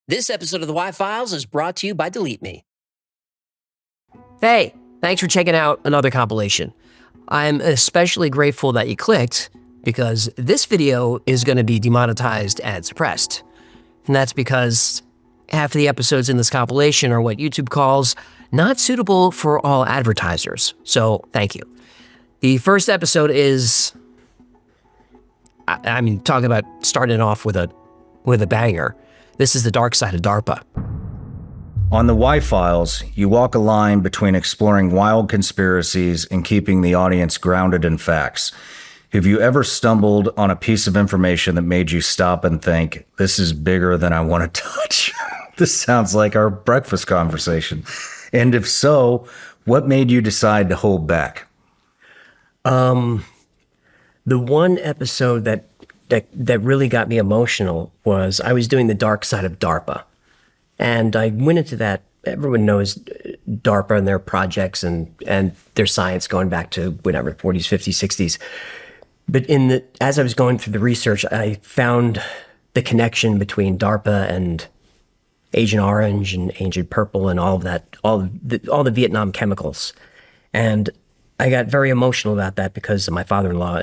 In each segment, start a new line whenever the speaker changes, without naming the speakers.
This episode of the Y-Files is brought to you by Delete Me. Hey, thanks for checking out another compilation. I'm especially grateful that you clicked because this video is going to be demonetized and suppressed. And that's because half of the episodes in this compilation are what YouTube calls not suitable for all advertisers. So thank you. The first episode is, talking about starting off with a banger. This is the dark side of DARPA.
On the Y-Files, you walk a line between exploring wild conspiracies and keeping the audience grounded in facts. Have you ever stumbled on a piece of information that made you stop and think, this is bigger than I want to touch? This sounds like our breakfast conversation. And if so, what made you decide to hold back?
The one episode that really got me emotional was I was doing the dark side of DARPA. And I went into that. Everyone knows DARPA and their projects and their science going back to whatever, 40s, 50s, 60s. But as I was going through the research, I found the connection between DARPA and Agent Orange and Agent Purple and all of that, all the Vietnam chemicals. And I got very emotional about that because my father-in-law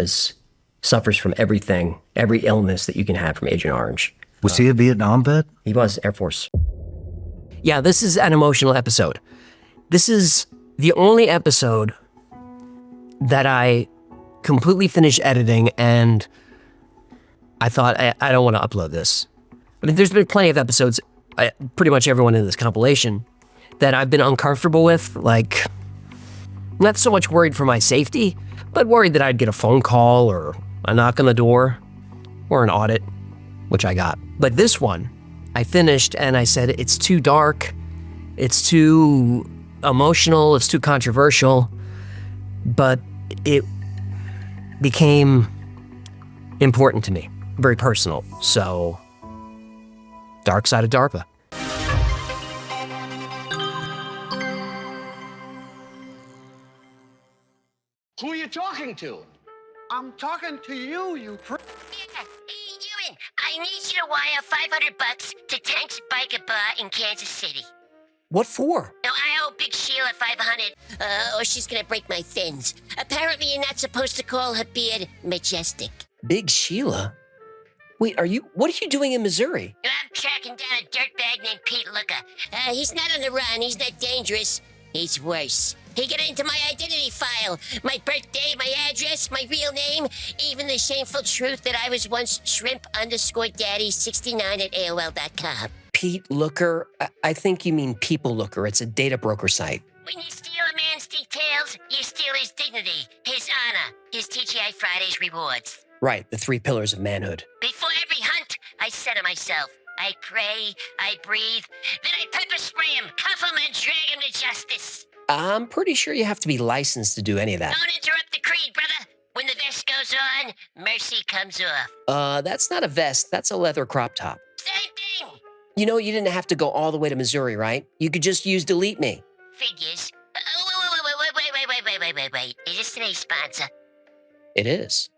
suffers from everything, every illness that you can have from Agent Orange.
Was he a Vietnam vet?
He was, Air Force. Yeah, this is an emotional episode. This is the only episode that I completely finished editing, and I thought, I don't want to upload this. I mean, there's been plenty of episodes, pretty much everyone in this compilation, that I've been uncomfortable with, like, not so much worried for my safety, but worried that I'd get a phone call or a knock on the door or an audit, which I got. But this one, I finished and I said, it's too dark, it's too emotional, it's too controversial, but it became important to me, very personal. So, dark side of DARPA.
Who are you talking to? I'm talking to you, you
Yeah, hey, Ewan, I need you to wire $500 to Tank's Biker Bar in Kansas City.
What for?
No, I owe Big Sheila $500, or she's gonna break my fins. Apparently, you're not supposed to call her beard majestic.
Big Sheila? Wait, what are you doing in Missouri?
I'm tracking down a dirtbag named Pete Looker. He's not on the run, he's not dangerous. He's worse. He got into my identity file, my birthday, my address, my real name, even the shameful truth that I was once shrimp_daddy69 at AOL.com.
Pete Looker? I think you mean People Looker. It's a data broker site.
When you steal a man's details, you steal his dignity, his honor, his TGI Fridays rewards.
Right, the 3 pillars of manhood.
Before every hunt, I say to myself, I pray, I breathe, then I pepper spray him, cuff him, and drag him to justice.
I'm pretty sure you have to be licensed to do any of that.
Don't interrupt the creed, brother. When the vest goes on, mercy comes off.
That's not a vest. That's a leather crop top.
Same thing.
You know, you didn't have to go all the way to Missouri, right? You could just use Delete Me.
Figures. Wait. Is this today's sponsor?
It is.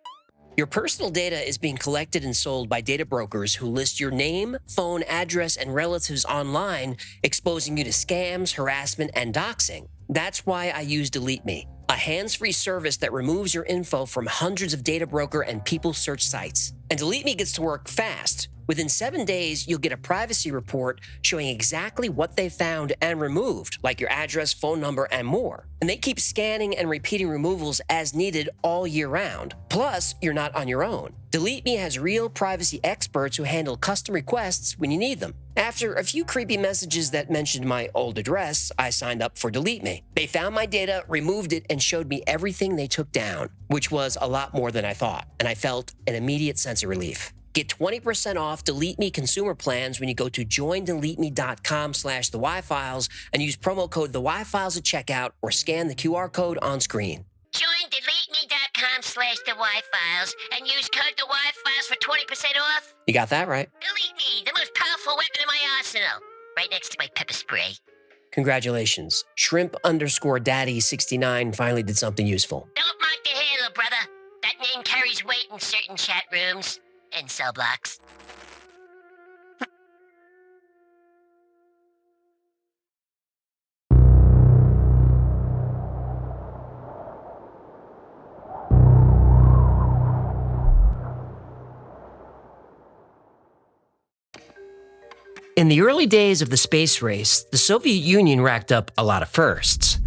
Your personal data is being collected and sold by data brokers who list your name, phone, address, and relatives online, exposing you to scams, harassment, and doxing. That's why I use Delete Me, a hands-free service that removes your info from hundreds of data broker and people search sites. And Delete Me gets to work fast. Within 7 days, you'll get a privacy report showing exactly what they found and removed, like your address, phone number, and more. And they keep scanning and repeating removals as needed all year round. Plus, you're not on your own. Delete Me has real privacy experts who handle custom requests when you need them. After a few creepy messages that mentioned my old address, I signed up for Delete Me. They found my data, removed it, and showed me everything they took down, which was a lot more than I thought, and I felt an immediate sense of relief. Get 20% off Delete Me consumer plans when you go to joindeleteme.com/the Y-Files and use promo code the Y-Files at checkout or scan the QR code on screen.
Join deleteme.com/the Y-Files and use code the Y-Files for 20% off.
You got that right.
Delete Me, the most powerful weapon in my arsenal. Right next to my pepper spray.
Congratulations. Shrimp_daddy69 finally did something useful.
Don't mark the handle, brother. That name carries weight in certain chat rooms and cell blocks.
In the early days of the space race, the Soviet Union racked up a lot of firsts.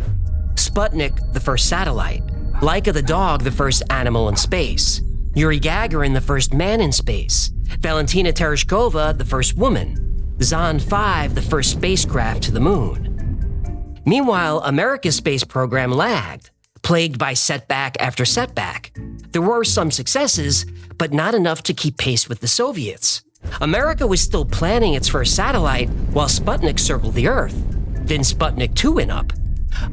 Sputnik, the first satellite. Laika the dog, the first animal in space. Yuri Gagarin, the first man in space. Valentina Tereshkova, the first woman. Zond 5, the first spacecraft to the moon. Meanwhile, America's space program lagged, plagued by setback after setback. There were some successes, but not enough to keep pace with the Soviets. America was still planning its first satellite while Sputnik circled the Earth. Then Sputnik 2 went up.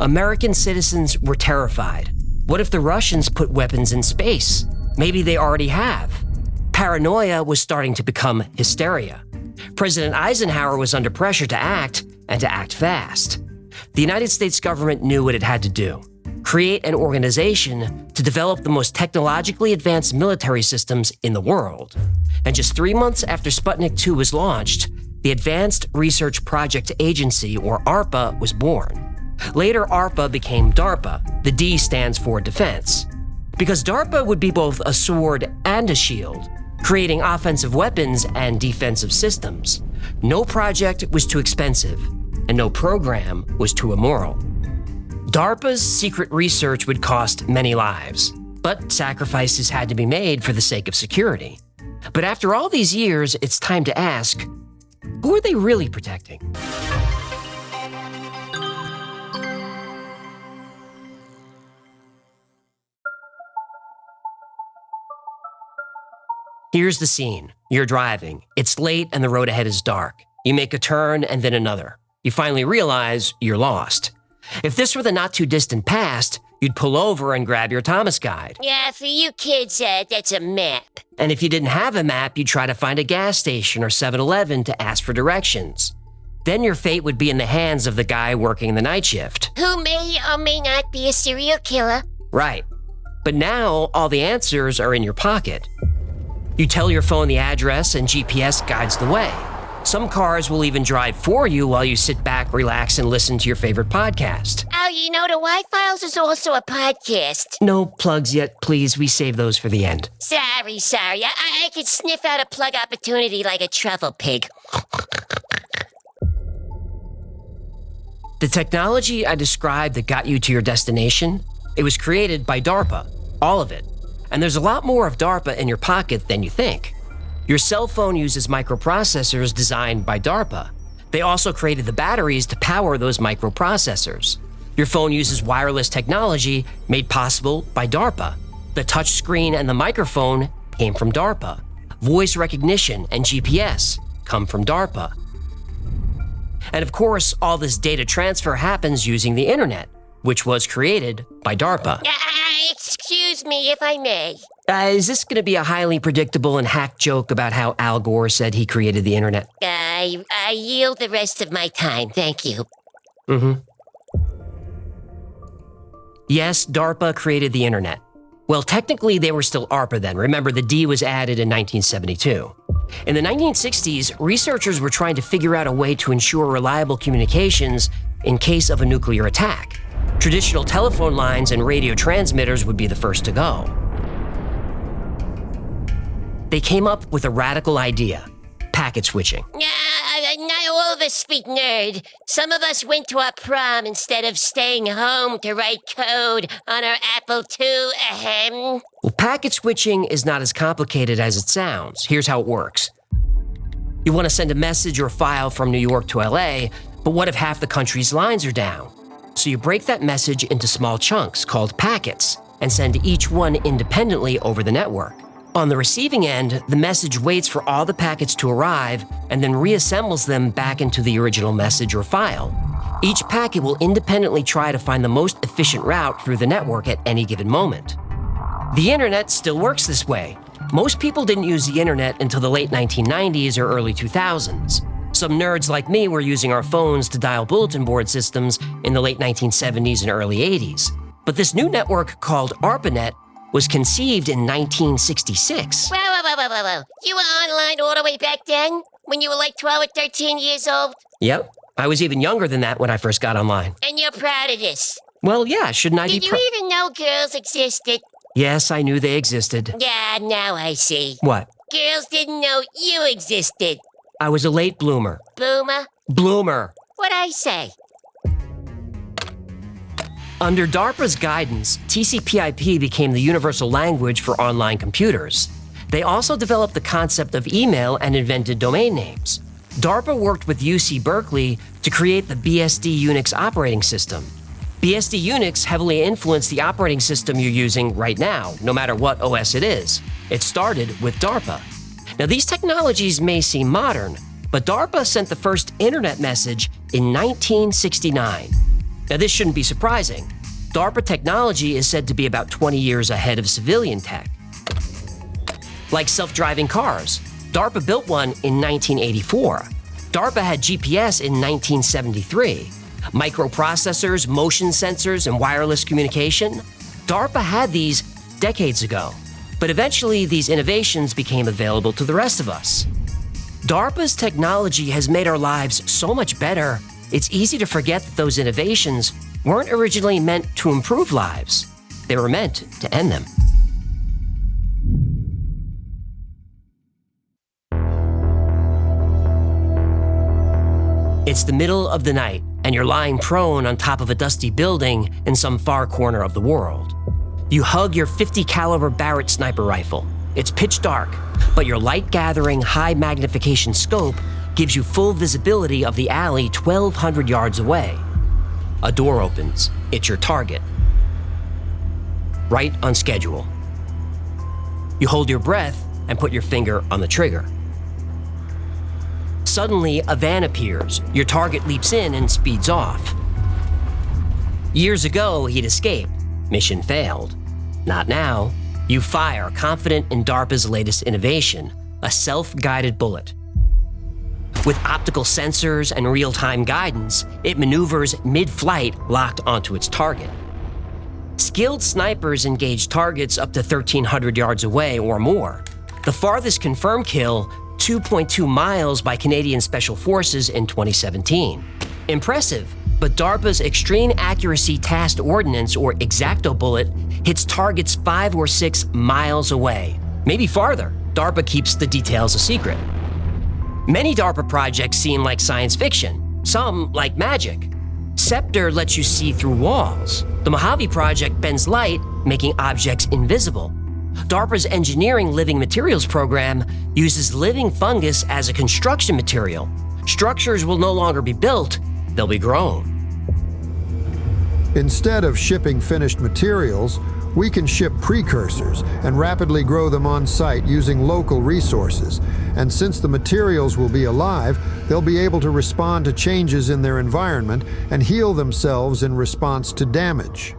American citizens were terrified. What if the Russians put weapons in space? Maybe they already have. Paranoia was starting to become hysteria. President Eisenhower was under pressure to act, and to act fast. The United States government knew what it had to do: create an organization to develop the most technologically advanced military systems in the world. And just 3 months after Sputnik 2 was launched, the Advanced Research Project Agency, or ARPA, was born. Later, ARPA became DARPA. The D stands for defense. Because DARPA would be both a sword and a shield, creating offensive weapons and defensive systems. No project was too expensive, and no program was too immoral. DARPA's secret research would cost many lives, but sacrifices had to be made for the sake of security. But after all these years, it's time to ask, who are they really protecting? Here's the scene. You're driving. It's late and the road ahead is dark. You make a turn and then another. You finally realize you're lost. If this were the not-too-distant past, you'd pull over and grab your Thomas guide.
Yeah, for you kids, that's a map.
And if you didn't have a map, you'd try to find a gas station or 7-Eleven to ask for directions. Then your fate would be in the hands of the guy working the night shift.
Who may or may not be a serial killer.
Right. But now, all the answers are in your pocket. You tell your phone the address and GPS guides the way. Some cars will even drive for you while you sit back, relax, and listen to your favorite podcast.
Oh, you know, the Y-Files is also a podcast.
No plugs yet, please. We save those for the end.
Sorry. I could sniff out a plug opportunity like a truffle pig.
The technology I described that got you to your destination, it was created by DARPA, all of it. And there's a lot more of DARPA in your pocket than you think. Your cell phone uses microprocessors designed by DARPA. They also created the batteries to power those microprocessors. Your phone uses wireless technology made possible by DARPA. The touchscreen and the microphone came from DARPA. Voice recognition and GPS come from DARPA. And of course, all this data transfer happens using the internet, which was created by DARPA.
Excuse me if I may.
Is this going to be a highly predictable and hack joke about how Al Gore said he created the internet?
I yield the rest of my time, thank you.
Yes, DARPA created the internet. Well, technically, they were still ARPA then. Remember, the D was added in 1972. In the 1960s, researchers were trying to figure out a way to ensure reliable communications in case of a nuclear attack. Traditional telephone lines and radio transmitters would be the first to go. They came up with a radical idea: packet switching.
Not all of us speak nerd. Some of us went to our prom instead of staying home to write code on our Apple II, ahem.
Well, packet switching is not as complicated as it sounds. Here's how it works. You want to send a message or file from New York to LA, but what if half the country's lines are down? So you break that message into small chunks called packets and send each one independently over the network. On the receiving end, the message waits for all the packets to arrive and then reassembles them back into the original message or file. Each packet will independently try to find the most efficient route through the network at any given moment. The internet still works this way. Most people didn't use the internet until the late 1990s or early 2000s. Some nerds like me were using our phones to dial bulletin board systems in the late 1970s and early 80s. But this new network called ARPANET was conceived in 1966.
Whoa. You were online all the way back then? When you were like 12 or 13 years old?
Yep. I was even younger than that when I first got online.
And you're proud of this?
Well, yeah, shouldn't I be
Did you even know girls existed?
Yes, I knew they existed.
Yeah, now I see.
What?
Girls didn't know you existed.
I was a late bloomer.
Boomer?
Bloomer.
What'd I say?
Under DARPA's guidance, TCP/IP became the universal language for online computers. They also developed the concept of email and invented domain names. DARPA worked with UC Berkeley to create the BSD Unix operating system. BSD Unix heavily influenced the operating system you're using right now, no matter what OS it is. It started with DARPA. Now, these technologies may seem modern, but DARPA sent the first internet message in 1969. Now, this shouldn't be surprising. DARPA technology is said to be about 20 years ahead of civilian tech. Like self-driving cars, DARPA built one in 1984. DARPA had GPS in 1973. Microprocessors, motion sensors, and wireless communication. DARPA had these decades ago, but eventually these innovations became available to the rest of us. DARPA's technology has made our lives so much better, it's easy to forget that those innovations weren't originally meant to improve lives. They were meant to end them. It's the middle of the night, and you're lying prone on top of a dusty building in some far corner of the world. You hug your .50 caliber Barrett sniper rifle. It's pitch dark, but your light-gathering, high-magnification scope gives you full visibility of the alley 1,200 yards away. A door opens. It's your target. Right on schedule. You hold your breath and put your finger on the trigger. Suddenly, a van appears. Your target leaps in and speeds off. Years ago, he'd escaped. Mission failed. Not now. You fire, confident in DARPA's latest innovation, a self-guided bullet. With optical sensors and real-time guidance, it maneuvers mid-flight locked onto its target. Skilled snipers engage targets up to 1,300 yards away or more. The farthest confirmed kill, 2.2 miles by Canadian Special Forces in 2017. Impressive, but DARPA's Extreme Accuracy Tasked Ordnance, or Exacto bullet, hits targets 5 or 6 miles away. Maybe farther. DARPA keeps the details a secret. Many DARPA projects seem like science fiction, some like magic. Scepter lets you see through walls. The Mojave Project bends light, making objects invisible. DARPA's Engineering Living Materials program uses living fungus as a construction material. Structures will no longer be built, they'll be grown.
Instead of shipping finished materials, we can ship precursors and rapidly grow them on site using local resources. And since the materials will be alive, they'll be able to respond to changes in their environment and heal themselves in response to damage.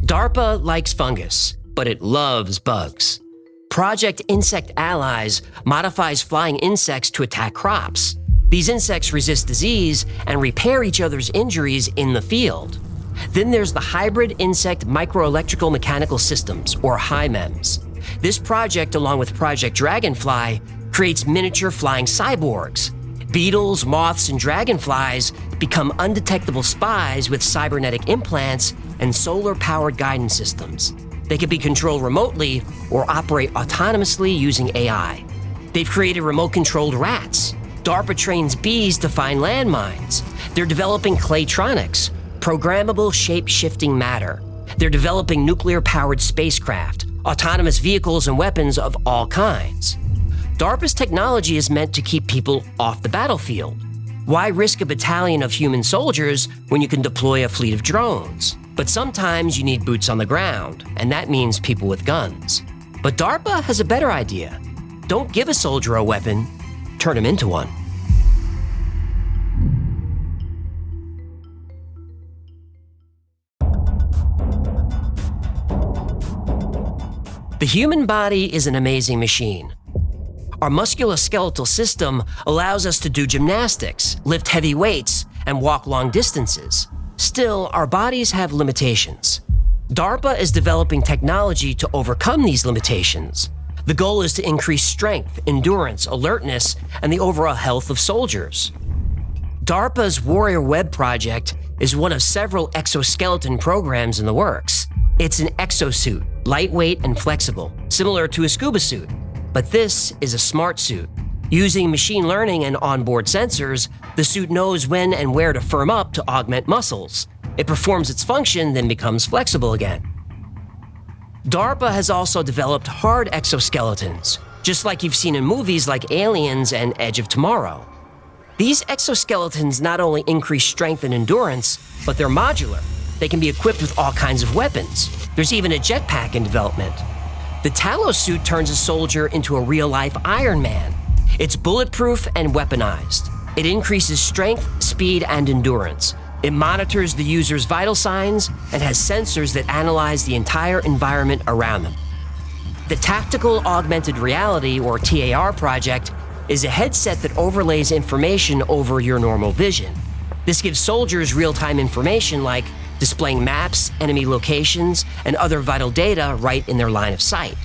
DARPA likes fungus, but it loves bugs. Project Insect Allies modifies flying insects to attack crops. These insects resist disease and repair each other's injuries in the field. Then there's the Hybrid Insect Microelectrical Mechanical Systems, or HIMEMS. This project, along with Project Dragonfly, creates miniature flying cyborgs. Beetles, moths, and dragonflies become undetectable spies with cybernetic implants and solar-powered guidance systems. They can be controlled remotely or operate autonomously using AI. They've created remote-controlled rats. DARPA trains bees to find landmines. They're developing claytronics, programmable shape-shifting matter. They're developing nuclear-powered spacecraft, autonomous vehicles, and weapons of all kinds. DARPA's technology is meant to keep people off the battlefield. Why risk a battalion of human soldiers when you can deploy a fleet of drones? But sometimes you need boots on the ground, and that means people with guns. But DARPA has a better idea. Don't give a soldier a weapon, turn him into one. The human body is an amazing machine. Our musculoskeletal system allows us to do gymnastics, lift heavy weights, and walk long distances. Still, our bodies have limitations. DARPA is developing technology to overcome these limitations. The goal is to increase strength, endurance, alertness, and the overall health of soldiers. DARPA's Warrior Web project is one of several exoskeleton programs in the works. It's an exosuit, lightweight and flexible, similar to a scuba suit. But this is a smart suit. Using machine learning and onboard sensors, the suit knows when and where to firm up to augment muscles. It performs its function, then becomes flexible again. DARPA has also developed hard exoskeletons, just like you've seen in movies like Aliens and Edge of Tomorrow. These exoskeletons not only increase strength and endurance, but they're modular. They can be equipped with all kinds of weapons. There's even a jetpack in development. The Talos suit turns a soldier into a real-life Iron Man. It's bulletproof and weaponized. It increases strength, speed, and endurance. It monitors the user's vital signs and has sensors that analyze the entire environment around them. The Tactical Augmented Reality, or TAR project, is a headset that overlays information over your normal vision. This gives soldiers real-time information like displaying maps, enemy locations, and other vital data right in their line of sight.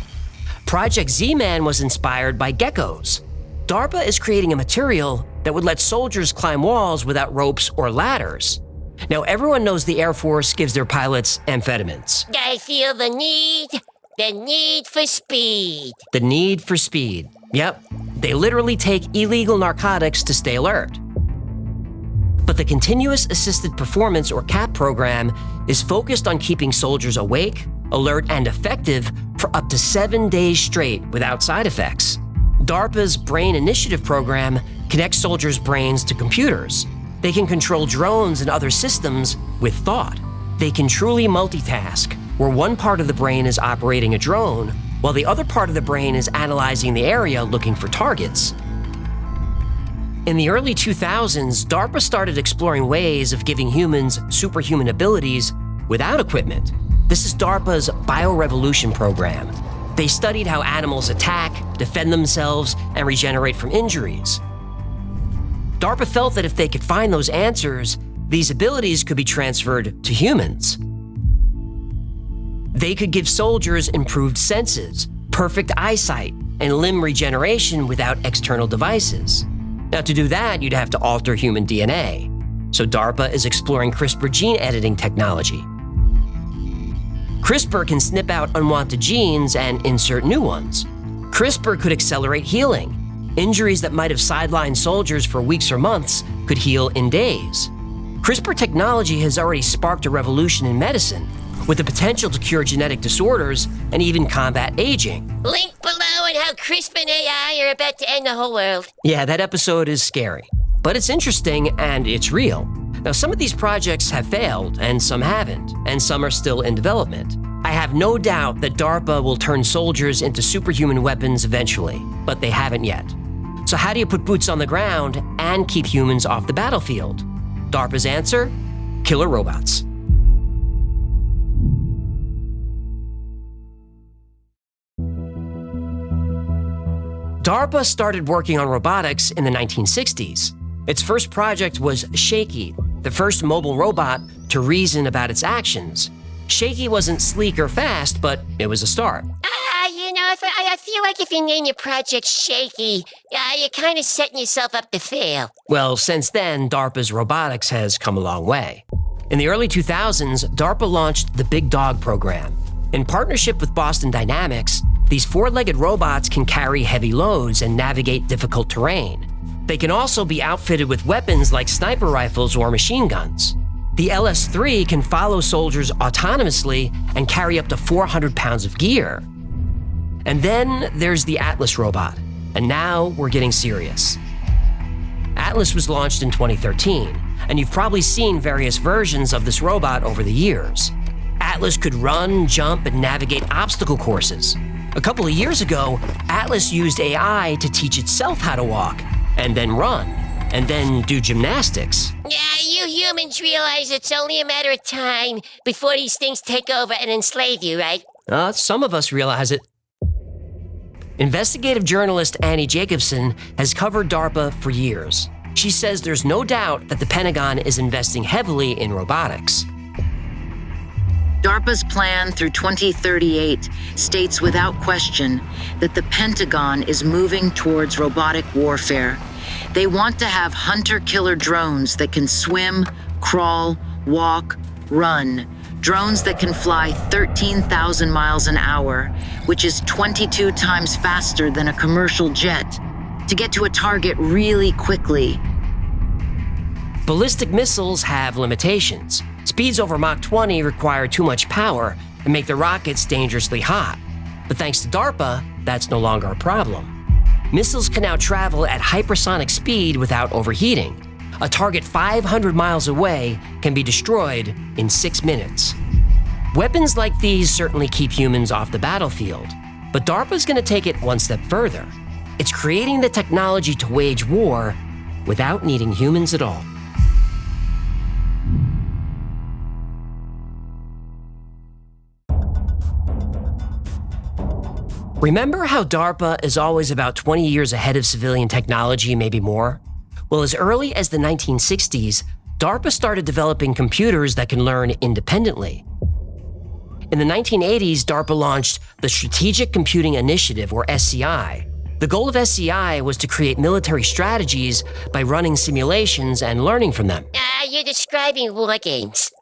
Project Z-Man was inspired by geckos. DARPA is creating a material that would let soldiers climb walls without ropes or ladders. Now, everyone knows the Air Force gives their pilots amphetamines.
I feel the need for speed.
The need for speed. Yep, they literally take illegal narcotics to stay alert. But the Continuous Assisted Performance, or CAP program, is focused on keeping soldiers awake, alert, and effective for up to 7 days straight without side effects. DARPA's Brain Initiative program connects soldiers' brains to computers. They can control drones and other systems with thought. They can truly multitask, where one part of the brain is operating a drone, while the other part of the brain is analyzing the area looking for targets. In the early 2000s, DARPA started exploring ways of giving humans superhuman abilities without equipment. This is DARPA's Biorevolution program. They studied how animals attack, defend themselves, and regenerate from injuries. DARPA felt that if they could find those answers, these abilities could be transferred to humans. They could give soldiers improved senses, perfect eyesight, and limb regeneration without external devices. Now, to do that, you'd have to alter human DNA. So DARPA is exploring CRISPR gene editing technology. CRISPR can snip out unwanted genes and insert new ones. CRISPR could accelerate healing. Injuries that might have sidelined soldiers for weeks or months could heal in days. CRISPR technology has already sparked a revolution in medicine, with the potential to cure genetic disorders and even combat aging.
Link below on how CRISPR and AI are about to end the whole world.
Yeah, that episode is scary, but it's interesting and it's real. Now, some of these projects have failed and some haven't, and some are still in development. I have no doubt that DARPA will turn soldiers into superhuman weapons eventually, but they haven't yet. So how do you put boots on the ground and keep humans off the battlefield? DARPA's answer? Killer robots. DARPA started working on robotics in the 1960s. Its first project was Shaky, the first mobile robot to reason about its actions. Shaky wasn't sleek or fast, but it was a start.
I feel like if you name your project Shaky, you're kind of setting yourself up to fail.
Well, since then, DARPA's robotics has come a long way. In the early 2000s, DARPA launched the Big Dog program. In partnership with Boston Dynamics, these four-legged robots can carry heavy loads and navigate difficult terrain. They can also be outfitted with weapons like sniper rifles or machine guns. The LS-3 can follow soldiers autonomously and carry up to 400 pounds of gear. And then there's the Atlas robot, and now we're getting serious. Atlas was launched in 2013, and you've probably seen various versions of this robot over the years. Atlas could run, jump, and navigate obstacle courses. A couple of years ago, Atlas used AI to teach itself how to walk, and then run, and then do gymnastics.
Yeah, you humans realize it's only a matter of time before these things take over and enslave you, right?
Some of us realize it. Investigative journalist Annie Jacobson has covered DARPA for years. She says there's no doubt that the Pentagon is investing heavily in robotics.
DARPA's plan through 2038 states without question that the Pentagon is moving towards robotic warfare. They want to have hunter-killer drones that can swim, crawl, walk, run. Drones that can fly 13,000 miles an hour, which is 22 times faster than a commercial jet. to get to a target really quickly.
Ballistic missiles have limitations. Speeds over Mach 20 require too much power and make the rockets dangerously hot. But thanks to DARPA, that's no longer a problem. Missiles can now travel at hypersonic speed without overheating. A target 500 miles away can be destroyed in 6 minutes. Weapons like these certainly keep humans off the battlefield, but DARPA's going to take it one step further. It's creating the technology to wage war without needing humans at all. Remember how DARPA is always about 20 years ahead of civilian technology, maybe more? Well, as early as the 1960s, DARPA started developing computers that can learn independently. In the 1980s, DARPA launched the Strategic Computing Initiative, or SCI. The goal of SCI was to create military strategies by running simulations and learning from them.
You're describing war games.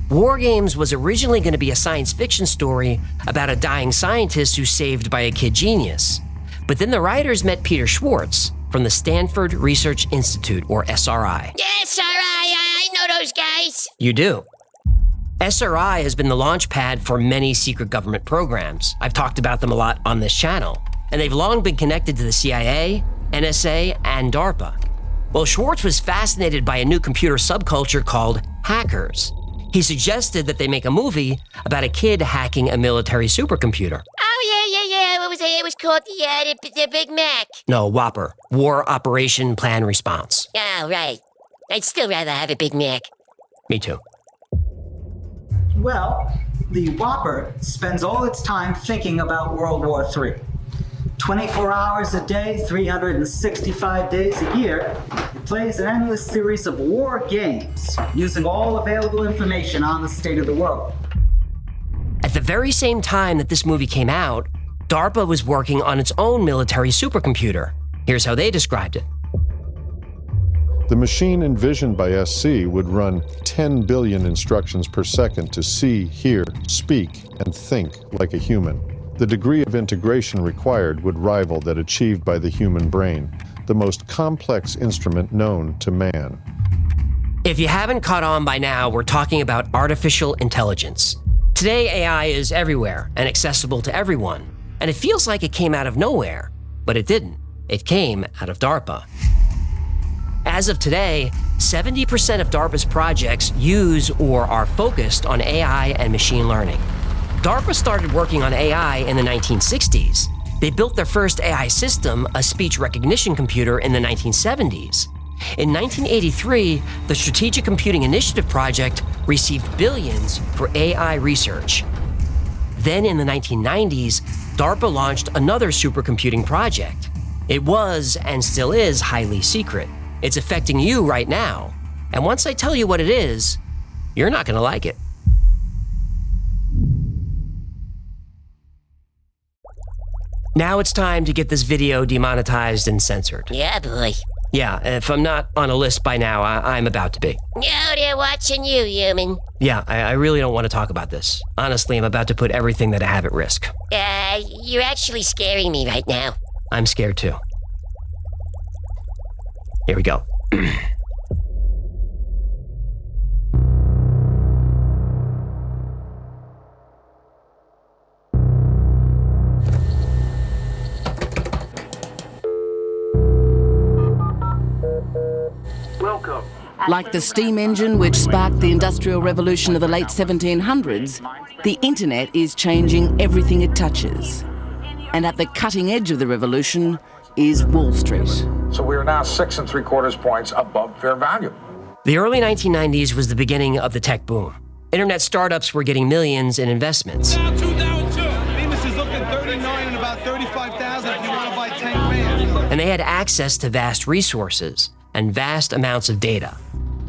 War Games was originally going to be a science fiction story about a dying scientist who's saved by a kid genius. But then the writers met Peter Schwartz from the Stanford Research Institute, or SRI.
Yeah, SRI, I know those guys.
You do. SRI has been the launch pad for many secret government programs. I've talked about them a lot on this channel, and they've long been connected to the CIA, NSA, and DARPA. Well, Schwartz was fascinated by a new computer subculture called hackers. He suggested that they make a movie about a kid hacking a military supercomputer.
Oh, yeah. What was it? It was called the Big Mac.
No, Whopper. War Operation Plan Response.
Oh, right. I'd still rather have a Big Mac.
Me too.
Well, the Whopper spends all its time thinking about World War III. 24 hours a day, 365 days a year, it plays an endless series of war games, using all available information on the state of the world.
At the very same time that this movie came out, DARPA was working on its own military supercomputer. Here's how they described it.
The machine envisioned by SC would run 10 billion instructions per second to see, hear, speak, and think like a human. The degree of integration required would rival that achieved by the human brain, the most complex instrument known to man.
If you haven't caught on by now, we're talking about artificial intelligence. Today, AI is everywhere and accessible to everyone, and it feels like it came out of nowhere, but it didn't. It came out of DARPA. As of today, 70% of DARPA's projects use or are focused on AI and machine learning. DARPA started working on AI in the 1960s. They built their first AI system, a speech recognition computer, in the 1970s. In 1983, the Strategic Computing Initiative project received billions for AI research. Then in the 1990s, DARPA launched another supercomputing project. It was, and still is, highly secret. It's affecting you right now. And once I tell you what it is, you're not going to like it. Now it's time to get this video demonetized and censored.
Yeah, boy.
Yeah, if I'm not on a list by now, I'm about to be.
No, they're watching you, human.
Yeah, I really don't want to talk about this. Honestly, I'm about to put everything that I have at risk.
You're actually scaring me right now.
I'm scared too. Here we go.
Like the steam engine which sparked the Industrial Revolution of the late 1700s, the internet is changing everything it touches. And at the cutting edge of the revolution is Wall Street.
So we are now 6 3/4 points above fair value.
The early 1990s was the beginning of the tech boom. Internet startups were getting millions in investments.
Down 2. Bemis is looking 39 and about 35,000 if you want to buy 10 grand.
And they had access to vast resources and vast amounts of data,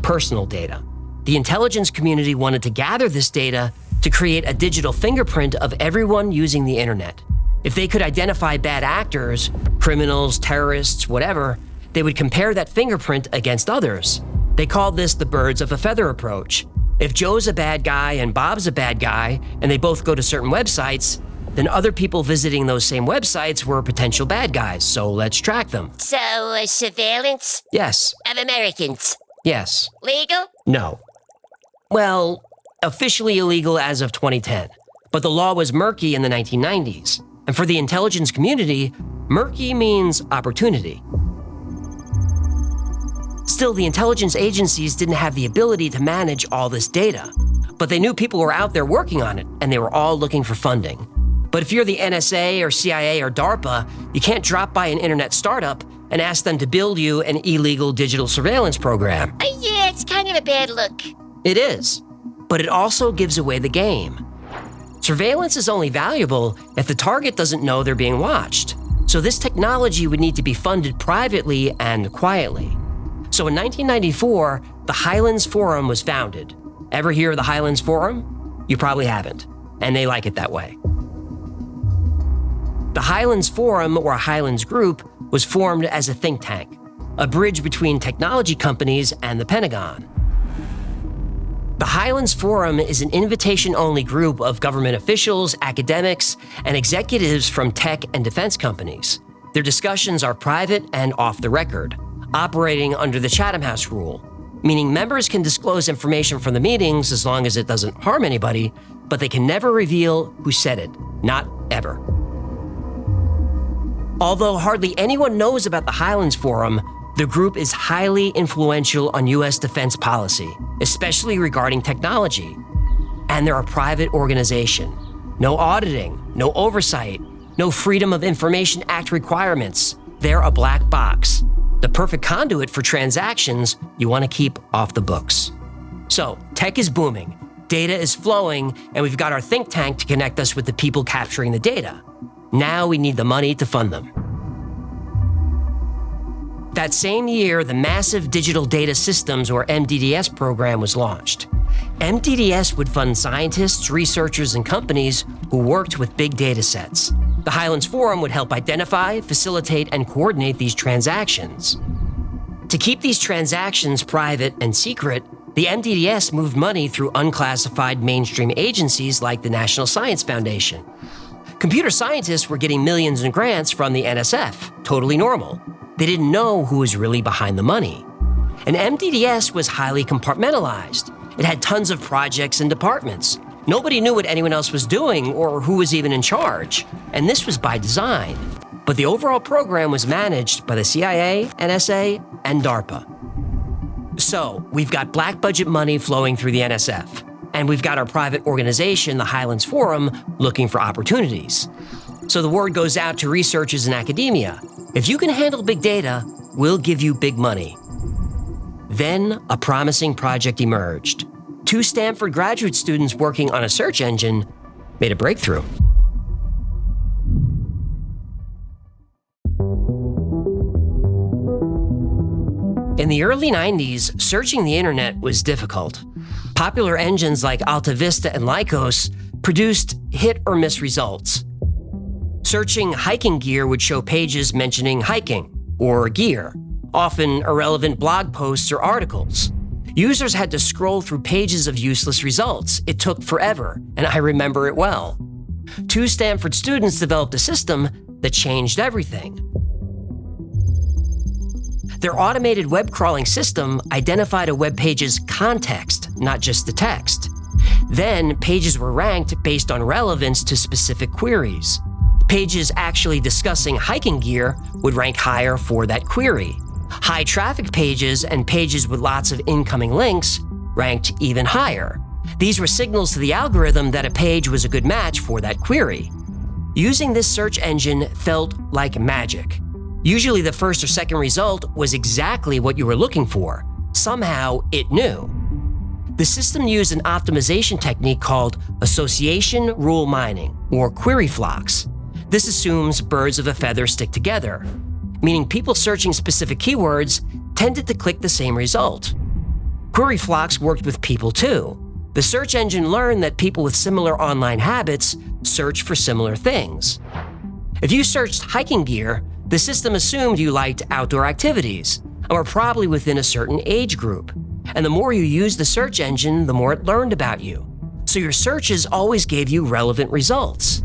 personal data. The intelligence community wanted to gather this data to create a digital fingerprint of everyone using the internet. If they could identify bad actors, criminals, terrorists, whatever, They would compare that fingerprint against others. They called this the birds of a feather approach. If Joe's a bad guy and Bob's a bad guy, and they both go to certain websites, then other people visiting those same websites were potential bad guys, so let's track them.
So, surveillance?
Yes.
Of Americans?
Yes.
Legal?
No. Well, officially illegal as of 2010, but the law was murky in the 1990s. And for the intelligence community, murky means opportunity. Still, the intelligence agencies didn't have the ability to manage all this data, but they knew people were out there working on it, and they were all looking for funding. But if you're the NSA or CIA or DARPA, you can't drop by an internet startup and ask them to build you an illegal digital surveillance program.
Yeah, it's kind of a bad look.
It is, but it also gives away the game. Surveillance is only valuable if the target doesn't know they're being watched. So this technology would need to be funded privately and quietly. So in 1994, the Highlands Forum was founded. Ever hear of the Highlands Forum? You probably haven't, and they like it that way. The Highlands Forum, or Highlands Group, was formed as a think tank, a bridge between technology companies and the Pentagon. The Highlands Forum is an invitation-only group of government officials, academics, and executives from tech and defense companies. Their discussions are private and off the record, operating under the Chatham House rule, meaning members can disclose information from the meetings as long as it doesn't harm anybody, but they can never reveal who said it, not ever. Although hardly anyone knows about the Highlands Forum, the group is highly influential on U.S. defense policy, especially regarding technology. And they're a private organization. No auditing, no oversight, no Freedom of Information Act requirements. They're a black box, the perfect conduit for transactions you want to keep off the books. So, tech is booming, data is flowing, and we've got our think tank to connect us with the people capturing the data. Now we need the money to fund them. That same year, the Massive Digital Data Systems, or MDDS program, was launched. MDDS would fund scientists, researchers, and companies who worked with big data sets. The Highlands Forum would help identify, facilitate, and coordinate these transactions. To keep these transactions private and secret, the MDDS moved money through unclassified mainstream agencies like the National Science Foundation. Computer scientists were getting millions in grants from the NSF, totally normal. They didn't know who was really behind the money. And MDDS was highly compartmentalized. It had tons of projects and departments. Nobody knew what anyone else was doing or who was even in charge. And this was by design. But the overall program was managed by the CIA, NSA, and DARPA. So we've got black budget money flowing through the NSF. And we've got our private organization, the Highlands Forum, looking for opportunities. So the word goes out to researchers and academia. If you can handle big data, we'll give you big money. Then a promising project emerged. 2 Stanford graduate students working on a search engine made a breakthrough. In the early 90s, searching the internet was difficult. Popular engines like AltaVista and Lycos produced hit or miss results. Searching hiking gear would show pages mentioning hiking or gear, often irrelevant blog posts or articles. Users had to scroll through pages of useless results. It took forever, and I remember it well. 2 Stanford students developed a system that changed everything. Their automated web crawling system identified a web page's context, not just the text. Then, pages were ranked based on relevance to specific queries. Pages actually discussing hiking gear would rank higher for that query. High traffic pages and pages with lots of incoming links ranked even higher. These were signals to the algorithm that a page was a good match for that query. Using this search engine felt like magic. Usually the first or second result was exactly what you were looking for. Somehow it knew. The system used an optimization technique called association rule mining, or query flocks. This assumes birds of a feather stick together, meaning people searching specific keywords tended to click the same result. Query flocks worked with people too. The search engine learned that people with similar online habits search for similar things. If you searched hiking gear, The system assumed you liked outdoor activities and were probably within a certain age group. And the more you used the search engine, the more it learned about you. So your searches always gave you relevant results.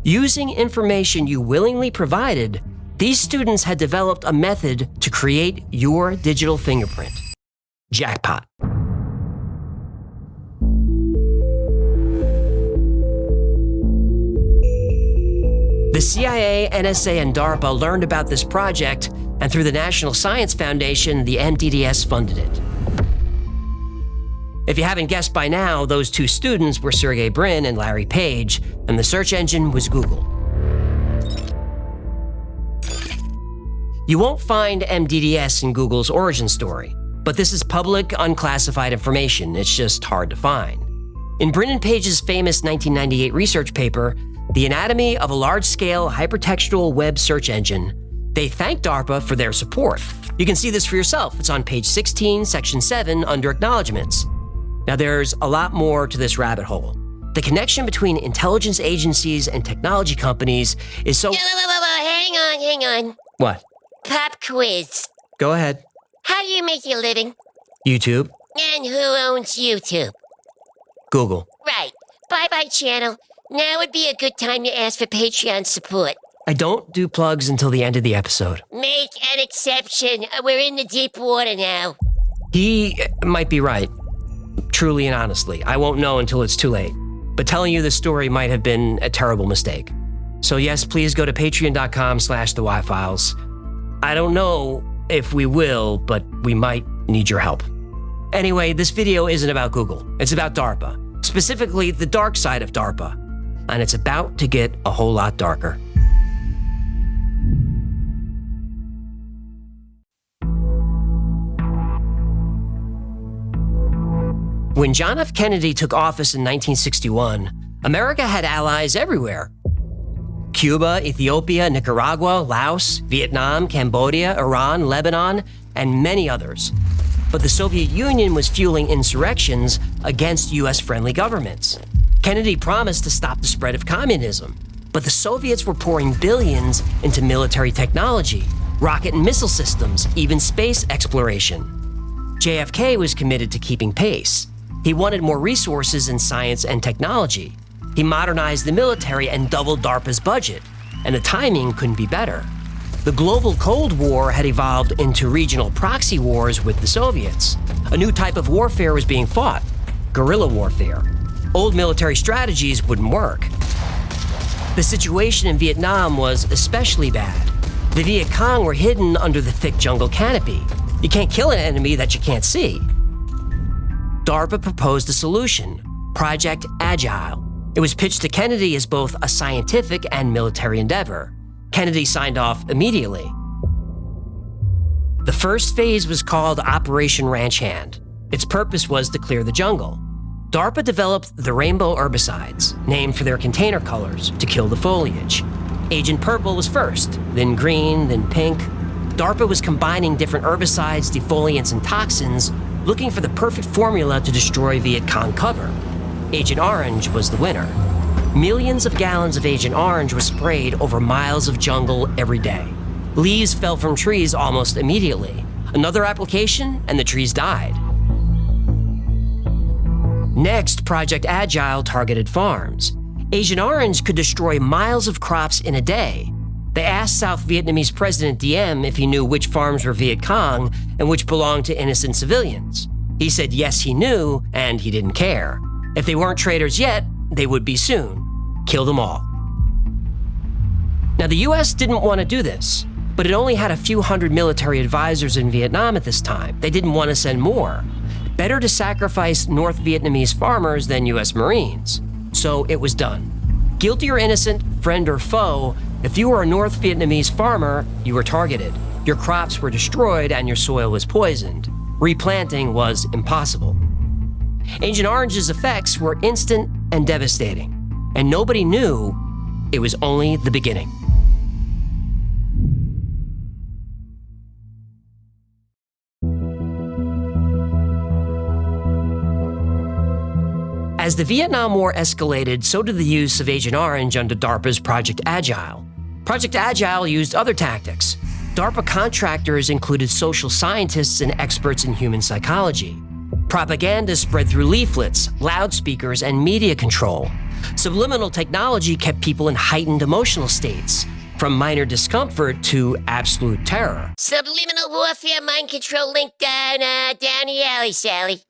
Using information you willingly provided, these students had developed a method to create your digital fingerprint. Jackpot. The CIA, NSA, and DARPA learned about this project, and through the National Science Foundation, the NDDS funded it. If you haven't guessed by now, those two students were Sergey Brin and Larry Page, and the search engine was Google. You won't find MDDS in Google's origin story, but this is public, unclassified information. It's just hard to find. In Brin and Page's famous 1998 research paper, The Anatomy of a Large-Scale Hypertextual Web Search Engine, they thanked DARPA for their support. You can see this for yourself. It's on page 16, section 7, under Acknowledgements. Now, there's a lot more to this rabbit hole. The connection between intelligence agencies and technology companies is so—
Hang on.
What?
Pop quiz.
Go ahead.
How do you make your living?
YouTube.
And who owns YouTube?
Google.
Right. Bye-bye, channel. Now would be a good time to ask for Patreon support.
I don't do plugs until the end of the episode.
Make an exception. We're in the deep water now.
He might be right. Truly and honestly. I won't know until it's too late. But telling you this story might have been a terrible mistake. So yes, please go to patreon.com/thewhyfiles. I don't know if we will, but we might need your help. Anyway, this video isn't about Google. It's about DARPA. Specifically, the dark side of DARPA. And it's about to get a whole lot darker. When John F. Kennedy took office in 1961, America had allies everywhere. Cuba, Ethiopia, Nicaragua, Laos, Vietnam, Cambodia, Iran, Lebanon, and many others. But the Soviet Union was fueling insurrections against US-friendly governments. Kennedy promised to stop the spread of communism, but the Soviets were pouring billions into military technology, rocket and missile systems, even space exploration. JFK was committed to keeping pace. He wanted more resources in science and technology. He modernized the military and doubled DARPA's budget, and the timing couldn't be better. The global Cold War had evolved into regional proxy wars with the Soviets. A new type of warfare was being fought, guerrilla warfare. Old military strategies wouldn't work. The situation in Vietnam was especially bad. The Viet Cong were hidden under the thick jungle canopy. You can't kill an enemy that you can't see. DARPA proposed a solution, Project Agile. It was pitched to Kennedy as both a scientific and military endeavor. Kennedy signed off immediately. The first phase was called Operation Ranch Hand. Its purpose was to clear the jungle. DARPA developed the rainbow herbicides, named for their container colors, to kill the foliage. Agent Purple was first, then green, then pink. DARPA was combining different herbicides, defoliants, and toxins, looking for the perfect formula to destroy Viet Cong cover. Agent Orange was the winner. Millions of gallons of Agent Orange were sprayed over miles of jungle every day. Leaves fell from trees almost immediately. Another application, and the trees died. Next, Project Agile targeted farms. Agent Orange could destroy miles of crops in a day. They asked South Vietnamese President Diem if he knew which farms were Viet Cong and which belonged to innocent civilians. He said yes, he knew, and he didn't care. If they weren't traitors yet, they would be soon. Kill them all. Now, the US didn't want to do this, but it only had a few hundred military advisors in Vietnam at this time. They didn't want to send more. Better to sacrifice North Vietnamese farmers than US Marines. So it was done. Guilty or innocent, friend or foe, if you were a North Vietnamese farmer, you were targeted. Your crops were destroyed and your soil was poisoned. Replanting was impossible. Agent Orange's effects were instant and devastating, and nobody knew it was only the beginning. As the Vietnam War escalated, so did the use of Agent Orange under DARPA's Project Agile. Project Agile used other tactics. DARPA contractors included social scientists and experts in human psychology. Propaganda spread through leaflets, loudspeakers, and media control. Subliminal technology kept people in heightened emotional states, from minor discomfort to absolute terror.
Subliminal warfare, mind control link down the alley, Sally.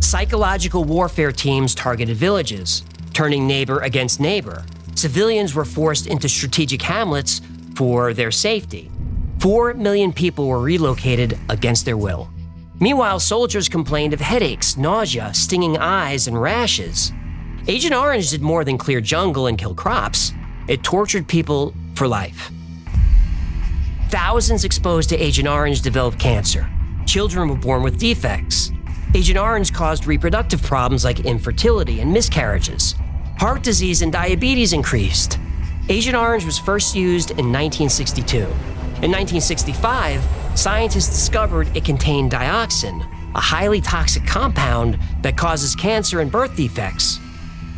Psychological warfare teams targeted villages, turning neighbor against neighbor. Civilians were forced into strategic hamlets for their safety. 4 million people were relocated against their will. Meanwhile, soldiers complained of headaches, nausea, stinging eyes, and rashes. Agent Orange did more than clear jungle and kill crops. It tortured people for life. Thousands exposed to Agent Orange developed cancer. Children were born with defects. Agent Orange caused reproductive problems like infertility and miscarriages. Heart disease and diabetes increased. Agent Orange was first used in 1962. In 1965, scientists discovered it contained dioxin, a highly toxic compound that causes cancer and birth defects.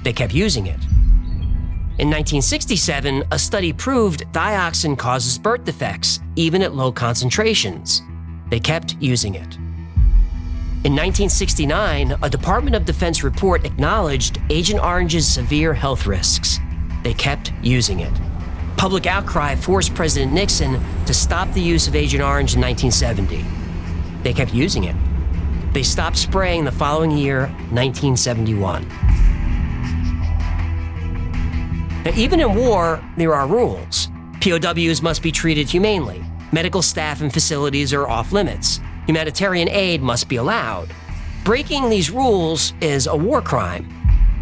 They kept using it. In 1967, a study proved dioxin causes birth defects, even at low concentrations. They kept using it. In 1969, a Department of Defense report acknowledged Agent Orange's severe health risks. They kept using it. Public outcry forced President Nixon to stop the use of Agent Orange in 1970. They kept using it. They stopped spraying the following year, 1971. Now, even in war, there are rules. POWs must be treated humanely. Medical staff and facilities are off limits. Humanitarian aid must be allowed. Breaking these rules is a war crime.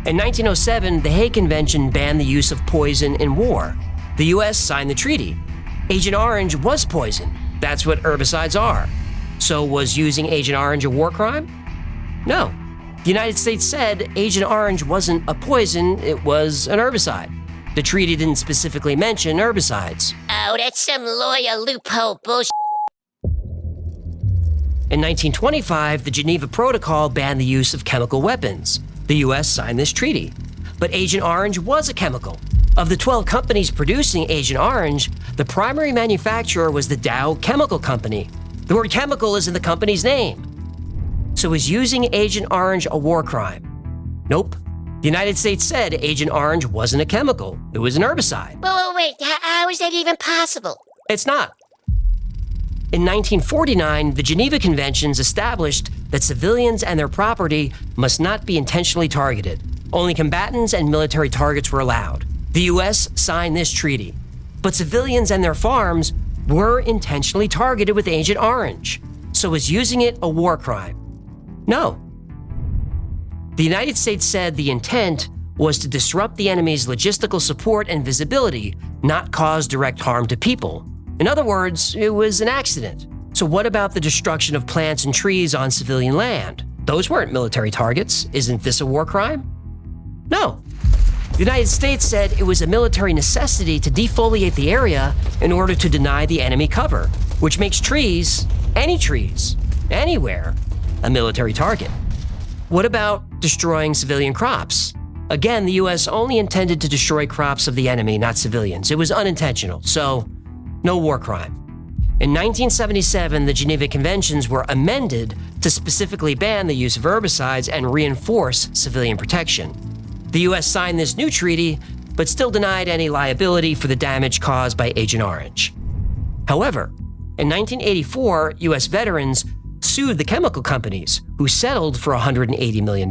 In 1907, the Hague Convention banned the use of poison in war. The US signed the treaty. Agent Orange was poison. That's what herbicides are. So was using Agent Orange a war crime? No. The United States said Agent Orange wasn't a poison, it was an herbicide. The treaty didn't specifically mention herbicides.
Oh, that's some lawyer loophole bullshit.
In 1925, the Geneva Protocol banned the use of chemical weapons. The US signed this treaty. But Agent Orange was a chemical. Of the 12 companies producing Agent Orange, the primary manufacturer was the Dow Chemical Company. The word chemical is in the company's name. So is using Agent Orange a war crime? Nope. The United States said Agent Orange wasn't a chemical. It was an herbicide.
Wait, how is that even possible?
It's not. In 1949, the Geneva Conventions established that civilians and their property must not be intentionally targeted. Only combatants and military targets were allowed. The US signed this treaty, but civilians and their farms were intentionally targeted with Agent Orange. So is using it a war crime? No. The United States said the intent was to disrupt the enemy's logistical support and visibility, not cause direct harm to people. In other words, it was an accident. So what about the destruction of plants and trees on civilian land? Those weren't military targets. Isn't this a war crime? No. The United States said it was a military necessity to defoliate the area in order to deny the enemy cover, which makes trees, anywhere, a military target. What about destroying civilian crops? Again, the US only intended to destroy crops of the enemy, not civilians. It was unintentional, so no war crime. In 1977, the Geneva Conventions were amended to specifically ban the use of herbicides and reinforce civilian protection. The US signed this new treaty, but still denied any liability for the damage caused by Agent Orange. However, in 1984, US veterans sued the chemical companies, who settled for $180 million.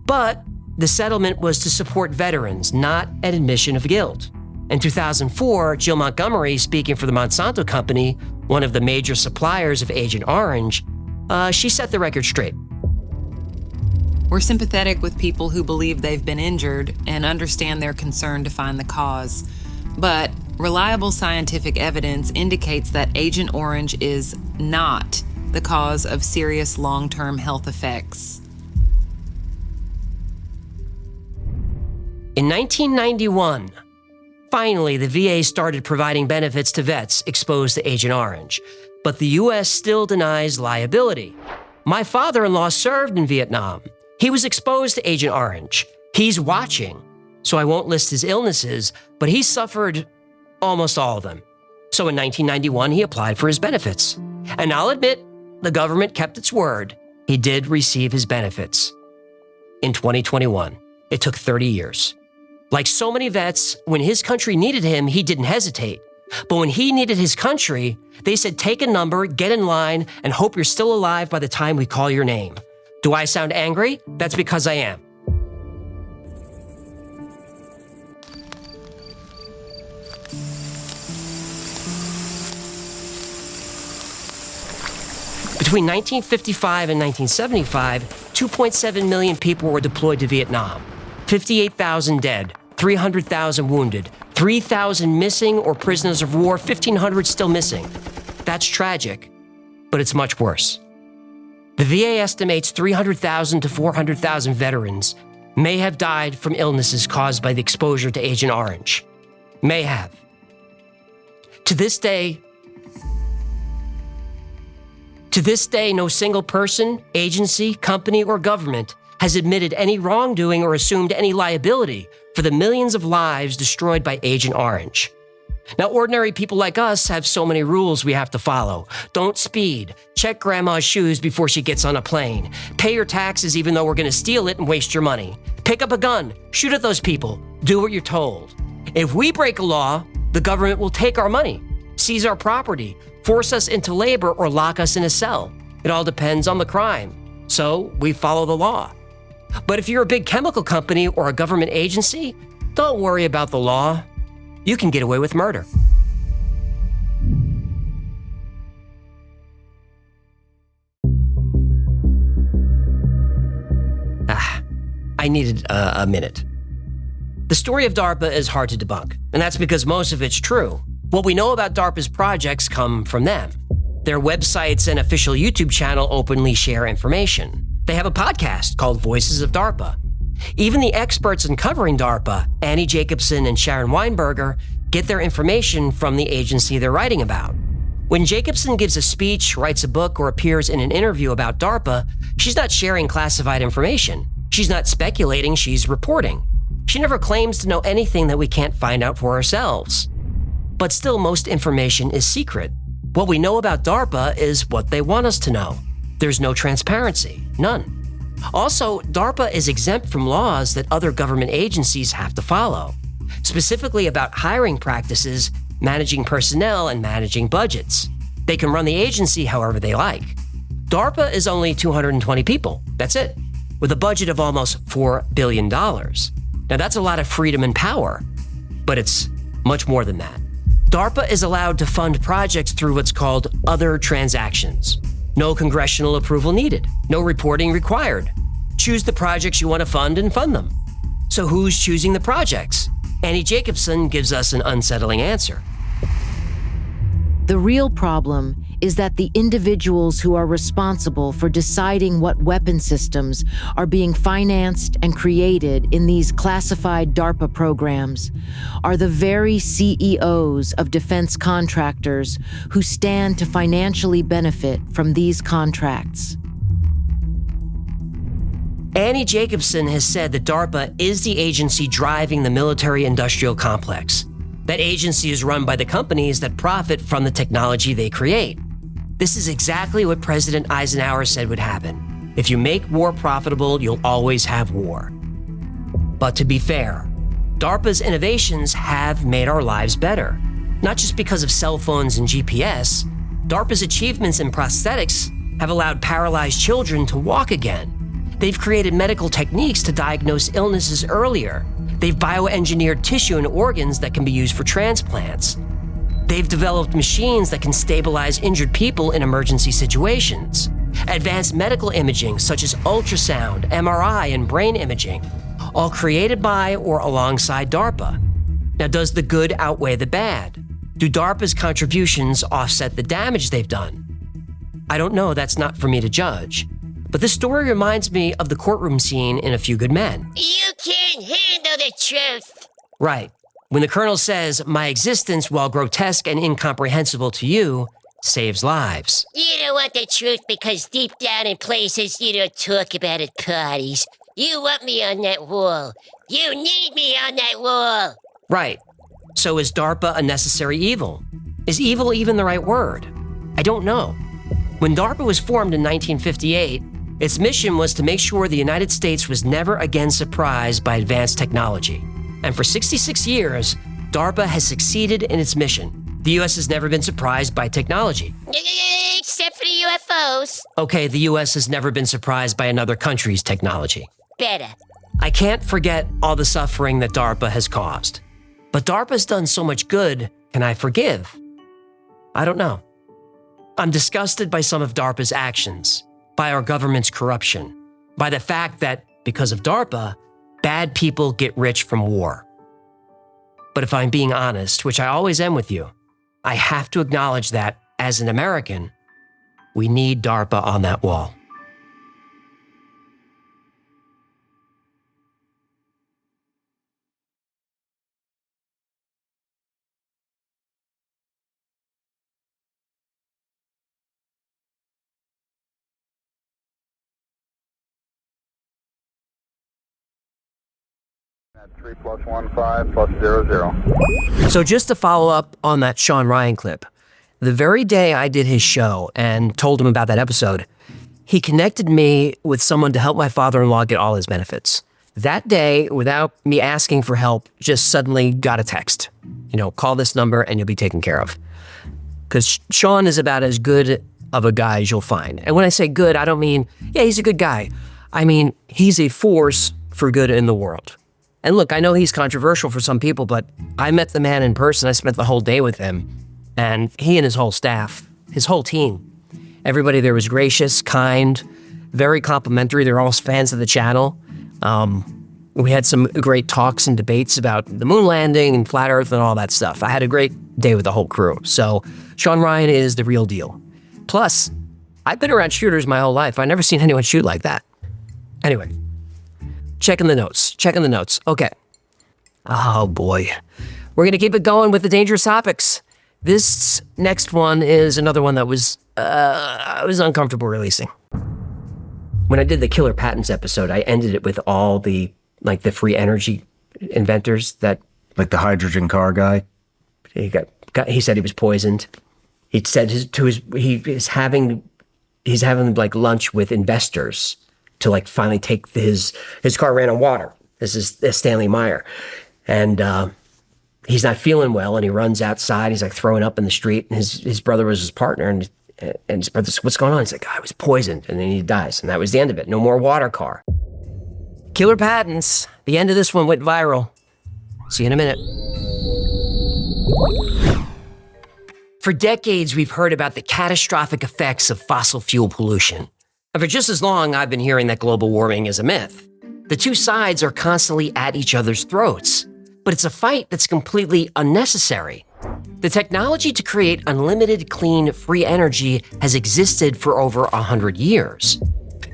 But the settlement was to support veterans, not an admission of guilt. In 2004, Jill Montgomery, speaking for the Monsanto Company, one of the major suppliers of Agent Orange, she set the record straight.
We're sympathetic with people who believe they've been injured and understand their concern to find the cause. But reliable scientific evidence indicates that Agent Orange is not the cause of serious long-term health effects.
In 1991, finally, the VA started providing benefits to vets exposed to Agent Orange, but the US still denies liability. My father-in-law served in Vietnam. He was exposed to Agent Orange. He's watching. so I won't list his illnesses, but he suffered almost all of them. So in 1991, he applied for his benefits. And I'll admit, the government kept its word. He did receive his benefits. In 2021, it took 30 years. Like so many vets, when his country needed him, he didn't hesitate. But when he needed his country, they said, take a number, get in line, and hope you're still alive by the time we call your name. Do I sound angry? That's because I am. Between 1955 and 1975, 2.7 million people were deployed to Vietnam. 58,000 dead, 300,000 wounded, 3,000 missing or prisoners of war, 1,500 still missing. That's tragic, but it's much worse. The VA estimates 300,000 to 400,000 veterans may have died from illnesses caused by the exposure to Agent Orange. May have. To this day, no single person, agency, company, or government has admitted any wrongdoing or assumed any liability for the millions of lives destroyed by Agent Orange. Now, ordinary people like us have so many rules we have to follow. Don't speed. Check grandma's shoes before she gets on a plane. Pay your taxes even though we're going to steal it and waste your money. Pick up a gun. Shoot at those people. Do what you're told. If we break a law, the government will take our money, seize our property, force us into labor, or lock us in a cell. It all depends on the crime. So we follow the law. But if you're a big chemical company or a government agency, don't worry about the law. You can get away with murder. I needed a minute. The story of DARPA is hard to debunk, and that's because most of it's true. What we know about DARPA's projects come from them. Their websites and official YouTube channel openly share information. They have a podcast called Voices of DARPA. Even the experts in covering DARPA, Annie Jacobson and Sharon Weinberger, get their information from the agency they're writing about. When Jacobson gives a speech, writes a book, or appears in an interview about DARPA, she's not sharing classified information. She's not speculating, she's reporting. She never claims to know anything that we can't find out for ourselves. But still, most information is secret. What we know about DARPA is what they want us to know. There's no transparency, none. Also, DARPA is exempt from laws that other government agencies have to follow, specifically about hiring practices, managing personnel, and managing budgets. They can run the agency however they like. DARPA is only 220 people, that's it, with a budget of almost $4 billion. Now that's a lot of freedom and power, but it's much more than that. DARPA is allowed to fund projects through what's called other transactions. No congressional approval needed. No reporting required. Choose the projects you want to fund and fund them. So who's choosing the projects? Annie Jacobson gives us an unsettling answer.
The real problem is that the individuals who are responsible for deciding what weapon systems are being financed and created in these classified DARPA programs are the very CEOs of defense contractors who stand to financially benefit from these contracts.
Annie Jacobson has said that DARPA is the agency driving the military-industrial complex. That agency is run by the companies that profit from the technology they create. This is exactly what President Eisenhower said would happen. If you make war profitable, you'll always have war. But to be fair, DARPA's innovations have made our lives better. Not just because of cell phones and GPS, DARPA's achievements in prosthetics have allowed paralyzed children to walk again. They've created medical techniques to diagnose illnesses earlier. They've bioengineered tissue and organs that can be used for transplants. They've developed machines that can stabilize injured people in emergency situations. Advanced medical imaging such as ultrasound, MRI, and brain imaging, all created by or alongside DARPA. Now, does the good outweigh the bad? Do DARPA's contributions offset the damage they've done? I don't know, that's not for me to judge. But this story reminds me of the courtroom scene in A Few Good Men.
You can't handle the truth.
Right. When the colonel says, "My existence, while grotesque and incomprehensible to you, saves lives."
You don't want the truth because deep down in places you don't talk about at parties. You want me on that wall. You need me on that wall.
Right. So is DARPA a necessary evil? Is evil even the right word? I don't know. When DARPA was formed in 1958, its mission was to make sure the United States was never again surprised by advanced technology. And for 66 years, DARPA has succeeded in its mission. The U.S. has never been surprised by technology.
Except for the UFOs.
Okay, the U.S. has never been surprised by another country's technology.
Better.
I can't forget all the suffering that DARPA has caused. But DARPA's done so much good, can I forgive? I don't know. I'm disgusted by some of DARPA's actions, by our government's corruption, by the fact that, because of DARPA, bad people get rich from war. But if I'm being honest, which I always am with you, I have to acknowledge that, as an American, we need DARPA on that wall.
At 3+1-5+00.
So just to follow up on that Sean Ryan clip, the very day I did his show and told him about that episode, he connected me with someone to help my father-in-law get all his benefits. That day, without me asking for help, just suddenly got a text. Call this number and you'll be taken care of. Because Sean is about as good of a guy as you'll find. And when I say good, I don't mean, yeah, he's a good guy. I mean, he's a force for good in the world. And look, I know he's controversial for some people, but I met the man in person. I spent the whole day with him. And he and his whole staff, his whole team, everybody there was gracious, kind, very complimentary. They're all fans of the channel. We had some great talks and debates about the moon landing and flat earth and all that stuff. I had a great day with the whole crew. So Sean Ryan is the real deal. Plus, I've been around shooters my whole life. I've never seen anyone shoot like that. Anyway. Checking the notes. Okay. Oh boy. We're going to keep it going with the dangerous topics. This next one is another one that I was uncomfortable releasing. When I did the Killer Patents episode, I ended it with all the free energy inventors that...
Like the hydrogen car guy?
He said he was poisoned. He said he's having lunch with investors to finally take his car ran on water. This is Stanley Meyer. And he's not feeling well and he runs outside. He's throwing up in the street and his brother was his partner and his brother says, what's going on? He's like, I was poisoned. And then he dies. And that was the end of it. No more water car. Killer Patents. The end of this one went viral. See you in a minute. For decades, we've heard about the catastrophic effects of fossil fuel pollution. And for just as long, I've been hearing that global warming is a myth. The two sides are constantly at each other's throats, but it's a fight that's completely unnecessary. The technology to create unlimited, clean, free energy has existed for over 100 years.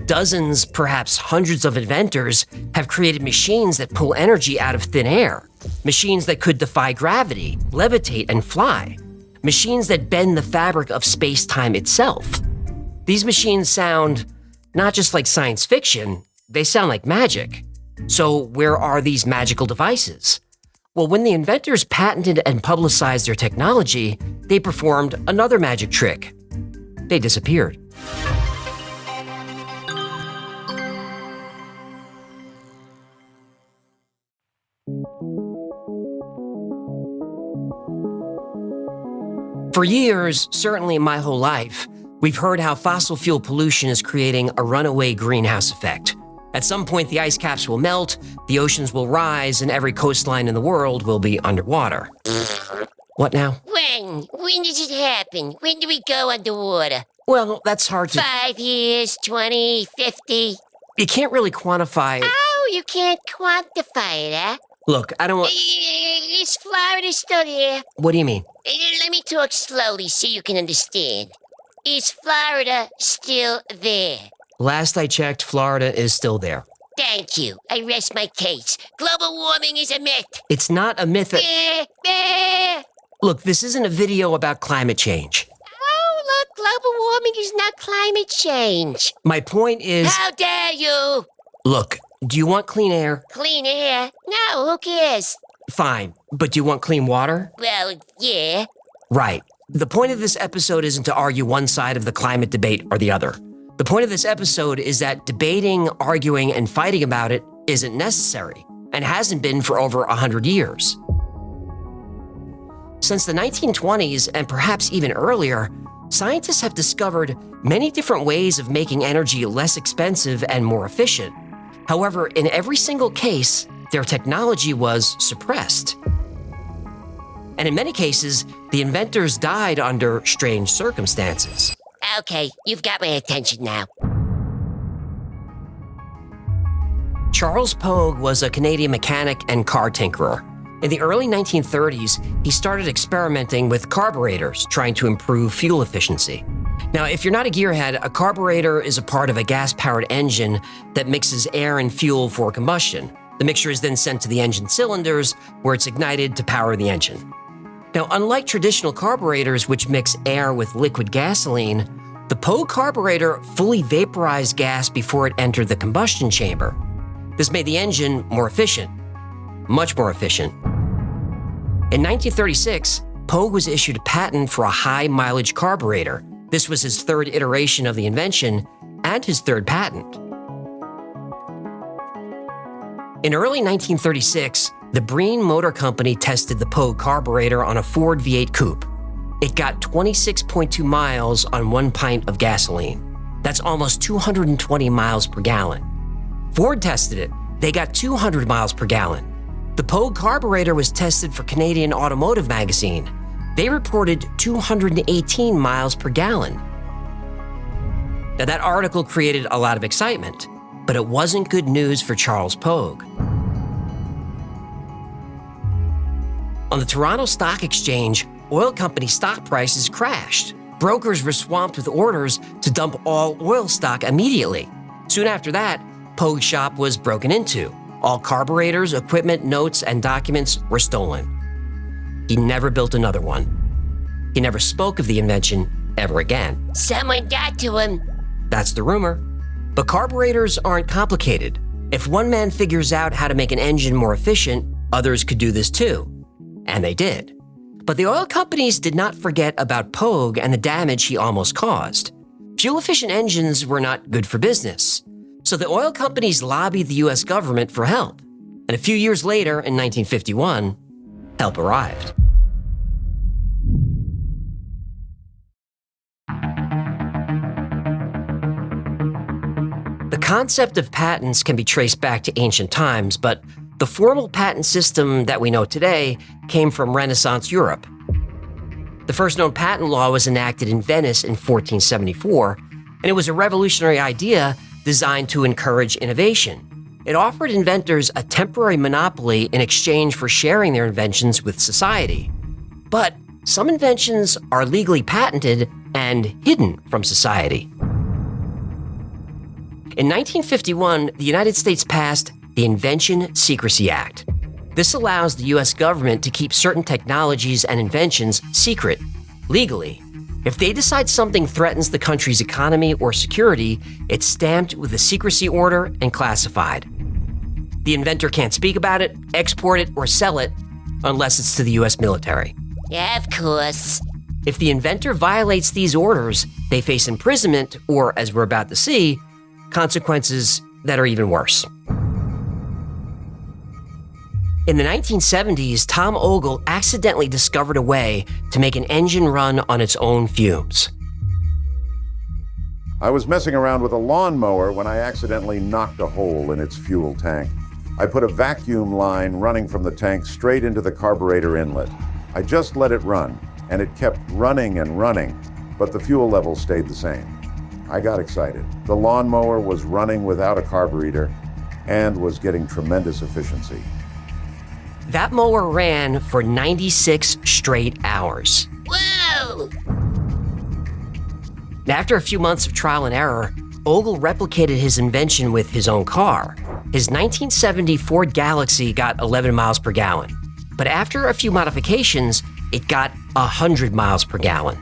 Dozens, perhaps hundreds of inventors have created machines that pull energy out of thin air, machines that could defy gravity, levitate, and fly, machines that bend the fabric of space-time itself. These machines sound not just like science fiction, they sound like magic. So where are these magical devices? Well, when the inventors patented and publicized their technology, they performed another magic trick. They disappeared. For years, certainly my whole life, we've heard how fossil fuel pollution is creating a runaway greenhouse effect. At some point, the ice caps will melt, the oceans will rise, and every coastline in the world will be underwater. What now?
When? When does it happen? When do we go underwater?
Well, that's hard to...
5 years, 20, 50?
You can't really quantify...
Oh, you can't quantify it, huh?
Look, I don't want...
Is Florida still there?
What do you mean?
Let me talk slowly so you can understand. Is Florida still there?
Last I checked, Florida is still there.
Thank you. I rest my case. Global warming is a myth.
It's not a myth. Look, this isn't a video about climate change.
Oh, look, global warming is not climate change.
My point is...
How dare you?
Look, Do you want clean air?
Clean air? No, who cares?
Fine. But do you want clean water?
Well, yeah.
Right. The point of this episode isn't to argue one side of the climate debate or the other. The point of this episode is that debating, arguing, and fighting about it isn't necessary, and hasn't been for over 100 years. Since the 1920s, and perhaps even earlier, scientists have discovered many different ways of making energy less expensive and more efficient. However, in every single case, their technology was suppressed. And in many cases, the inventors died under strange circumstances.
Okay, you've got my attention now.
Charles Pogue was a Canadian mechanic and car tinkerer. In the early 1930s, he started experimenting with carburetors, trying to improve fuel efficiency. Now, if you're not a gearhead, a carburetor is a part of a gas-powered engine that mixes air and fuel for combustion. The mixture is then sent to the engine cylinders, where it's ignited to power the engine. Now, unlike traditional carburetors, which mix air with liquid gasoline, the Pogue carburetor fully vaporized gas before it entered the combustion chamber. This made the engine more efficient, much more efficient. In 1936, Pogue was issued a patent for a high-mileage carburetor. This was his third iteration of the invention and his third patent. In early 1936, the Breen Motor Company tested the Pogue carburetor on a Ford V8 coupe. It got 26.2 miles on 1 pint of gasoline. That's almost 220 miles per gallon. Ford tested it. They got 200 miles per gallon. The Pogue carburetor was tested for Canadian Automotive Magazine. They reported 218 miles per gallon. Now, that article created a lot of excitement, but it wasn't good news for Charles Pogue. On the Toronto Stock Exchange, oil company stock prices crashed. Brokers were swamped with orders to dump all oil stock immediately. Soon after that, Pogue's shop was broken into. All carburetors, equipment, notes, and documents were stolen. He never built another one. He never spoke of the invention ever again.
Someone got to him.
That's the rumor. But carburetors aren't complicated. If one man figures out how to make an engine more efficient, others could do this too. And they did. But the oil companies did not forget about Pogue and the damage he almost caused. Fuel-efficient engines were not good for business. So the oil companies lobbied the US government for help. And a few years later, in 1951, help arrived. The concept of patents can be traced back to ancient times, but the formal patent system that we know today came from Renaissance Europe. The first known patent law was enacted in Venice in 1474, and it was a revolutionary idea designed to encourage innovation. It offered inventors a temporary monopoly in exchange for sharing their inventions with society. But some inventions are legally patented and hidden from society. In 1951, the United States passed the Invention Secrecy Act. This allows the US government to keep certain technologies and inventions secret, legally. If they decide something threatens the country's economy or security, it's stamped with a secrecy order and classified. The inventor can't speak about it, export it, or sell it unless it's to the US military.
Yeah, of course.
If the inventor violates these orders, they face imprisonment or, as we're about to see, consequences that are even worse. In the 1970s, Tom Ogle accidentally discovered a way to make an engine run on its own fumes.
I was messing around with a lawnmower when I accidentally knocked a hole in its fuel tank. I put a vacuum line running from the tank straight into the carburetor inlet. I just let it run, and it kept running and running, but the fuel level stayed the same. I got excited. The lawnmower was running without a carburetor and was getting tremendous efficiency.
That mower ran for 96 straight hours.
Whoa!
After a few months of trial and error, Ogle replicated his invention with his own car. His 1970 Ford Galaxy got 11 miles per gallon. But after a few modifications, it got 100 miles per gallon.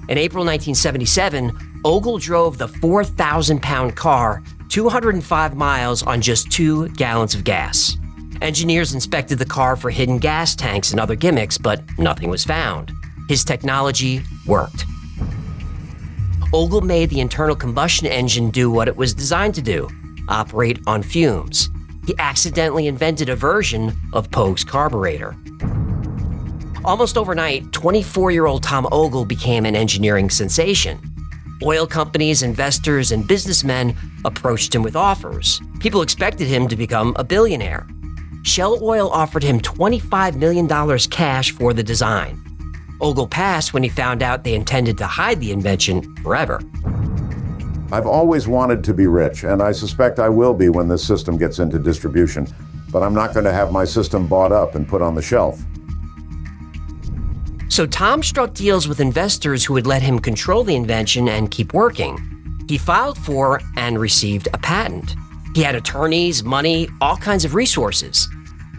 In April 1977, Ogle drove the 4,000-pound car 205 miles on just 2 gallons of gas. Engineers inspected the car for hidden gas tanks and other gimmicks, but nothing was found. His technology worked. Ogle made the internal combustion engine do what it was designed to do, operate on fumes. He accidentally invented a version of Pogue's carburetor. Almost overnight, 24-year-old Tom Ogle became an engineering sensation. Oil companies, investors, and businessmen approached him with offers. People expected him to become a billionaire. Shell Oil offered him $25 million cash for the design. Ogle passed when he found out they intended to hide the invention forever.
I've always wanted to be rich, and I suspect I will be when this system gets into distribution, but I'm not going to have my system bought up and put on the shelf.
So Tom struck deals with investors who would let him control the invention and keep working. He filed for and received a patent. He had attorneys, money, all kinds of resources.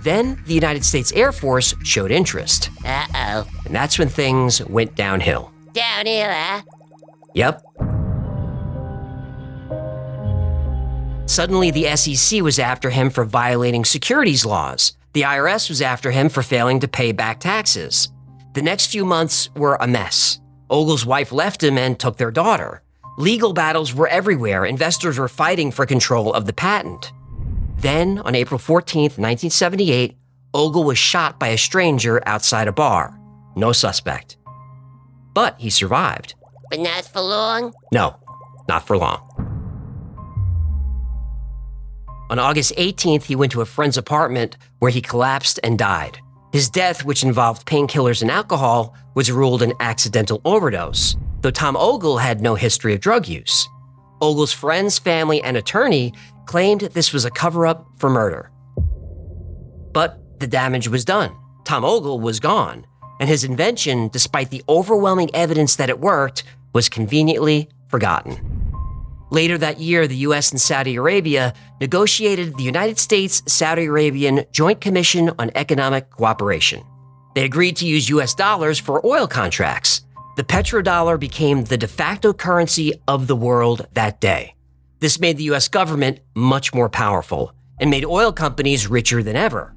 Then the United States Air Force showed interest.
Uh-oh.
And that's when things went downhill.
Downhill, huh?
Yep. Suddenly, the SEC was after him for violating securities laws. The IRS was after him for failing to pay back taxes. The next few months were a mess. Ogle's wife left him and took their daughter. Legal battles were everywhere. Investors were fighting for control of the patent. Then, on April 14th, 1978, Ogle was shot by a stranger outside a bar. No suspect. But he survived.
But not for long?
No, not for long. On August 18th, he went to a friend's apartment where he collapsed and died. His death, which involved painkillers and alcohol, was ruled an accidental overdose, though Tom Ogle had no history of drug use. Ogle's friends, family, and attorney claimed this was a cover-up for murder. But the damage was done. Tom Ogle was gone, and his invention, despite the overwhelming evidence that it worked, was conveniently forgotten. Later that year, the U.S. and Saudi Arabia negotiated the United States-Saudi Arabian Joint Commission on Economic Cooperation. They agreed to use U.S. dollars for oil contracts. The petrodollar became the de facto currency of the world that day. This made the U.S. government much more powerful and made oil companies richer than ever.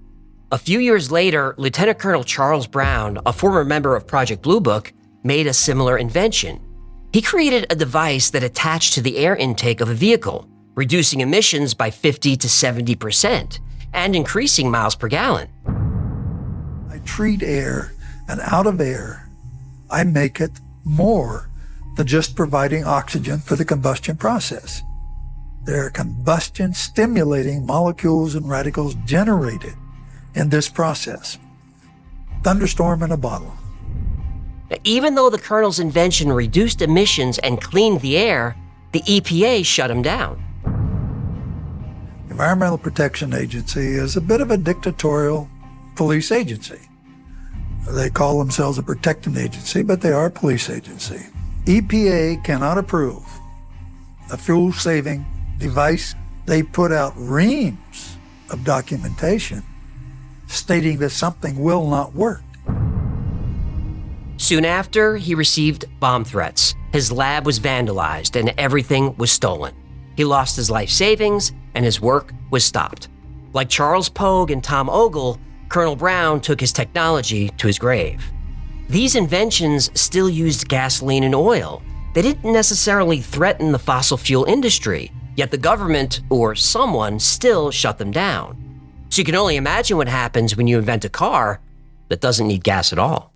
A few years later, Lieutenant Colonel Charles Brown, a former member of Project Blue Book, made a similar invention. He created a device that attached to the air intake of a vehicle, reducing emissions by 50 to 70% and increasing miles per gallon.
I treat air, and out of air, I make it more than just providing oxygen for the combustion process. There are combustion-stimulating molecules and radicals generated in this process. Thunderstorm in a bottle.
Even though the Colonel's invention reduced emissions and cleaned the air, the EPA shut him down.
Environmental Protection Agency is a bit of a dictatorial police agency. They call themselves a protecting agency, but they are a police agency. EPA cannot approve a fuel-saving device. They put out reams of documentation stating that something will not work.
Soon after, he received bomb threats. His lab was vandalized and everything was stolen. He lost his life savings and his work was stopped. Like Charles Pogue and Tom Ogle, Colonel Brown took his technology to his grave. These inventions still used gasoline and oil. They didn't necessarily threaten the fossil fuel industry, yet the government, or someone, still shut them down. So you can only imagine what happens when you invent a car that doesn't need gas at all.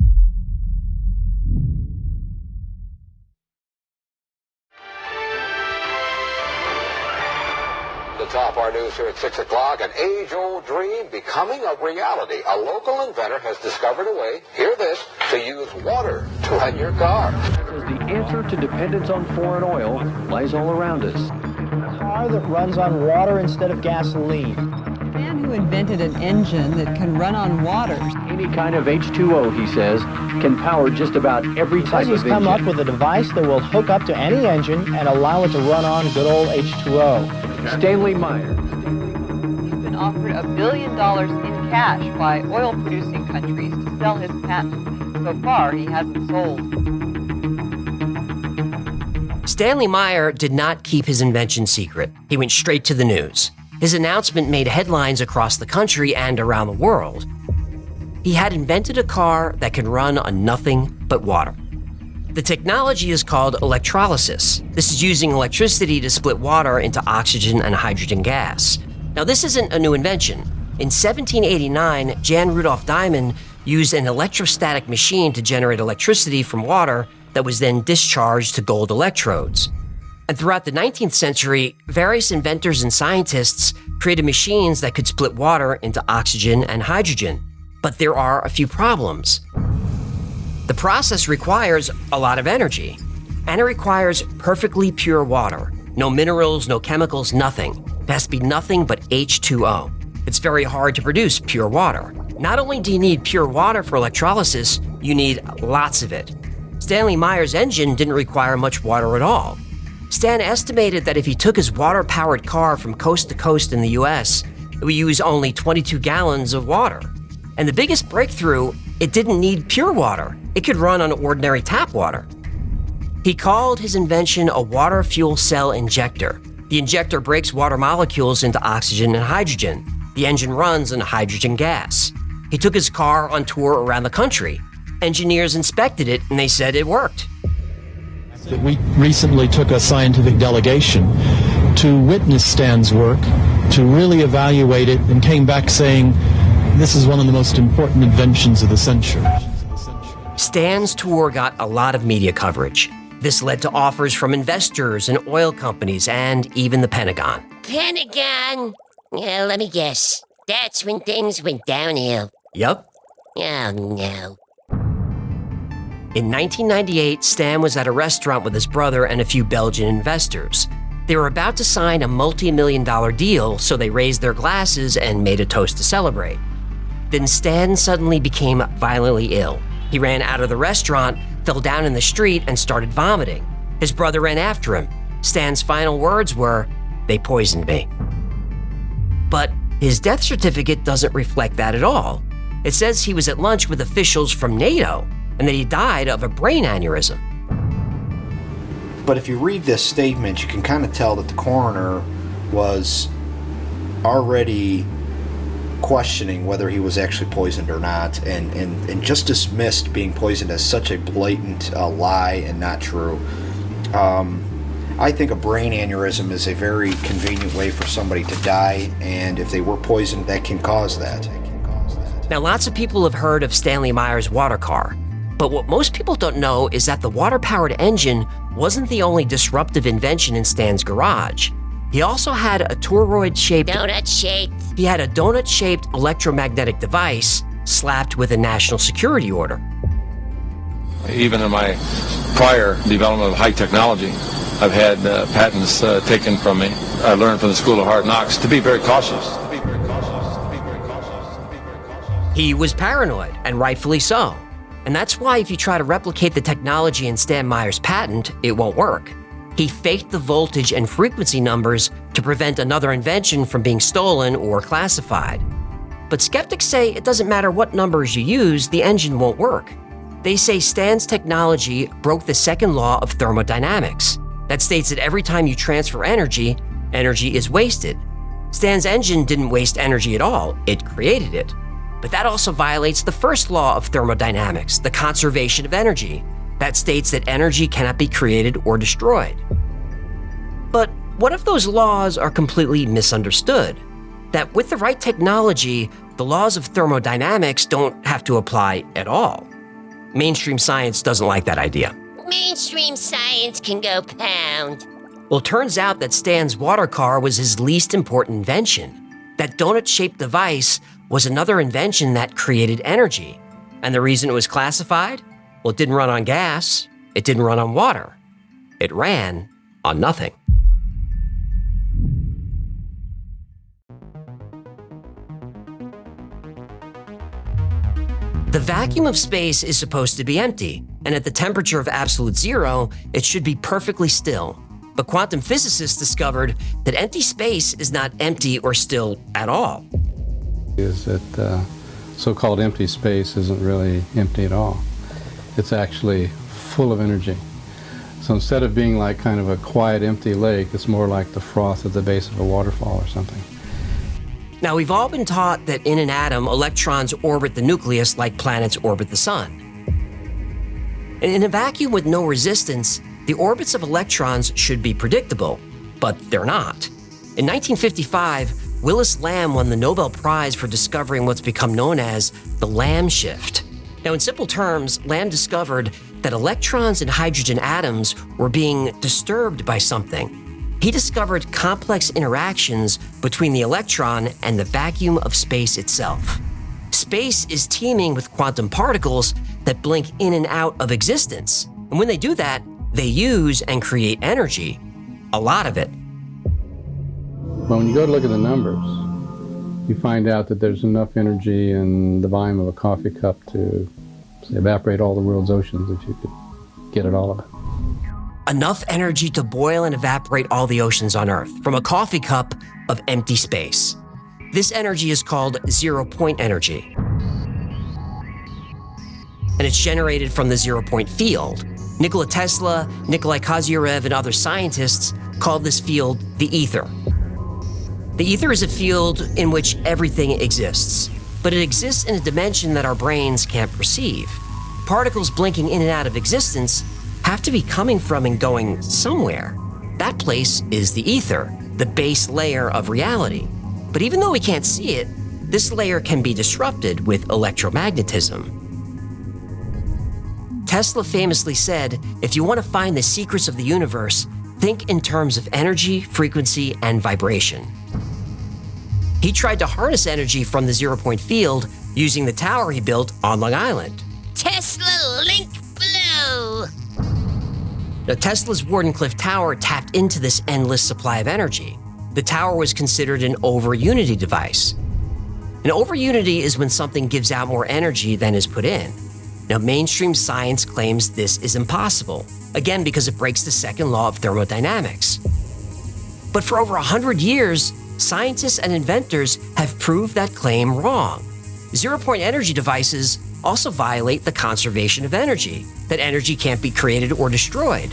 Top our news here at 6 o'clock. An age-old dream becoming a reality. A local inventor has discovered a way, hear this, to use water to run your car.
The answer to dependence on foreign oil lies all around us.
A car that runs on water instead of gasoline.
The man who invented an engine that can run on water.
Any kind of H2O, he says, can power just about every type of engine.
He's come up with a device that will hook up to any engine and allow it to run on good old H2O.
Stanley Meyer.
He's been offered $1 billion in cash by oil-producing countries to sell his patent. So far, he hasn't sold.
Stanley Meyer did not keep his invention secret. He went straight to the news. His announcement made headlines across the country and around the world. He had invented a car that could run on nothing but water. The technology is called electrolysis. This is using electricity to split water into oxygen and hydrogen gas. Now, this isn't a new invention. In 1789, Jan Rudolph Diamond used an electrostatic machine to generate electricity from water that was then discharged to gold electrodes. And throughout the 19th century, various inventors and scientists created machines that could split water into oxygen and hydrogen. But there are a few problems. The process requires a lot of energy, and it requires perfectly pure water. No minerals, no chemicals, nothing. It has to be nothing but H2O. It's very hard to produce pure water. Not only do you need pure water for electrolysis, you need lots of it. Stanley Meyer's engine didn't require much water at all. Stan estimated that if he took his water-powered car from coast to coast in the US, it would use only 22 gallons of water. And the biggest breakthrough, it didn't need pure water. It could run on ordinary tap water. He called his invention a water fuel cell injector. The injector breaks water molecules into oxygen and hydrogen. The engine runs on hydrogen gas. He took his car on tour around the country. Engineers inspected it and they said it worked.
We recently took a scientific delegation to witness Stan's work, to really evaluate it, and came back saying, this is one of the most important inventions of the century.
Stan's tour got a lot of media coverage. This led to offers from investors and oil companies and even the Pentagon.
Pentagon? Let me guess. That's when things went downhill.
Yup.
Oh, no.
In 1998, Stan was at a restaurant with his brother and a few Belgian investors. They were about to sign a multi-million-dollar deal, so they raised their glasses and made a toast to celebrate. Then Stan suddenly became violently ill. He ran out of the restaurant, fell down in the street, and started vomiting. His brother ran after him. Stan's final words were, "They poisoned me." But his death certificate doesn't reflect that at all. It says he was at lunch with officials from NATO and that he died of a brain aneurysm.
But if you read this statement, you can kind of tell that the coroner was already questioning whether he was actually poisoned or not, and just dismissed being poisoned as such a blatant lie and not true. I think a brain aneurysm is a very convenient way for somebody to die, and if they were poisoned, that can cause that.
Now, lots of people have heard of Stanley Meyer's water car, but what most people don't know is that the water-powered engine wasn't the only disruptive invention in Stan's garage. He also had a toroid-shaped...
Donut-shaped.
He had a donut-shaped electromagnetic device slapped with a national security order.
Even in my prior development of high technology, I've had patents taken from me. I learned from the School of Hard Knocks to be very cautious.
He was paranoid, and rightfully so. And that's why if you try to replicate the technology in Stan Meyer's patent, it won't work. He faked the voltage and frequency numbers to prevent another invention from being stolen or classified. But skeptics say it doesn't matter what numbers you use, the engine won't work. They say Stan's technology broke the second law of thermodynamics. That states that every time you transfer energy, energy is wasted. Stan's engine didn't waste energy at all, it created it. But that also violates the first law of thermodynamics, the conservation of energy. That states that energy cannot be created or destroyed. But what if those laws are completely misunderstood? That with the right technology, the laws of thermodynamics don't have to apply at all. Mainstream science doesn't like that idea.
Mainstream science can go pound.
Well, it turns out that Stan's water car was his least important invention. That donut-shaped device was another invention that created energy. And the reason it was classified? Well, it didn't run on gas. It didn't run on water. It ran on nothing. The vacuum of space is supposed to be empty, and at the temperature of absolute zero, it should be perfectly still. But quantum physicists discovered that empty space is not empty or still at all.
Is that so-called empty space isn't really empty at all. It's actually full of energy. So instead of being like kind of a quiet, empty lake, it's more like the froth at the base of a waterfall or something.
Now, we've all been taught that in an atom, electrons orbit the nucleus like planets orbit the sun. And in a vacuum with no resistance, the orbits of electrons should be predictable, but they're not. In 1955, Willis Lamb won the Nobel Prize for discovering what's become known as the Lamb shift. Now, in simple terms, Lamb discovered that electrons in hydrogen atoms were being disturbed by something. He discovered complex interactions between the electron and the vacuum of space itself. Space is teeming with quantum particles that blink in and out of existence. And when they do that, they use and create energy, a lot of it.
But when you go to look at the numbers, you find out that there's enough energy in the volume of a coffee cup to, say, evaporate all the world's oceans if you could get it all of it.
Enough energy to boil and evaporate all the oceans on Earth from a coffee cup of empty space. This energy is called zero-point energy. And it's generated from the zero-point field. Nikola Tesla, Nikolai Kozyrev, and other scientists called this field the ether. The ether is a field in which everything exists, but it exists in a dimension that our brains can't perceive. Particles blinking in and out of existence have to be coming from and going somewhere. That place is the ether, the base layer of reality. But even though we can't see it, this layer can be disrupted with electromagnetism. Tesla famously said, if you want to find the secrets of the universe, think in terms of energy, frequency, and vibration. He tried to harness energy from the zero-point field using the tower he built on Long Island.
Tesla link below.
Now, Tesla's Wardenclyffe Tower tapped into this endless supply of energy. The tower was considered an over-unity device. An over-unity is when something gives out more energy than is put in. Now, mainstream science claims this is impossible, again because it breaks the second law of thermodynamics. But for over 100 years, scientists and inventors have proved that claim wrong. Zero-point energy devices also violate the conservation of energy, that energy can't be created or destroyed.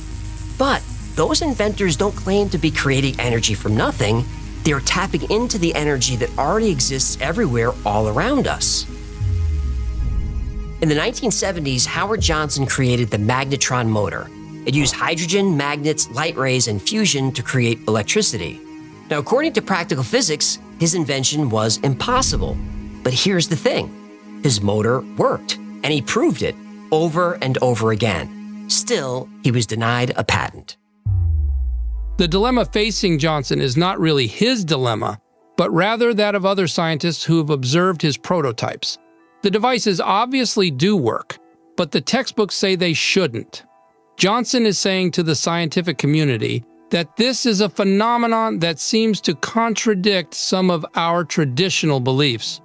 But those inventors don't claim to be creating energy from nothing. They're tapping into the energy that already exists everywhere all around us. In the 1970s, Howard Johnson created the magnetron motor. It used hydrogen, magnets, light rays, and fusion to create electricity. Now, according to practical physics, his invention was impossible. But here's the thing. His motor worked, and he proved it over and over again. Still, he was denied a patent.
The dilemma facing Johnson is not really his dilemma, but rather that of other scientists who have observed his prototypes. The devices obviously do work, but the textbooks say they shouldn't. Johnson is saying to the scientific community that this is a phenomenon that seems to contradict some of our traditional beliefs.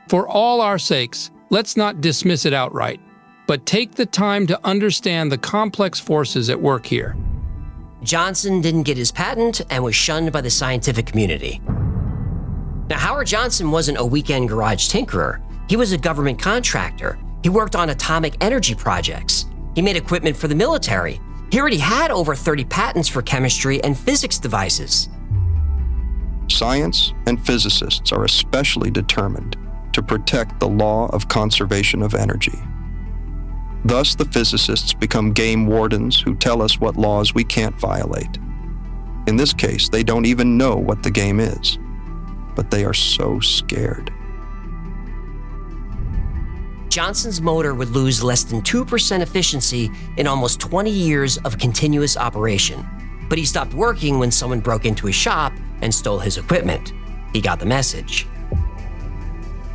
For all our sakes, let's not dismiss it outright, but take the time to understand the complex forces at work here.
Johnson didn't get his patent and was shunned by the scientific community. Now, Howard Johnson wasn't a weekend garage tinkerer. He was a government contractor. He worked on atomic energy projects. He made equipment for the military. He already had over 30 patents for chemistry and physics devices.
Science and physicists are especially determined to protect the law of conservation of energy. Thus, the physicists become game wardens who tell us what laws we can't violate. In this case, they don't even know what the game is, but they are so scared.
Johnson's motor would lose less than 2% efficiency in almost 20 years of continuous operation. But he stopped working when someone broke into his shop and stole his equipment. He got the message.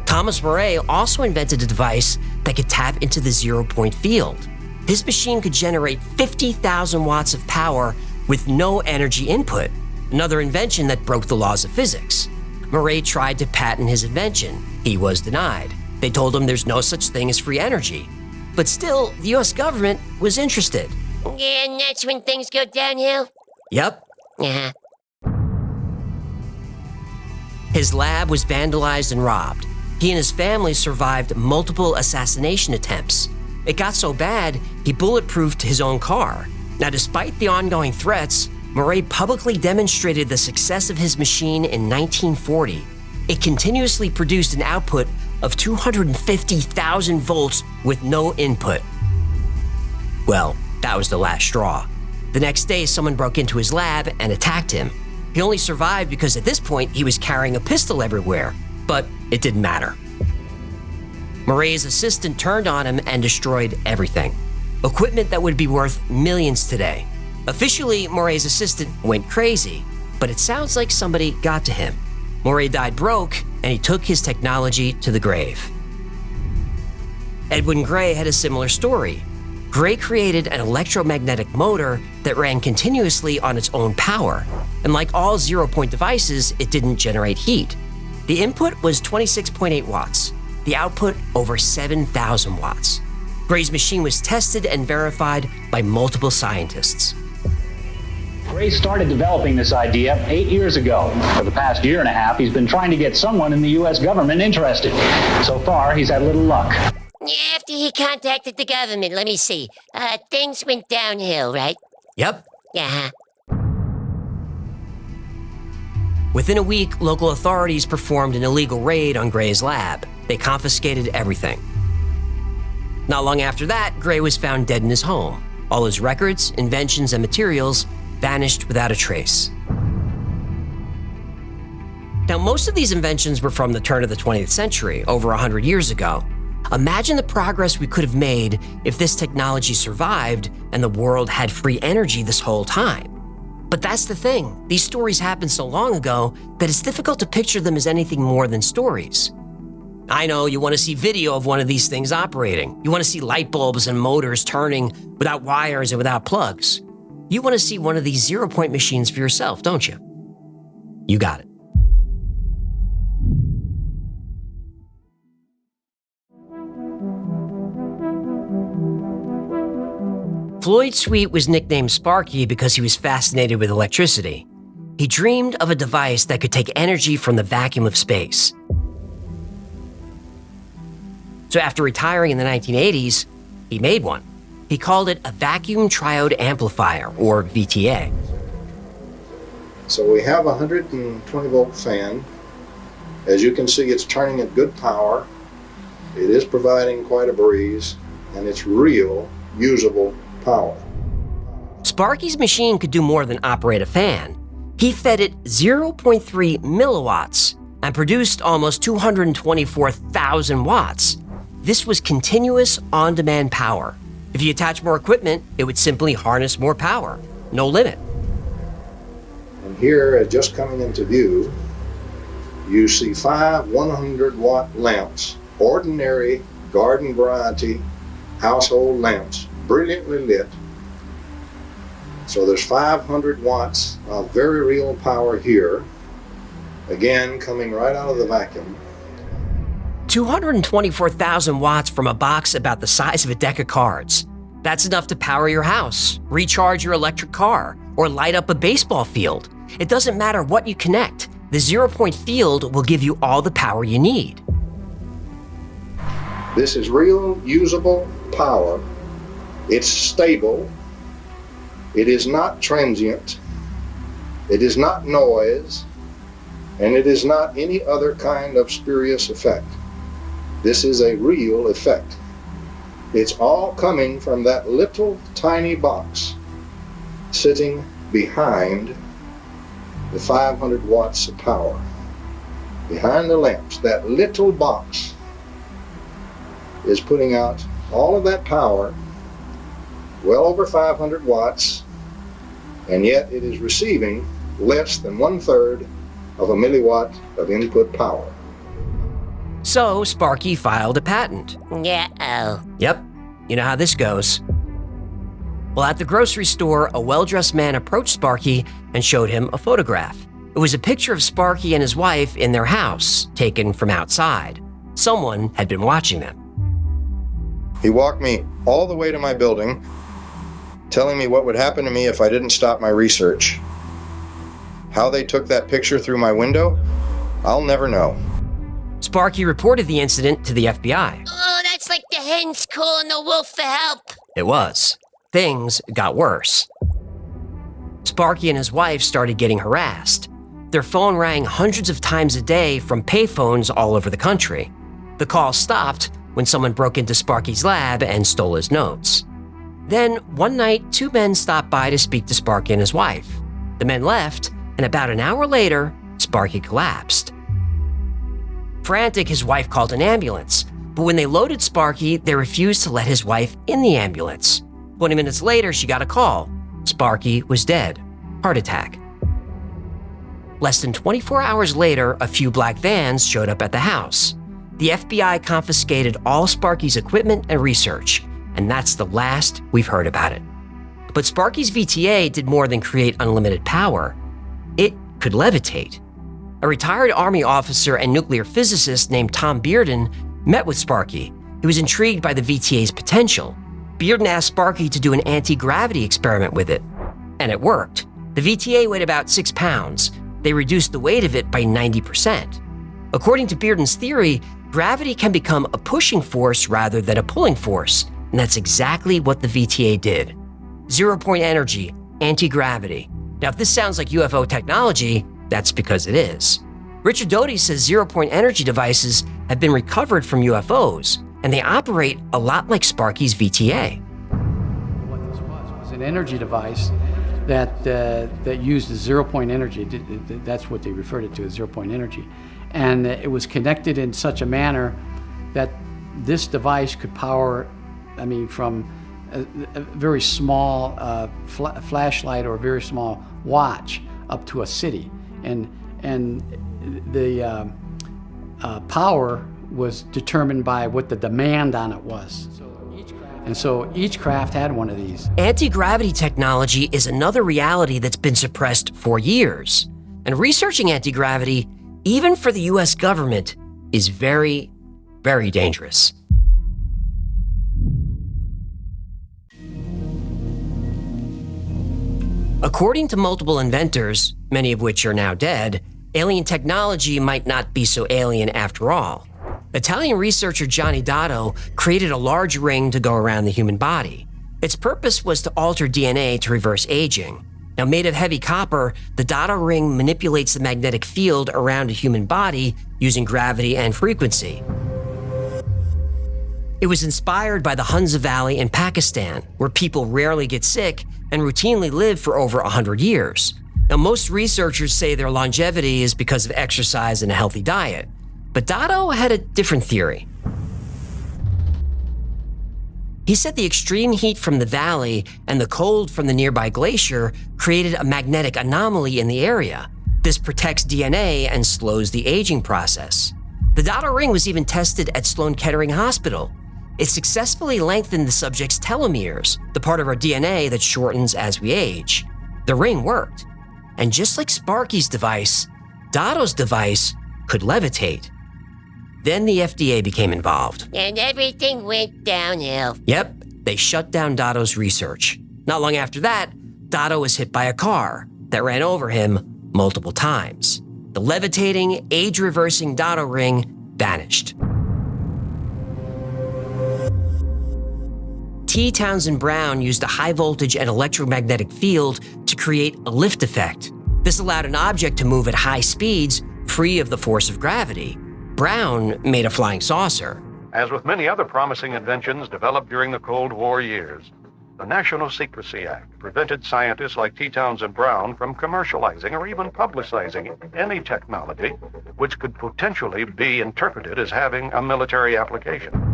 Thomas Murray also invented a device that could tap into the zero-point field. His machine could generate 50,000 watts of power with no energy input, another invention that broke the laws of physics. Murray tried to patent his invention. He was denied. They told him there's no such thing as free energy. But still, the US government was interested.
Yeah, and that's when things go downhill?
Yep.
Uh-huh.
His lab was vandalized and robbed. He and his family survived multiple assassination attempts. It got so bad, he bulletproofed his own car. Now, despite the ongoing threats, Murray publicly demonstrated the success of his machine in 1940. It continuously produced an output of 250,000 volts with no input. Well, that was the last straw. The next day, someone broke into his lab and attacked him. He only survived because at this point, he was carrying a pistol everywhere, but it didn't matter. Murray's assistant turned on him and destroyed everything. Equipment that would be worth millions today. Officially, Murray's assistant went crazy, but it sounds like somebody got to him. Murray died broke, and he took his technology to the grave. Edwin Gray had a similar story. Gray created an electromagnetic motor that ran continuously on its own power, and like all zero-point devices, it didn't generate heat. The input was 26.8 watts, the output over 7,000 watts. Gray's machine was tested and verified by multiple scientists.
Gray started developing this idea 8 years ago. For the past year and a half, he's been trying to get someone in the U.S. government interested. So far, he's had little luck.
After he contacted the government, let me see. Things went downhill, right?
Yep.
Yeah.
Within a week, local authorities performed an illegal raid on Gray's lab. They confiscated everything. Not long after that, Gray was found dead in his home. All his records, inventions, and materials vanished without a trace. Now, most of these inventions were from the turn of the 20th century, over 100 years ago. Imagine the progress we could have made if this technology survived and the world had free energy this whole time. But that's the thing. These stories happened so long ago that it's difficult to picture them as anything more than stories. I know you want to see video of one of these things operating. You want to see light bulbs and motors turning without wires and without plugs. You want to see one of these zero-point machines for yourself, don't you? You got it. Floyd Sweet was nicknamed Sparky because he was fascinated with electricity. He dreamed of a device that could take energy from the vacuum of space. So after retiring in the 1980s, he made one. He called it a vacuum triode amplifier, or VTA.
So we have a 120 volt fan. As you can see, it's turning at good power. It is providing quite a breeze, and it's real, usable power.
Sparky's machine could do more than operate a fan. He fed it 0.3 milliwatts and produced almost 224,000 watts. This was continuous on-demand power. If you attach more equipment, it would simply harness more power. No limit.
And here, just coming into view, you see 5 100-watt lamps, ordinary garden variety household lamps, brilliantly lit. So there's 500 watts of very real power here, again coming right out of the vacuum.
224,000 watts from a box about the size of a deck of cards. That's enough to power your house, recharge your electric car, or light up a baseball field. It doesn't matter what you connect. The zero-point field will give you all the power you need.
This is real, usable power. It's stable. It is not transient. It is not noise. And it is not any other kind of spurious effect. This is a real effect. It's all coming from that little tiny box sitting behind the 500 watts of power. Behind the lamps, that little box is putting out all of that power, well over 500 watts, and yet it is receiving less than 1/3 of a milliwatt of input power.
So Sparky filed a patent.
Yeah-oh.
Yep, you know how this goes. Well, at the grocery store, a well-dressed man approached Sparky and showed him a photograph. It was a picture of Sparky and his wife in their house, taken from outside. Someone had been watching them.
He walked me all the way to my building, telling me what would happen to me if I didn't stop my research. How they took that picture through my window, I'll never know.
Sparky reported the incident to the FBI.
Oh, that's like the hens calling the wolf for help.
It was. Things got worse. Sparky and his wife started getting harassed. Their phone rang hundreds of times a day from payphones all over the country. The call stopped when someone broke into Sparky's lab and stole his notes. Then, one night, 2 men stopped by to speak to Sparky and his wife. The men left, and about an hour later, Sparky collapsed. Frantic, his wife called an ambulance, but when they loaded Sparky, they refused to let his wife in the ambulance. 20 minutes later, she got a call. Sparky was dead. Heart attack. Less than 24 hours later, a few black vans showed up at the house. The FBI confiscated all Sparky's equipment and research, and that's the last we've heard about it. But Sparky's VTA did more than create unlimited power. It could levitate. A retired Army officer and nuclear physicist named Tom Bearden met with Sparky. He was intrigued by the VTA's potential. Bearden asked Sparky to do an anti-gravity experiment with it, and it worked. The VTA weighed about 6 pounds. They reduced the weight of it by 90%. According to Bearden's theory, gravity can become a pushing force rather than a pulling force, and that's exactly what the VTA did. Zero-point energy, anti-gravity. Now, if this sounds like UFO technology, that's because it is. Richard Doty says zero-point energy devices have been recovered from UFOs, and they operate a lot like Sparky's VTA.
What this was an energy device that used the zero-point energy. That's what they referred it to as zero-point energy. And it was connected in such a manner that this device could power, from a very small flashlight or a very small watch up to a city. And the power was determined by what the demand on it was. And so each craft had one of these.
Anti-gravity technology is another reality that's been suppressed for years. And researching anti-gravity, even for the US government, is very, very dangerous. According to multiple inventors, many of which are now dead, alien technology might not be so alien after all. Italian researcher Gianni Dotto created a large ring to go around the human body. Its purpose was to alter DNA to reverse aging. Now, made of heavy copper, the Dotto ring manipulates the magnetic field around a human body using gravity and frequency. It was inspired by the Hunza Valley in Pakistan, where people rarely get sick and routinely live for over 100 years. Now, most researchers say their longevity is because of exercise and a healthy diet, but Dotto had a different theory. He said the extreme heat from the valley and the cold from the nearby glacier created a magnetic anomaly in the area. This protects DNA and slows the aging process. The Dotto ring was even tested at Sloan Kettering Hospital. It successfully lengthened the subject's telomeres, the part of our DNA that shortens as we age. The ring worked. And just like Sparky's device, Dotto's device could levitate. Then the FDA became involved.
And everything went downhill.
Yep, they shut down Dotto's research. Not long after that, Dotto was hit by a car that ran over him multiple times. The levitating, age-reversing Dotto ring vanished. T. Townsend Brown used a high-voltage and electromagnetic field to create a lift effect. This allowed an object to move at high speeds, free of the force of gravity. Brown made a flying saucer.
As with many other promising inventions developed during the Cold War years, the National Secrecy Act prevented scientists like T. Townsend Brown from commercializing or even publicizing any technology which could potentially be interpreted as having a military application.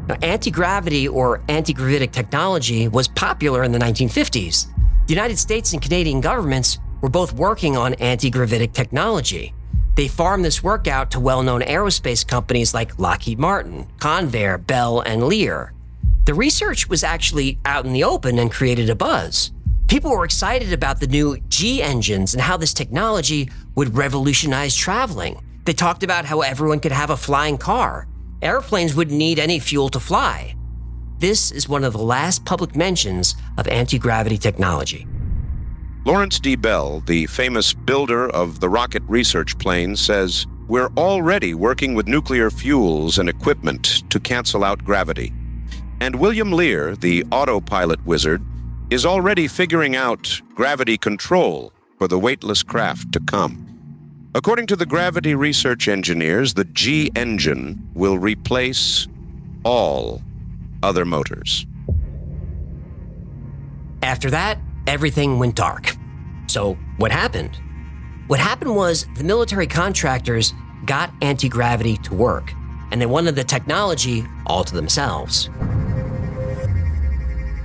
Now, anti-gravity or anti-gravitic technology was popular in the 1950s. The United States and Canadian governments were both working on anti-gravitic technology. They farmed this work out to well-known aerospace companies like Lockheed Martin, Convair, Bell, and Lear. The research was actually out in the open and created a buzz. People were excited about the new G engines and how this technology would revolutionize traveling. They talked about how everyone could have a flying car. Airplanes wouldn't need any fuel to fly. This is one of the last public mentions of anti-gravity technology.
Lawrence D. Bell, the famous builder of the rocket research plane, says, "We're already working with nuclear fuels and equipment to cancel out gravity." And William Lear, the autopilot wizard, is already figuring out gravity control for the weightless craft to come. According to the gravity research engineers, the G engine will replace all other motors.
After that, everything went dark. So what happened? What happened was the military contractors got anti-gravity to work, and they wanted the technology all to themselves.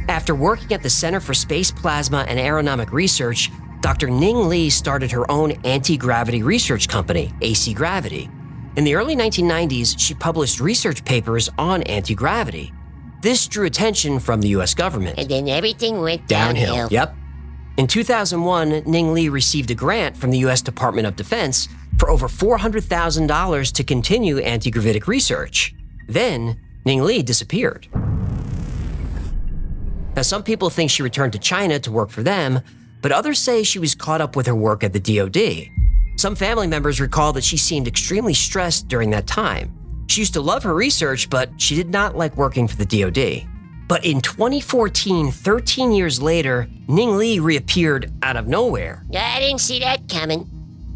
After working at the Center for Space Plasma and Aeronomic Research, Dr. Ning Li started her own anti-gravity research company, AC Gravity. In the early 1990s, she published research papers on anti-gravity. This drew attention from the US government.
And then everything went downhill.
Yep. In 2001, Ning Li received a grant from the US Department of Defense for over $400,000 to continue anti-gravitic research. Then, Ning Li disappeared. Now, some people think she returned to China to work for them, but others say she was caught up with her work at the DoD. Some family members recall that she seemed extremely stressed during that time. She used to love her research, but she did not like working for the DoD. But in 2014, 13 years later, Ning Li reappeared out of nowhere.
I didn't see that coming.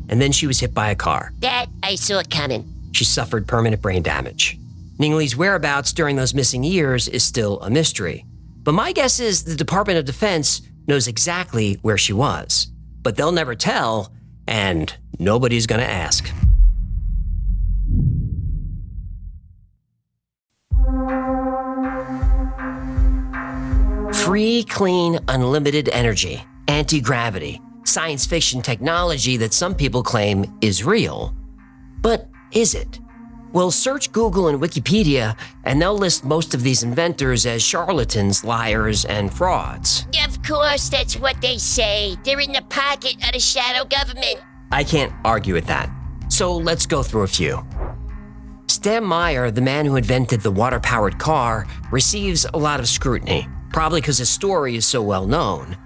And then she was hit by a car.
That I saw coming.
She suffered permanent brain damage. Ning Li's whereabouts during those missing years is still a mystery. But my guess is the Department of Defense knows exactly where she was. But they'll never tell, and nobody's gonna ask. Free, clean, unlimited energy, anti-gravity, science fiction technology that some people claim is real. But is it? Well, search Google and Wikipedia, and they'll list most of these inventors as charlatans, liars, and frauds.
Of course, that's what they say. They're in the pocket of the shadow government.
I can't argue with that. So let's go through a few. Stan Meyer, the man who invented the water-powered car, receives a lot of scrutiny, probably because his story is so well known.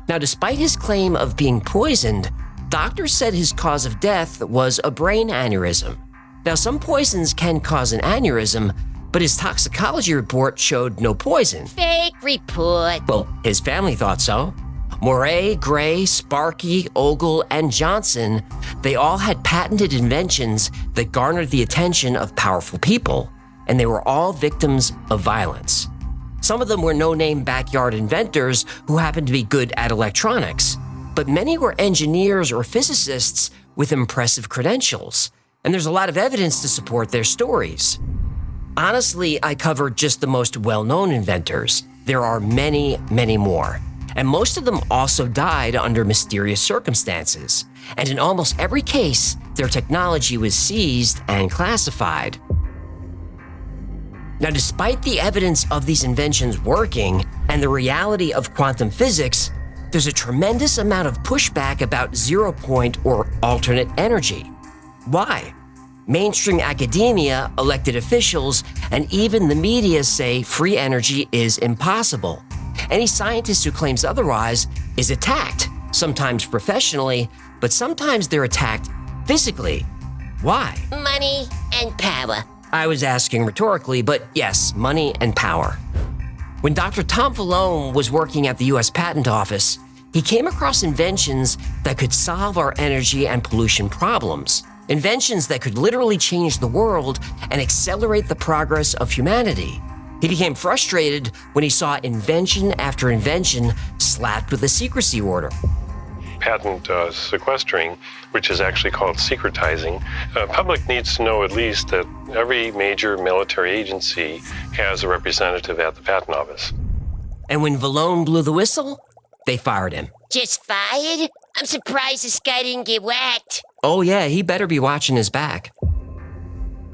Now, despite his claim of being poisoned, doctors said his cause of death was a brain aneurysm. Now, some poisons can cause an aneurysm, but his toxicology report showed no poison.
Fake report.
Well, his family thought so. Moray, Gray, Sparky, Ogle, and Johnson, they all had patented inventions that garnered the attention of powerful people, and they were all victims of violence. Some of them were no-name backyard inventors who happened to be good at electronics, but many were engineers or physicists with impressive credentials, and there's a lot of evidence to support their stories. Honestly, I covered just the most well-known inventors. There are many, many more, and most of them also died under mysterious circumstances, and in almost every case, their technology was seized and classified. Now, despite the evidence of these inventions working and the reality of quantum physics, there's a tremendous amount of pushback about zero-point or alternate energy. Why? Mainstream academia, elected officials, and even the media say free energy is impossible. Any scientist who claims otherwise is attacked, sometimes professionally, but sometimes they're attacked physically. Why?
Money and power.
I was asking rhetorically, but yes, money and power. When Dr. Tom Vallone was working at the US Patent Office, he came across inventions that could solve our energy and pollution problems. Inventions that could literally change the world and accelerate the progress of humanity. He became frustrated when he saw invention after invention slapped with a secrecy order.
Patent sequestering, which is actually called secretizing. Public needs to know at least that every major military agency has a representative at the patent office.
And when Vallone blew the whistle, they fired him.
Just fired? I'm surprised this guy didn't get whacked.
Oh yeah, he better be watching his back.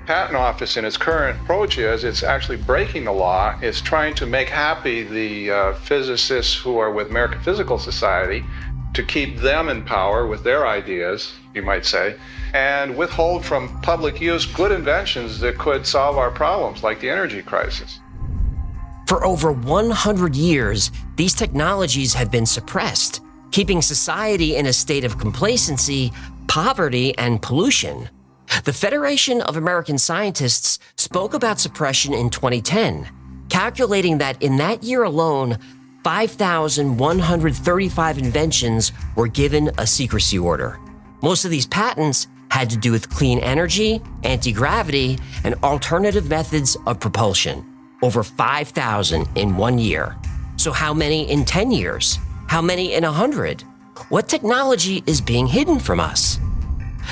Patent Office in its current approach is it's actually breaking the law. It's trying to make happy the physicists who are with American Physical Society to keep them in power with their ideas, you might say, and withhold from public use good inventions that could solve our problems, like the energy crisis.
For over 100 years, these technologies have been suppressed, keeping society in a state of complacency, poverty, and pollution. The Federation of American Scientists spoke about suppression in 2010, calculating that in that year alone, 5,135 inventions were given a secrecy order. Most of these patents had to do with clean energy, anti-gravity, and alternative methods of propulsion. Over 5,000 in 1 year. So how many in 10 years? How many in 100? What technology is being hidden from us?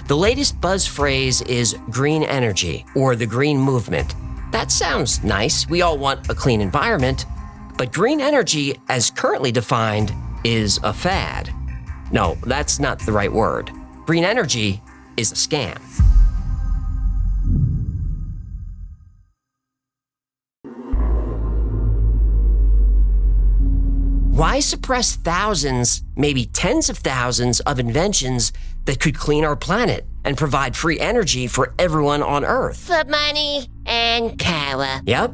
The latest buzz phrase is green energy, or the green movement. That sounds nice. We all want a clean environment. But green energy, as currently defined, is a fad. No, that's not the right word. Green energy is a scam. Why suppress thousands, maybe tens of thousands of inventions that could clean our planet and provide free energy for everyone on Earth?
For money and power.
Yep.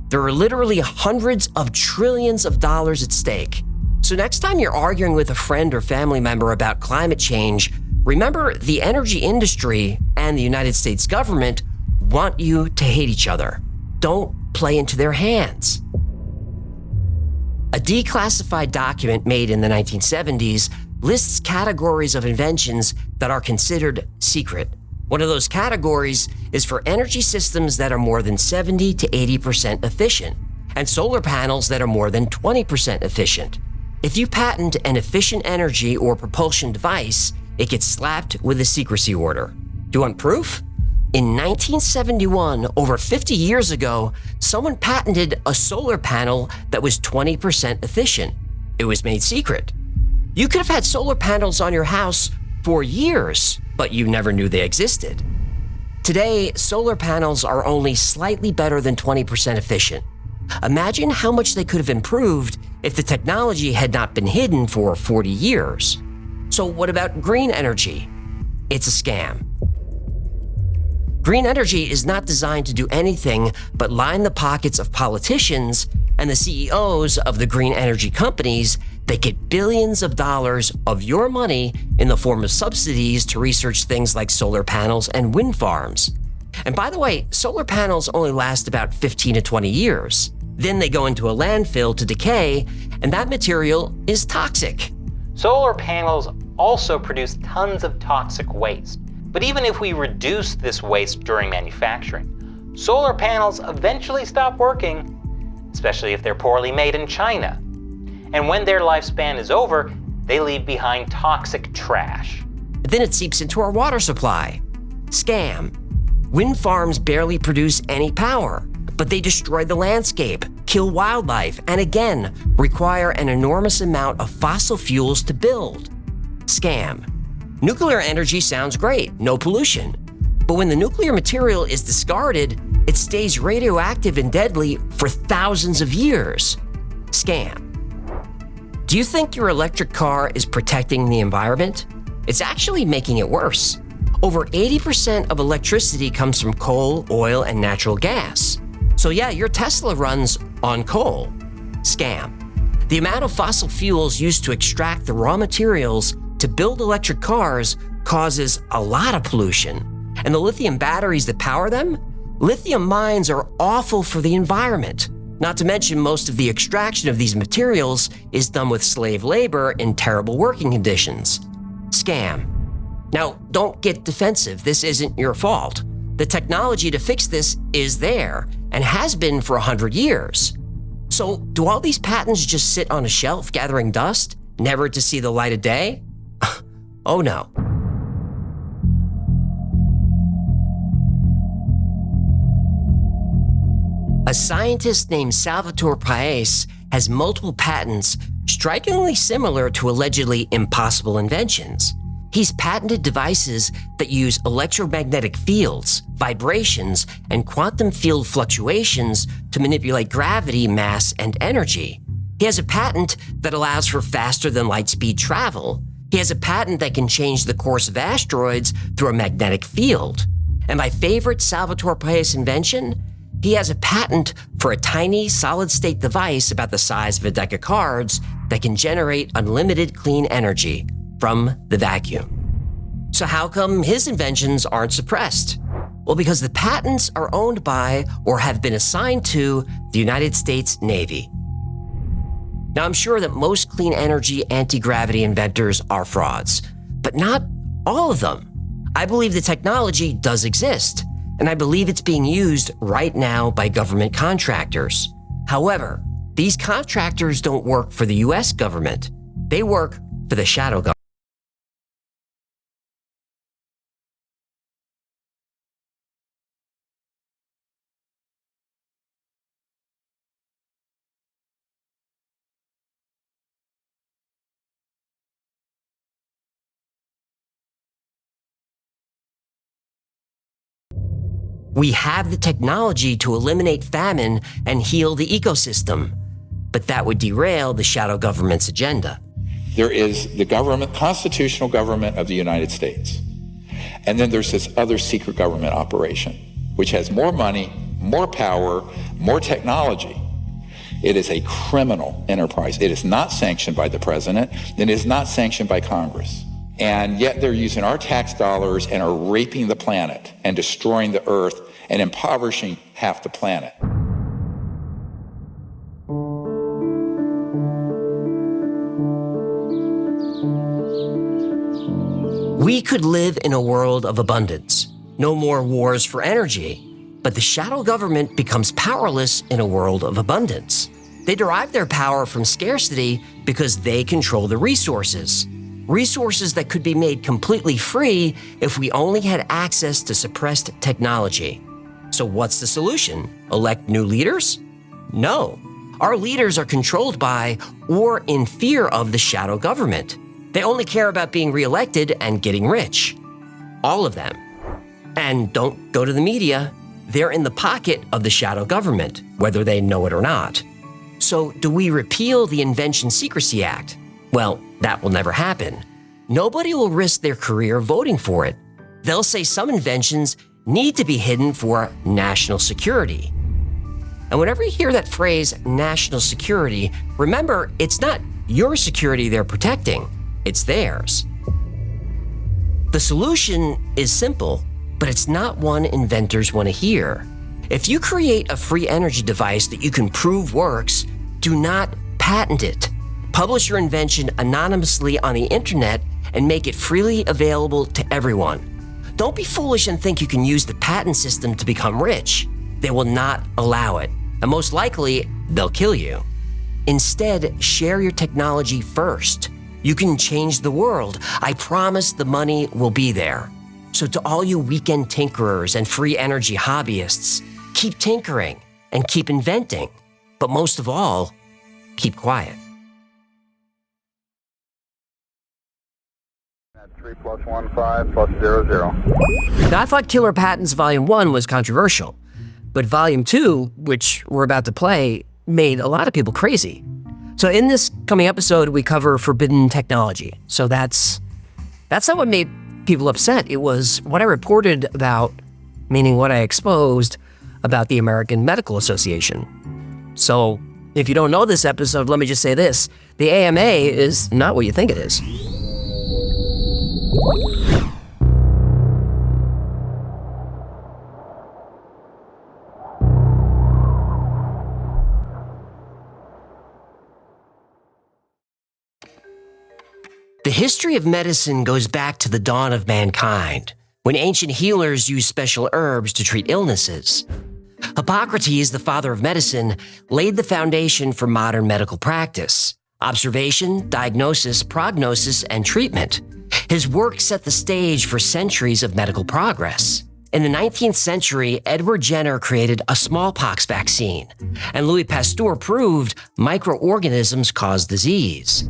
There are literally hundreds of trillions of dollars at stake. So next time you're arguing with a friend or family member about climate change, remember the energy industry and the United States government want you to hate each other. Don't play into their hands. A declassified document made in the 1970s lists categories of inventions that are considered secret. One of those categories is for energy systems that are more than 70 to 80% efficient, and solar panels that are more than 20% efficient. If you patent an efficient energy or propulsion device, it gets slapped with a secrecy order. Do you want proof? In 1971, over 50 years ago, someone patented a solar panel that was 20% efficient. It was made secret. You could have had solar panels on your house for years, but you never knew they existed. Today, solar panels are only slightly better than 20% efficient. Imagine how much they could have improved if the technology had not been hidden for 40 years. So what about green energy? It's a scam. Green energy is not designed to do anything but line the pockets of politicians and the CEOs of the green energy companies that get billions of dollars of your money in the form of subsidies to research things like solar panels and wind farms. And by the way, solar panels only last about 15 to 20 years. Then they go into a landfill to decay, and that material is toxic.
Solar panels also produce tons of toxic waste. But even if we reduce this waste during manufacturing, solar panels eventually stop working, especially if they're poorly made in China. And when their lifespan is over, they leave behind toxic trash.
Then it seeps into our water supply. Scam. Wind farms barely produce any power, but they destroy the landscape, kill wildlife, and again, require an enormous amount of fossil fuels to build. Scam. Nuclear energy sounds great, no pollution. But when the nuclear material is discarded, it stays radioactive and deadly for thousands of years. Scam. Do you think your electric car is protecting the environment? It's actually making it worse. Over 80% of electricity comes from coal, oil, and natural gas. So yeah, your Tesla runs on coal. Scam. The amount of fossil fuels used to extract the raw materials to build electric cars causes a lot of pollution. And the lithium batteries that power them? Lithium mines are awful for the environment. Not to mention most of the extraction of these materials is done with slave labor in terrible working conditions. Scam. Now, don't get defensive. This isn't your fault. The technology to fix this is there and has been for 100 years. So, do all these patents just sit on a shelf gathering dust, never to see the light of day? Oh no. A scientist named Salvatore Pais has multiple patents strikingly similar to allegedly impossible inventions. He's patented devices that use electromagnetic fields, vibrations, and quantum field fluctuations to manipulate gravity, mass, and energy. He has a patent that allows for faster than light speed travel. He has a patent that can change the course of asteroids through a magnetic field. And my favorite Salvatore Pais invention? He has a patent for a tiny solid-state device about the size of a deck of cards that can generate unlimited clean energy from the vacuum. So how come his inventions aren't suppressed? Well, because the patents are owned by or have been assigned to the United States Navy. Now, I'm sure that most clean energy anti-gravity inventors are frauds, but not all of them. I believe the technology does exist, and I believe it's being used right now by government contractors. However, these contractors don't work for the US government. They work for the shadow government. We have the technology to eliminate famine and heal the ecosystem, but that would derail the shadow government's agenda.
There is the government, constitutional government of the United States. And then there's this other secret government operation, which has more money, more power, more technology. It is a criminal enterprise. It is not sanctioned by the president, and it is not sanctioned by Congress. And yet they're using our tax dollars and are raping the planet and destroying the earth and impoverishing half the planet.
We could live in a world of abundance. No more wars for energy. But the shadow government becomes powerless in a world of abundance. They derive their power from scarcity because they control the resources. Resources that could be made completely free if we only had access to suppressed technology. So what's the solution? Elect new leaders? No. Our leaders are controlled by or in fear of the shadow government. They only care about being reelected and getting rich. All of them. And don't go to the media. They're in the pocket of the shadow government, whether they know it or not. So do we repeal the Invention Secrecy Act? Well, that will never happen. Nobody will risk their career voting for it. They'll say some inventions need to be hidden for national security. And whenever you hear that phrase, national security, remember, it's not your security they're protecting, it's theirs. The solution is simple, but it's not one inventors want to hear. If you create a free energy device that you can prove works, do not patent it. Publish your invention anonymously on the internet and make it freely available to everyone. Don't be foolish and think you can use the patent system to become rich. They will not allow it, and most likely, they'll kill you. Instead, share your technology first. You can change the world. I promise the money will be there. So to all you weekend tinkerers and free energy hobbyists, keep tinkering and keep inventing. But most of all, keep quiet.
3 + 1 5 + 0 0.
Now, I thought Killer Patents Volume 1 was controversial, but Volume 2, which we're about to play, made a lot of people crazy. So in this coming episode, we cover forbidden technology. So that's not what made people upset. It was what I reported about, meaning what I exposed about the American Medical Association. So if you don't know this episode, let me just say this. The AMA is not what you think it is. The history of medicine goes back to the dawn of mankind, when ancient healers used special herbs to treat illnesses. Hippocrates, the father of medicine, laid the foundation for modern medical practice: observation, diagnosis, prognosis, and treatment. His work set the stage for centuries of medical progress. In the 19th century, Edward Jenner created a smallpox vaccine, and Louis Pasteur proved microorganisms cause disease.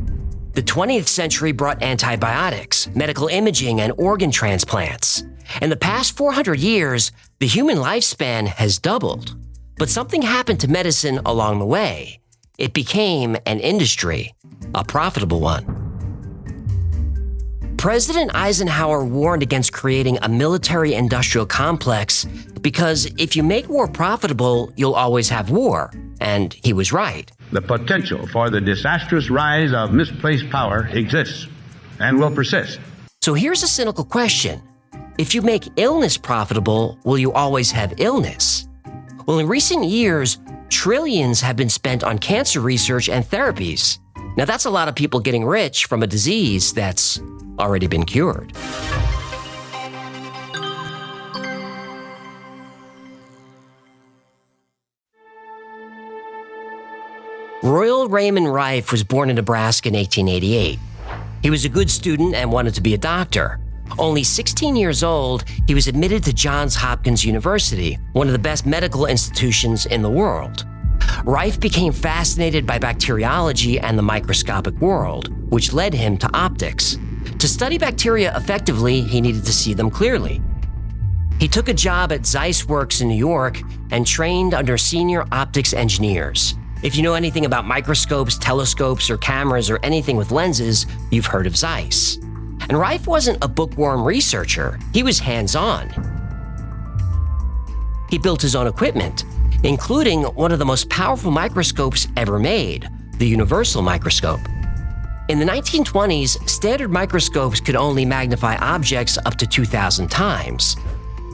The 20th century brought antibiotics, medical imaging, and organ transplants. In the past 400 years, the human lifespan has doubled. But something happened to medicine along the way. It became an industry, a profitable one. President Eisenhower warned against creating a military-industrial complex because if you make war profitable, you'll always have war. And he was right.
The potential for the disastrous rise of misplaced power exists and will persist.
So here's a cynical question. if you make illness profitable, will you always have illness? Well, in recent years, trillions have been spent on cancer research and therapies. Now, that's a lot of people getting rich from a disease that's already been cured. Royal Raymond Rife was born in Nebraska in 1888. He was a good student and wanted to be a doctor. Only 16 years old, he was admitted to Johns Hopkins University, one of the best medical institutions in the world. Rife became fascinated by bacteriology and the microscopic world, which led him to optics. To study bacteria effectively, he needed to see them clearly. He took a job at Zeiss Works in New York and trained under senior optics engineers. If you know anything about microscopes, telescopes, or cameras, or anything with lenses, you've heard of Zeiss. And Rife wasn't a bookworm researcher. He was hands-on. He built his own equipment, including one of the most powerful microscopes ever made, the universal microscope. In the 1920s, standard microscopes could only magnify objects up to 2,000 times.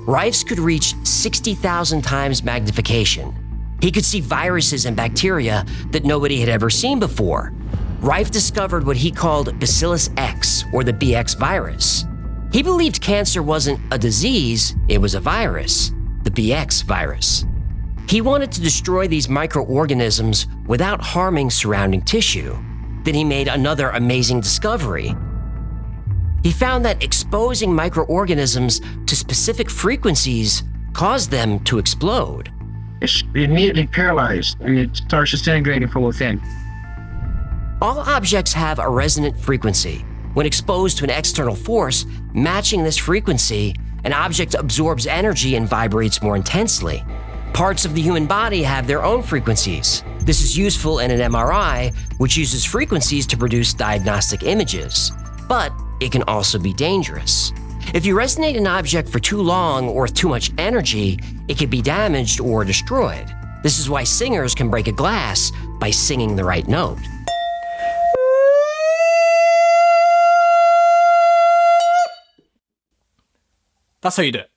Rife's could reach 60,000 times magnification. He could see viruses and bacteria that nobody had ever seen before. Rife discovered what he called Bacillus X, or the BX virus. He believed cancer wasn't a disease, it was a virus, the BX virus. He wanted to destroy these microorganisms without harming surrounding tissue. Then he made another amazing discovery. He found that exposing microorganisms to specific frequencies caused them to explode.
It's immediately paralyzed and it starts disintegrating from within.
All objects have a resonant frequency. When exposed to an external force matching this frequency, an object absorbs energy and vibrates more intensely. Parts of the human body have their own frequencies. This is useful in an MRI, which uses frequencies to produce diagnostic images. But it can also be dangerous. If you resonate an object for too long or with too much energy, it can be damaged or destroyed. This is why singers can break a glass by singing the right note.
That's how you do it.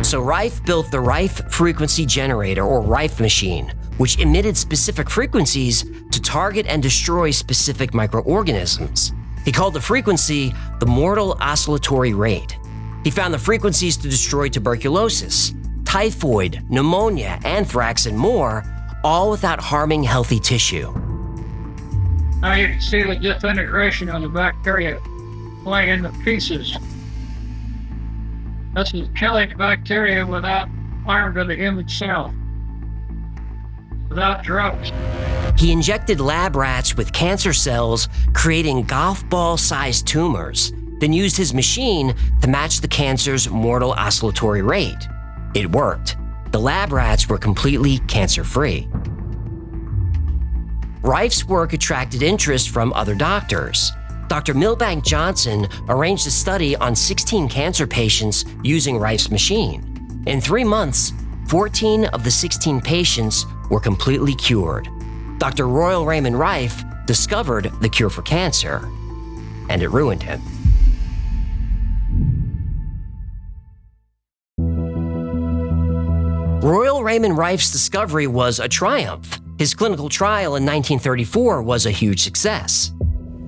So Rife built the Rife Frequency Generator, or Rife machine, which emitted specific frequencies to target and destroy specific microorganisms. He called the frequency the mortal oscillatory rate. He found the frequencies to destroy tuberculosis, typhoid, pneumonia, anthrax, and more, all without harming healthy tissue.
Now you can see the disintegration of the bacteria going into pieces. This is killing bacteria without harm to the human cell, without drugs.
He injected lab rats with cancer cells, creating golf ball-sized tumors, then used his machine to match the cancer's mortal oscillatory rate. It worked. The lab rats were completely cancer-free. Rife's work attracted interest from other doctors. Dr. Milbank Johnson arranged a study on 16 cancer patients using Rife's machine. In 3 months, 14 of the 16 patients were completely cured. Dr. Royal Raymond Rife discovered the cure for cancer, and it ruined him. Royal Raymond Rife's discovery was a triumph. His clinical trial in 1934 was a huge success.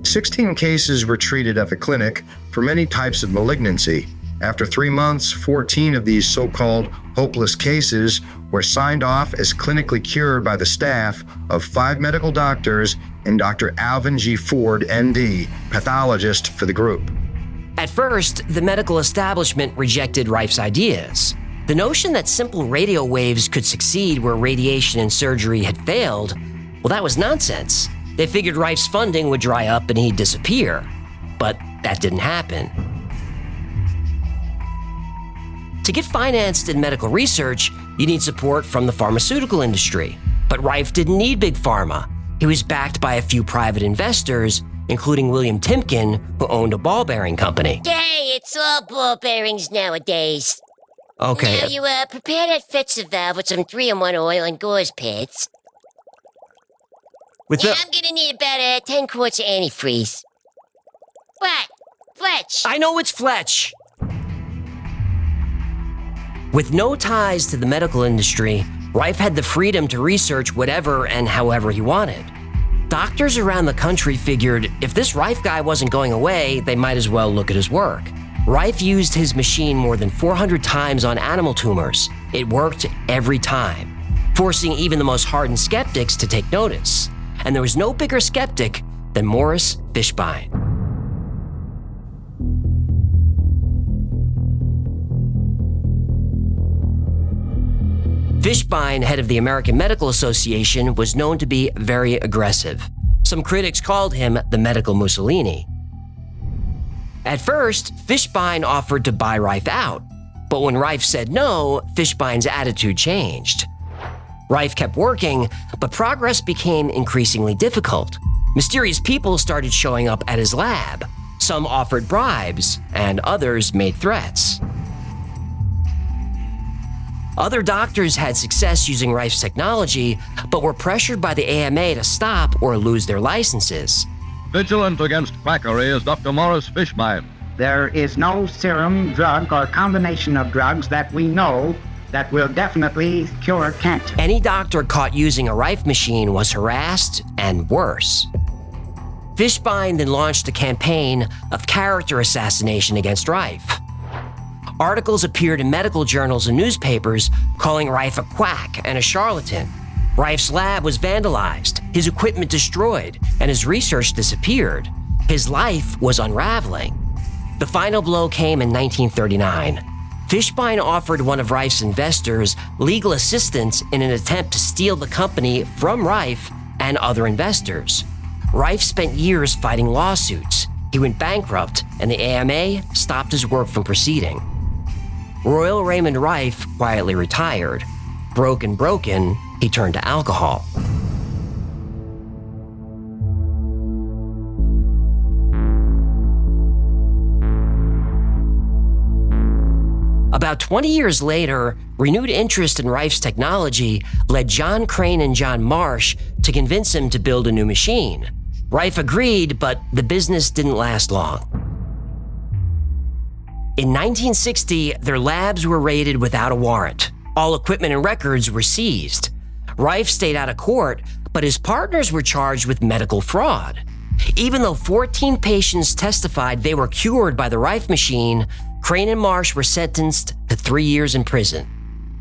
16 cases were treated at the clinic for many types of malignancy. After 3 months, 14 of these so-called hopeless cases were signed off as clinically cured by the staff of 5 medical doctors and Dr. Alvin G. Ford, MD, pathologist for the group.
At first, the medical establishment rejected Rife's ideas. The notion that simple radio waves could succeed where radiation and surgery had failed, well, that was nonsense. They figured Rife's funding would dry up and he'd disappear. But that didn't happen. To get financed in medical research, you need support from the pharmaceutical industry. But Rife didn't need big pharma. He was backed by a few private investors, including William Timken, who owned a ball bearing company.
Hey, it's all ball bearings nowadays.
Okay.
Now you prepare that Fetzer valve with some 3-in-1 oil and gauze pads. I'm gonna need about 10 quarts of antifreeze. What? Fletch.
I know it's Fletch. With no ties to the medical industry, Rife had the freedom to research whatever and however he wanted. Doctors around the country figured if this Rife guy wasn't going away, they might as well look at his work. Rife used his machine more than 400 times on animal tumors. It worked every time, forcing even the most hardened skeptics to take notice. And there was no bigger skeptic than Morris Fishbein. Fishbein, head of the American Medical Association, was known to be very aggressive. Some critics called him the medical Mussolini. At first, Fishbein offered to buy Rife out, but when Rife said no, Fishbein's attitude changed. Rife kept working, but progress became increasingly difficult. Mysterious people started showing up at his lab. Some offered bribes, and others made threats. Other doctors had success using Rife's technology, but were pressured by the AMA to stop or lose their licenses.
Vigilant against quackery is Dr. Morris Fishbein.
There is no serum, drug, or combination of drugs that we know that will definitely cure cancer.
Any doctor caught using a Rife machine was harassed and worse. Fishbein then launched a campaign of character assassination against Rife. Articles appeared in medical journals and newspapers calling Rife a quack and a charlatan. Rife's lab was vandalized, his equipment destroyed, and his research disappeared. His life was unraveling. The final blow came in 1939. Fishbein offered one of Rife's investors legal assistance in an attempt to steal the company from Rife and other investors. Rife spent years fighting lawsuits. He went bankrupt, and the AMA stopped his work from proceeding. Royal Raymond Rife quietly retired. Broken, he turned to alcohol. About 20 years later, renewed interest in Rife's technology led John Crane and John Marsh to convince him to build a new machine. Rife agreed, but the business didn't last long. In 1960, their labs were raided without a warrant. All equipment and records were seized. Rife stayed out of court, but his partners were charged with medical fraud. Even though 14 patients testified they were cured by the Rife machine, Crane and Marsh were sentenced to 3 years in prison.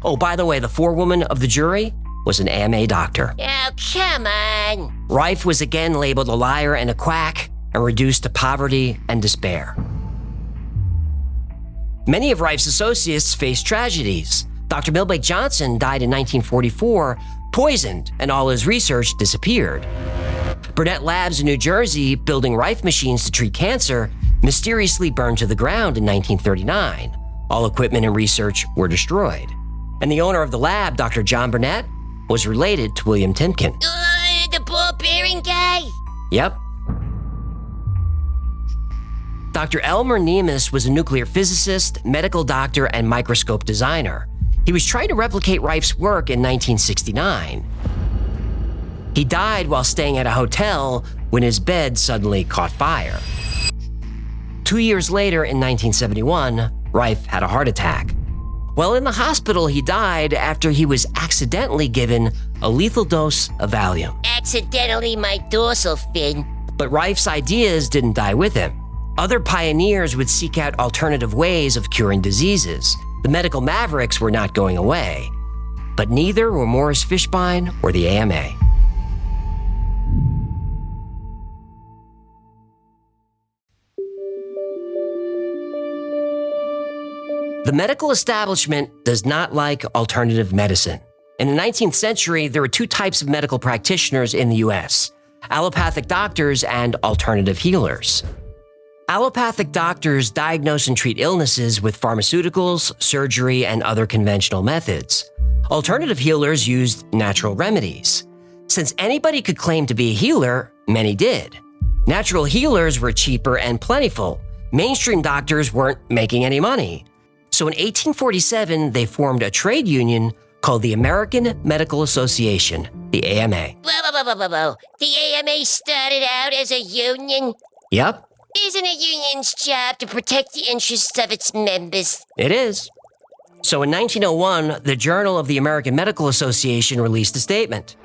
Oh, by the way, the forewoman of the jury was an AMA doctor.
Oh, come on.
Rife was again labeled a liar and a quack and reduced to poverty and despair. Many of Rife's associates faced tragedies. Dr. Milbank Johnson died in 1944, poisoned, and all his research disappeared. Burnett Labs in New Jersey, building Rife machines to treat cancer, mysteriously burned to the ground in 1939. All equipment and research were destroyed. And the owner of the lab, Dr. John Burnett, was related to William Timken.
The ball-bearing guy?
Yep. Dr. Elmer Nemes was a nuclear physicist, medical doctor, and microscope designer. He was trying to replicate Rife's work in 1969. He died while staying at a hotel when his bed suddenly caught fire. 2 years later, in 1971, Rife had a heart attack. While in the hospital, he died after he was accidentally given a lethal dose of Valium.
Accidentally my dorsal fin.
But Rife's ideas didn't die with him. Other pioneers would seek out alternative ways of curing diseases. The medical mavericks were not going away. But neither were Morris Fishbein or the AMA. The medical establishment does not like alternative medicine. In the 19th century, there were two types of medical practitioners in the US: allopathic doctors and alternative healers. Allopathic doctors diagnose and treat illnesses with pharmaceuticals, surgery, and other conventional methods. Alternative healers used natural remedies. Since anybody could claim to be a healer, many did. Natural healers were cheaper and plentiful. Mainstream doctors weren't making any money. So in 1847, they formed a trade union called the American Medical Association, the AMA.
Whoa. The AMA started out as a union?
Yep.
Isn't a union's job to protect the interests of its members?
It is. So in 1901, the Journal of the American Medical Association released a statement.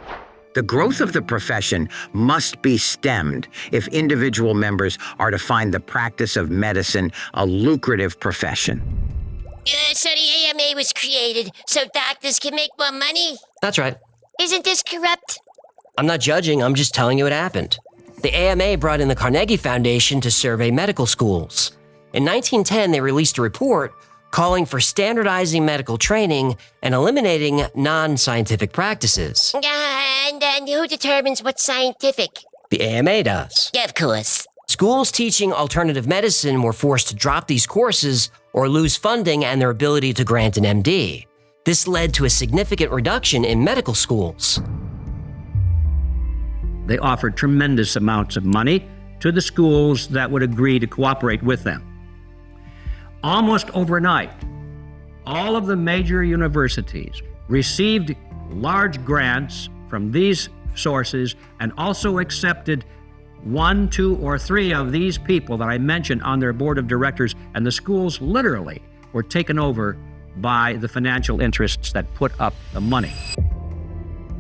The growth of the profession must be stemmed if individual members are to find the practice of medicine a lucrative profession.
So the AMA was created so doctors can make more money?
That's right.
Isn't this corrupt?
I'm not judging, I'm just telling you what happened. The AMA brought in the Carnegie Foundation to survey medical schools. In 1910, they released a report calling for standardizing medical training and eliminating non-scientific practices.
And who determines what's scientific?
The AMA does.
Yeah, of course.
Schools teaching alternative medicine were forced to drop these courses or lose funding and their ability to grant an MD. This led to a significant reduction in medical schools.
They offered tremendous amounts of money to the schools that would agree to cooperate with them. Almost overnight, all of the major universities received large grants from these sources and also accepted 1, 2, or 3 of these people that I mentioned on their board of directors, and the schools literally were taken over by the financial interests that put up the money.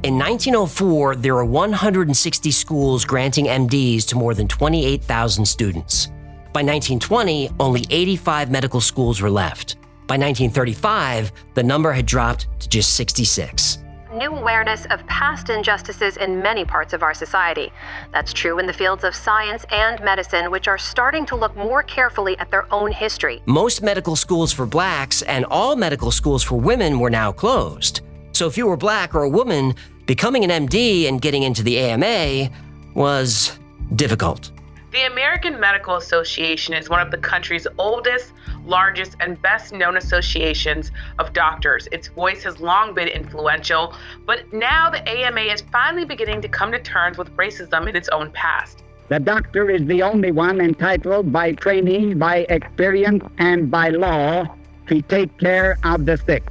In 1904, there were 160 schools granting MDs to more than 28,000 students. By 1920, only 85 medical schools were left. By 1935, the number had dropped to just 66.
New awareness of past injustices in many parts of our society. That's true in the fields of science and medicine, which are starting to look more carefully at their own history.
Most medical schools for blacks and all medical schools for women were now closed. So if you were black or a woman, becoming an MD and getting into the AMA was difficult.
The American Medical Association is one of the country's oldest, largest, and best-known associations of doctors. Its voice has long been influential, but now the AMA is finally beginning to come to terms with racism in its own past.
The doctor is the only one entitled by training, by experience, and by law to take care of the sick.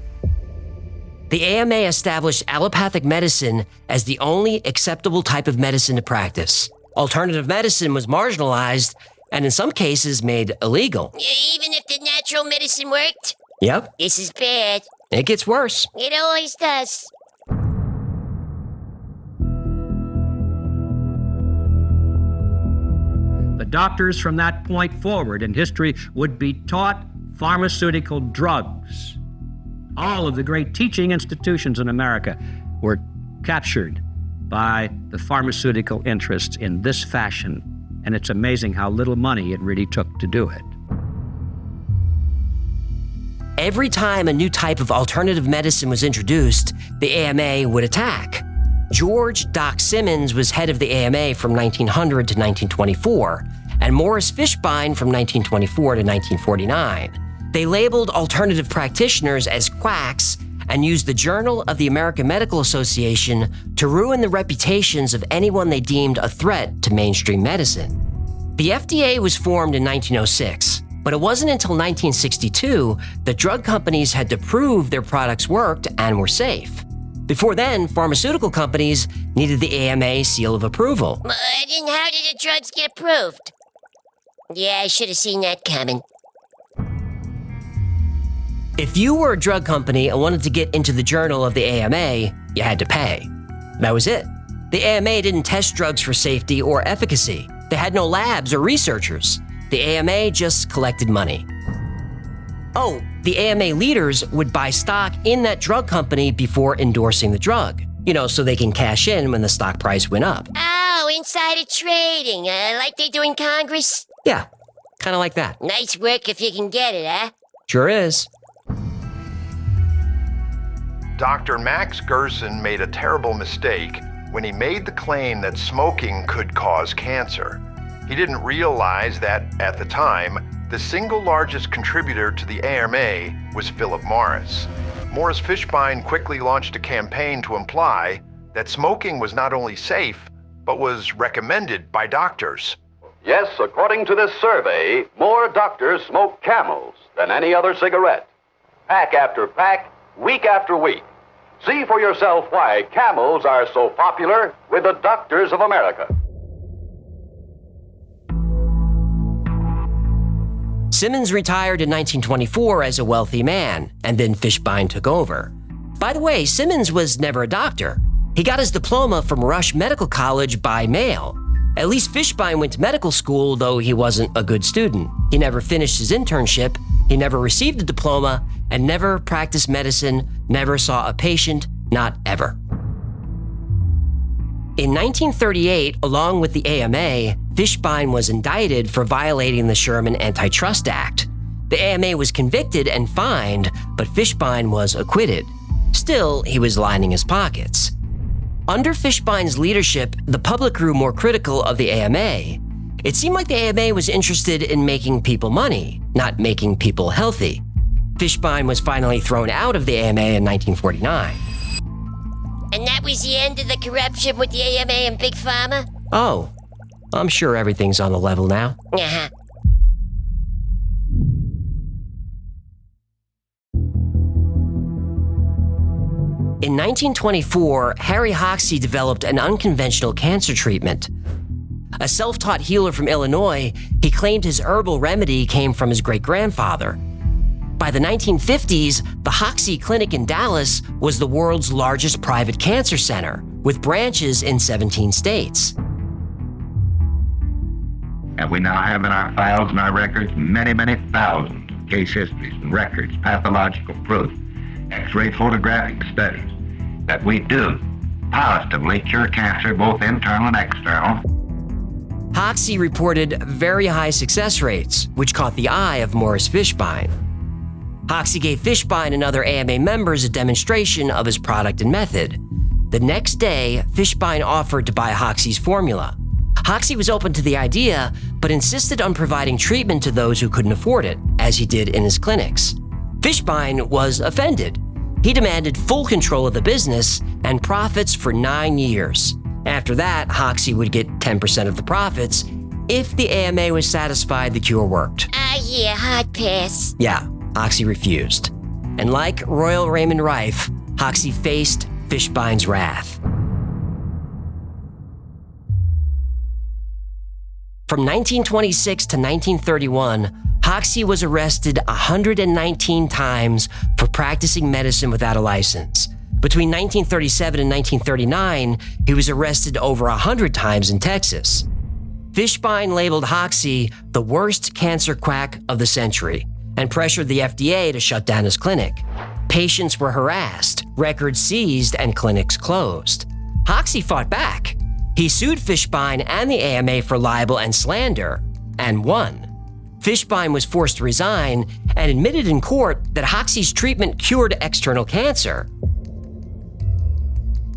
The AMA established allopathic medicine as the only acceptable type of medicine to practice. Alternative medicine was marginalized and in some cases made illegal.
Even if the natural medicine worked?
Yep.
This is bad.
It gets worse.
It always does.
The doctors from that point forward in history would be taught pharmaceutical drugs. All of the great teaching institutions in America were captured by the pharmaceutical interests in this fashion, and it's amazing how little money it really took to do it.
Every time a new type of alternative medicine was introduced, the AMA would attack. George Doc Simmons was head of the AMA from 1900 to 1924, and Morris Fishbein from 1924 to 1949. They labeled alternative practitioners as quacks and used the Journal of the American Medical Association to ruin the reputations of anyone they deemed a threat to mainstream medicine. The FDA was formed in 1906, but it wasn't until 1962 that drug companies had to prove their products worked and were safe. Before then, pharmaceutical companies needed the AMA seal of approval.
Then how did the drugs get approved? Yeah, I should have seen that coming.
If you were a drug company and wanted to get into the Journal of the AMA, you had to pay. That was it. The AMA didn't test drugs for safety or efficacy. They had no labs or researchers. The AMA just collected money. Oh, the AMA leaders would buy stock in that drug company before endorsing the drug. So they can cash in when the stock price went up.
Oh, insider trading, like they do in Congress?
Yeah, kind of like that.
Nice work if you can get it, huh?
Sure is.
Dr. Max Gerson made a terrible mistake when he made the claim that smoking could cause cancer. He didn't realize that, at the time, the single largest contributor to the AMA was Philip Morris. Morris Fishbein quickly launched a campaign to imply that smoking was not only safe, but was recommended by doctors.
Yes, according to this survey, more doctors smoke Camels than any other cigarette. Pack after pack, week after week. See for yourself why Camels are so popular with the doctors of America.
Simmons retired in 1924 as a wealthy man, and then Fishbein took over. By the way, Simmons was never a doctor. He got his diploma from Rush Medical College by mail. At least Fishbein went to medical school, though he wasn't a good student. He never finished his internship, he never received a diploma, and never practiced medicine, never saw a patient, not ever. In 1938, along with the AMA, Fishbein was indicted for violating the Sherman Antitrust Act. The AMA was convicted and fined, but Fishbein was acquitted. Still, he was lining his pockets. Under Fishbein's leadership, the public grew more critical of the AMA. It seemed like the AMA was interested in making people money, not making people healthy. Fishbein was finally thrown out of the AMA in 1949.
And that was the end of the corruption with the AMA and Big Pharma?
Oh, I'm sure everything's on the level now.
Uh-huh.
In 1924, Harry Hoxsey developed an unconventional cancer treatment. A self-taught healer from Illinois, he claimed his herbal remedy came from his great-grandfather. By the 1950s, the Hoxsey Clinic in Dallas was the world's largest private cancer center, with branches in 17 states.
And we now have in our files and our records many, many thousands of case histories and records, pathological proof, X-ray photographic studies that we do positively cure cancer, both internal and external.
Hoxsey reported very high success rates, which caught the eye of Morris Fishbein. Hoxsey gave Fishbein and other AMA members a demonstration of his product and method. The next day, Fishbein offered to buy Hoxsey's formula. Hoxsey was open to the idea, but insisted on providing treatment to those who couldn't afford it, as he did in his clinics. Fishbein was offended. He demanded full control of the business and profits for 9 years. After that, Hoxsey would get 10% of the profits if the AMA was satisfied the cure worked.
Yeah, hard pass.
Yeah, Hoxsey refused. And like Royal Raymond Rife, Hoxsey faced Fishbein's wrath. From 1926 to 1931, Hoxsey was arrested 119 times for practicing medicine without a license. Between 1937 and 1939, he was arrested over 100 times in Texas. Fishbein labeled Hoxsey the worst cancer quack of the century and pressured the FDA to shut down his clinic. Patients were harassed, records seized, and clinics closed. Hoxsey fought back. He sued Fishbein and the AMA for libel and slander, and won. Fishbein was forced to resign and admitted in court that Hoxsey's treatment cured external cancer.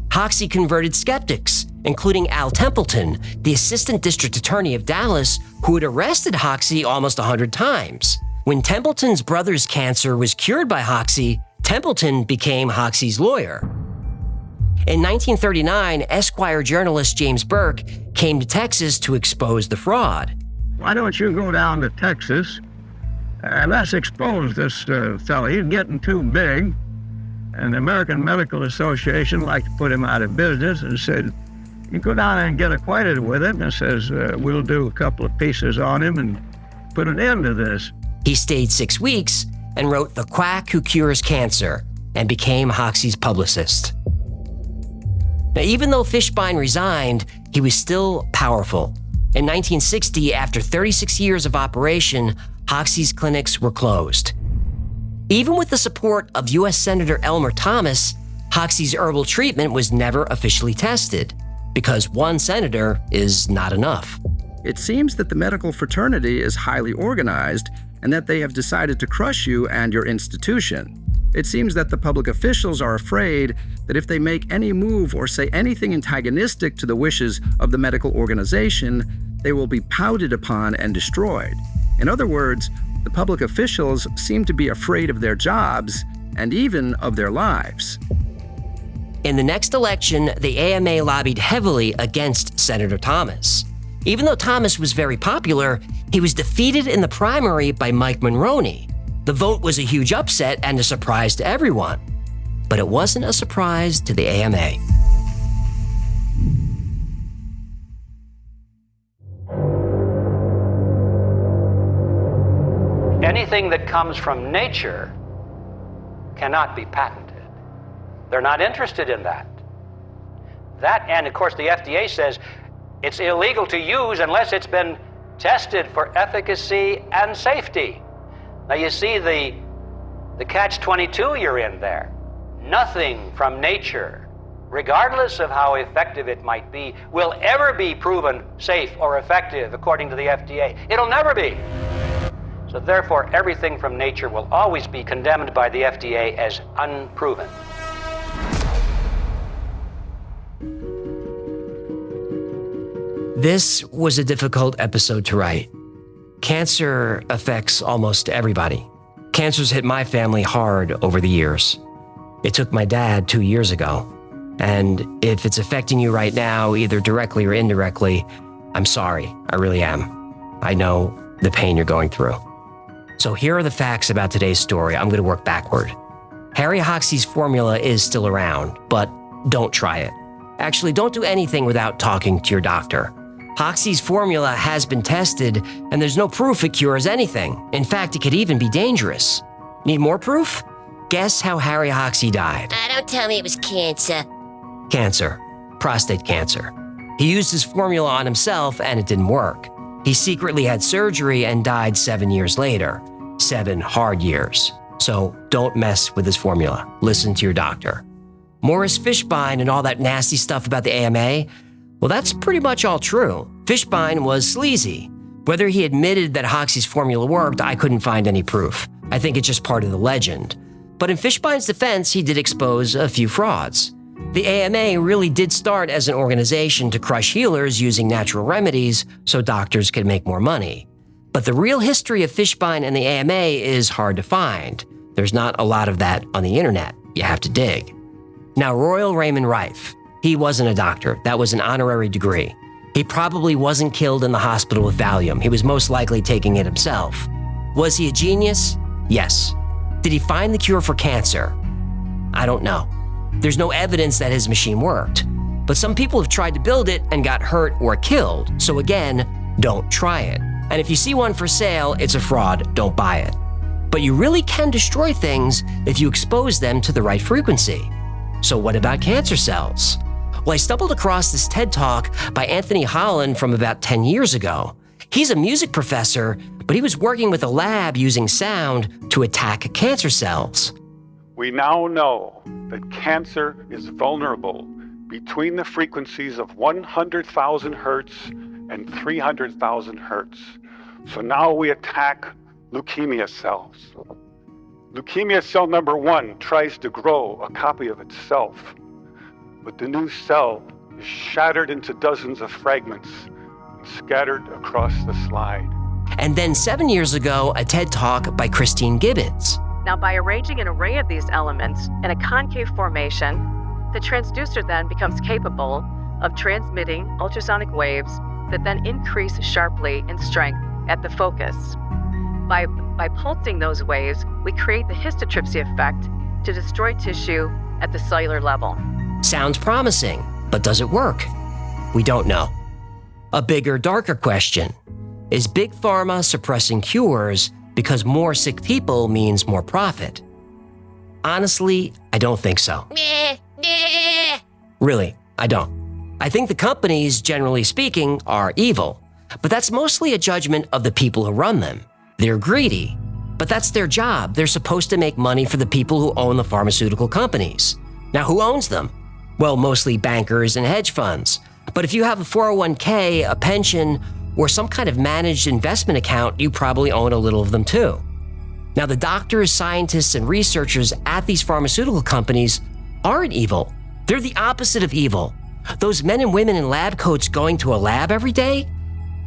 Hoxsey converted skeptics, including Al Templeton, the assistant district attorney of Dallas, who had arrested Hoxsey almost 100 times. When Templeton's brother's cancer was cured by Hoxsey, Templeton became Hoxsey's lawyer. In 1939, Esquire journalist James Burke came to Texas to expose the fraud.
Why don't you go down to Texas and let's expose this fellow. He's getting too big. And the American Medical Association liked to put him out of business and said, you go down and get acquainted with him, and says, we'll do a couple of pieces on him and put an end to this.
He stayed 6 weeks and wrote The Quack Who Cures Cancer and became Hoxsey's publicist. Now, even though Fishbein resigned, he was still powerful. In 1960, after 36 years of operation, Hoxsey's clinics were closed. Even with the support of U.S. Senator Elmer Thomas, Hoxsey's herbal treatment was never officially tested, because one senator is not enough.
It seems that the medical fraternity is highly organized and that they have decided to crush you and your institution. It seems that the public officials are afraid that if they make any move or say anything antagonistic to the wishes of the medical organization, they will be pouted upon and destroyed. In other words, the public officials seem to be afraid of their jobs and even of their lives.
In the next election, the AMA lobbied heavily against Senator Thomas. Even though Thomas was very popular, he was defeated in the primary by Mike Monroney. The vote was a huge upset and a surprise to everyone. But it wasn't a surprise to the AMA.
anything that comes from nature cannot be patented. They're not interested in that. And of course the FDA says it's illegal to use unless it's been tested for efficacy and safety. Now you see the catch-22 you're in there. Nothing from nature, regardless of how effective it might be, will ever be proven safe or effective according to the FDA. It'll never be. So therefore, everything from nature will always be condemned by the FDA as unproven.
This was a difficult episode to write. Cancer affects almost everybody. Cancer's hit my family hard over the years. It took my dad 2 years ago. And if it's affecting you right now, either directly or indirectly, I'm sorry. I really am. I know the pain you're going through. So here are the facts about today's story. I'm going to work backward. Harry Hoxsey's formula is still around, but don't try it. Actually, don't do anything without talking to your doctor. Hoxsey's formula has been tested, and there's no proof it cures anything. In fact, it could even be dangerous. Need more proof? Guess how Harry Hoxsey died.
Don't tell me it was cancer.
Cancer. Prostate cancer. He used his formula on himself, and it didn't work. He secretly had surgery and died 7 years later. 7 hard years. So don't mess with his formula. Listen to your doctor. Morris Fishbein and all that nasty stuff about the AMA, well, that's pretty much all true. Fishbein was sleazy. Whether he admitted that Hoxsey's formula worked, I couldn't find any proof. I think it's just part of the legend. But in Fishbein's defense, he did expose a few frauds. The AMA really did start as an organization to crush healers using natural remedies so doctors could make more money. But the real history of Fishbein and the AMA is hard to find. There's not a lot of that on the internet. You have to dig. Now, Royal Raymond Rife, he wasn't a doctor. That was an honorary degree. He probably wasn't killed in the hospital with Valium. He was most likely taking it himself. Was he a genius? Yes. Did he find the cure for cancer? I don't know. There's no evidence that his machine worked. But some people have tried to build it and got hurt or killed. So again, don't try it. And if you see one for sale, it's a fraud. Don't buy it. But you really can destroy things if you expose them to the right frequency. So what about cancer cells? Well, I stumbled across this TED Talk by Anthony Holland from about 10 years ago. He's a music professor, but he was working with a lab using sound to attack cancer cells.
We now know that cancer is vulnerable between the frequencies of 100,000 hertz and 300,000 hertz. So now we attack leukemia cells. Leukemia cell number 1 tries to grow a copy of itself, but the new cell is shattered into dozens of fragments and scattered across the slide.
And then 7 years ago, a TED Talk by Christine Gibbons.
Now, by arranging an array of these elements in a concave formation, the transducer then becomes capable of transmitting ultrasonic waves that then increase sharply in strength at the focus. By pulsing those waves, we create the histotripsy effect to destroy tissue at the cellular level.
Sounds promising, but does it work? We don't know. A bigger, darker question. Is Big Pharma suppressing cures because more sick people means more profit? Honestly, I don't think so. Really, I don't. I think the companies, generally speaking, are evil, but that's mostly a judgment of the people who run them. They're greedy, but that's their job. They're supposed to make money for the people who own the pharmaceutical companies. Now, who owns them? Well, mostly bankers and hedge funds. But if you have a 401k, a pension, or some kind of managed investment account, you probably own a little of them too. Now, the doctors, scientists, and researchers at these pharmaceutical companies aren't evil. They're the opposite of evil. Those men and women in lab coats going to a lab every day?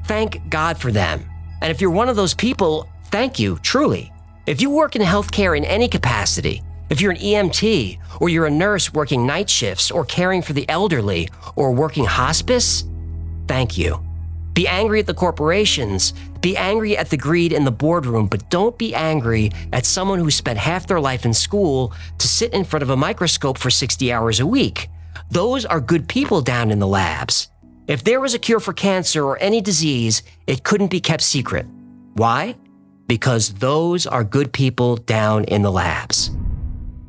Thank God for them. And if you're one of those people, thank you, truly. If you work in healthcare in any capacity, if you're an EMT, or you're a nurse working night shifts, or caring for the elderly, or working hospice, thank you. Be angry at the corporations, be angry at the greed in the boardroom, but don't be angry at someone who spent half their life in school to sit in front of a microscope for 60 hours a week. Those are good people down in the labs. If there was a cure for cancer or any disease, it couldn't be kept secret. Why? because those are good people down in the labs.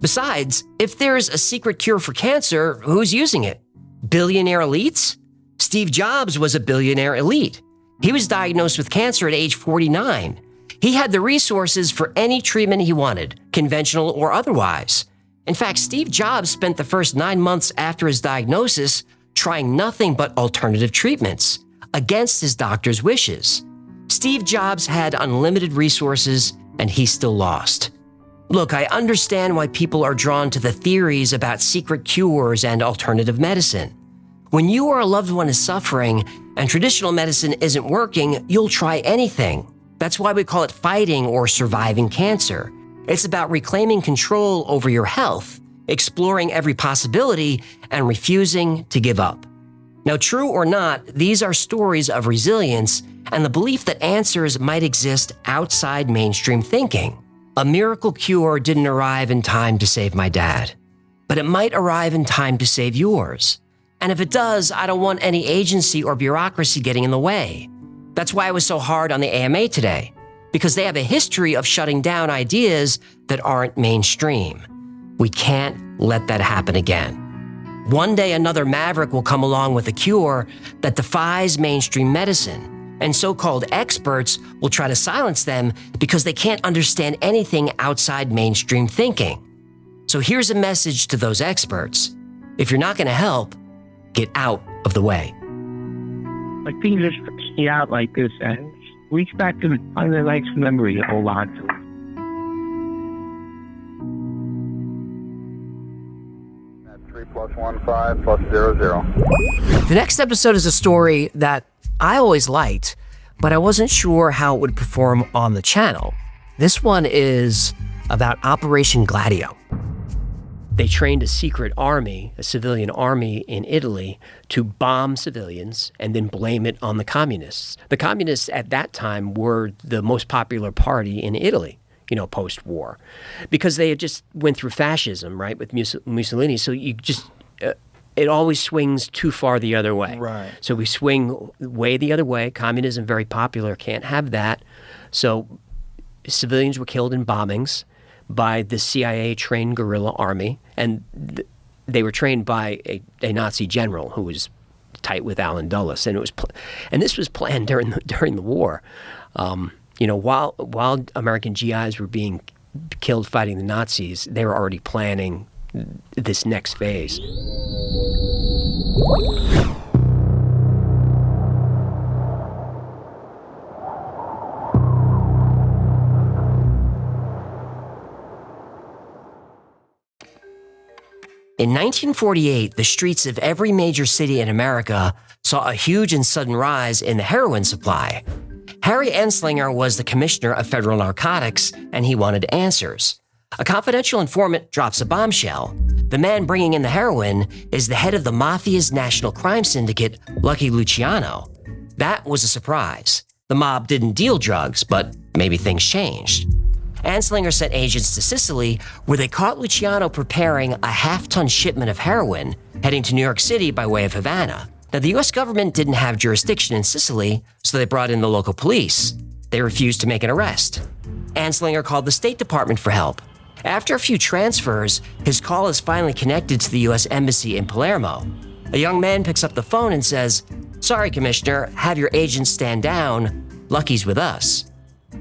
Besides, if there's a secret cure for cancer, who's using it? Billionaire elites? Steve Jobs was a billionaire elite. He was diagnosed with cancer at age 49. He had the resources for any treatment he wanted, conventional or otherwise. In fact, Steve Jobs spent the first 9 months after his diagnosis trying nothing but alternative treatments, against his doctor's wishes. Steve Jobs had unlimited resources, and he still lost. Look, I understand why people are drawn to the theories about secret cures and alternative medicine. When you or a loved one is suffering and traditional medicine isn't working, you'll try anything. That's why we call it fighting or surviving cancer. It's about reclaiming control over your health, exploring every possibility, and refusing to give up. Now, true or not, these are stories of resilience and the belief that answers might exist outside mainstream thinking. A miracle cure didn't arrive in time to save my dad, but it might arrive in time to save yours. And if it does, I don't want any agency or bureaucracy getting in the way. That's why I was so hard on the AMA today, because they have a history of shutting down ideas that aren't mainstream. We can't let that happen again. One day another maverick will come along with a cure that defies mainstream medicine, and so-called experts will try to silence them because they can't understand anything outside mainstream thinking. So here's a message to those experts. If you're not going to help, get out of the way.
Like things are stretching out like this, and reach back to find a nice memory to hold on to.
The next episode is a story that I always liked, but I wasn't sure how it would perform on the channel. This one is about Operation Gladio. They trained a secret army, a civilian army in Italy, to bomb civilians and then blame it on the communists. The communists at that time were the most popular party in Italy, post-war, because they had just went through fascism, right, with Mussolini. So you just, it always swings too far the other way.
Right.
So we swing way the other way. Communism, very popular, can't have that. So civilians were killed in bombings by the CIA-trained guerrilla army, and they were trained by a Nazi general who was tight with Allen Dulles, and this was planned during the war. While American GIs were being killed fighting the Nazis, they were already planning this next phase. In 1948, the streets of every major city in America saw a huge and sudden rise in the heroin supply. Harry Anslinger was the commissioner of federal narcotics, and he wanted answers. A confidential informant drops a bombshell. The man bringing in the heroin is the head of the Mafia's national crime syndicate, Lucky Luciano. That was a surprise. The mob didn't deal drugs, but maybe things changed. Anslinger sent agents to Sicily, where they caught Luciano preparing a half-ton shipment of heroin, heading to New York City by way of Havana. Now, the U.S. government didn't have jurisdiction in Sicily, so they brought in the local police. They refused to make an arrest. Anslinger called the State Department for help. After a few transfers, his call is finally connected to the U.S. Embassy in Palermo. A young man picks up the phone and says, "Sorry, Commissioner, have your agents stand down. Lucky's with us."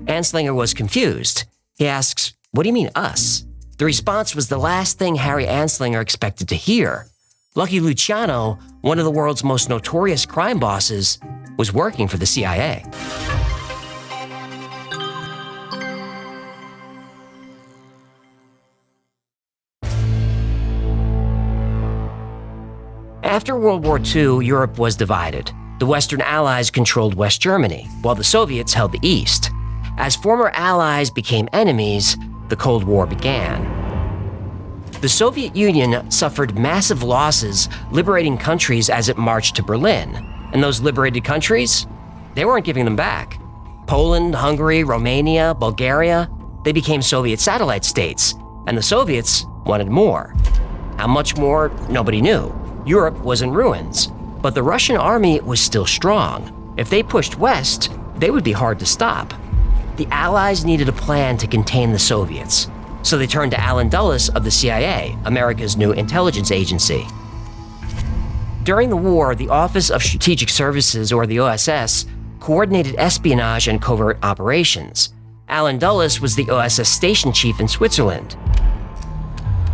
Anslinger was confused. He asks, "What do you mean, us?" The response was the last thing Harry Anslinger expected to hear. Lucky Luciano, one of the world's most notorious crime bosses, was working for the CIA. After World War II, Europe was divided. The Western Allies controlled West Germany, while the Soviets held the East. As former allies became enemies, the Cold War began. The Soviet Union suffered massive losses liberating countries as it marched to Berlin. And those liberated countries, they weren't giving them back. Poland, Hungary, Romania, Bulgaria, they became Soviet satellite states, and the Soviets wanted more. How much more, nobody knew. Europe was in ruins, but the Russian army was still strong. If they pushed west, they would be hard to stop. The Allies needed a plan to contain the Soviets, so they turned to Allen Dulles of the CIA, America's new intelligence agency. During the war, the Office of Strategic Services, or the OSS, coordinated espionage and covert operations. Allen Dulles was the OSS station chief in Switzerland.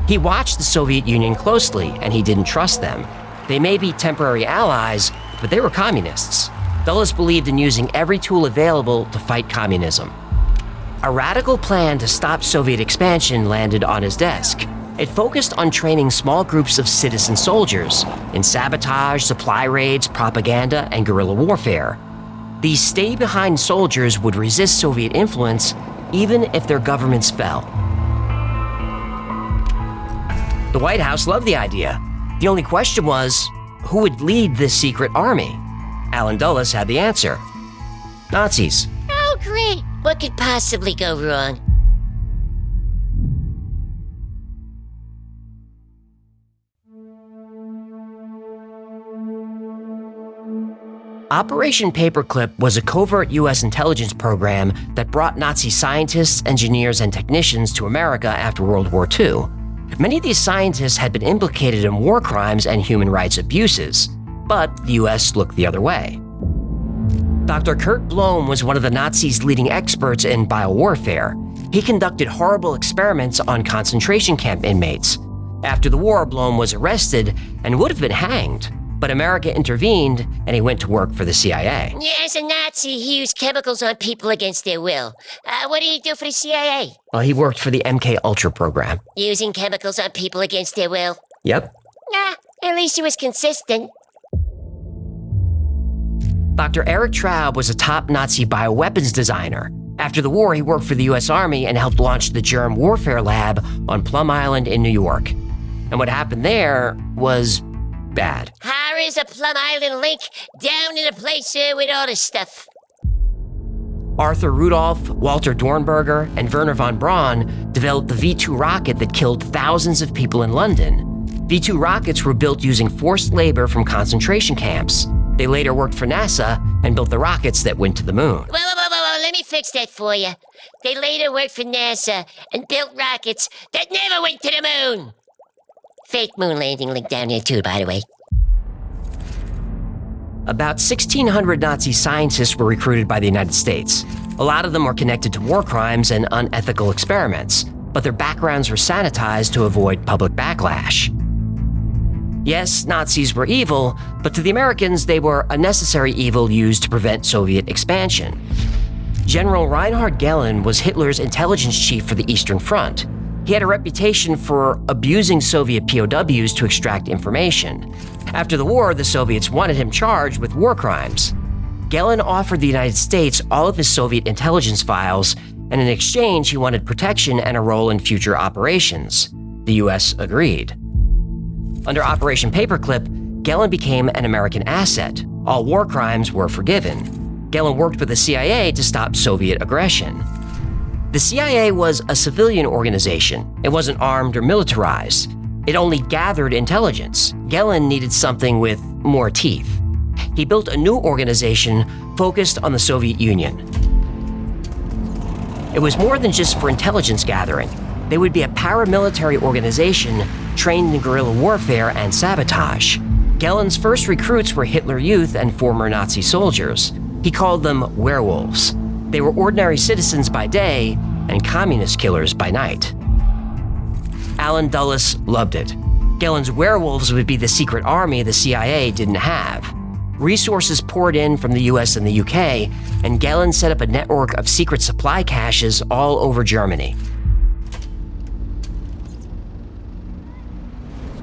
He watched the Soviet Union closely, and he didn't trust them. They may be temporary allies, but they were communists. Dulles believed in using every tool available to fight communism. A radical plan to stop Soviet expansion landed on his desk. It focused on training small groups of citizen soldiers in sabotage, supply raids, propaganda, and guerrilla warfare. These stay-behind soldiers would resist Soviet influence even if their governments fell. The White House loved the idea. The only question was, who would lead this secret army? Allen Dulles had the answer. Nazis.
Oh, great. What could possibly go wrong?
Operation Paperclip was a covert U.S. intelligence program that brought Nazi scientists, engineers, and technicians to America after World War II. Many of these scientists had been implicated in war crimes and human rights abuses, but the U.S. looked the other way. Dr. Kurt Blome was one of the Nazis' leading experts in biowarfare. He conducted horrible experiments on concentration camp inmates. After the war, Blome was arrested and would have been hanged, but America intervened and he went to work for the CIA.
Yeah, as a Nazi, he used chemicals on people against their will. What did he do for the CIA?
Well, he worked for the MK Ultra program.
Using chemicals on people against their will?
Yep.
At least he was consistent.
Dr. Erich Traub was a top Nazi bioweapons designer. After the war, he worked for the U.S. Army and helped launch the Germ Warfare Lab on Plum Island in New York. And what happened there was bad.
How is a Plum Island link down in a place with all this stuff?
Arthur Rudolph, Walter Dornberger, and Werner von Braun developed the V-2 rocket that killed thousands of people in London. V-2 rockets were built using forced labor from concentration camps. They later worked for NASA and built the rockets that went to the moon.
Whoa, let me fix that for you. They later worked for NASA and built rockets that never went to the moon. Fake moon landing link down here too, by the way.
About 1,600 Nazi scientists were recruited by the United States. A lot of them were connected to war crimes and unethical experiments, but their backgrounds were sanitized to avoid public backlash. Yes, Nazis were evil, but to the Americans, they were a necessary evil used to prevent Soviet expansion. General Reinhard Gehlen was Hitler's intelligence chief for the Eastern Front. He had a reputation for abusing Soviet POWs to extract information. After the war, the Soviets wanted him charged with war crimes. Gehlen offered the United States all of his Soviet intelligence files, and in exchange, he wanted protection and a role in future operations. The U.S. agreed. Under Operation Paperclip, Gehlen became an American asset. All war crimes were forgiven. Gehlen worked with the CIA to stop Soviet aggression. The CIA was a civilian organization. It wasn't armed or militarized. It only gathered intelligence. Gehlen needed something with more teeth. He built a new organization focused on the Soviet Union. It was more than just for intelligence gathering. They would be a paramilitary organization trained in guerrilla warfare and sabotage. Gehlen's first recruits were Hitler Youth and former Nazi soldiers. He called them werewolves. They were ordinary citizens by day and communist killers by night. Allen Dulles loved it. Gehlen's werewolves would be the secret army the CIA didn't have. Resources poured in from the US and the UK, and Gehlen set up a network of secret supply caches all over Germany.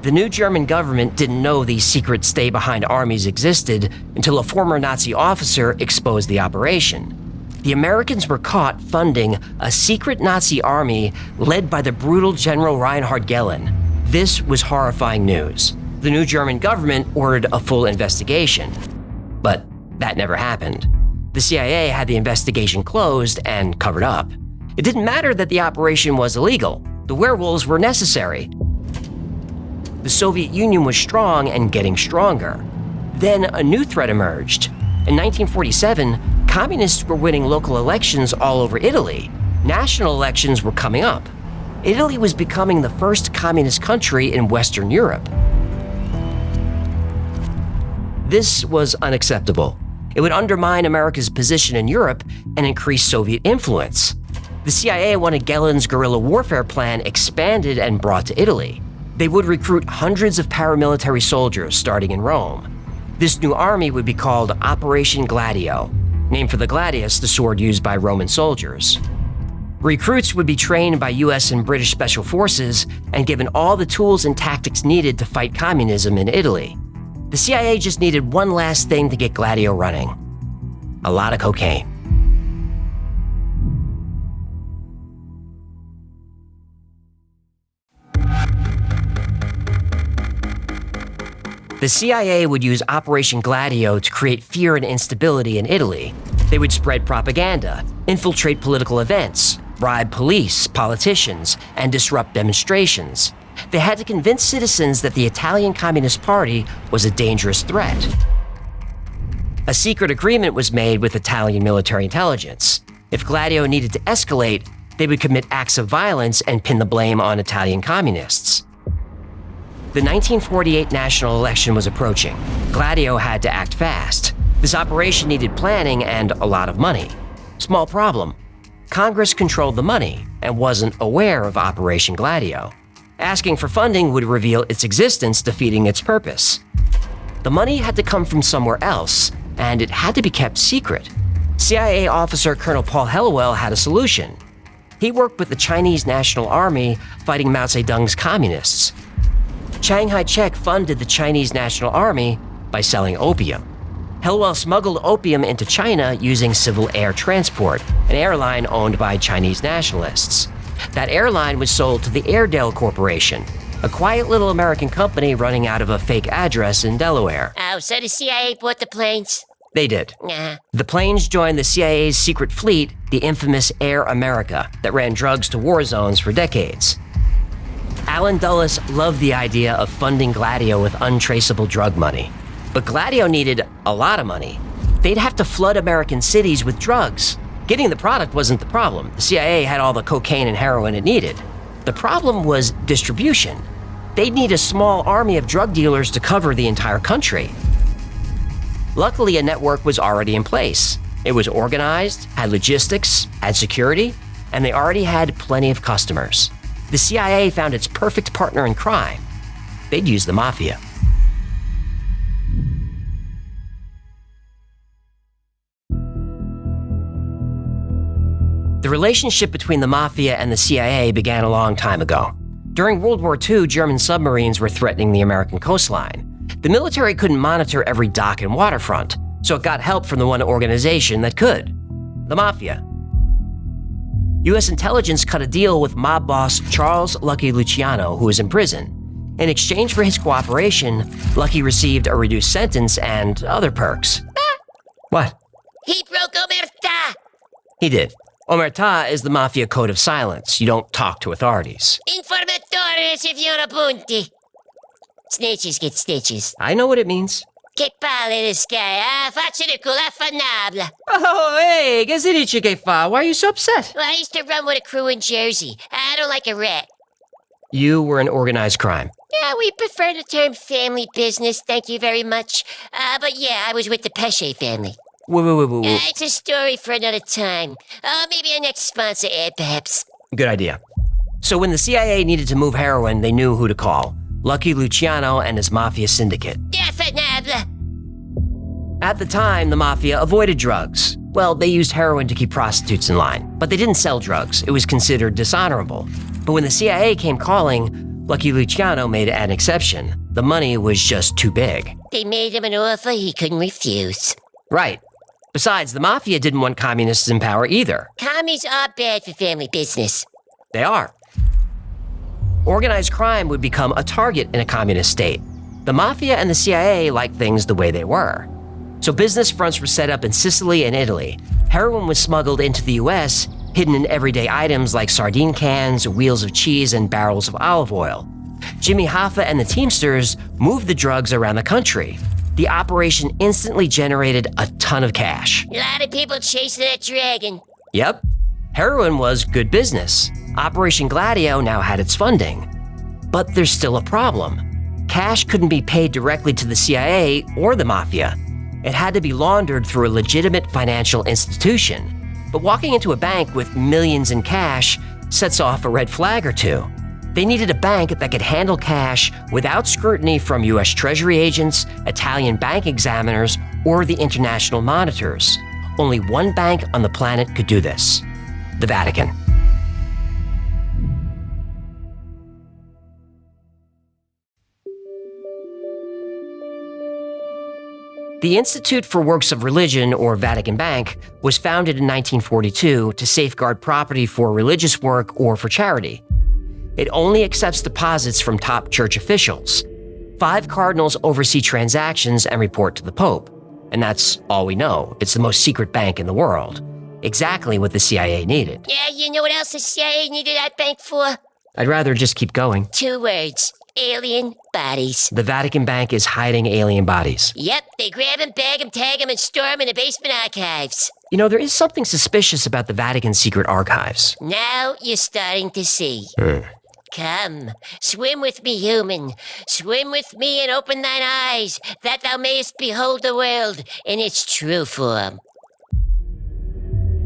The new German government didn't know these secret stay-behind armies existed until a former Nazi officer exposed the operation. The Americans were caught funding a secret Nazi army led by the brutal General Reinhard Gehlen. This was horrifying news. The new German government ordered a full investigation, but that never happened. The CIA had the investigation closed and covered up. It didn't matter that the operation was illegal. The werewolves were necessary. The Soviet Union was strong and getting stronger. Then a new threat emerged. In 1947, Communists were winning local elections all over Italy. National elections were coming up. Italy was becoming the first communist country in Western Europe. This was unacceptable. It would undermine America's position in Europe and increase Soviet influence. The CIA wanted Gellin's guerrilla warfare plan expanded and brought to Italy. They would recruit hundreds of paramilitary soldiers starting in Rome. This new army would be called Operation Gladio, named for the gladius, the sword used by Roman soldiers. Recruits would be trained by US and British special forces and given all the tools and tactics needed to fight communism in Italy. The CIA just needed one last thing to get Gladio running: a lot of cocaine. The CIA would use Operation Gladio to create fear and instability in Italy. They would spread propaganda, infiltrate political events, bribe police, politicians, and disrupt demonstrations. They had to convince citizens that the Italian Communist Party was a dangerous threat. A secret agreement was made with Italian military intelligence. If Gladio needed to escalate, they would commit acts of violence and pin the blame on Italian communists. The 1948 national election was approaching. Gladio had to act fast. This operation needed planning and a lot of money. Small problem. Congress controlled the money and wasn't aware of Operation Gladio. Asking for funding would reveal its existence, defeating its purpose. The money had to come from somewhere else, and it had to be kept secret. CIA officer Colonel Paul Helliwell had a solution. He worked with the Chinese National Army fighting Mao Zedong's communists. Chiang Kai-shek funded the Chinese National Army by selling opium. Helliwell smuggled opium into China using civil air transport, an airline owned by Chinese nationalists. That airline was sold to the Airedale Corporation, a quiet little American company running out of a fake address in Delaware.
Oh, so the CIA bought the planes?
They did.
Nah.
The planes joined the CIA's secret fleet, the infamous Air America, that ran drugs to war zones for decades. Alan Dulles loved the idea of funding Gladio with untraceable drug money. But Gladio needed a lot of money. They'd have to flood American cities with drugs. Getting the product wasn't the problem. The CIA had all the cocaine and heroin it needed. The problem was distribution. They'd need a small army of drug dealers to cover the entire country. Luckily, a network was already in place. It was organized, had logistics, had security, and they already had plenty of customers. The CIA found its perfect partner in crime. They'd use the mafia. The relationship between the mafia and the CIA began a long time ago. During World War II, German submarines were threatening the American coastline. The military couldn't monitor every dock and waterfront, so it got help from the one organization that could: the mafia. U.S. intelligence cut a deal with mob boss Charles Lucky Luciano, who was in prison. In exchange for his cooperation, Lucky received a reduced sentence and other perks. What?
He broke Omerta!
He did. Omerta is the mafia code of silence. You don't talk to authorities.
Informatore se fiona punti. Snitches get stitches.
I know what it means.
Che palle this guy, ah? Faccio di culo affannabile.
Oh, hey, che si dice che fa? Why are you so upset?
Well, I used to run with a crew in Jersey. I don't like a rat.
You were in organized crime.
Yeah, we prefer the term family business, thank you very much. But yeah, I was with the Pesce family.
Whoa.
It's a story for another time. Maybe our next sponsor ad, perhaps.
Good idea. So when the CIA needed to move heroin, they knew who to call: Lucky Luciano and his mafia syndicate. At the time, the mafia avoided drugs. Well, they used heroin to keep prostitutes in line, but they didn't sell drugs. It was considered dishonorable. But when the CIA came calling, Lucky Luciano made an exception. The money was just too big.
They made him an offer he couldn't refuse.
Right. Besides, the mafia didn't want communists in power either.
Commies are bad for family business.
They are. Organized crime would become a target in a communist state. The mafia and the CIA liked things the way they were. So business fronts were set up in Sicily and Italy. Heroin was smuggled into the US, hidden in everyday items like sardine cans, wheels of cheese, and barrels of olive oil. Jimmy Hoffa and the Teamsters moved the drugs around the country. the operation instantly generated a ton of cash.
A lot of people chasing that dragon.
Yep, heroin was good business. Operation Gladio now had its funding. But there's still a problem. Cash couldn't be paid directly to the CIA or the Mafia. It had to be laundered through a legitimate financial institution. But walking into a bank with millions in cash sets off a red flag or two. They needed a bank that could handle cash without scrutiny from US Treasury agents, Italian bank examiners, or the international monitors. Only one bank on the planet could do this: the Vatican. The Institute for Works of Religion, or Vatican Bank, was founded in 1942 to safeguard property for religious work or for charity. It only accepts deposits from top church officials. 5 cardinals oversee transactions and report to the Pope. And that's all we know. It's the most secret bank in the world. Exactly what the CIA needed.
Yeah, you know what else the CIA needed that bank for?
I'd rather just keep going.
2 words. Alien bodies.
The Vatican Bank is hiding alien bodies.
Yep, they grab them, bag them, tag them, and store them in the basement archives.
You know, there is something suspicious about the Vatican's secret archives.
Now you're starting to see. Come, swim with me, human. Swim with me and open thine eyes, that thou mayest behold the world in its true form.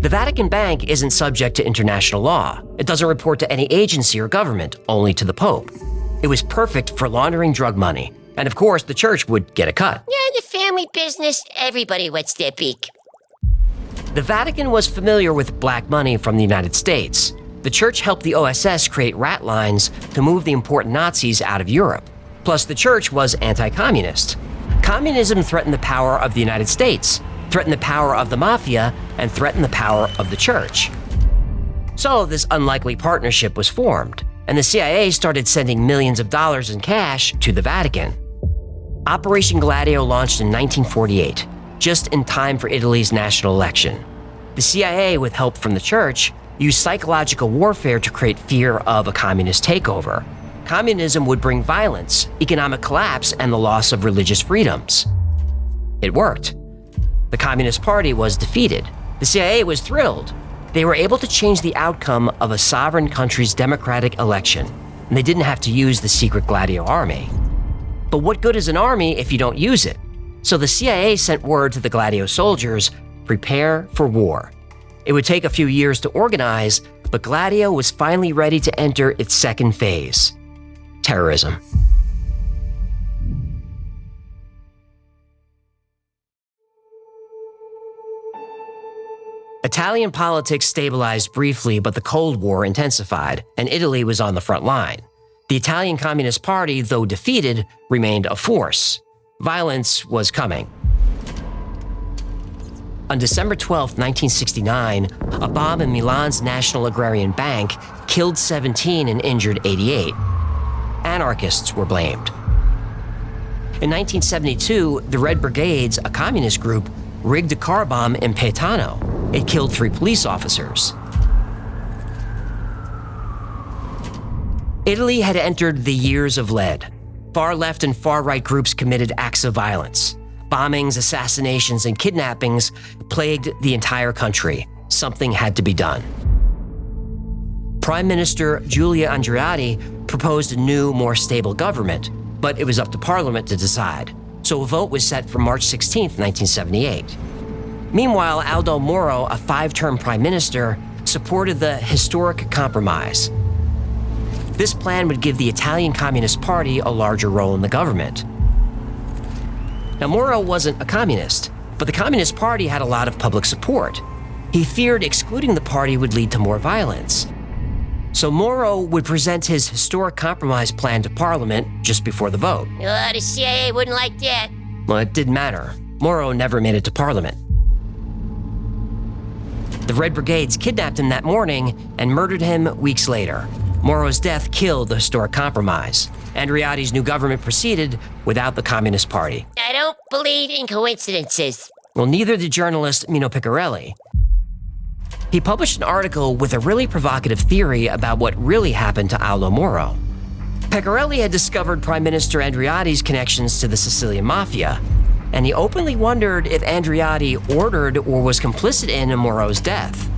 The Vatican Bank isn't subject to international law. It doesn't report to any agency or government, only to the Pope. It was perfect for laundering drug money. And of course, the church would get a cut.
Yeah, in the family business, everybody wets their beak.
The Vatican was familiar with black money from the United States. The church helped the OSS create rat lines to move the important Nazis out of Europe. Plus, the church was anti-communist. Communism threatened the power of the United States, threatened the power of the Mafia, and threatened the power of the church. So this unlikely partnership was formed, and the CIA started sending millions of dollars in cash to the Vatican. Operation Gladio launched in 1948, just in time for Italy's national election. The CIA, with help from the church, used psychological warfare to create fear of a communist takeover. Communism would bring violence, economic collapse, and the loss of religious freedoms. It worked. The Communist Party was defeated. The CIA was thrilled. They were able to change the outcome of a sovereign country's democratic election, and they didn't have to use the secret Gladio army. But what good is an army if you don't use it? So the CIA sent word to the Gladio soldiers, prepare for war. It would take a few years to organize, but Gladio was finally ready to enter its second phase: terrorism. Italian politics stabilized briefly, but the Cold War intensified, and Italy was on the front line. The Italian Communist Party, though defeated, remained a force. Violence was coming. On December 12, 1969, a bomb in Milan's National Agrarian Bank killed 17 and injured 88. Anarchists were blamed. In 1972, the Red Brigades, a communist group, rigged a car bomb in Paetano. It killed 3 police officers. Italy had entered the years of lead. Far-left and far-right groups committed acts of violence. Bombings, assassinations, and kidnappings plagued the entire country. Something had to be done. Prime Minister Giulio Andreotti proposed a new, more stable government, but it was up to Parliament to decide. So a vote was set for March 16, 1978. Meanwhile, Aldo Moro, a 5-term prime minister, supported the historic compromise. This plan would give the Italian Communist Party a larger role in the government. Now, Moro wasn't a communist, but the Communist Party had a lot of public support. He feared excluding the party would lead to more violence. So Moro would present his historic compromise plan to Parliament just before the vote.
Oh, the CIA wouldn't like that.
Well, it didn't matter. Moro never made it to Parliament. The Red Brigades kidnapped him that morning and murdered him weeks later. Moro's death killed the historic compromise. Andreotti's new government proceeded without the Communist Party.
I don't believe in coincidences.
Well, neither did journalist Mino Piccarelli. He published an article with a really provocative theory about what really happened to Aldo Moro. Piccarelli had discovered Prime Minister Andreotti's connections to the Sicilian Mafia. and he openly wondered if Andreotti ordered or was complicit in Moro's death.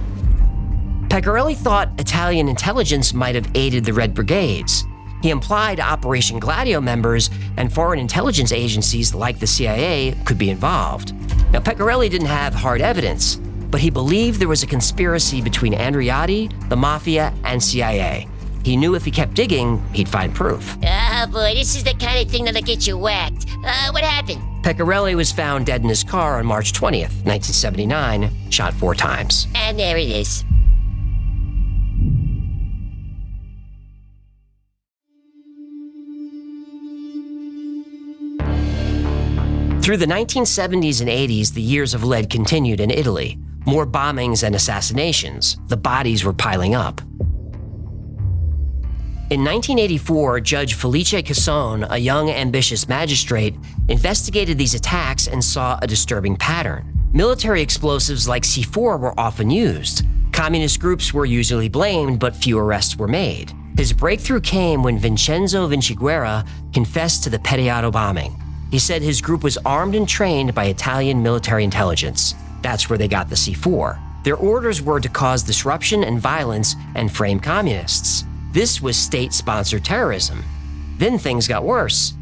Pecorelli thought Italian intelligence might have aided the Red Brigades. He implied Operation Gladio members and foreign intelligence agencies like the CIA could be involved. Now, Pecorelli didn't have hard evidence, but he believed there was a conspiracy between Andreotti, the Mafia, and CIA. He knew if he kept digging, he'd find proof.
Oh boy, this is the kind of thing that'll get you whacked. What happened?
Pecorelli was found dead in his car on March 20th, 1979, shot 4 times.
And there it is.
Through the 1970s and 80s, the years of lead continued in Italy. More bombings and assassinations. The bodies were piling up. In 1984, Judge Felice Casson, a young, ambitious magistrate, investigated these attacks and saw a disturbing pattern. Military explosives like C4 were often used. Communist groups were usually blamed, but few arrests were made. His breakthrough came when Vincenzo Vinciguerra confessed to the Pettiato bombing. He said his group was armed and trained by Italian military intelligence. That's where they got the C4. Their orders were to cause disruption and violence and frame communists. This was state-sponsored terrorism. Then things got worse.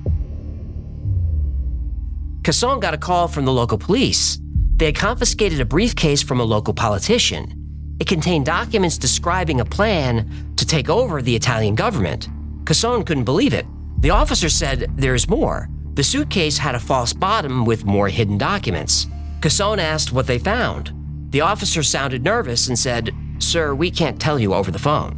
Casson got a call from the local police. They had confiscated a briefcase from a local politician. It contained documents describing a plan to take over the Italian government. Casson couldn't believe it. The officer said, "There's more." The suitcase had a false bottom with more hidden documents. Casson asked what they found. The officer sounded nervous and said, "Sir, we can't tell you over the phone."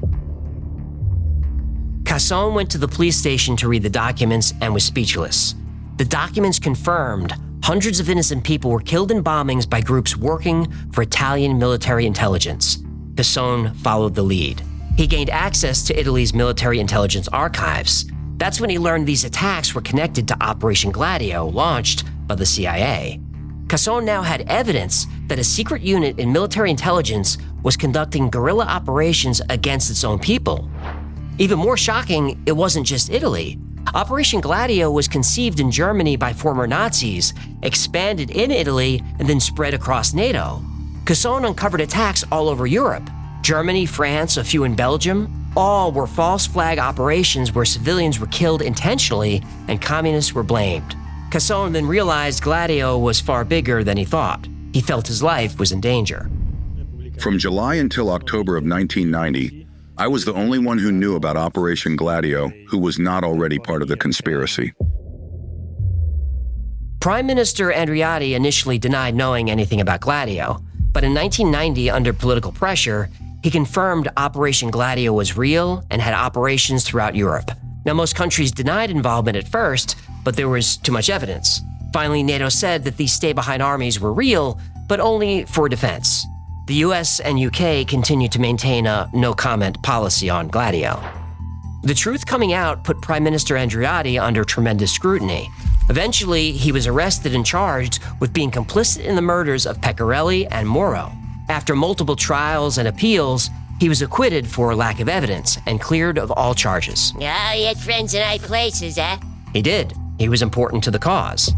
Casson went to the police station to read the documents and was speechless. The documents confirmed hundreds of innocent people were killed in bombings by groups working for Italian military intelligence. Casson followed the lead. He gained access to Italy's military intelligence archives. That's when he learned these attacks were connected to Operation Gladio, launched by the CIA. Casson now had evidence that a secret unit in military intelligence was conducting guerrilla operations against its own people. Even more shocking, it wasn't just Italy. Operation Gladio was conceived in Germany by former Nazis, expanded in Italy, and then spread across NATO. Casson uncovered attacks all over Europe. Germany, France, a few in Belgium. All were false flag operations where civilians were killed intentionally and communists were blamed. Casson then realized Gladio was far bigger than he thought. He felt his life was in danger.
From July until October of 1990, I was the only one who knew about Operation Gladio who was not already part of the conspiracy.
Prime Minister Andreotti initially denied knowing anything about Gladio, but in 1990, under political pressure, he confirmed Operation Gladio was real and had operations throughout Europe. Now, most countries denied involvement at first, but there was too much evidence. Finally, NATO said that these stay-behind armies were real, but only for defense. The US and UK continued to maintain a no-comment policy on Gladio. The truth coming out put Prime Minister Andreotti under tremendous scrutiny. Eventually, he was arrested and charged with being complicit in the murders of Pecorelli and Moro. After multiple trials and appeals, he was acquitted for lack of evidence and cleared of all charges.
Oh, he had friends in high places, huh?
He did. He was important to the cause.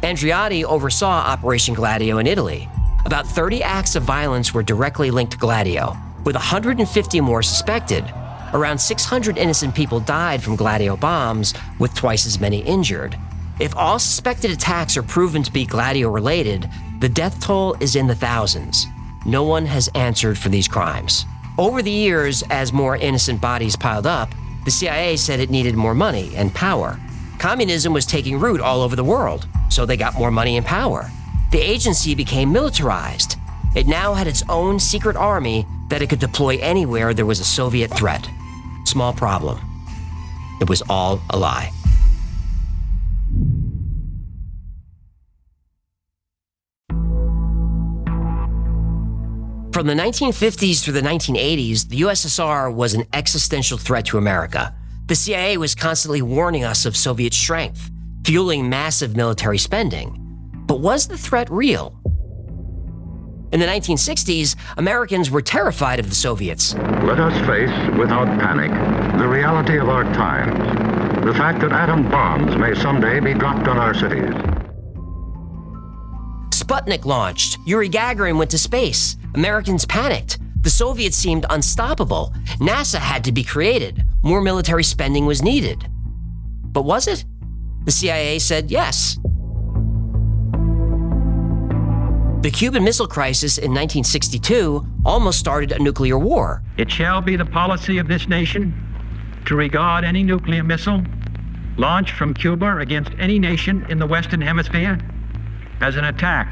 Andreotti oversaw Operation Gladio in Italy. About 30 acts of violence were directly linked to Gladio, with 150 more suspected. Around 600 innocent people died from Gladio bombs, with twice as many injured. If all suspected attacks are proven to be Gladio-related, the death toll is in the thousands. No one has answered for these crimes. Over the years, as more innocent bodies piled up, the CIA said it needed more money and power. Communism was taking root all over the world, so they got more money and power. The agency became militarized. It now had its own secret army that it could deploy anywhere there was a Soviet threat. Small problem. It was all a lie. From the 1950s through the 1980s, the USSR was an existential threat to America. The CIA was constantly warning us of Soviet strength, fueling massive military spending. But was the threat real? In the 1960s, Americans were terrified of the Soviets.
Let us face, without panic, the reality of our times. The fact that atom bombs may someday be dropped on our cities.
Sputnik launched. Yuri Gagarin went to space. Americans panicked. The Soviets seemed unstoppable. NASA had to be created. More military spending was needed. But was it? The CIA said yes. The Cuban Missile Crisis in 1962 almost started a nuclear war.
It shall be the policy of this nation to regard any nuclear missile launched from Cuba against any nation in the Western Hemisphere as an attack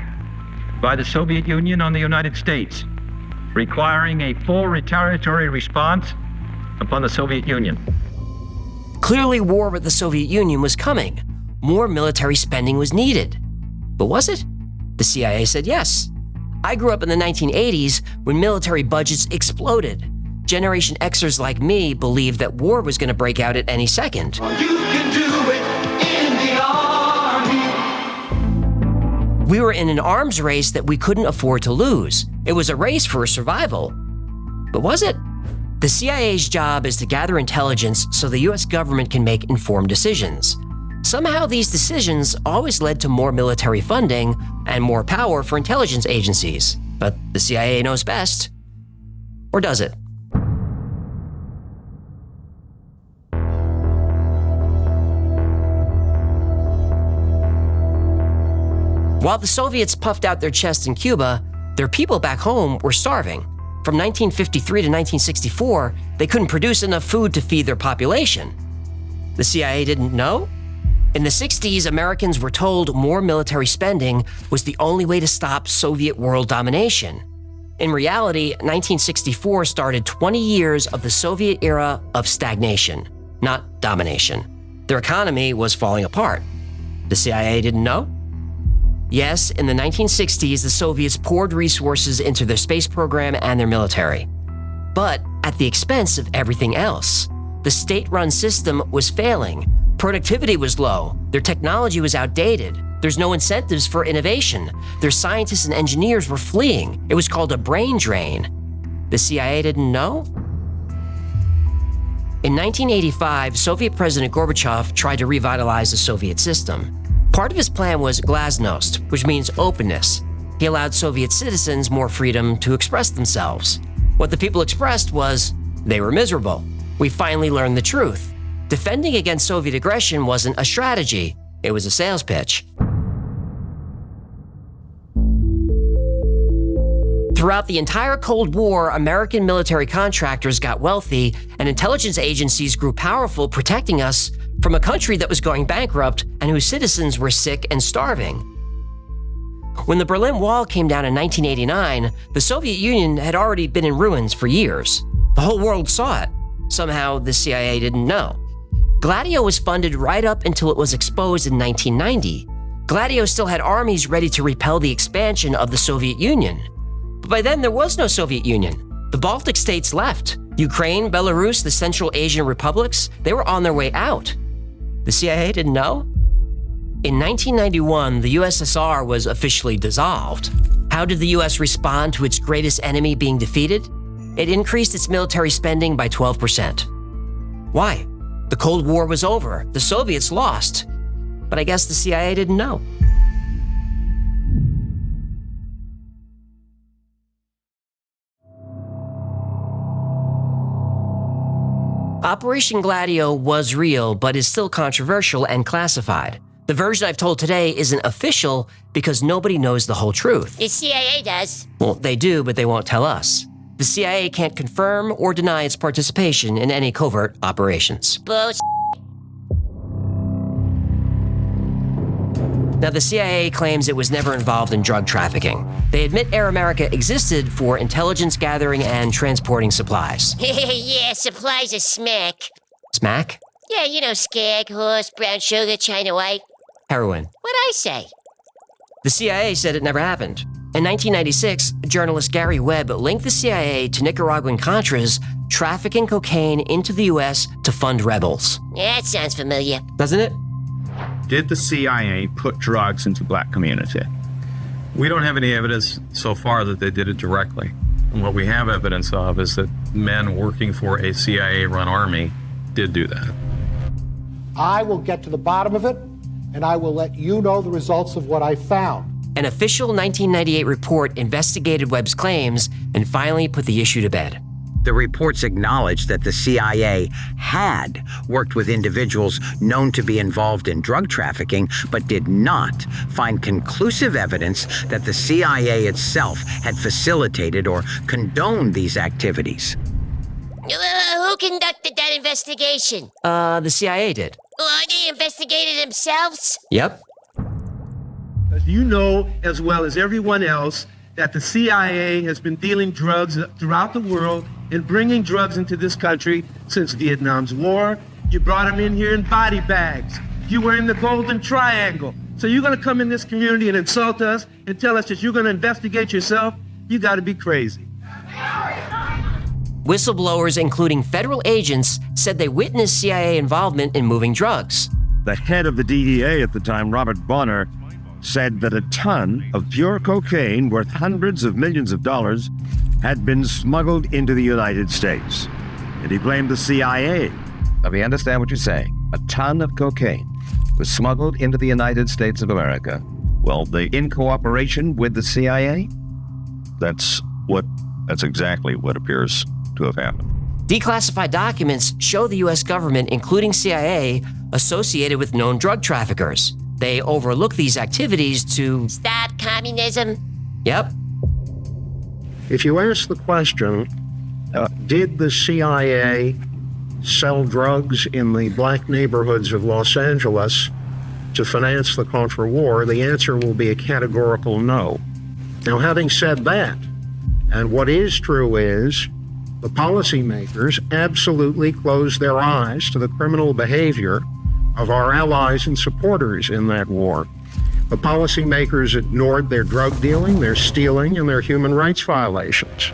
by the Soviet Union on the United States, requiring a full retaliatory response upon the Soviet Union.
Clearly, war with the Soviet Union was coming. More military spending was needed. But was it? The CIA said yes. I grew up in the 1980s when military budgets exploded. Generation Xers like me believed that war was going to break out at any second.
You can do it in the army.
We were in an arms race that we couldn't afford to lose. It was a race for survival. But was it? The CIA's job is to gather intelligence so the US government can make informed decisions. Somehow these decisions always led to more military funding and more power for intelligence agencies. But the CIA knows best. Or does it? While the Soviets puffed out their chests in Cuba, their people back home were starving. From 1953 to 1964, they couldn't produce enough food to feed their population. The CIA didn't know? In the 60s, Americans were told more military spending was the only way to stop Soviet world domination. In reality, 1964 started 20 years of the Soviet era of stagnation, not domination. Their economy was falling apart. The CIA didn't know? Yes, in the 1960s, the Soviets poured resources into their space program and their military. But at the expense of everything else. The state-run system was failing. Productivity was low. Their technology was outdated. There's no incentives for innovation. Their scientists and engineers were fleeing. It was called a brain drain. The CIA didn't know? In 1985, Soviet President Gorbachev tried to revitalize the Soviet system. Part of his plan was glasnost, which means openness. He allowed Soviet citizens more freedom to express themselves. What the people expressed was, they were miserable. We finally learned the truth. Defending against Soviet aggression wasn't a strategy, it was a sales pitch. Throughout the entire Cold War, American military contractors got wealthy and intelligence agencies grew powerful, protecting us from a country that was going bankrupt and whose citizens were sick and starving. When the Berlin Wall came down in 1989, the Soviet Union had already been in ruins for years. The whole world saw it. Somehow, the CIA didn't know. Gladio was funded right up until it was exposed in 1990. Gladio still had armies ready to repel the expansion of the Soviet Union. But by then, there was no Soviet Union. The Baltic states left. Ukraine, Belarus, the Central Asian republics, they were on their way out. The CIA didn't know? In 1991, the USSR was officially dissolved. How did the US respond to its greatest enemy being defeated? It increased its military spending by 12%. Why? The Cold War was over. The Soviets lost. But I guess the CIA didn't know. Operation Gladio was real, but is still controversial and classified. The version I've told today isn't official because nobody knows the whole truth.
The CIA does.
Well, they do, but they won't tell us. The CIA can't confirm or deny its participation in any covert operations.
Bullshit.
Now, the CIA claims it was never involved in drug trafficking. They admit Air America existed for intelligence gathering and transporting supplies.
Yeah, supplies are smack.
Smack?
Yeah, you know, skag, horse, brown sugar, China white.
Heroin.
What'd I say?
The CIA said it never happened. In 1996, journalist Gary Webb linked the CIA to Nicaraguan Contras trafficking cocaine into the U.S. to fund rebels.
Yeah, that sounds familiar.
Doesn't it?
Did the CIA put drugs into the black community?
We don't have any evidence so far that they did it directly. And what we have evidence of is that men working for a CIA-run army did do that.
I will get to the bottom of it, and I will let you know the results of what I found.
An official 1998 report investigated Webb's claims and finally put the issue to bed.
The reports acknowledged that the CIA had worked with individuals known to be involved in drug trafficking, but did not find conclusive evidence that the CIA itself had facilitated or condoned these activities.
Who conducted that investigation?
The CIA did.
They investigated themselves?
Yep.
You know as well as everyone else that the CIA has been dealing drugs throughout the world and bringing drugs into this country since Vietnam's war. You brought them in here in body bags. You were in the Golden Triangle. So you're going to come in this community and insult us and tell us that you're going to investigate yourself? You got to be crazy.
Whistleblowers, including federal agents, said they witnessed CIA involvement in moving drugs.
The head of the DEA at the time, Robert Bonner, said that a ton of pure cocaine worth hundreds of millions of dollars had been smuggled into the United States. And he blamed the CIA.
Now, we understand what you're saying. A ton of cocaine was smuggled into the United States of America. Well, in cooperation with the CIA?
That's exactly what appears to have happened.
Declassified documents show the U.S. government, including CIA, associated with known drug traffickers. They overlook these activities to
stop communism.
Yep.
If you ask the question, did the CIA sell drugs in the black neighborhoods of Los Angeles to finance the Contra War, the answer will be a categorical no. Now, having said that, and what is true is, the policymakers absolutely closed their eyes to the criminal behavior of our allies and supporters in that war. The policymakers ignored their drug dealing, their stealing, and their human rights violations.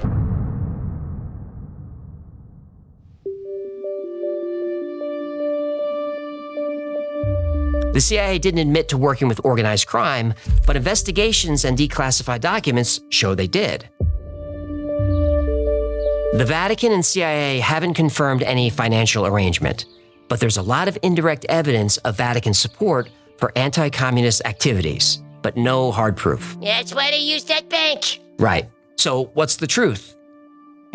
The CIA didn't admit to working with organized crime, but investigations and declassified documents show they did. The Vatican and CIA haven't confirmed any financial arrangement, but there's a lot of indirect evidence of Vatican support for anti-communist activities, but no hard proof.
That's why they used that bank.
Right. So what's the truth?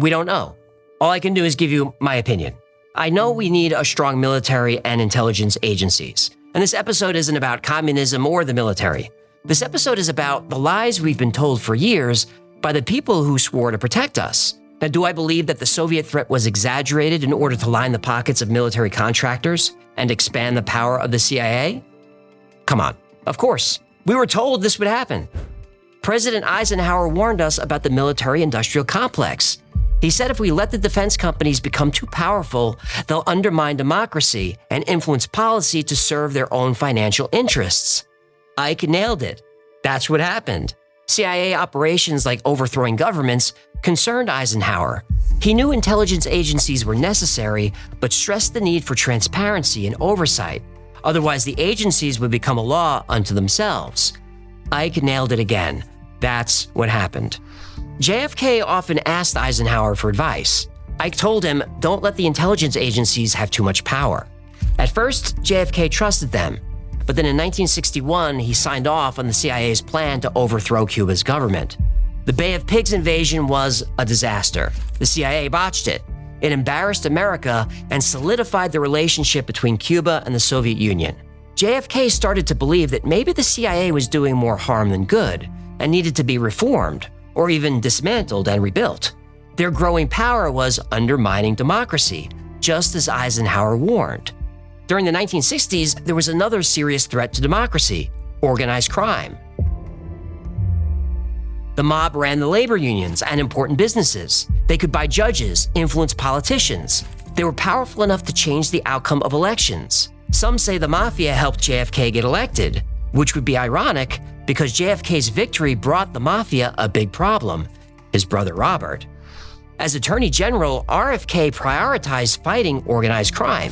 We don't know. All I can do is give you my opinion. I know we need a strong military and intelligence agencies, and this episode isn't about communism or the military. This episode is about the lies we've been told for years by the people who swore to protect us. Now, do I believe that the Soviet threat was exaggerated in order to line the pockets of military contractors and expand the power of the CIA? Come on, of course. We were told this would happen. President Eisenhower warned us about the military-industrial complex. He said if we let the defense companies become too powerful, they'll undermine democracy and influence policy to serve their own financial interests. Ike nailed it. That's what happened. CIA operations like overthrowing governments concerned Eisenhower. He knew intelligence agencies were necessary, but stressed the need for transparency and oversight. Otherwise, the agencies would become a law unto themselves. Ike nailed it again. That's what happened. JFK often asked Eisenhower for advice. Ike told him, don't let the intelligence agencies have too much power. At first, JFK trusted them, but then in 1961, he signed off on the CIA's plan to overthrow Cuba's government. The Bay of Pigs invasion was a disaster. The CIA botched it. It embarrassed America and solidified the relationship between Cuba and the Soviet Union. JFK started to believe that maybe the CIA was doing more harm than good and needed to be reformed or even dismantled and rebuilt. Their growing power was undermining democracy, just as Eisenhower warned. During the 1960s, there was another serious threat to democracy: organized crime. The mob ran the labor unions and important businesses. They could buy judges, influence politicians. They were powerful enough to change the outcome of elections. Some say the mafia helped JFK get elected, which would be ironic because JFK's victory brought the mafia a big problem: his brother Robert. As Attorney General, RFK prioritized fighting organized crime.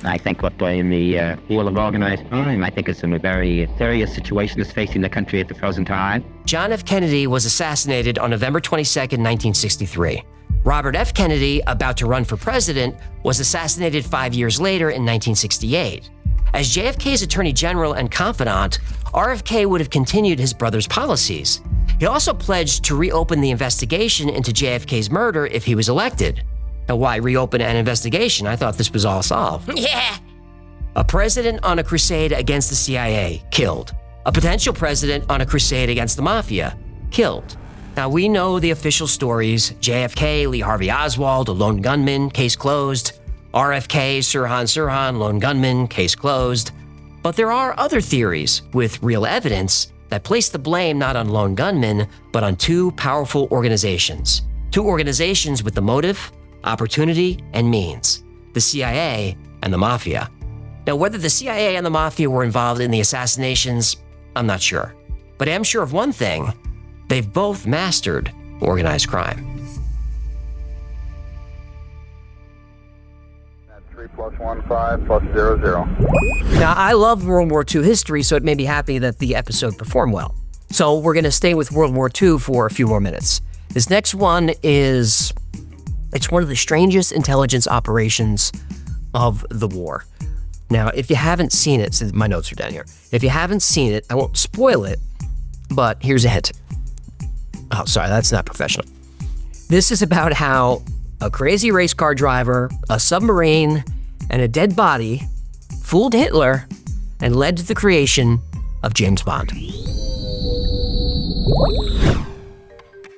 I think what in the field of organized crime, I think it's a very serious situation that's facing the country at the present time.
John F. Kennedy was assassinated on November 22nd, 1963. Robert F. Kennedy, about to run for president, was assassinated 5 years later in 1968. As JFK's Attorney General and confidant, RFK would have continued his brother's policies. He also pledged to reopen the investigation into JFK's murder if he was elected. Now, why reopen an investigation? I thought this was all solved.
Yeah.
A president on a crusade against the CIA, killed. A potential president on a crusade against the mafia, killed. Now, we know the official stories. JFK, Lee Harvey Oswald, a lone gunman, case closed. RFK, Sirhan, lone gunman, case closed. But there are other theories with real evidence that place the blame not on lone gunmen, but on two powerful organizations. Two organizations with the motive, opportunity, and means. The CIA and the Mafia. Now, whether the CIA and the Mafia were involved in the assassinations, I'm not sure. But I am sure of one thing. They've both mastered organized crime.
3+15+00. Now, I love World War II history, so it made me happy that the episode performed well. So we're going to stay with World War II for a few more minutes. This next one it's one of the strangest intelligence operations of the war. Now, if you haven't seen it, since my notes are down here, if you haven't seen it, I won't spoil it, but here's a hint. Oh, sorry, that's not professional. This is about how a crazy race car driver, a submarine, and a dead body fooled Hitler and led to the creation of James Bond.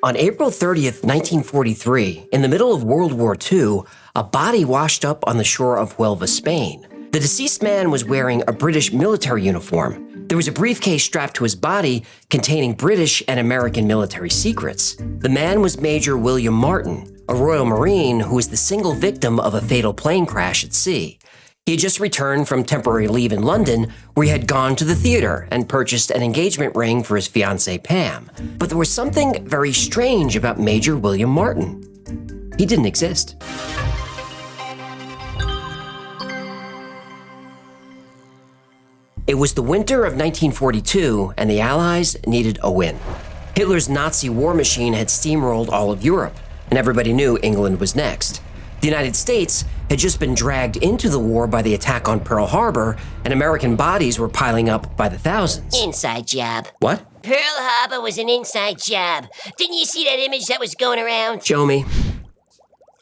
On April 30th, 1943, in the middle of World War II, a body washed up on the shore of Huelva, Spain. The deceased man was wearing a British military uniform. There was a briefcase strapped to his body containing British and American military secrets. The man was Major William Martin, a Royal Marine who was the single victim of a fatal plane crash at sea. He had just returned from temporary leave in London, where he had gone to the theater and purchased an engagement ring for his fiancée Pam. But there was something very strange about Major William Martin. He didn't exist. It was the winter of 1942, and the Allies needed a win. Hitler's Nazi war machine had steamrolled all of Europe, and everybody knew England was next. The United States had just been dragged into the war by the attack on Pearl Harbor, and American bodies were piling up by the thousands.
Inside job.
What?
Pearl Harbor was an inside job. Didn't you see that image that was going around?
Show me.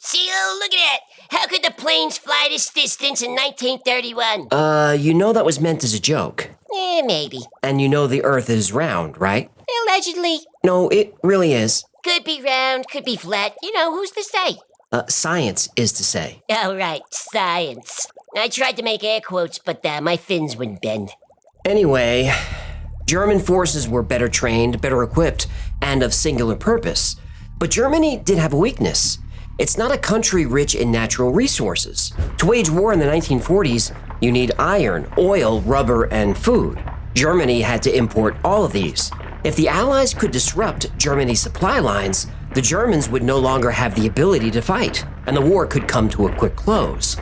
See, look at that. How could the planes fly this distance in 1931?
You know that was meant as a joke.
Maybe.
And you know the Earth is round, right?
Allegedly.
No, it really is.
Could be round, could be flat. You know, who's to say?
Science is to say.
Oh, right, science. I tried to make air quotes, but my fins wouldn't bend.
Anyway, German forces were better trained, better equipped, and of singular purpose. But Germany did have a weakness. It's not a country rich in natural resources. To wage war in the 1940s, you need iron, oil, rubber, and food. Germany had to import all of these. If the Allies could disrupt Germany's supply lines, the Germans would no longer have the ability to fight, and the war could come to a quick close.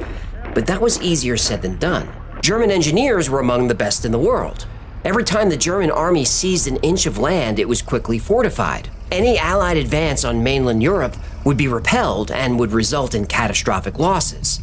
But that was easier said than done. German engineers were among the best in the world. Every time the German army seized an inch of land, it was quickly fortified. Any Allied advance on mainland Europe would be repelled and would result in catastrophic losses.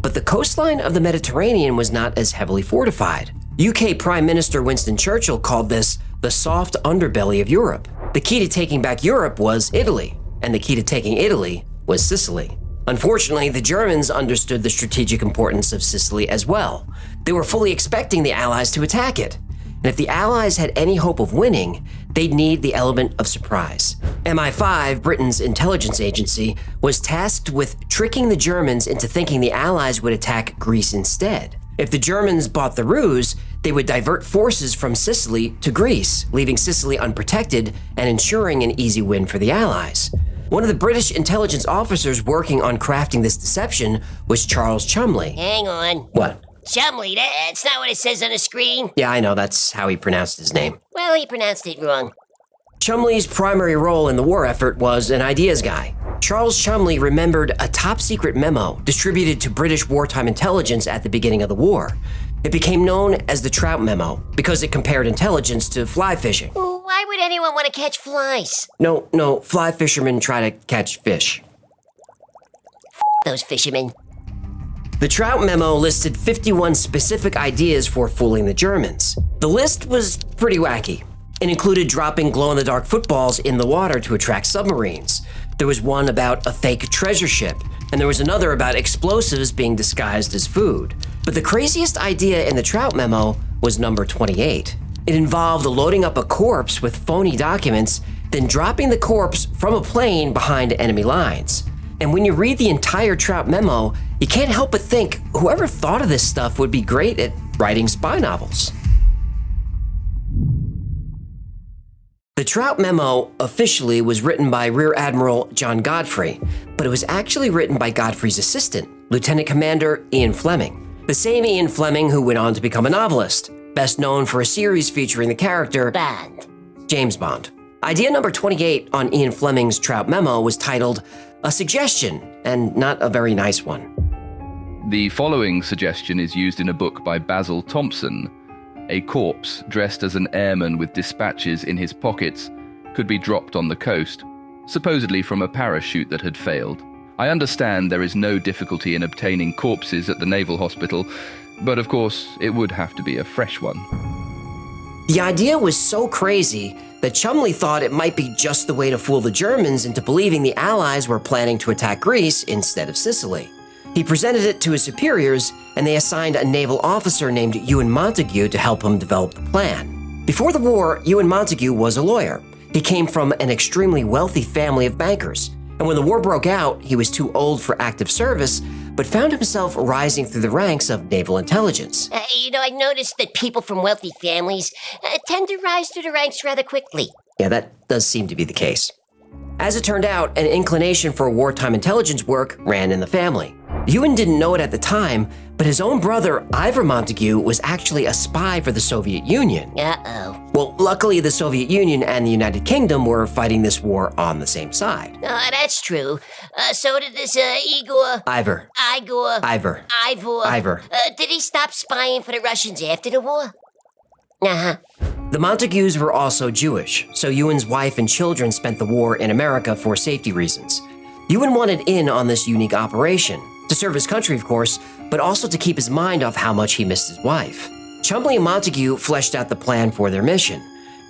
But the coastline of the Mediterranean was not as heavily fortified. UK Prime Minister Winston Churchill called this the soft underbelly of Europe. The key to taking back Europe was Italy, and the key to taking Italy was Sicily. Unfortunately, the Germans understood the strategic importance of Sicily as well. They were fully expecting the Allies to attack it. And if the Allies had any hope of winning, they'd need the element of surprise. MI5, Britain's intelligence agency, was tasked with tricking the Germans into thinking the Allies would attack Greece instead. If the Germans bought the ruse, they would divert forces from Sicily to Greece, leaving Sicily unprotected and ensuring an easy win for the Allies. One of the British intelligence officers working on crafting this deception was Charles Chumley.
Hang on.
What?
Chumley, that's not what it says on the screen.
Yeah, I know, that's how he pronounced his name.
Well, he pronounced it wrong.
Chumley's primary role in the war effort was an ideas guy.
Charles Chumley remembered a top-secret memo distributed to British wartime intelligence at the beginning of the war. It became known as the Trout Memo because it compared intelligence to fly fishing.
Why would anyone want to catch flies?
No, fly fishermen try to catch fish.
Those fishermen.
The Trout Memo listed 51 specific ideas for fooling the Germans. The list was pretty wacky. It included dropping glow-in-the-dark footballs in the water to attract submarines. There was one about a fake treasure ship, and there was another about explosives being disguised as food. But the craziest idea in the Trout Memo was number 28. It involved loading up a corpse with phony documents, then dropping the corpse from a plane behind enemy lines. And when you read the entire Trout Memo, you can't help but think whoever thought of this stuff would be great at writing spy novels. The Trout Memo officially was written by Rear Admiral John Godfrey, but it was actually written by Godfrey's assistant, Lieutenant Commander Ian Fleming. The same Ian Fleming who went on to become a novelist, best known for a series featuring the character
Bond.
James Bond. Idea number 28 on Ian Fleming's Trout Memo was titled A Suggestion, and not a very nice one.
The following suggestion is used in a book by Basil Thompson. A corpse dressed as an airman with dispatches in his pockets could be dropped on the coast, supposedly from a parachute that had failed. I understand there is no difficulty in obtaining corpses at the Naval Hospital, but of course it would have to be a fresh one.
The idea was so crazy that Chumley thought it might be just the way to fool the Germans into believing the Allies were planning to attack Greece instead of Sicily. He presented it to his superiors, and they assigned a naval officer named Ewan Montague to help him develop the plan. Before the war, Ewan Montague was a lawyer. He came from an extremely wealthy family of bankers, and when the war broke out, he was too old for active service, but found himself rising through the ranks of naval intelligence.
I noticed that people from wealthy families tend to rise through the ranks rather quickly.
Yeah, that does seem to be the case. As it turned out, an inclination for wartime intelligence work ran in the family. Ewan didn't know it at the time, but his own brother, Ivor Montague, was actually a spy for the Soviet Union.
Uh-oh.
Well, luckily the Soviet Union and the United Kingdom were fighting this war on the same side.
That's true. So did this Ivor. Did he stop spying for the Russians after the war? Uh-huh.
The Montagues were also Jewish, so Ewan's wife and children spent the war in America for safety reasons. Ewan wanted in on this unique operation, to serve his country, of course, but also to keep his mind off how much he missed his wife. Chumley and Montague fleshed out the plan for their mission.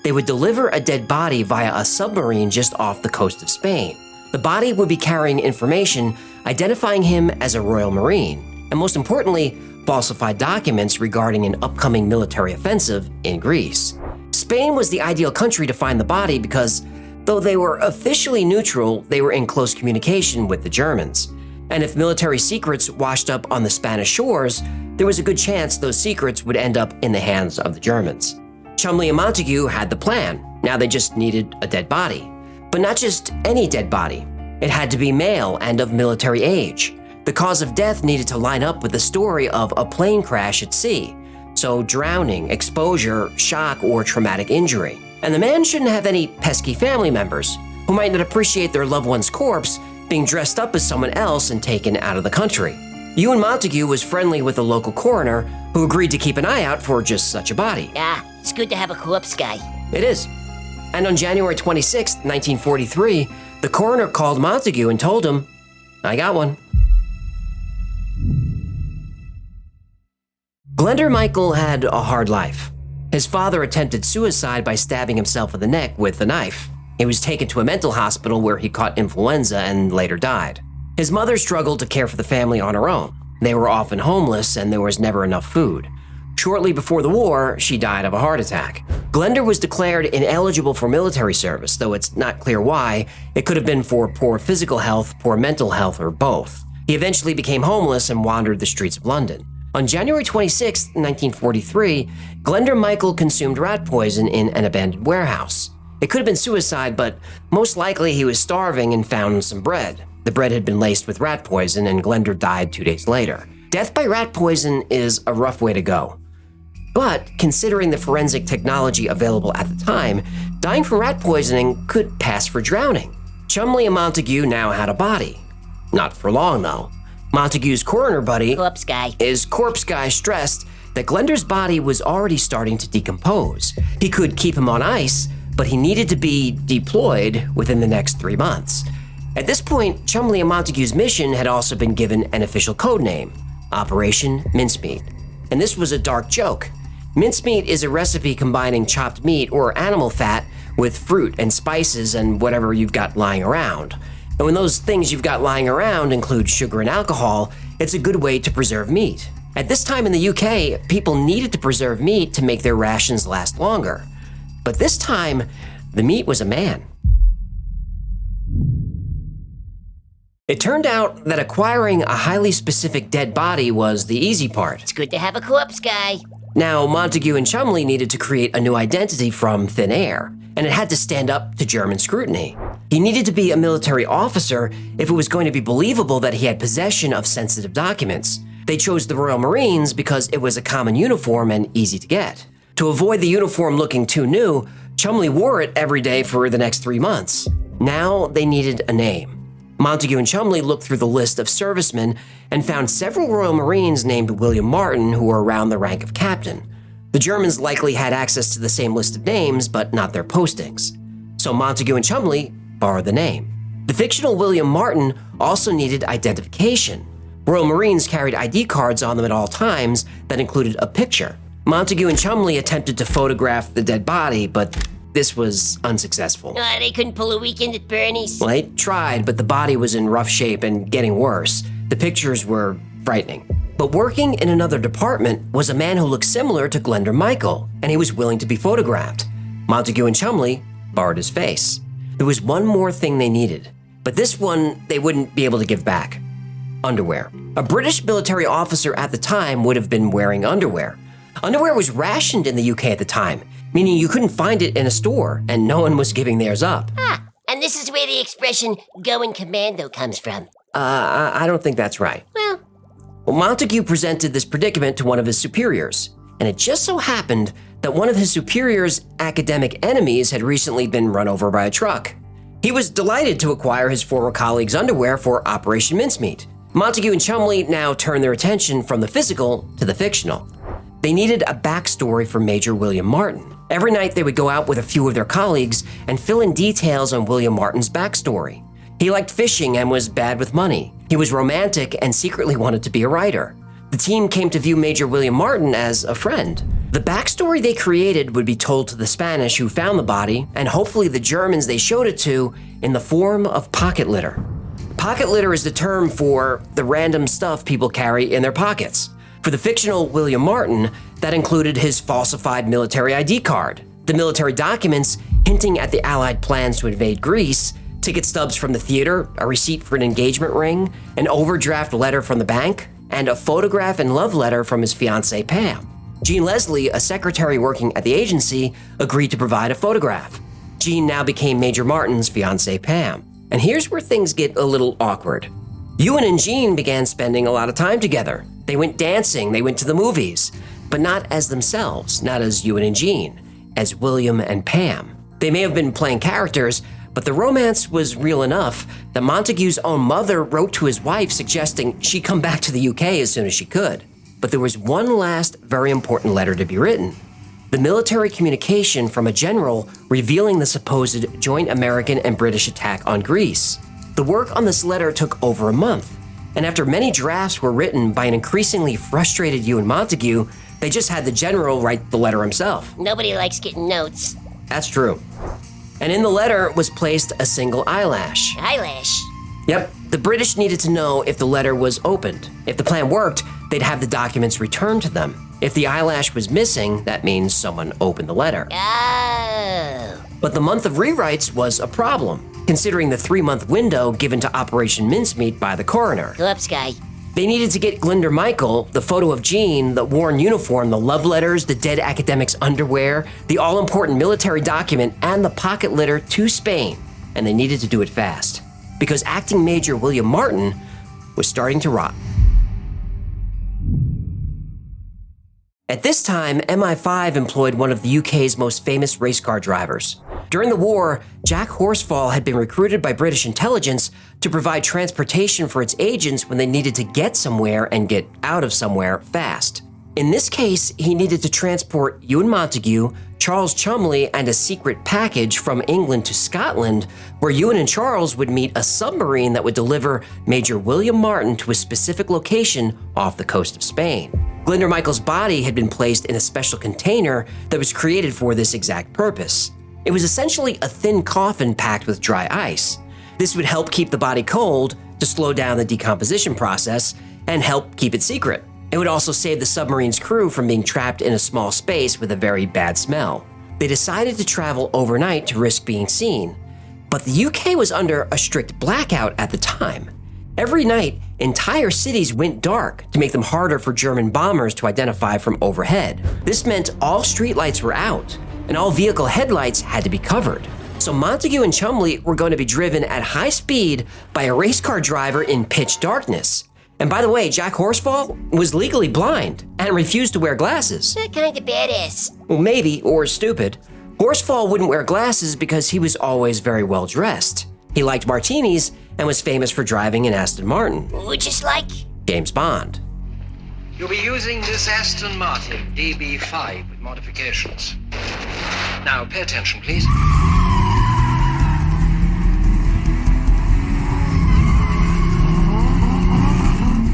They would deliver a dead body via a submarine just off the coast of Spain. The body would be carrying information identifying him as a Royal Marine, and most importantly, falsified documents regarding an upcoming military offensive in Greece. Spain was the ideal country to find the body because, though they were officially neutral, they were in close communication with the Germans. And if military secrets washed up on the Spanish shores, there was a good chance those secrets would end up in the hands of the Germans. Chumley and Montague had the plan. Now they just needed a dead body. But not just any dead body. It had to be male and of military age. The cause of death needed to line up with the story of a plane crash at sea. So drowning, exposure, shock, or traumatic injury. And the man shouldn't have any pesky family members who might not appreciate their loved one's corpse being dressed up as someone else and taken out of the country. Ewan Montague was friendly with a local coroner who agreed to keep an eye out for just such a body.
It's good to have a corpse guy.
It is. And on January 26, 1943, the coroner called Montague and told him, "I got one." Glender Michael had a hard life. His father attempted suicide by stabbing himself in the neck with a knife. He was taken to a mental hospital where he caught influenza and later died. His mother struggled to care for the family on her own. They were often homeless and there was never enough food. Shortly before the war, she died of a heart attack. Glender was declared ineligible for military service, though it's not clear why. It could have been for poor physical health, poor mental health, or both. He eventually became homeless and wandered the streets of London. On January 26, 1943, Glender Michael consumed rat poison in an abandoned warehouse. It could have been suicide, but most likely he was starving and found some bread. The bread had been laced with rat poison, and Glender died 2 days later. Death by rat poison is a rough way to go. But considering the forensic technology available at the time, dying from rat poisoning could pass for drowning.
Chumley and Montague now had a body. Not for long, though. Montague's coroner buddy
Corpse guy.
is Corpse Guy stressed that Glender's body was already starting to decompose. He could keep him on ice, but he needed to be deployed within the next 3 months. At this point, Chumley and Montague's mission had also been given an official code name, Operation Mincemeat. And this was a dark joke. Mincemeat is a recipe combining chopped meat or animal fat with fruit and spices and whatever you've got lying around. And when those things you've got lying around include sugar and alcohol, it's a good way to preserve meat. At this time in the UK, people needed to preserve meat to make their rations last longer. But this time, the meat was a man. It turned out that acquiring a highly specific dead body was the easy part.
It's good to have a corpse guy.
Now, Montague and Chumley needed to create a new identity from thin air, and it had to stand up to German scrutiny. He needed to be a military officer if it was going to be believable that he had possession of sensitive documents. They chose the Royal Marines because it was a common uniform and easy to get. To avoid the uniform looking too new, Chumley wore it every day for the next 3 months. Now they needed a name. Montague and Chumley looked through the list of servicemen and found several Royal Marines named William Martin who were around the rank of captain. The Germans likely had access to the same list of names, but not their postings. So Montague and Chumley borrowed the name. The fictional William Martin also needed identification. Royal Marines carried ID cards on them at all times that included a picture. Montague and Chumley attempted to photograph the dead body, but this was unsuccessful.
They couldn't pull a weekend at Bernie's.
Well, they tried, but the body was in rough shape and getting worse. The pictures were frightening. But working in another department was a man who looked similar to Glender Michael, and he was willing to be photographed. Montague and Chumley borrowed his face. There was one more thing they needed, but this one they wouldn't be able to give back. Underwear. A British military officer at the time would have been wearing underwear. Underwear was rationed in the UK at the time, meaning you couldn't find it in a store, and no one was giving theirs up.
And this is where the expression going commando comes from.
I don't think that's right.
Well,
Montague presented this predicament to one of his superiors, and it just so happened that one of his superior's academic enemies had recently been run over by a truck. He was delighted to acquire his former colleague's underwear for Operation Mincemeat. Montague and Chumley now turned their attention from the physical to the fictional. They needed a backstory for Major William Martin. Every night they would go out with a few of their colleagues and fill in details on William Martin's backstory. He liked fishing and was bad with money. He was romantic and secretly wanted to be a writer. The team came to view Major William Martin as a friend. The backstory they created would be told to the Spanish who found the body, and hopefully the Germans they showed it to, in the form of pocket litter. Pocket litter is the term for the random stuff people carry in their pockets. For the fictional William Martin, that included his falsified military ID card, the military documents hinting at the Allied plans to invade Greece, ticket stubs from the theater, a receipt for an engagement ring, an overdraft letter from the bank, and a photograph and love letter from his fiancée Pam. Jean Leslie, a secretary working at the agency, agreed to provide a photograph. Jean now became Major Martin's fiancée Pam. And here's where things get a little awkward. Ewan and Jean began spending a lot of time together. They went dancing, they went to the movies, but not as themselves, not as Ewan and Jean, as William and Pam. They may have been playing characters, but the romance was real enough that Montague's own mother wrote to his wife suggesting she come back to the UK as soon as she could. But there was one last very important letter to be written. The military communication from a general revealing the supposed joint American and British attack on Greece. The work on this letter took over a month, and after many drafts were written by an increasingly frustrated Ewan Montague, they just had the general write the letter himself.
Nobody likes getting notes.
That's true. And in the letter was placed a single eyelash.
Eyelash?
Yep, the British needed to know if the letter was opened. If the plan worked, they'd have the documents returned to them. If the eyelash was missing, that means someone opened the letter.
Oh.
But the month of rewrites was a problem, considering the 3-month window given to Operation Mincemeat by the coroner.
Corpse guy.
They needed to get Glender Michael, the photo of Jean, the worn uniform, the love letters, the dead academic's underwear, the all-important military document, and the pocket litter to Spain. And they needed to do it fast, because acting Major William Martin was starting to rot. At this time, MI5 employed one of the UK's most famous race car drivers. During the war, Jack Horsfall had been recruited by British intelligence to provide transportation for its agents when they needed to get somewhere and get out of somewhere fast. In this case, he needed to transport Ewan Montague, Charles Chumley, and a secret package from England to Scotland, where Ewan and Charles would meet a submarine that would deliver Major William Martin to a specific location off the coast of Spain. Glenda Michael's body had been placed in a special container that was created for this exact purpose. It was essentially a thin coffin packed with dry ice. This would help keep the body cold to slow down the decomposition process and help keep it secret. It would also save the submarine's crew from being trapped in a small space with a very bad smell. They decided to travel overnight to risk being seen, but the UK was under a strict blackout at the time. Every night, entire cities went dark to make them harder for German bombers to identify from overhead. This meant all streetlights were out, and all vehicle headlights had to be covered. So Montague and Chumley were going to be driven at high speed by a race car driver in pitch darkness. And by the way, Jack Horsfall was legally blind and refused to wear glasses.
Kind of badass.
Well, maybe, or stupid. Horsfall wouldn't wear glasses because he was always very well dressed. He liked martinis and was famous for driving an Aston Martin.
Just like
James Bond.
You'll be using this Aston Martin DB5 with modifications. Now, pay attention, please.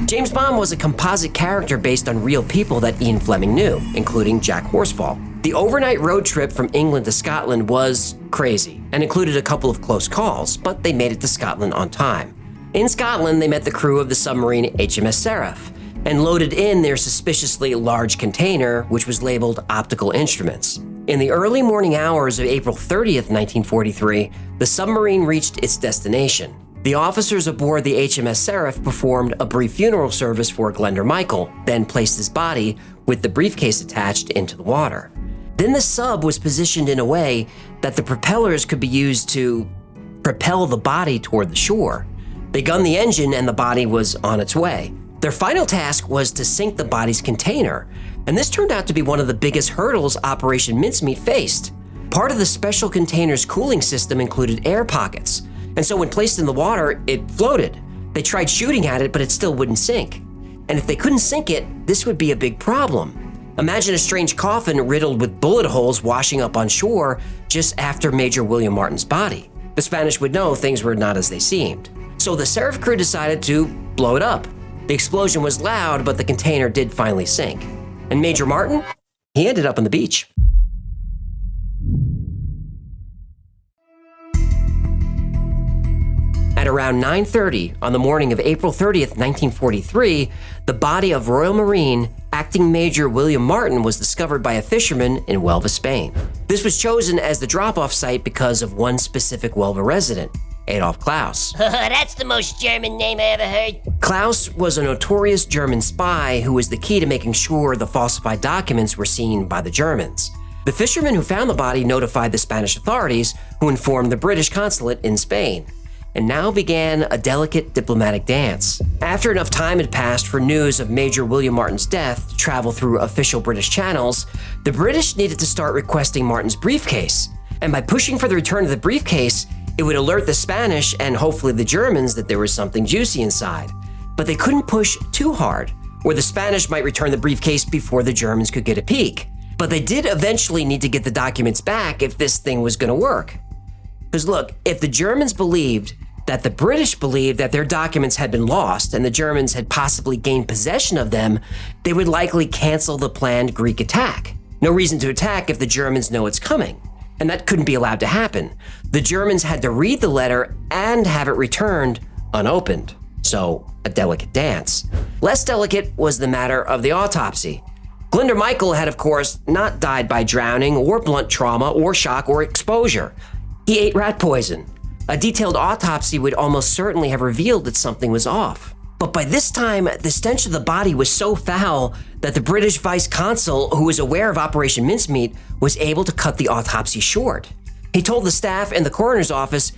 James Bond was a composite character based on real people that Ian Fleming knew, including Jack Horsfall. The overnight road trip from England to Scotland was crazy and included a couple of close calls, but they made it to Scotland on time. In Scotland, they met the crew of the submarine HMS Seraph and loaded in their suspiciously large container, which was labeled optical instruments. In the early morning hours of April 30th, 1943, the submarine reached its destination. The officers aboard the HMS Seraph performed a brief funeral service for Glenda Michael, then placed his body, with the briefcase attached, into the water. Then the sub was positioned in a way that the propellers could be used to propel the body toward the shore. They gunned the engine and the body was on its way. Their final task was to sink the body's container, and this turned out to be one of the biggest hurdles Operation Mincemeat faced. Part of the special container's cooling system included air pockets, and so when placed in the water, it floated. They tried shooting at it, but it still wouldn't sink. And if they couldn't sink it, this would be a big problem. Imagine a strange coffin riddled with bullet holes washing up on shore just after Major William Martin's body. The Spanish would know things were not as they seemed. So the Seraph crew decided to blow it up. The explosion was loud, but the container did finally sink. And Major Martin, he ended up on the beach. At around 9:30 on the morning of April 30th, 1943, the body of Royal Marine Acting Major William Martin was discovered by a fisherman in Huelva, Spain. This was chosen as the drop-off site because of one specific Huelva resident, Adolf Klaus.
That's the most German name I ever heard.
Klaus was a notorious German spy who was the key to making sure the falsified documents were seen by the Germans. The fisherman who found the body notified the Spanish authorities, who informed the British consulate in Spain. And now began a delicate diplomatic dance. After enough time had passed for news of Major William Martin's death to travel through official British channels, the British needed to start requesting Martin's briefcase. And by pushing for the return of the briefcase, it would alert the Spanish and hopefully the Germans that there was something juicy inside. But they couldn't push too hard, or the Spanish might return the briefcase before the Germans could get a peek. But they did eventually need to get the documents back if this thing was going to work. Because look, if the Germans believed that the British believed that their documents had been lost and the Germans had possibly gained possession of them, they would likely cancel the planned Greek attack. No reason to attack if the Germans know it's coming. And that couldn't be allowed to happen. The Germans had to read the letter and have it returned unopened. So, a delicate dance. Less delicate was the matter of the autopsy. Glenda Michael had, of course, not died by drowning or blunt trauma or shock or exposure. He ate rat poison. A detailed autopsy would almost certainly have revealed that something was off. But by this time, the stench of the body was so foul that the British vice consul, who was aware of Operation Mincemeat, was able to cut the autopsy short. He told the staff in the coroner's office,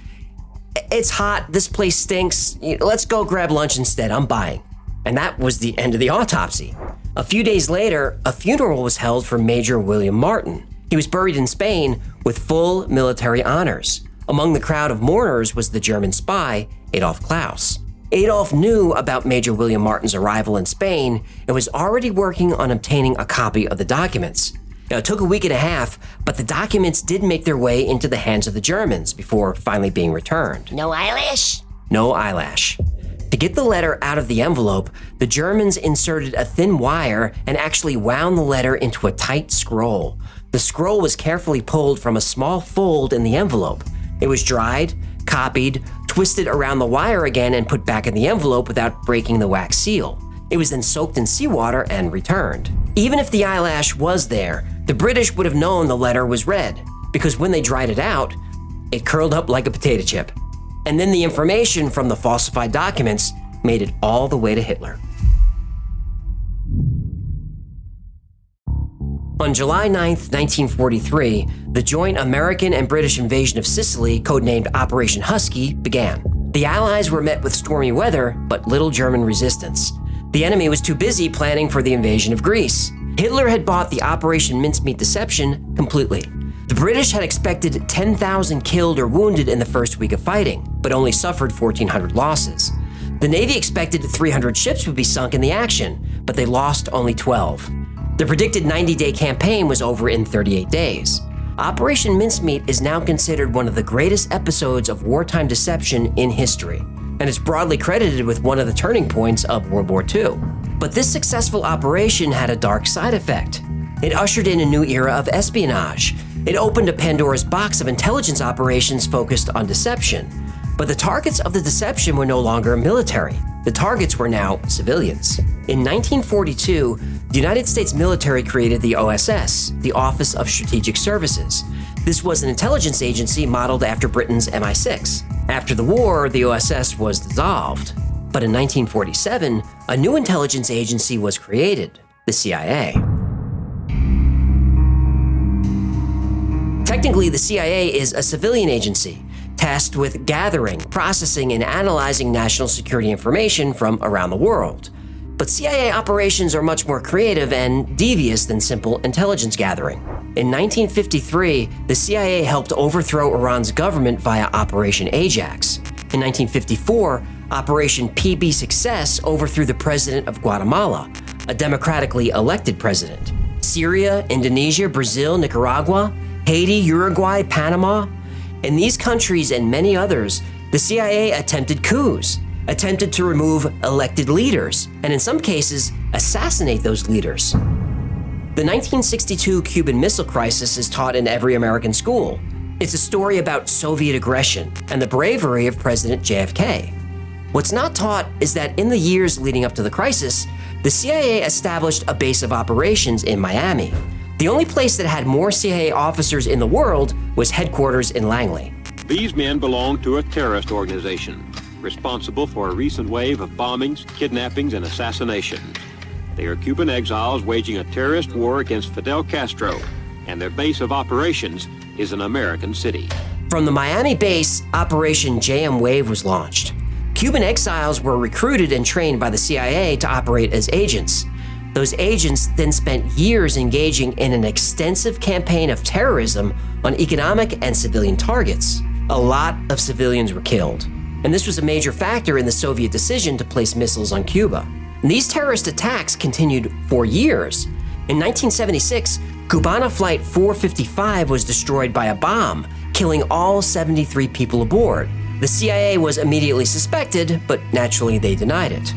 "It's hot, this place stinks, let's go grab lunch instead, I'm buying." And that was the end of the autopsy. A few days later, a funeral was held for Major William Martin. He was buried in Spain with full military honors. Among the crowd of mourners was the German spy, Adolf Klaus. Adolf knew about Major William Martin's arrival in Spain and was already working on obtaining a copy of the documents. Now, it took a week and a half, but the documents did make their way into the hands of the Germans before finally being returned.
No eyelash?
No eyelash. To get the letter out of the envelope, the Germans inserted a thin wire and actually wound the letter into a tight scroll. The scroll was carefully pulled from a small fold in the envelope. It was dried, copied, twisted around the wire again, and put back in the envelope without breaking the wax seal. It was then soaked in seawater and returned. Even if the eyelash was there, the British would have known the letter was red, because when they dried it out, it curled up like a potato chip. And then the information from the falsified documents made it all the way to Hitler. On July 9, 1943, the joint American and British invasion of Sicily, codenamed Operation Husky, began. The Allies were met with stormy weather, but little German resistance. The enemy was too busy planning for the invasion of Greece. Hitler had bought the Operation Mincemeat deception completely. The British had expected 10,000 killed or wounded in the first week of fighting, but only suffered 1,400 losses. The Navy expected 300 ships would be sunk in the action, but they lost only 12. The predicted 90-day campaign was over in 38 days. Operation Mincemeat is now considered one of the greatest episodes of wartime deception in history, and is broadly credited with one of the turning points of World War II. But this successful operation had a dark side effect. It ushered in a new era of espionage. It opened a Pandora's box of intelligence operations focused on deception. But the targets of the deception were no longer military. The targets were now civilians. In 1942, the United States military created the OSS, the Office of Strategic Services. This was an intelligence agency modeled after Britain's MI6. After the war, the OSS was dissolved. But in 1947, a new intelligence agency was created, the CIA. Technically, the CIA is a civilian agency, tasked with gathering, processing, and analyzing national security information from around the world. But CIA operations are much more creative and devious than simple intelligence gathering. In 1953, the CIA helped overthrow Iran's government via Operation Ajax. In 1954, Operation PB Success overthrew the president of Guatemala, a democratically elected president. Syria, Indonesia, Brazil, Nicaragua, Haiti, Uruguay, Panama. In these countries and many others, the CIA attempted coups, attempted to remove elected leaders, and in some cases, assassinate those leaders. The 1962 Cuban Missile Crisis is taught in every American school. It's a story about Soviet aggression and the bravery of President JFK. What's not taught is that in the years leading up to the crisis, the CIA established a base of operations in Miami. The only place that had more CIA officers in the world was headquarters in Langley.
These men belong to a terrorist organization responsible for a recent wave of bombings, kidnappings, and assassinations. They are Cuban exiles waging a terrorist war against Fidel Castro, and their base of operations is an American city.
From the Miami base, Operation JM Wave was launched. Cuban exiles were recruited and trained by the CIA to operate as agents. Those agents then spent years engaging in an extensive campaign of terrorism on economic and civilian targets. A lot of civilians were killed, and this was a major factor in the Soviet decision to place missiles on Cuba. And these terrorist attacks continued for years. In 1976, Cubana Flight 455 was destroyed by a bomb, killing all 73 people aboard. The CIA was immediately suspected, but naturally they denied it.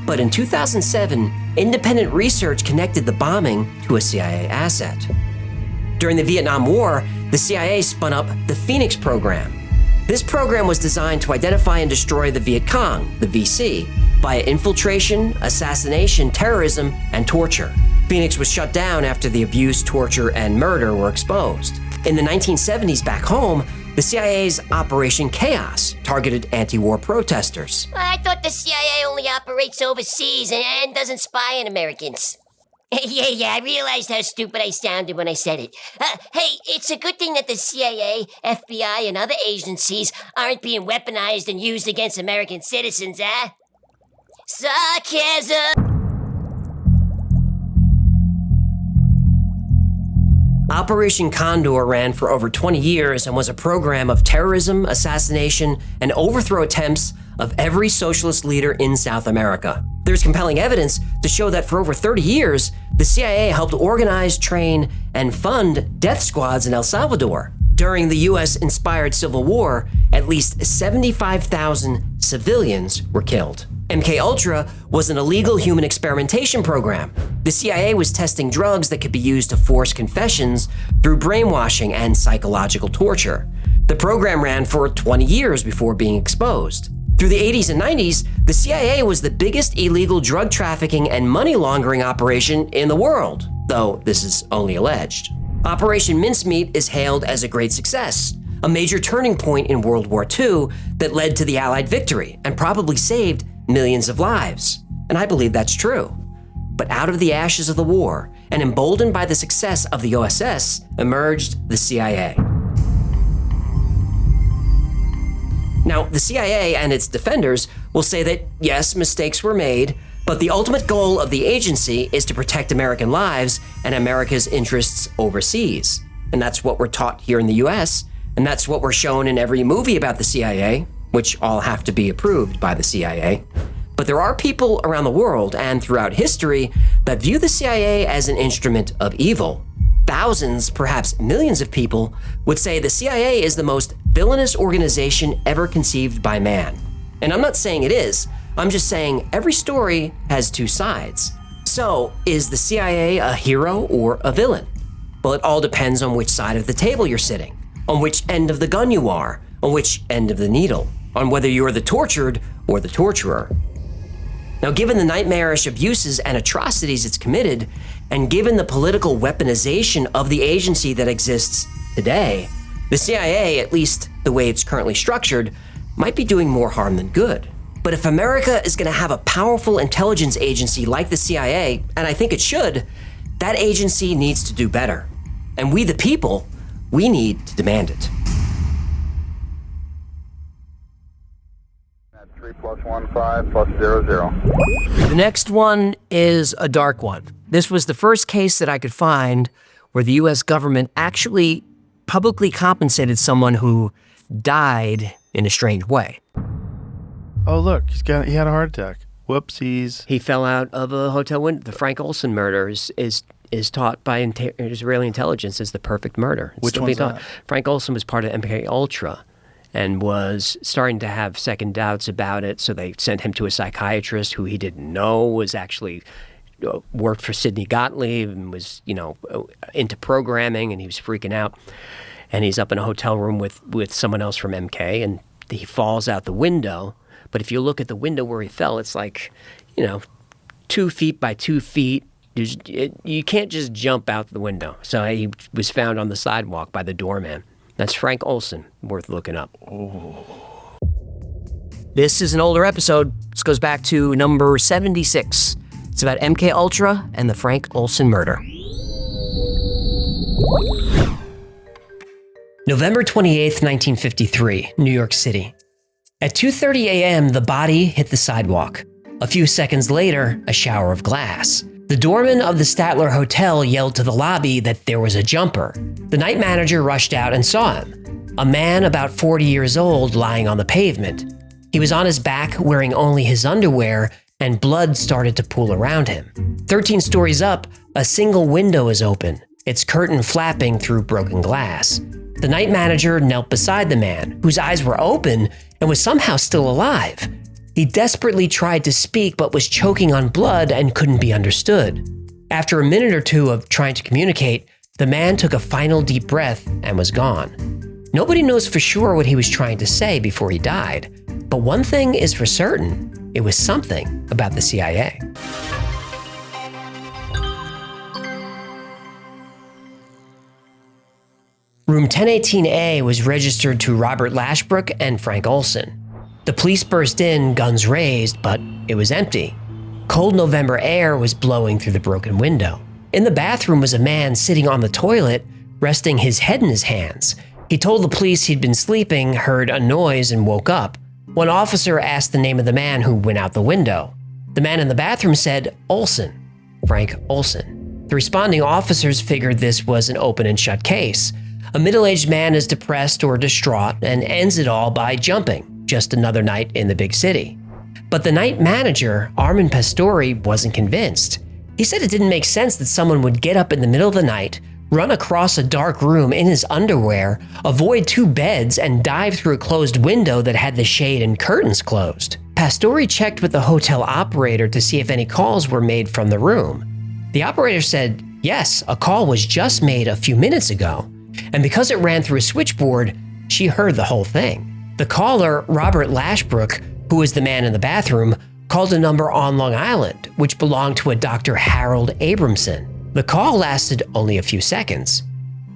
But in 2007, independent research connected the bombing to a CIA asset. During the Vietnam War, the CIA spun up the Phoenix program. This program was designed to identify and destroy the Viet Cong, the VC, via infiltration, assassination, terrorism, and torture. Phoenix was shut down after the abuse, torture, and murder were exposed. In the 1970s back home, the CIA's Operation Chaos targeted anti-war protesters.
I thought the CIA only operates overseas and doesn't spy on Americans. Yeah, I realized how stupid I sounded when I said it. Hey, it's a good thing that the CIA, FBI, and other agencies aren't being weaponized and used against American citizens, eh? Sarcasm!
Operation Condor ran for over 20 years and was a program of terrorism, assassination, and overthrow attempts of every socialist leader in South America. There's compelling evidence to show that for over 30 years, the CIA helped organize, train, and fund death squads in El Salvador. During the US-inspired Civil War, at least 75,000 civilians were killed. MKUltra was an illegal human experimentation program. The CIA was testing drugs that could be used to force confessions through brainwashing and psychological torture. The program ran for 20 years before being exposed. Through the 80s and 90s, the CIA was the biggest illegal drug trafficking and money laundering operation in the world, though this is only alleged. Operation Mincemeat is hailed as a great success, a major turning point in World War II that led to the Allied victory and probably saved millions of lives. And I believe that's true. But out of the ashes of the war, and emboldened by the success of the OSS, emerged the CIA. Now, the CIA and its defenders will say that, yes, mistakes were made, but the ultimate goal of the agency is to protect American lives and America's interests overseas. And that's what we're taught here in the US, and that's what we're shown in every movie about the CIA, which all have to be approved by the CIA. But there are people around the world and throughout history that view the CIA as an instrument of evil. Thousands, perhaps millions of people would say the CIA is the most villainous organization ever conceived by man. And I'm not saying it is, I'm just saying every story has two sides. So, is the CIA a hero or a villain? Well, it all depends on which side of the table you're sitting, on which end of the gun you are, on which end of the needle, on whether you're the tortured or the torturer. Now, given the nightmarish abuses and atrocities it's committed, and given the political weaponization of the agency that exists today, the CIA, at least the way it's currently structured, might be doing more harm than good. But if America is going to have a powerful intelligence agency like the CIA, and I think it should, that agency needs to do better. And we, the people, we need to demand it.
3+15+00.
The next one is a dark one. This was the first case that I could find where the U.S. government actually publicly compensated someone who died in a strange way.
Oh, look, he had a heart attack. Whoopsies.
He fell out of a hotel window. The Frank Olson murder is taught by Israeli intelligence as the perfect murder.
Which one's that?
Frank Olson was part of MKUltra and was starting to have second doubts about it, so they sent him to a psychiatrist who he didn't know was actually worked for Sidney Gottlieb and was, into programming, and he was freaking out. And he's up in a hotel room with someone else from MK, and he falls out the window. But if you look at the window where he fell, it's like, 2 feet by 2 feet. You can't just jump out the window. So he was found on the sidewalk by the doorman. That's Frank Olson, worth looking up.
Oh.
This is an older episode. This goes back to number 76. It's about MKUltra and the Frank Olson murder.
November 28th, 1953, New York City. At 2:30 a.m., the body hit the sidewalk. A few seconds later, a shower of glass. The doorman of the Statler Hotel yelled to the lobby that there was a jumper. The night manager rushed out and saw him. A man about 40 years old lying on the pavement. He was on his back wearing only his underwear, and blood started to pool around him. 13 stories up, a single window is open, its curtain flapping through broken glass. The night manager knelt beside the man, whose eyes were open and was somehow still alive. He desperately tried to speak but was choking on blood and couldn't be understood. After a minute or two of trying to communicate, the man took a final deep breath and was gone. Nobody knows for sure what he was trying to say before he died, but one thing is for certain, it was something about the CIA. Room 1018A was registered to Robert Lashbrook and Frank Olson. The police burst in, guns raised, but it was empty. Cold November air was blowing through the broken window. In the bathroom was a man sitting on the toilet, resting his head in his hands. He told the police he'd been sleeping, heard a noise, and woke up. One officer asked the name of the man who went out the window. The man in the bathroom said, Olson, Frank Olson. The responding officers figured this was an open and shut case. A middle-aged man is depressed or distraught and ends it all by jumping. Just another night in the big city. But the night manager, Armin Pastori, wasn't convinced. He said it didn't make sense that someone would get up in the middle of the night, run across a dark room in his underwear, avoid 2 beds, and dive through a closed window that had the shade and curtains closed. Pastori checked with the hotel operator to see if any calls were made from the room. The operator said, yes, a call was just made a few minutes ago. And because it ran through a switchboard, she heard the whole thing. The caller, Robert Lashbrook, who was the man in the bathroom, called a number on Long Island, which belonged to a Dr. Harold Abramson. The call lasted only a few seconds.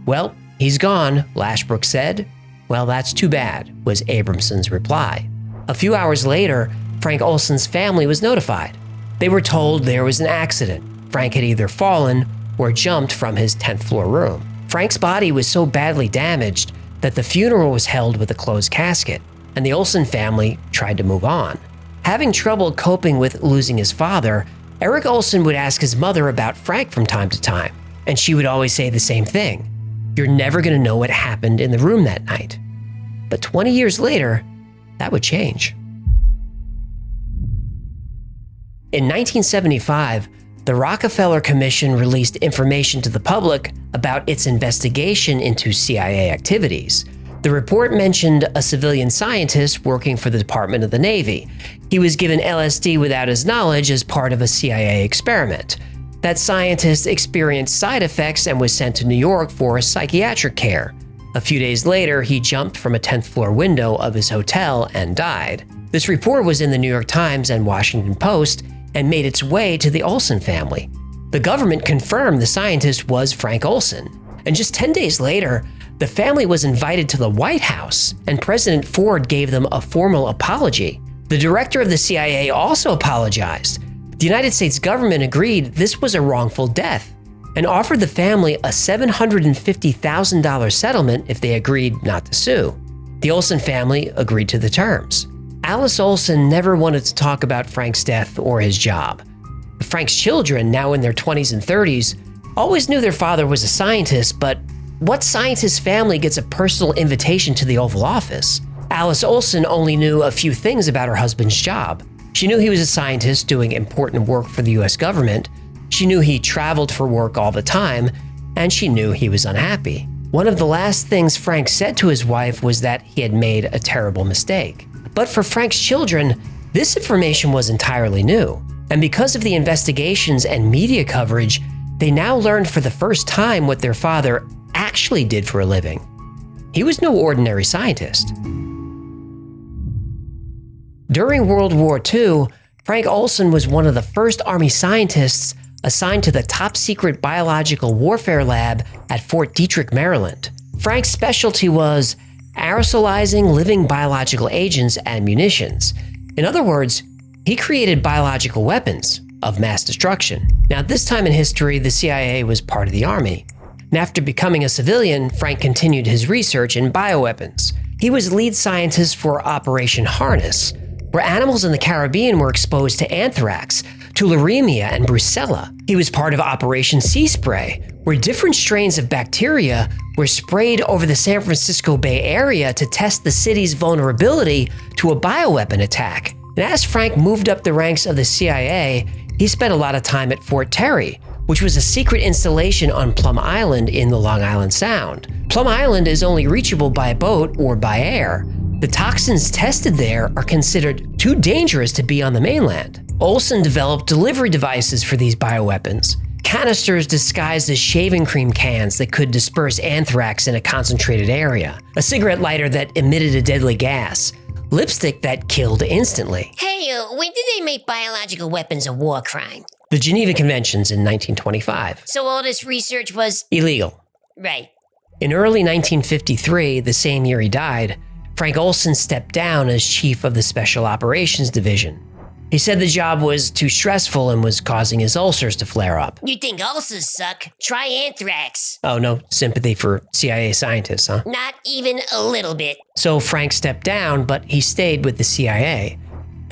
Well, he's gone, Lashbrook said. Well, that's too bad, was Abramson's reply. A few hours later, Frank Olson's family was notified. They were told there was an accident. Frank had either fallen or jumped from his 10th floor room. Frank's body was so badly damaged that the funeral was held with a closed casket, and the Olson family tried to move on. Having trouble coping with losing his father, Eric Olson would ask his mother about Frank from time to time, and she would always say the same thing. You're never going to know what happened in the room that night. But 20 years later, that would change. In 1975, the Rockefeller Commission released information to the public about its investigation into CIA activities. The report mentioned a civilian scientist working for the Department of the Navy. He was given LSD without his knowledge as part of a CIA experiment. That scientist experienced side effects and was sent to New York for psychiatric care. A few days later, he jumped from a 10th floor window of his hotel and died. This report was in the New York Times and Washington Post and made its way to the Olson family. The government confirmed the scientist was Frank Olson. And just 10 days later, the family was invited to the White House, and President Ford gave them a formal apology. The director of the CIA also apologized. The United States government agreed this was a wrongful death and offered the family a $750,000 settlement if they agreed not to sue. The Olson family agreed to the terms. Alice Olson never wanted to talk about Frank's death or his job. Frank's children, now in their 20s and 30s, always knew their father was a scientist, but what scientist family gets a personal invitation to the Oval Office? Alice Olson only knew a few things about her husband's job. She knew he was a scientist doing important work for the US government. She knew he traveled for work all the time, and she knew he was unhappy. One of the last things Frank said to his wife was that he had made a terrible mistake. But for Frank's children, this information was entirely new. And because of the investigations and media coverage, they now learned for the first time what their father actually did for a living. He was no ordinary scientist. During World War II, Frank Olson was one of the first Army scientists assigned to the top-secret biological warfare lab at Fort Detrick, Maryland. Frank's specialty was aerosolizing living biological agents and munitions. In other words, he created biological weapons of mass destruction. Now, at this time in history, the CIA was part of the Army. And after becoming a civilian, Frank continued his research in bioweapons. He was lead scientist for Operation Harness, where animals in the Caribbean were exposed to anthrax, tularemia, and brucella. He was part of Operation Sea Spray, where different strains of bacteria were sprayed over the San Francisco Bay Area to test the city's vulnerability to a bioweapon attack. And as Frank moved up the ranks of the CIA, he spent a lot of time at Fort Terry, which was a secret installation on Plum Island in the Long Island Sound. Plum Island is only reachable by boat or by air. The toxins tested there are considered too dangerous to be on the mainland. Olson developed delivery devices for these bioweapons, canisters disguised as shaving cream cans that could disperse anthrax in a concentrated area, a cigarette lighter that emitted a deadly gas, lipstick that killed instantly.
Hey, when did they make biological weapons a war crime?
The Geneva Conventions in 1925.
So all this research was
illegal.
Right.
In early 1953, the same year he died, Frank Olson stepped down as chief of the Special Operations Division. He said the job was too stressful and was causing his ulcers to flare up.
You think ulcers suck? Try anthrax.
Oh, no sympathy for CIA scientists, huh?
Not even a little bit.
So Frank stepped down, but he stayed with the CIA.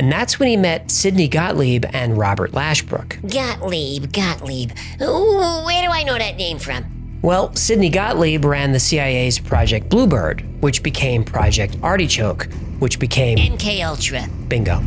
And that's when he met Sidney Gottlieb and Robert Lashbrook.
Gottlieb. Ooh, where do I know that name from?
Well, Sidney Gottlieb ran the CIA's Project Bluebird, which became Project Artichoke, which became
MK Ultra.
Bingo.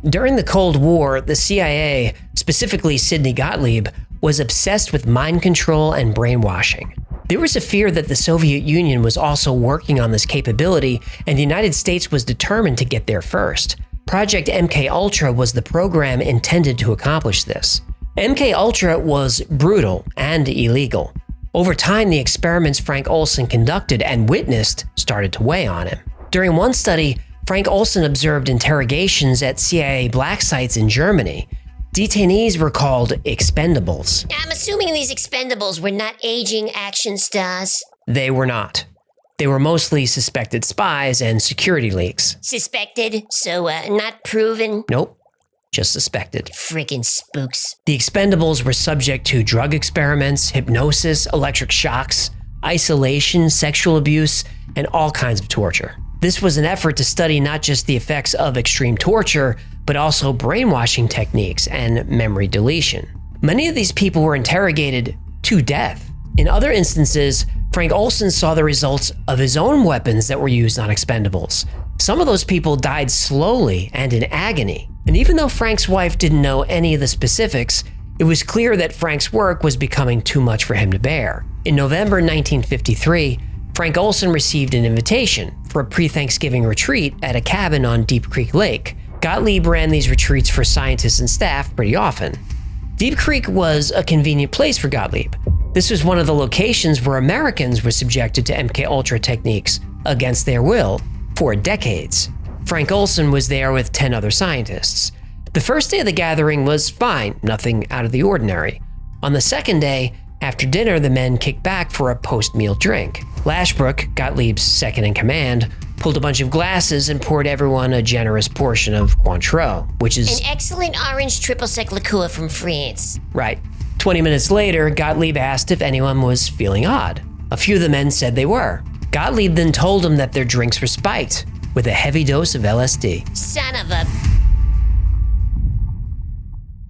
During the Cold War, the CIA, specifically Sidney Gottlieb, was obsessed with mind control and brainwashing. There was a fear that the Soviet Union was also working on this capability, and the United States was determined to get there first. Project MK Ultra was the program intended to accomplish this. MK Ultra was brutal and illegal. Over time, the experiments Frank Olson conducted and witnessed started to weigh on him. During one study, Frank Olson observed interrogations at CIA black sites in Germany. Detainees were called expendables.
I'm assuming these expendables were not aging action stars.
They were not. They were mostly suspected spies and security leaks.
Suspected, so not proven?
Nope, just suspected.
Freaking spooks.
The expendables were subject to drug experiments, hypnosis, electric shocks, isolation, sexual abuse, and all kinds of torture. This was an effort to study not just the effects of extreme torture, but also brainwashing techniques and memory deletion. Many of these people were interrogated to death. In other instances, Frank Olson saw the results of his own weapons that were used on expendables. Some of those people died slowly and in agony. And even though Frank's wife didn't know any of the specifics, it was clear that Frank's work was becoming too much for him to bear. In November 1953, Frank Olson received an invitation for a pre-Thanksgiving retreat at a cabin on Deep Creek Lake. Gottlieb ran these retreats for scientists and staff pretty often. Deep Creek was a convenient place for Gottlieb. This was one of the locations where Americans were subjected to MK Ultra techniques against their will for decades. Frank Olson was there with 10 other scientists. The first day of the gathering was fine, nothing out of the ordinary. On the second day, after dinner, the men kicked back for a post-meal drink. Lashbrook, Gottlieb's second in command, pulled a bunch of glasses and poured everyone a generous portion of Cointreau, which is
an excellent orange triple sec liqueur from France.
Right. 20 minutes later, Gottlieb asked if anyone was feeling odd. A few of the men said they were. Gottlieb then told them that their drinks were spiked with a heavy dose of LSD.
Son of a...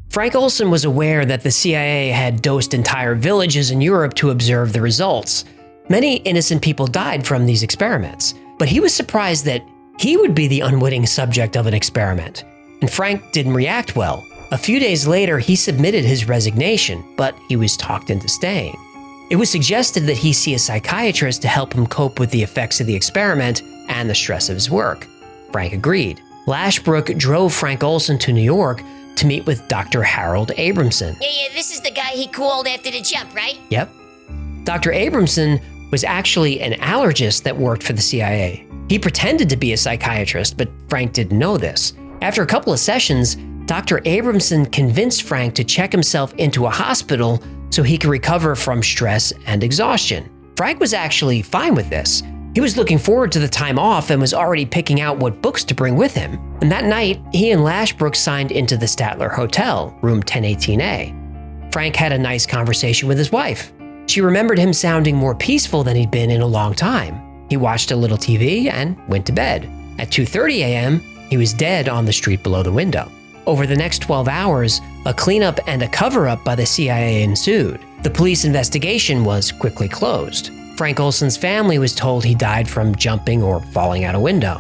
Frank Olson was aware that the CIA had dosed entire villages in Europe to observe the results. Many innocent people died from these experiments, but he was surprised that he would be the unwitting subject of an experiment. And Frank didn't react well. A few days later, he submitted his resignation, but he was talked into staying. It was suggested that he see a psychiatrist to help him cope with the effects of the experiment and the stress of his work. Frank agreed. Lashbrook drove Frank Olson to New York to meet with Dr. Harold Abramson.
Yeah, this is the guy he called after the jump, right?
Yep. Dr. Abramson was actually an allergist that worked for the CIA. He pretended to be a psychiatrist, but Frank didn't know this. After a couple of sessions, Dr. Abramson convinced Frank to check himself into a hospital so he could recover from stress and exhaustion. Frank was actually fine with this. He was looking forward to the time off and was already picking out what books to bring with him. And that night, he and Lashbrook signed into the Statler Hotel, room 1018A. Frank had a nice conversation with his wife. She remembered him sounding more peaceful than he'd been in a long time. He watched a little TV and went to bed. At 2:30 a.m., he was dead on the street below the window. Over the next 12 hours, a cleanup and a cover-up by the CIA ensued. The police investigation was quickly closed. Frank Olson's family was told he died from jumping or falling out a window.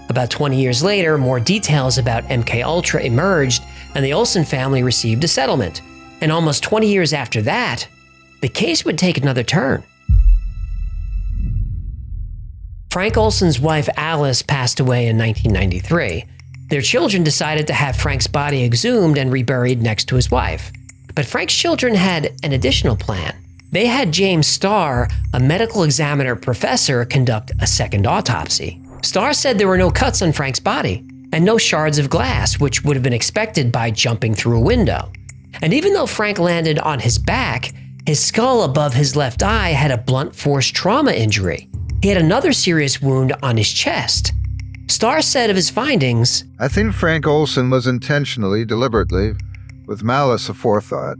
About 20 years later, more details about MK Ultra emerged, and the Olson family received a settlement. And almost 20 years after that, the case would take another turn. Frank Olson's wife Alice passed away in 1993. Their children decided to have Frank's body exhumed and reburied next to his wife. But Frank's children had an additional plan. They had James Starr, a medical examiner professor, conduct a second autopsy. Starr said there were no cuts on Frank's body and no shards of glass, which would have been expected by jumping through a window. And even though Frank landed on his back, his skull above his left eye had a blunt force trauma injury. He had another serious wound on his chest. Starr said of his findings,
I think Frank Olson was intentionally, deliberately, with malice aforethought,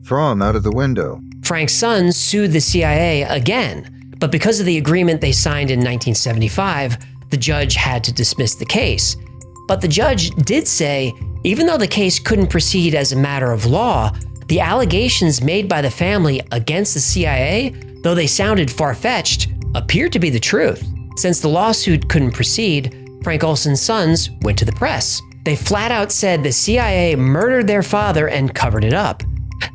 thrown out of the window.
Frank's sons sued the CIA again, but because of the agreement they signed in 1975,
the judge had to dismiss the case. But the judge did say, even though the case couldn't proceed as a matter of law, the allegations made by the family against the CIA, though they sounded far-fetched, appeared to be the truth. Since the lawsuit couldn't proceed, Frank Olson's sons went to the press. They flat out said the CIA murdered their father and covered it up.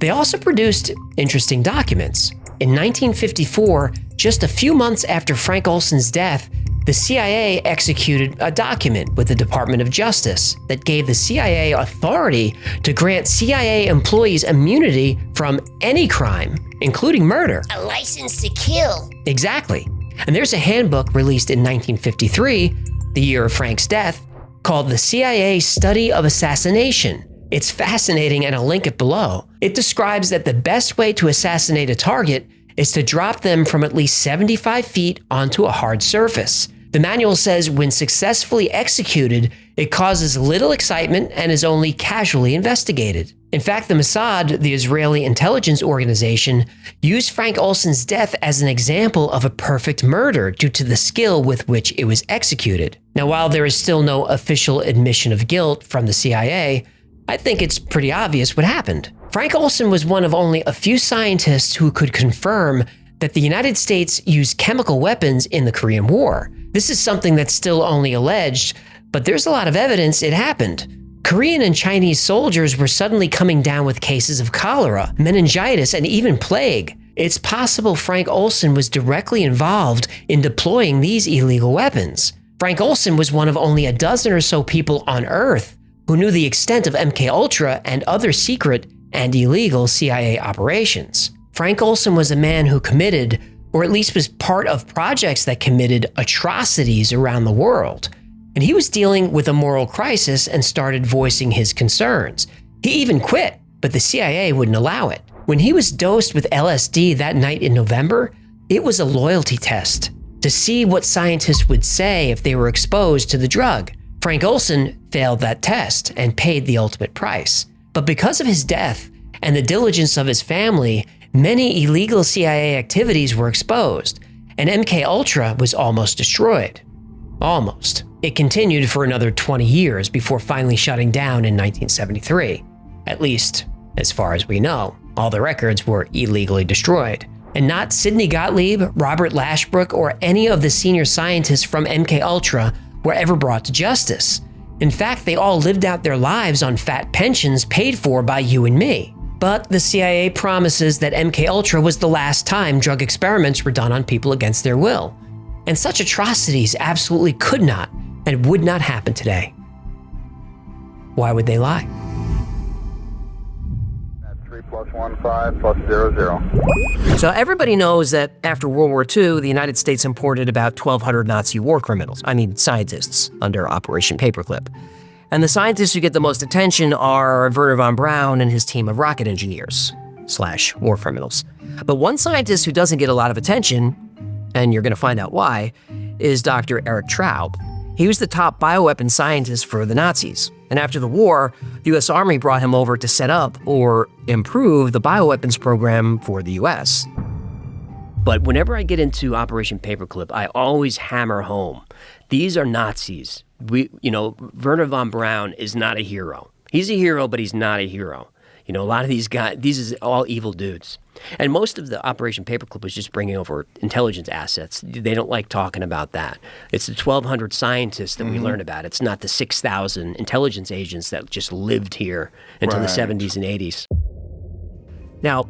They also produced interesting documents. In 1954, just a few months after Frank Olson's death, the CIA executed a document with the Department of Justice that gave the CIA authority to grant CIA employees immunity from any crime, including murder.
A license to kill.
Exactly. And there's a handbook released in 1953, the year of Frank's death, called the CIA Study of Assassination. It's fascinating, and I'll link it below. It describes that the best way to assassinate a target is to drop them from at least 75 feet onto a hard surface. The manual says when successfully executed, it causes little excitement and is only casually investigated. In fact, the Mossad, the Israeli intelligence organization, used Frank Olson's death as an example of a perfect murder due to the skill with which it was executed. Now, while there is still no official admission of guilt from the CIA, I think it's pretty obvious what happened. Frank Olson was one of only a few scientists who could confirm that the United States used chemical weapons in the Korean War. This is something that's still only alleged, but there's a lot of evidence it happened. Korean and Chinese soldiers were suddenly coming down with cases of cholera, meningitis, and even plague. It's possible Frank Olson was directly involved in deploying these illegal weapons. Frank Olson was one of only a dozen or so people on Earth who knew the extent of MKUltra and other secret and illegal CIA operations. Frank Olson was a man who committed, or at least was part of projects that committed atrocities around the world. And he was dealing with a moral crisis and started voicing his concerns. He even quit, but the CIA wouldn't allow it. When he was dosed with LSD that night in November, it was a loyalty test to see what scientists would say if they were exposed to the drug. Frank Olson failed that test and paid the ultimate price. But because of his death and the diligence of his family, many illegal CIA activities were exposed, and MKUltra was almost destroyed. Almost. It continued for another 20 years before finally shutting down in 1973. At least, as far as we know, all the records were illegally destroyed. And not Sidney Gottlieb, Robert Lashbrook, or any of the senior scientists from MKUltra were ever brought to justice. In fact, they all lived out their lives on fat pensions paid for by you and me. But the CIA promises that MKUltra was the last time drug experiments were done on people against their will. And such atrocities absolutely could not and would not happen today. Why would they lie?
3+15+00.
So everybody knows that after World War II, the United States imported about 1,200 Nazi war criminals, scientists, under Operation Paperclip. And the scientists who get the most attention are Wernher von Braun and his team of rocket engineers / war criminals. But one scientist who doesn't get a lot of attention, and you're going to find out why, is Dr. Erich Traub. He was the top bioweapon scientist for the Nazis. And after the war, the U.S. Army brought him over to set up or improve the bioweapons program for the U.S. But whenever I get into Operation Paperclip, I always hammer home. These are Nazis. Wernher von Braun is not a hero. He's a hero, but he's not a hero. A lot of these guys, these are all evil dudes. And most of the Operation Paperclip was just bringing over intelligence assets. They don't like talking about that. It's the 1,200 scientists that we learn about. It's not the 6,000 intelligence agents that just lived here until the 70s and 80s. Now,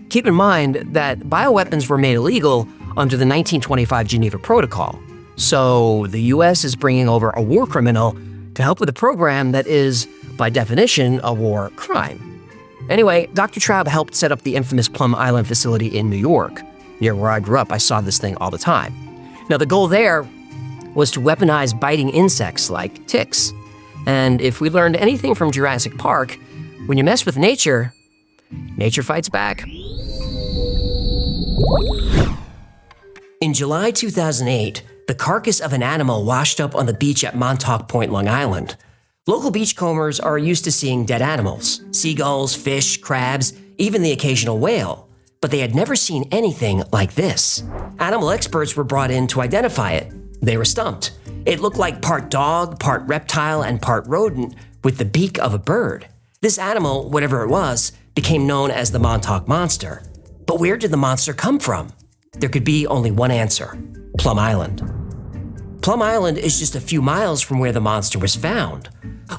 keep in mind that bioweapons were made illegal under the 1925 Geneva Protocol. So the U.S. is bringing over a war criminal to help with a program that is, by definition, a war crime. Anyway, Dr. Traub helped set up the infamous Plum Island facility in New York. Near where I grew up, I saw this thing all the time. Now, the goal there was to weaponize biting insects like ticks. And if we learned anything from Jurassic Park, when you mess with nature, nature fights back. In July 2008, the carcass of an animal washed up on the beach at Montauk Point, Long Island. Local beachcombers are used to seeing dead animals, seagulls, fish, crabs, even the occasional whale, but they had never seen anything like this. Animal experts were brought in to identify it. They were stumped. It looked like part dog, part reptile, and part rodent with the beak of a bird. This animal, whatever it was, became known as the Montauk Monster. But where did the monster come from? There could be only one answer: Plum Island. Plum Island is just a few miles from where the monster was found.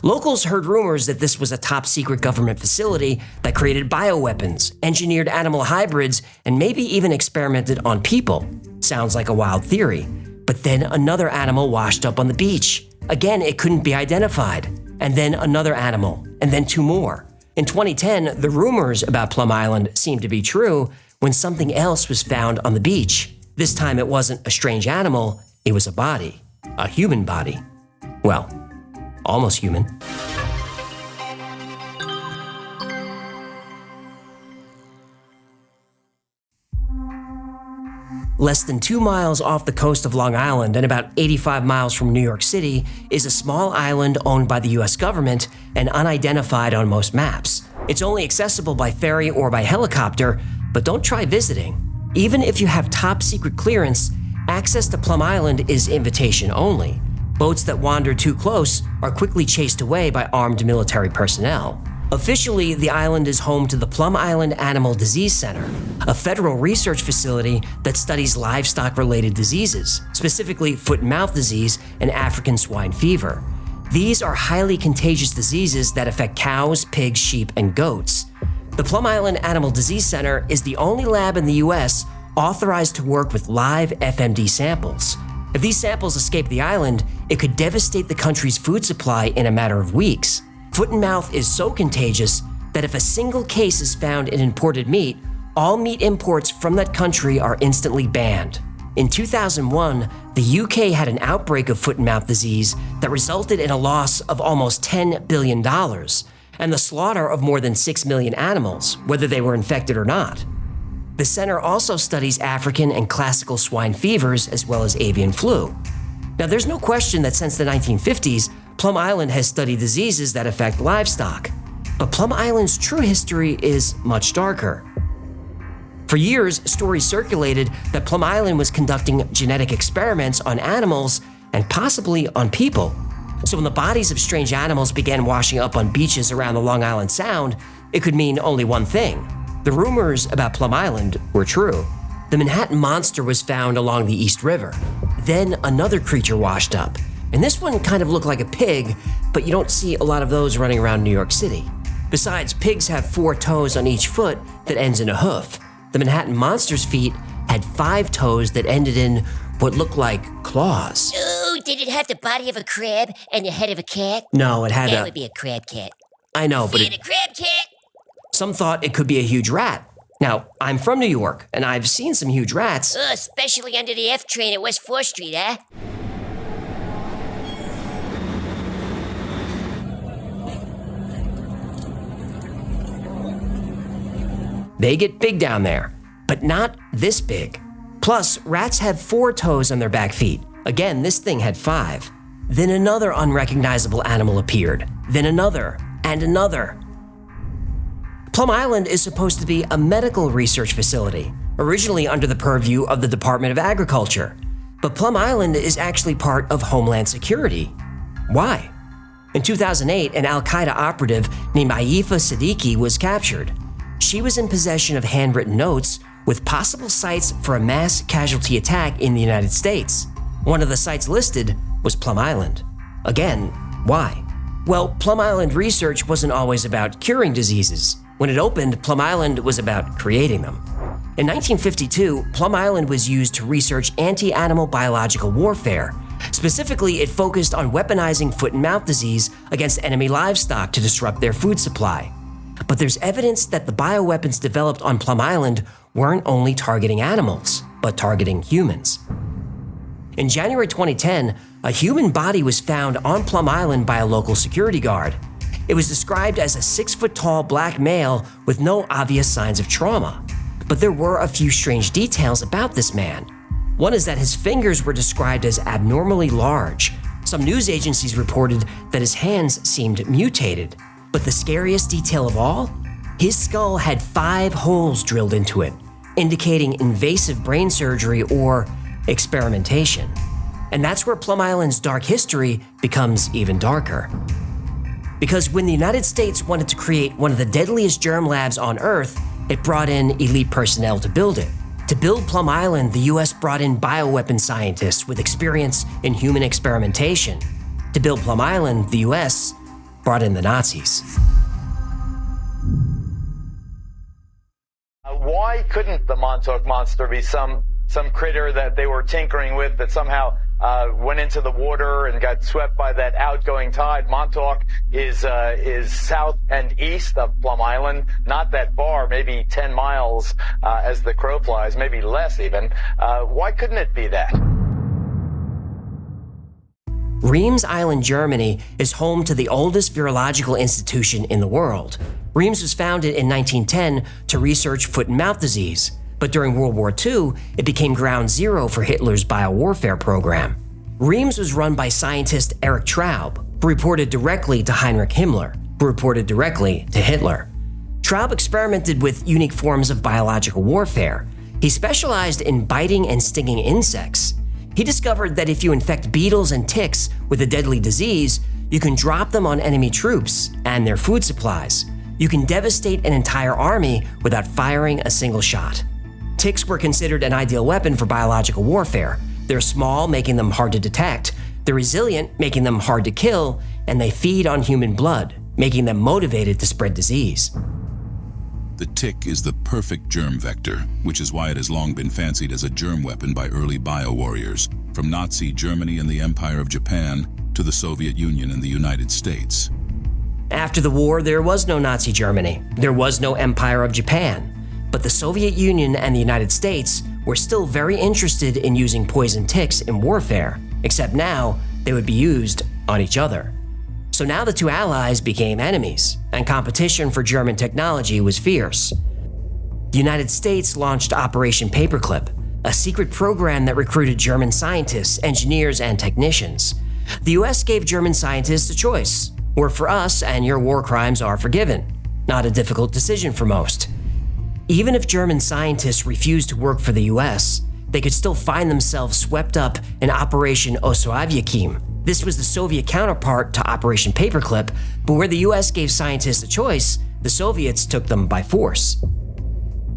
Locals heard rumors that this was a top-secret government facility that created bioweapons, engineered animal hybrids, and maybe even experimented on people. Sounds like a wild theory. But then another animal washed up on the beach. Again, it couldn't be identified. And then another animal, and then two more. In 2010, the rumors about Plum Island seemed to be true when something else was found on the beach. This time it wasn't a strange animal, it was a body. A human body. Well, almost human. Less than 2 miles off the coast of Long Island and about 85 miles from New York City is a small island owned by the US government and unidentified on most maps. It's only accessible by ferry or by helicopter, but don't try visiting. Even if you have top secret clearance, access to Plum Island is invitation only. Boats that wander too close are quickly chased away by armed military personnel. Officially, the island is home to the Plum Island Animal Disease Center, a federal research facility that studies livestock-related diseases, specifically foot and mouth disease and African swine fever. These are highly contagious diseases that affect cows, pigs, sheep, and goats. The Plum Island Animal Disease Center is the only lab in the US authorized to work with live FMD samples. If these samples escape the island, it could devastate the country's food supply in a matter of weeks. Foot and mouth is so contagious that if a single case is found in imported meat, all meat imports from that country are instantly banned. In 2001, the UK had an outbreak of foot and mouth disease that resulted in a loss of almost $10 billion and the slaughter of more than 6 million animals, whether they were infected or not. The center also studies African and classical swine fevers as well as avian flu. Now, there's no question that since the 1950s, Plum Island has studied diseases that affect livestock. But Plum Island's true history is much darker. For years, stories circulated that Plum Island was conducting genetic experiments on animals and possibly on people. So when the bodies of strange animals began washing up on beaches around the Long Island Sound, it could mean only one thing. The rumors about Plum Island were true. The Manhattan Monster was found along the East River. Then another creature washed up. And this one kind of looked like a pig, but you don't see a lot of those running around New York City. Besides, pigs have 4 toes on each foot that ends in a hoof. The Manhattan Monster's feet had 5 toes that ended in what looked like claws.
Ooh, did it have the body of a crab and the head of a cat?
No, it had
That would be a crab cat.
I know, but
See a crab cat?
Some thought it could be a huge rat. Now, I'm from New York, and I've seen some huge rats.
Especially under the F train at West 4th Street, huh?
They get big down there, but not this big. Plus, rats have 4 toes on their back feet. Again, this thing had 5. Then another unrecognizable animal appeared. Then another, and another. Plum Island is supposed to be a medical research facility, originally under the purview of the Department of Agriculture. But Plum Island is actually part of Homeland Security. Why? In 2008, an Al-Qaeda operative named Aifa Siddiqui was captured. She was in possession of handwritten notes with possible sites for a mass casualty attack in the United States. One of the sites listed was Plum Island. Again, why? Well, Plum Island research wasn't always about curing diseases. When it opened, Plum Island was about creating them. In 1952, Plum Island was used to research anti-animal biological warfare. Specifically, it focused on weaponizing foot and mouth disease against enemy livestock to disrupt their food supply. But there's evidence that the bioweapons developed on Plum Island weren't only targeting animals, but targeting humans. In January 2010, a human body was found on Plum Island by a local security guard. It was described as a 6-foot-tall black male with no obvious signs of trauma. But there were a few strange details about this man. One is that his fingers were described as abnormally large. Some news agencies reported that his hands seemed mutated. But the scariest detail of all? His skull had 5 holes drilled into it, indicating invasive brain surgery or experimentation. And that's where Plum Island's dark history becomes even darker. Because when the United States wanted to create one of the deadliest germ labs on Earth, it brought in elite personnel to build it. To build Plum Island, the US brought in bioweapon scientists with experience in human experimentation. To build Plum Island, the US brought in the Nazis.
Why couldn't the Montauk Monster be some critter that they were tinkering with that somehow went into the water and got swept by that outgoing tide? Montauk is south and east of Plum Island, not that far, maybe 10 miles as the crow flies, maybe less even. Why couldn't it be that?
Reims Island, Germany is home to the oldest virological institution in the world. Reims was founded in 1910 to research foot and mouth disease, but during World War II, it became ground zero for Hitler's biowarfare program. Reims was run by scientist Erich Traub, who reported directly to Heinrich Himmler, who reported directly to Hitler. Traub experimented with unique forms of biological warfare. He specialized in biting and stinging insects. He discovered that if you infect beetles and ticks with a deadly disease, you can drop them on enemy troops and their food supplies. You can devastate an entire army without firing a single shot. Ticks were considered an ideal weapon for biological warfare. They're small, making them hard to detect. They're resilient, making them hard to kill, and they feed on human blood, making them motivated to spread disease.
The tick is the perfect germ vector, which is why it has long been fancied as a germ weapon by early bio-warriors, from Nazi Germany and the Empire of Japan to the Soviet Union and the United States.
After the war, there was no Nazi Germany. There was no Empire of Japan. But the Soviet Union and the United States were still very interested in using poison ticks in warfare, except now they would be used on each other. So now the two allies became enemies, and competition for German technology was fierce. The United States launched Operation Paperclip, a secret program that recruited German scientists, engineers, and technicians. The US gave German scientists a choice: work for us and your war crimes are forgiven. Not a difficult decision for most. Even if German scientists refused to work for the US, they could still find themselves swept up in Operation Oswiecim. This was the Soviet counterpart to Operation Paperclip, but where the US gave scientists a choice, the Soviets took them by force.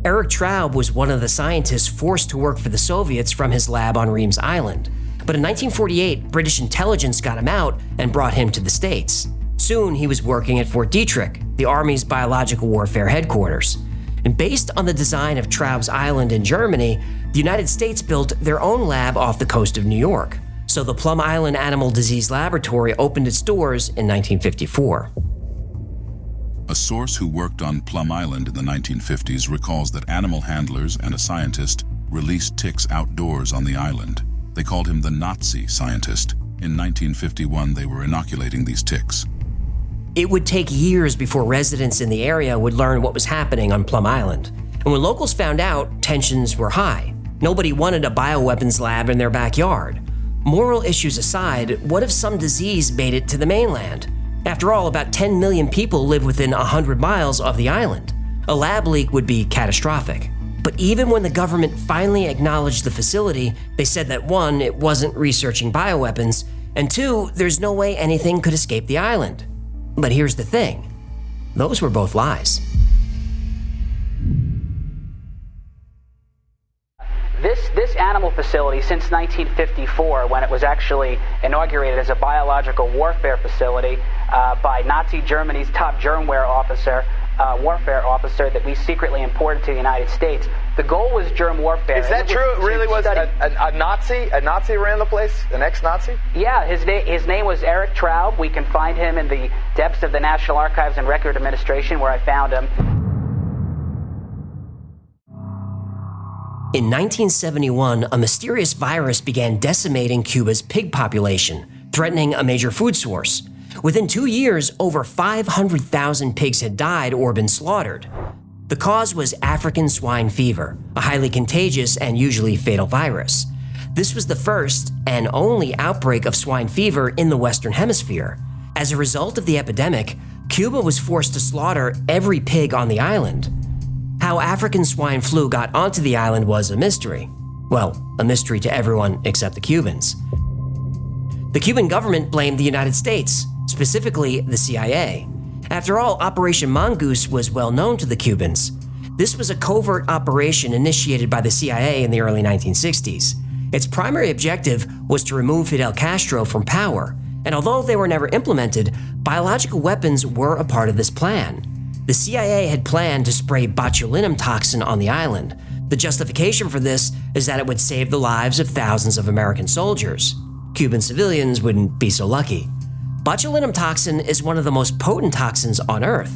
Erich Traub was one of the scientists forced to work for the Soviets from his lab on Reims Island. But in 1948, British intelligence got him out and brought him to the States. Soon he was working at Fort Detrick, the Army's biological warfare headquarters. And based on the design of Traub's Island in Germany, the United States built their own lab off the coast of New York. So the Plum Island Animal Disease Laboratory opened its doors in 1954.
A source who worked on Plum Island in the 1950s recalls that animal handlers and a scientist released ticks outdoors on the island. They called him the Nazi scientist. In 1951, they were inoculating these ticks.
It would take years before residents in the area would learn what was happening on Plum Island. And when locals found out, tensions were high. Nobody wanted a bioweapons lab in their backyard. Moral issues aside, what if some disease made it to the mainland? After all, about 10 million people live within 100 miles of the island. A lab leak would be catastrophic. But even when the government finally acknowledged the facility, they said that 1, it wasn't researching bioweapons, and 2, there's no way anything could escape the island. But here's the thing, those were both lies.
This animal facility, since 1954, when it was actually inaugurated as a biological warfare facility by Nazi Germany's top warfare officer that we secretly imported to the United States. The goal was germ warfare.
Is that true? It really was a Nazi? A Nazi ran the place? An ex-Nazi?
Yeah, his name was Erich Traub. We can find him in the depths of the National Archives and Record Administration, where I found him.
In 1971, a mysterious virus began decimating Cuba's pig population, threatening a major food source. Within 2 years, over 500,000 pigs had died or been slaughtered. The cause was African swine fever, a highly contagious and usually fatal virus. This was the first and only outbreak of swine fever in the Western Hemisphere. As a result of the epidemic, Cuba was forced to slaughter every pig on the island. How African swine flu got onto the island was a mystery. Well, a mystery to everyone except the Cubans. The Cuban government blamed the United States, specifically the CIA. After all, Operation Mongoose was well known to the Cubans. This was a covert operation initiated by the CIA in the early 1960s. Its primary objective was to remove Fidel Castro from power, and although they were never implemented, biological weapons were a part of this plan. The CIA had planned to spray botulinum toxin on the island. The justification for this is that it would save the lives of thousands of American soldiers. Cuban civilians wouldn't be so lucky. Botulinum toxin is one of the most potent toxins on Earth.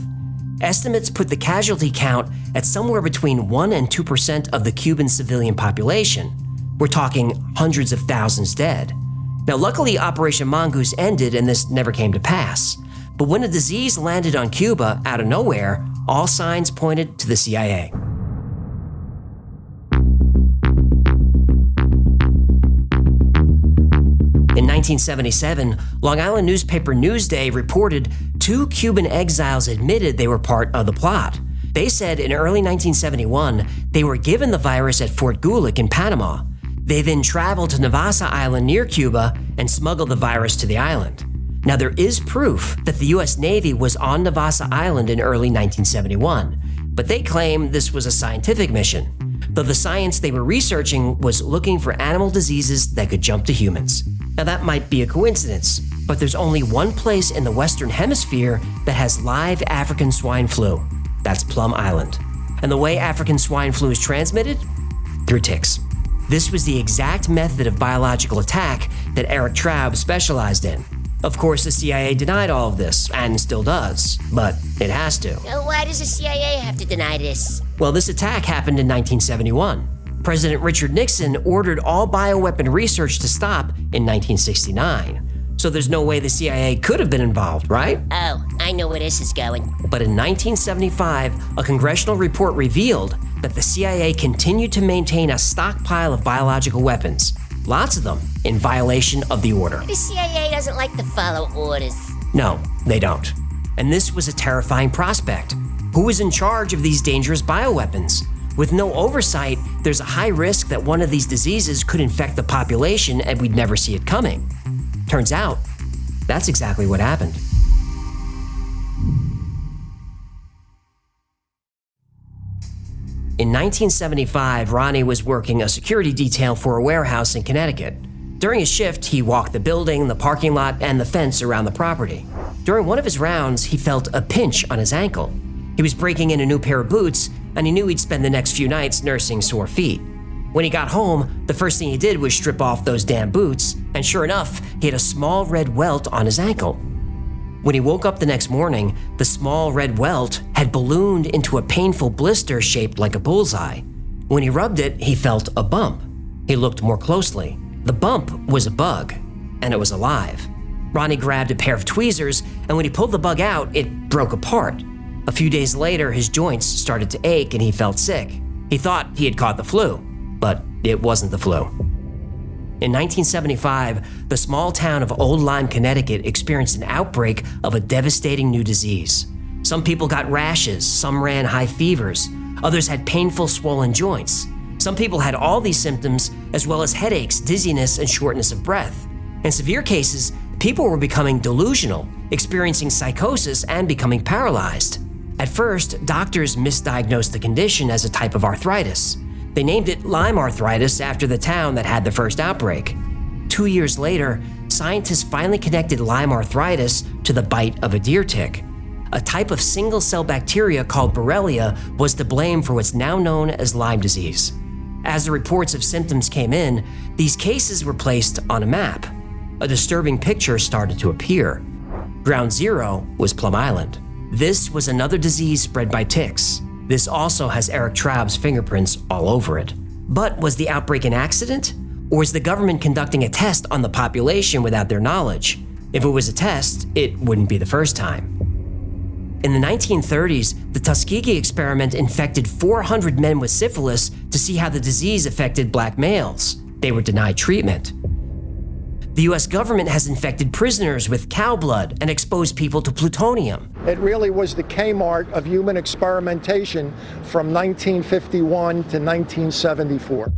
Estimates put the casualty count at somewhere between 1% and 2% of the Cuban civilian population. We're talking hundreds of thousands dead. Now, luckily, Operation Mongoose ended and this never came to pass. But when a disease landed on Cuba out of nowhere, all signs pointed to the CIA. In 1977, Long Island newspaper Newsday reported 2 Cuban exiles admitted they were part of the plot. They said in early 1971, they were given the virus at Fort Gulick in Panama. They then traveled to Navassa Island near Cuba and smuggled the virus to the island. Now, there is proof that the U.S. Navy was on Navassa Island in early 1971, but they claim this was a scientific mission, though the science they were researching was looking for animal diseases that could jump to humans. Now, that might be a coincidence, but there's only one place in the Western Hemisphere that has live African swine flu. That's Plum Island. And the way African swine flu is transmitted? Through ticks. This was the exact method of biological attack that Eric Traub specialized in. Of course, the CIA denied all of this, and still does, but it has to.
Why does the CIA have to deny this?
Well, this attack happened in 1971. President Richard Nixon ordered all bioweapon research to stop in 1969. So there's no way the CIA could have been involved, right?
Oh, I know where this is going.
But in 1975, a congressional report revealed that the CIA continued to maintain a stockpile of biological weapons. Lots of them in violation of the order.
The CIA doesn't like to follow orders.
No, they don't. And this was a terrifying prospect. Who is in charge of these dangerous bioweapons? With no oversight, there's a high risk that one of these diseases could infect the population and we'd never see it coming. Turns out, that's exactly what happened. In 1975, Ronnie was working a security detail for a warehouse in Connecticut. During his shift, he walked the building, the parking lot, and the fence around the property. During one of his rounds, he felt a pinch on his ankle. He was breaking in a new pair of boots, and he knew he'd spend the next few nights nursing sore feet. When he got home, the first thing he did was strip off those damn boots, and sure enough, he had a small red welt on his ankle. When he woke up the next morning, the small red welt had ballooned into a painful blister shaped like a bullseye. When he rubbed it, he felt a bump. He looked more closely. The bump was a bug, and it was alive. Ronnie grabbed a pair of tweezers, and when he pulled the bug out, it broke apart. A few days later, his joints started to ache and he felt sick. He thought he had caught the flu, but it wasn't the flu. In 1975, the small town of Old Lyme, Connecticut experienced an outbreak of a devastating new disease. Some people got rashes, some ran high fevers, others had painful swollen joints. Some people had all these symptoms, as well as headaches, dizziness, and shortness of breath. In severe cases, people were becoming delusional, experiencing psychosis, and becoming paralyzed. At first, doctors misdiagnosed the condition as a type of arthritis. They named it Lyme arthritis after the town that had the first outbreak. 2 years later, scientists finally connected Lyme arthritis to the bite of a deer tick. A type of single-cell bacteria called Borrelia was to blame for what's now known as Lyme disease. As the reports of symptoms came in, these cases were placed on a map. A disturbing picture started to appear. Ground zero was Plum Island. This was another disease spread by ticks. This also has Eric Traub's fingerprints all over it. But was the outbreak an accident? Or is the government conducting a test on the population without their knowledge? If it was a test, it wouldn't be the first time. In the 1930s, the Tuskegee experiment infected 400 men with syphilis to see how the disease affected black males. They were denied treatment. The US government has infected prisoners with cow blood and exposed people to plutonium.
It really was the Kmart of human experimentation from 1951 to 1974.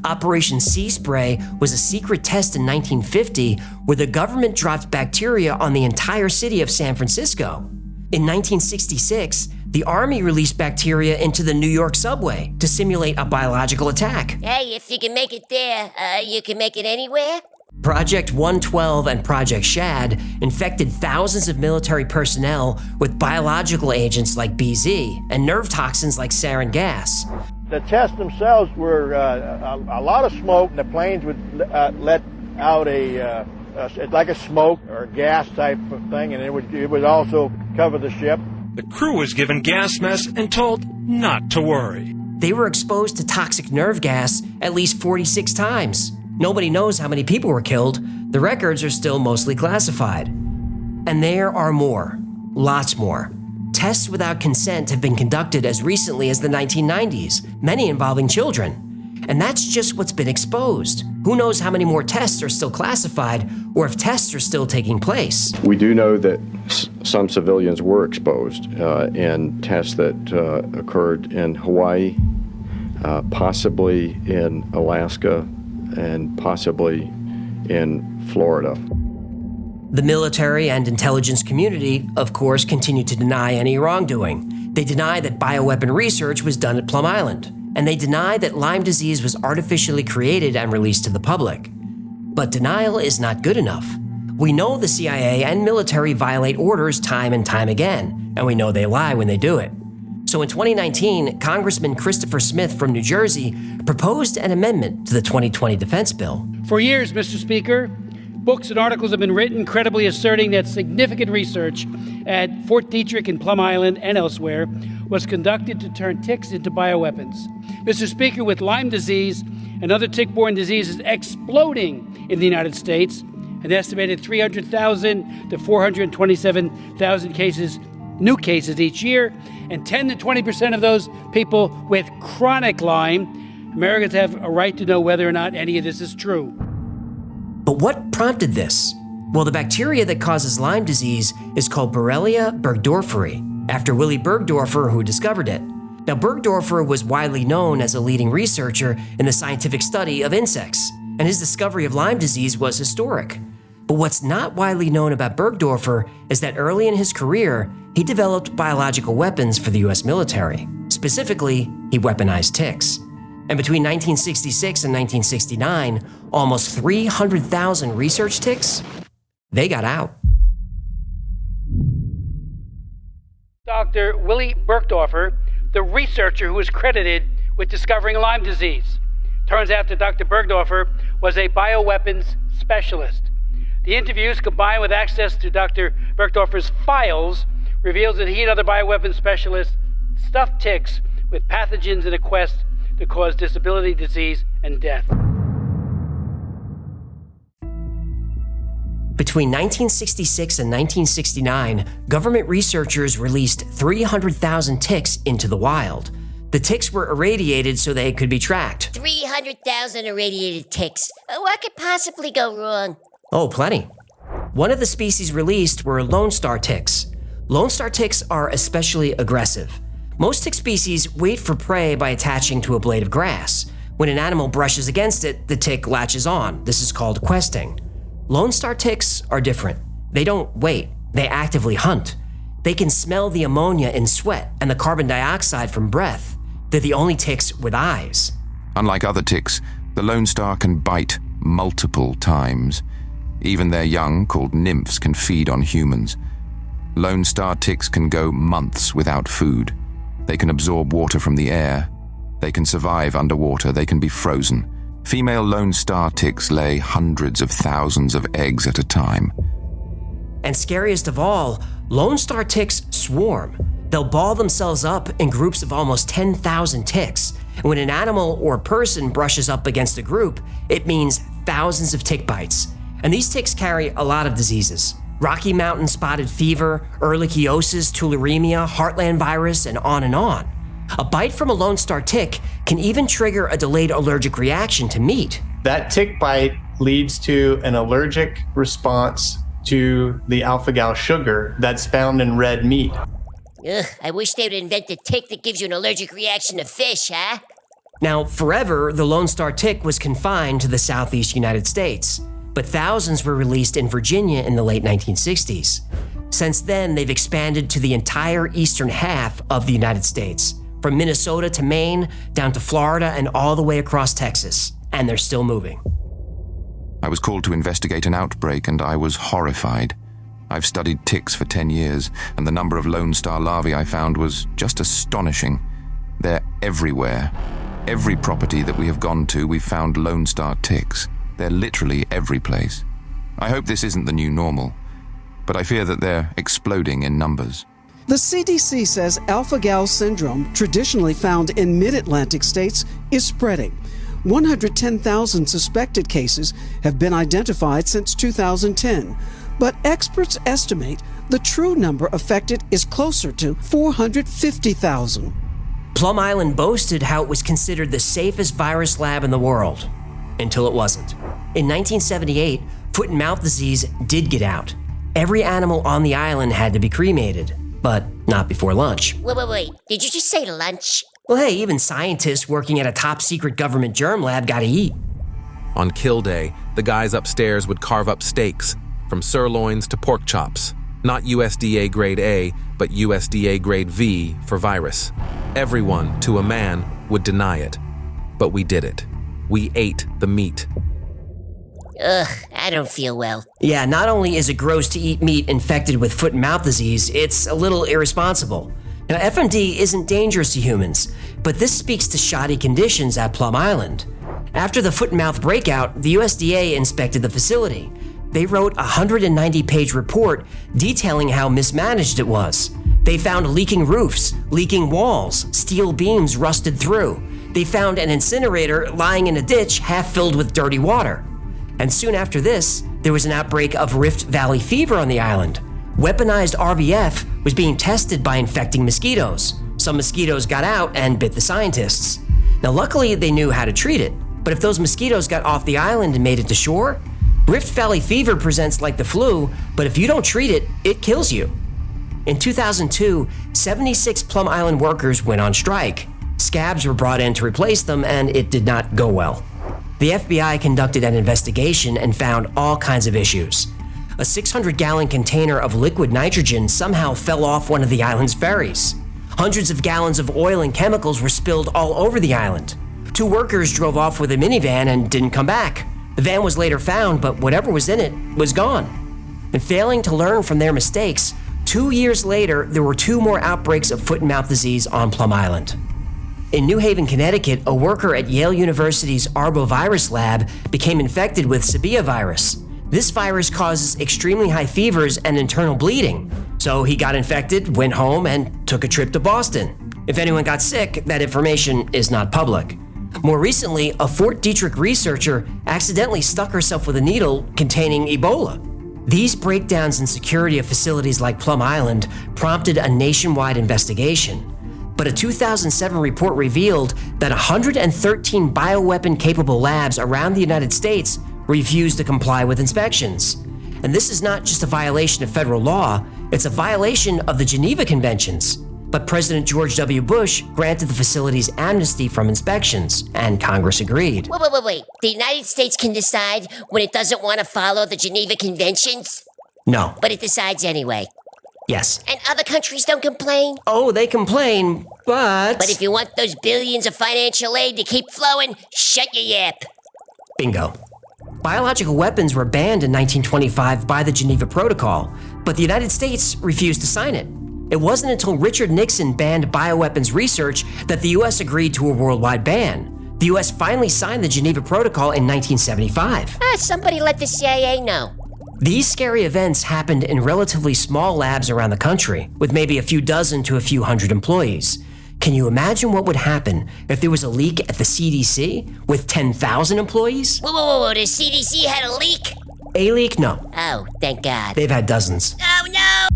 Operation Sea Spray was a secret test in 1950 where the government dropped bacteria on the entire city of San Francisco. In 1966, the Army released bacteria into the New York subway to simulate a biological attack.
Hey, if you can make it there, you can make it anywhere?
Project 112 and Project Shad infected thousands of military personnel with biological agents like BZ and nerve toxins like sarin gas.
The tests themselves were a lot of smoke. The planes would let out like a smoke or gas type of thing, and it would also cover the ship.
The crew was given gas masks and told not to worry.
They were exposed to toxic nerve gas at least 46 times. Nobody knows how many people were killed. The records are still mostly classified. And there are more, lots more. Tests without consent have been conducted as recently as the 1990s, many involving children. And that's just what's been exposed. Who knows how many more tests are still classified, or if tests are still taking place.
We do know that some civilians were exposed in tests that occurred in Hawaii, possibly in Alaska, and possibly in Florida.
The military and intelligence community, of course, continue to deny any wrongdoing. They deny that bioweapon research was done at Plum Island, and they deny that Lyme disease was artificially created and released to the public. But denial is not good enough. We know the CIA and military violate orders time and time again, and we know they lie when they do it. So in 2019, Congressman Christopher Smith from New Jersey proposed an amendment to the 2020 defense bill.
For years, Mr. Speaker, books and articles have been written credibly asserting that significant research at Fort Detrick and Plum Island and elsewhere was conducted to turn ticks into bioweapons. Mr. Speaker, with Lyme disease and other tick-borne diseases exploding in the United States, an estimated 300,000 to 427,000 new cases each year, and 10 to 20% of those people with chronic Lyme, Americans have a right to know whether or not any of this is true.
But what prompted this? Well, the bacteria that causes Lyme disease is called Borrelia burgdorferi, after Willy Burgdorfer, who discovered it. Now, Burgdorfer was widely known as a leading researcher in the scientific study of insects, and his discovery of Lyme disease was historic. But what's not widely known about Burgdorfer is that early in his career, he developed biological weapons for the US military. Specifically, he weaponized ticks. And between 1966 and 1969, almost 300,000 research ticks, they got out.
Dr. Willy Burgdorfer, the researcher who was credited with discovering Lyme disease. Turns out that Dr. Burgdorfer was a bioweapons specialist. The interviews, combined with access to Dr. Burgdorfer's files, reveals that he and other bioweapons specialists stuffed ticks with pathogens in a quest to cause disability, disease, and death.
Between 1966 and 1969, government researchers released 300,000 ticks into the wild. The ticks were irradiated so they could be tracked.
300,000 irradiated ticks. What could possibly go wrong?
Oh, plenty. One of the species released were Lone Star ticks. Lone Star ticks are especially aggressive. Most tick species wait for prey by attaching to a blade of grass. When an animal brushes against it, the tick latches on. This is called questing. Lone Star ticks are different. They don't wait, they actively hunt. They can smell the ammonia in sweat and the carbon dioxide from breath. They're the only ticks with eyes.
Unlike other ticks, the Lone Star can bite multiple times. Even their young, called nymphs, can feed on humans. Lone Star ticks can go months without food. They can absorb water from the air. They can survive underwater. They can be frozen. Female Lone Star ticks lay hundreds of thousands of eggs at a time.
And scariest of all, Lone Star ticks swarm. They'll ball themselves up in groups of almost 10,000 ticks. And when an animal or person brushes up against a group, it means thousands of tick bites. And these ticks carry a lot of diseases. Rocky Mountain spotted fever, ehrlichiosis, tularemia, heartland virus, and on and on. A bite from a Lone Star tick can even trigger a delayed allergic reaction to meat.
That tick bite leads to an allergic response to the alpha-gal sugar that's found in red meat.
Ugh, I wish they would invent a tick that gives you an allergic reaction to fish, huh?
Now, forever, the Lone Star tick was confined to the southeast United States, but thousands were released in Virginia in the late 1960s. Since then, they've expanded to the entire eastern half of the United States, from Minnesota to Maine, down to Florida, and all the way across Texas. And they're still moving.
I was called to investigate an outbreak, and I was horrified. I've studied ticks for 10 years, and the number of Lone Star larvae I found was just astonishing. They're everywhere. Every property that we have gone to, we've found Lone Star ticks. They're literally every place. I hope this isn't the new normal, but I fear that they're exploding in numbers.
The CDC says alpha-gal syndrome, traditionally found in mid-Atlantic states, is spreading. 110,000 suspected cases have been identified since 2010, but experts estimate the true number affected is closer to 450,000.
Plum Island boasted how it was considered the safest virus lab in the world, until it wasn't. In 1978, foot and mouth disease did get out. Every animal on the island had to be cremated, but not before lunch.
Wait. Did you just say lunch?
Well, hey, even scientists working at a top-secret government germ lab gotta eat.
On kill day, the guys upstairs would carve up steaks, from sirloins to pork chops. Not USDA grade A, but USDA grade V for virus. Everyone, to a man, would deny it. But we did it. We ate the meat.
Ugh, I don't feel well.
Yeah, not only is it gross to eat meat infected with foot and mouth disease, it's a little irresponsible. Now, FMD isn't dangerous to humans, but this speaks to shoddy conditions at Plum Island. After the foot and mouth breakout, the USDA inspected the facility. They wrote a 190-page report detailing how mismanaged it was. They found leaking roofs, leaking walls, steel beams rusted through. They found an incinerator lying in a ditch half filled with dirty water. And soon after this, there was an outbreak of Rift Valley fever on the island. Weaponized RVF was being tested by infecting mosquitoes. Some mosquitoes got out and bit the scientists. Now, luckily, they knew how to treat it, but if those mosquitoes got off the island and made it to shore, Rift Valley fever presents like the flu, but if you don't treat it, it kills you. In 2002, 76 Plum Island workers went on strike. Scabs were brought in to replace them, and it did not go well. The FBI conducted an investigation and found all kinds of issues. A 600-gallon container of liquid nitrogen somehow fell off one of the island's ferries. Hundreds of gallons of oil and chemicals were spilled all over the island. 2 workers drove off with a minivan and didn't come back. The van was later found, but whatever was in it was gone. And failing to learn from their mistakes, 2 years later, there were 2 more outbreaks of foot and mouth disease on Plum Island. In New Haven, Connecticut, a worker at Yale University's arbovirus lab became infected with Sabia virus. This virus causes extremely high fevers and internal bleeding. So he got infected, went home, and took a trip to Boston. If anyone got sick, that information is not public. More recently, a Fort Detrick researcher accidentally stuck herself with a needle containing Ebola. These breakdowns in security of facilities like Plum Island prompted a nationwide investigation. But a 2007 report revealed that 113 bioweapon-capable labs around the United States refused to comply with inspections. And this is not just a violation of federal law, it's a violation of the Geneva Conventions. But President George W. Bush granted the facilities amnesty from inspections, and Congress agreed.
Wait. The United States can decide when it doesn't want to follow the Geneva Conventions?
No.
But it decides anyway.
Yes.
And other countries don't complain?
Oh, they complain, but...
But if you want those billions of financial aid to keep flowing, shut your yap.
Bingo. Biological weapons were banned in 1925 by the Geneva Protocol, but the United States refused to sign it. It wasn't until Richard Nixon banned bioweapons research that the U.S. agreed to a worldwide ban. The U.S. finally signed the Geneva Protocol in 1975.
Somebody let the CIA know.
These scary events happened in relatively small labs around the country, with maybe a few dozen to a few hundred employees. Can you imagine what would happen if there was a leak at the CDC with 10,000 employees?
Whoa, the CDC had a leak?
A leak? No.
Oh, thank God.
They've had dozens.
Oh, no!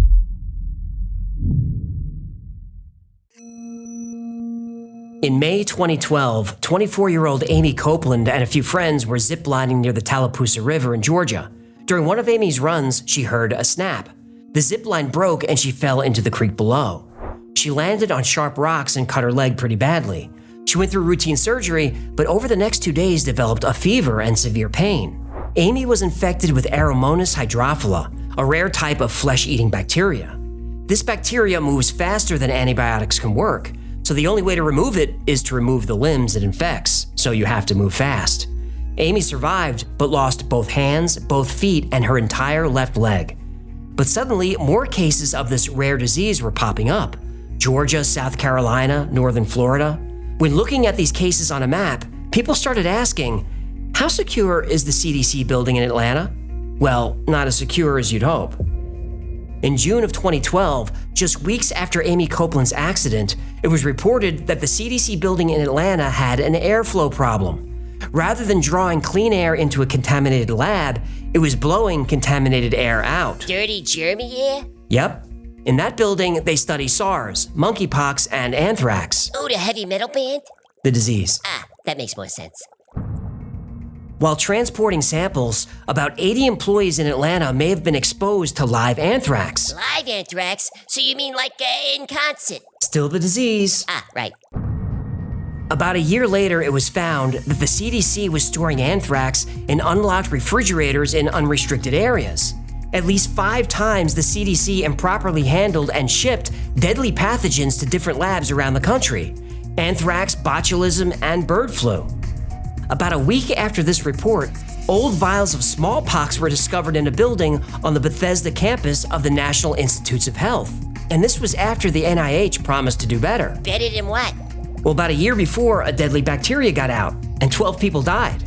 In May 2012, 24-year-old Amy Copeland and a few friends were ziplining near the Tallapoosa River in Georgia. During one of Amy's runs, she heard a snap. The zip line broke and she fell into the creek below. She landed on sharp rocks and cut her leg pretty badly.
She went through routine surgery, but over the next 2 days developed a fever and severe pain. Amy was infected with Aeromonas hydrophila, a rare type of flesh-eating bacteria. This bacteria moves faster than antibiotics can work, so the only way to remove it is to remove the limbs it infects, so you have to move fast. Amy survived, but lost both hands, both feet, and her entire left leg. But suddenly, more cases of this rare disease were popping up. Georgia, South Carolina, northern Florida. When looking at these cases on a map, people started asking, how secure is the CDC building in Atlanta? Well, not as secure as you'd hope. In June of 2012, just weeks after Amy Copeland's accident, it was reported that the CDC building in Atlanta had an airflow problem. Rather than drawing clean air into a contaminated lab, it was blowing contaminated air out.
Dirty germy air?
Yep. In that building, they study SARS, monkeypox, and anthrax.
Oh, the heavy metal band?
The disease.
Ah, that makes more sense.
While transporting samples, about 80 employees in Atlanta may have been exposed to live anthrax.
Live anthrax? So you mean like in concert?
Still the disease.
Ah, right.
About a year later, it was found that the CDC was storing anthrax in unlocked refrigerators in unrestricted areas. At least 5 times the CDC improperly handled and shipped deadly pathogens to different labs around the country: anthrax, botulism, and bird flu. About a week after this report, old vials of smallpox were discovered in a building on the Bethesda campus of the National Institutes of Health. And this was after the NIH promised to do better.
Better than what?
Well, about a year before, a deadly bacteria got out, and 12 people died.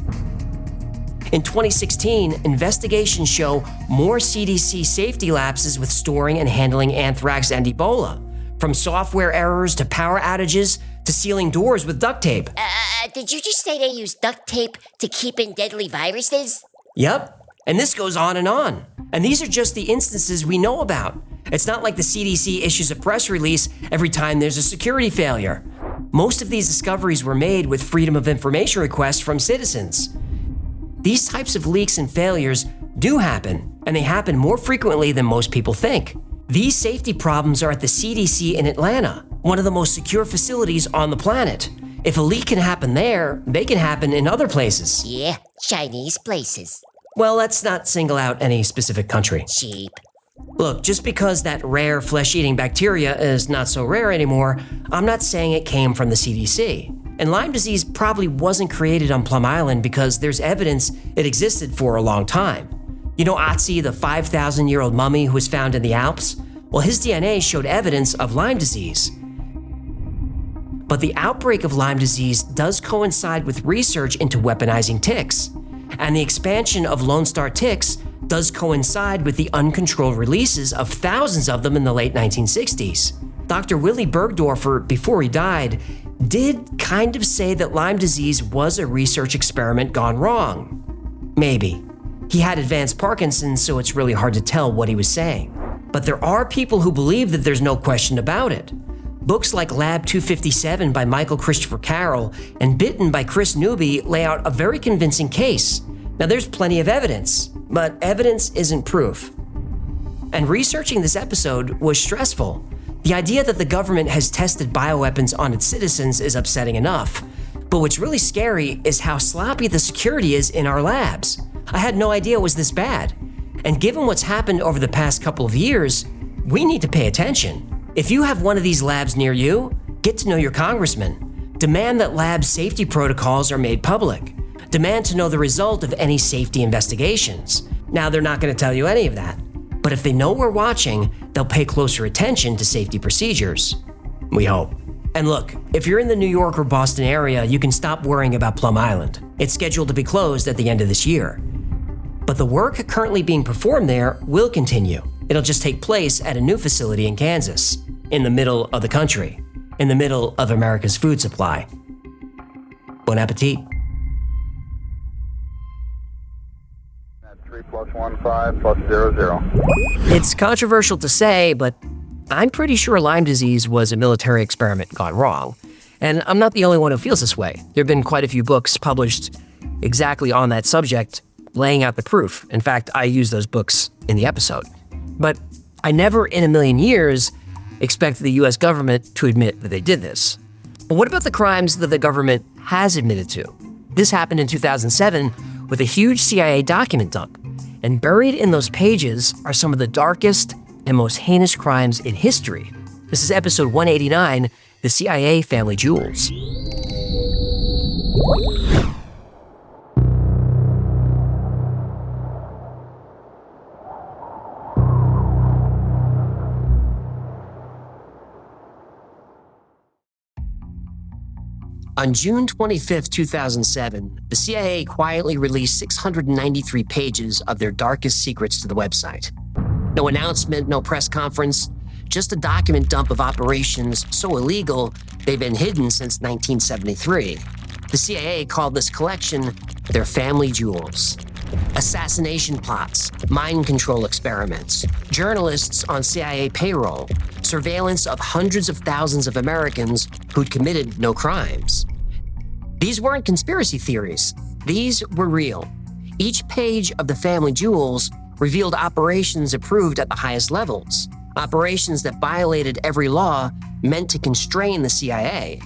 In 2016, investigations show more CDC safety lapses with storing and handling anthrax and Ebola, from software errors to power outages to sealing doors with duct tape.
Did you just say they use duct tape to keep in deadly viruses?
Yep, and this goes on. And these are just the instances we know about. It's not like the CDC issues a press release every time there's a security failure. Most of these discoveries were made with Freedom of Information requests from citizens. These types of leaks and failures do happen, and they happen more frequently than most people think. These safety problems are at the CDC in Atlanta, one of the most secure facilities on the planet. If a leak can happen there, they can happen in other places.
Yeah, Chinese places.
Well, let's not single out any specific country.
Cheap.
Look, just because that rare flesh-eating bacteria is not so rare anymore, I'm not saying it came from the CDC. And Lyme disease probably wasn't created on Plum Island because there's evidence it existed for a long time. You know Otzi, the 5,000-year-old mummy who was found in the Alps? Well, his DNA showed evidence of Lyme disease. But the outbreak of Lyme disease does coincide with research into weaponizing ticks. And the expansion of Lone Star ticks does coincide with the uncontrolled releases of thousands of them in the late 1960s. Dr. Willy Bergdorfer, before he died, did kind of say that Lyme disease was a research experiment gone wrong. Maybe. He had advanced Parkinson's, so it's really hard to tell what he was saying. But there are people who believe that there's no question about it. Books like Lab 257 by Michael Christopher Carroll and Bitten by Chris Newby lay out a very convincing case. Now, there's plenty of evidence, but evidence isn't proof. And researching this episode was stressful. The idea that the government has tested bioweapons on its citizens is upsetting enough. But what's really scary is how sloppy the security is in our labs. I had no idea it was this bad. And given what's happened over the past couple of years, we need to pay attention. If you have one of these labs near you, get to know your congressman. Demand that lab safety protocols are made public. Demand to know the result of any safety investigations. Now, they're not going to tell you any of that. But if they know we're watching, they'll pay closer attention to safety procedures. We hope. And look, if you're in the New York or Boston area, you can stop worrying about Plum Island. It's scheduled to be closed at the end of this year. But the work currently being performed there will continue. It'll just take place at a new facility in Kansas, in the middle of the country, in the middle of America's food supply. Bon appetit.
3 + 1 5 + 0 0.
It's controversial to say, but I'm pretty sure Lyme disease was a military experiment gone wrong. And I'm not the only one who feels this way. There have been quite a few books published exactly on that subject, laying out the proof. In fact, I use those books in the episode. But I never in a million years expected the US government to admit that they did this. But what about the crimes that the government has admitted to? This happened in 2007 with a huge CIA document dump. And buried in those pages are some of the darkest and most heinous crimes in history. This is episode 189, The CIA Family Jewels. On June 25, 2007, the CIA quietly released 693 pages of their darkest secrets to the website. No announcement, no press conference, just a document dump of operations so illegal they've been hidden since 1973. The CIA called this collection their family jewels. Assassination plots, mind control experiments, journalists on CIA payroll, surveillance of hundreds of thousands of Americans who'd committed no crimes. These weren't conspiracy theories. These were real. Each page of the family jewels revealed operations approved at the highest levels, operations that violated every law meant to constrain the CIA.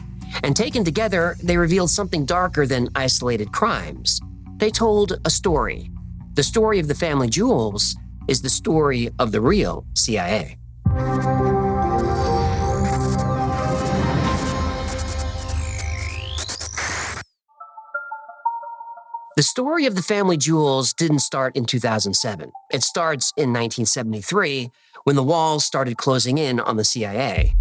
And taken together, they revealed something darker than isolated crimes. They told a story. The story of the family jewels is the story of the real CIA. The story of the family jewels didn't start in 2007. It starts in 1973 when the walls started closing in on the CIA.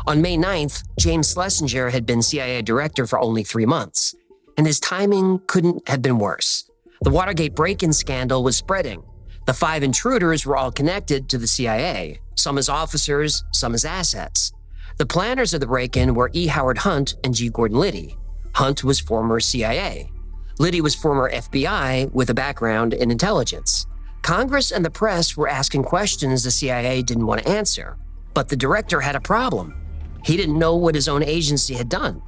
On May 9th, James Schlesinger had been CIA director for only 3 months, and his timing couldn't have been worse. The Watergate break-in scandal was spreading. The 5 intruders were all connected to the CIA, some as officers, some as assets. The planners of the break-in were E. Howard Hunt and G. Gordon Liddy. Hunt was former CIA. Liddy was former FBI with a background in intelligence. Congress and the press were asking questions the CIA didn't want to answer. But the director had a problem. He didn't know what his own agency had done.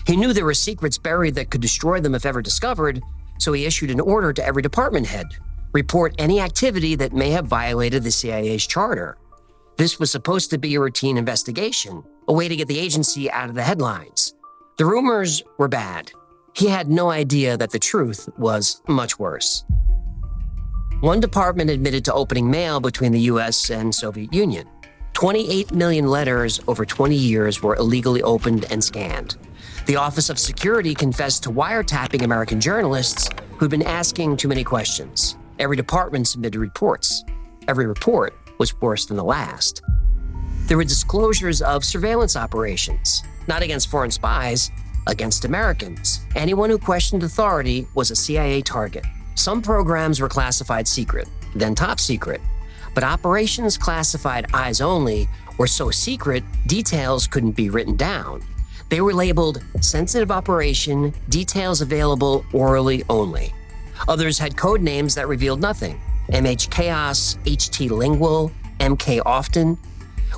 He knew there were secrets buried that could destroy them if ever discovered, so he issued an order to every department head. Report any activity that may have violated the CIA's charter. This was supposed to be a routine investigation, a way to get the agency out of the headlines. The rumors were bad. He had no idea that the truth was much worse. One department admitted to opening mail between the US and Soviet Union. 28 million letters over 20 years were illegally opened and scanned. The Office of Security confessed to wiretapping American journalists who'd been asking too many questions. Every department submitted reports. Every report was worse than the last. There were disclosures of surveillance operations, not against foreign spies, against Americans. Anyone who questioned authority was a CIA target. Some programs were classified secret, then top secret. But operations classified eyes only were so secret, details couldn't be written down. They were labeled sensitive operation, details available orally only. Others had code names that revealed nothing. MH Chaos, HT Lingual, MK Often.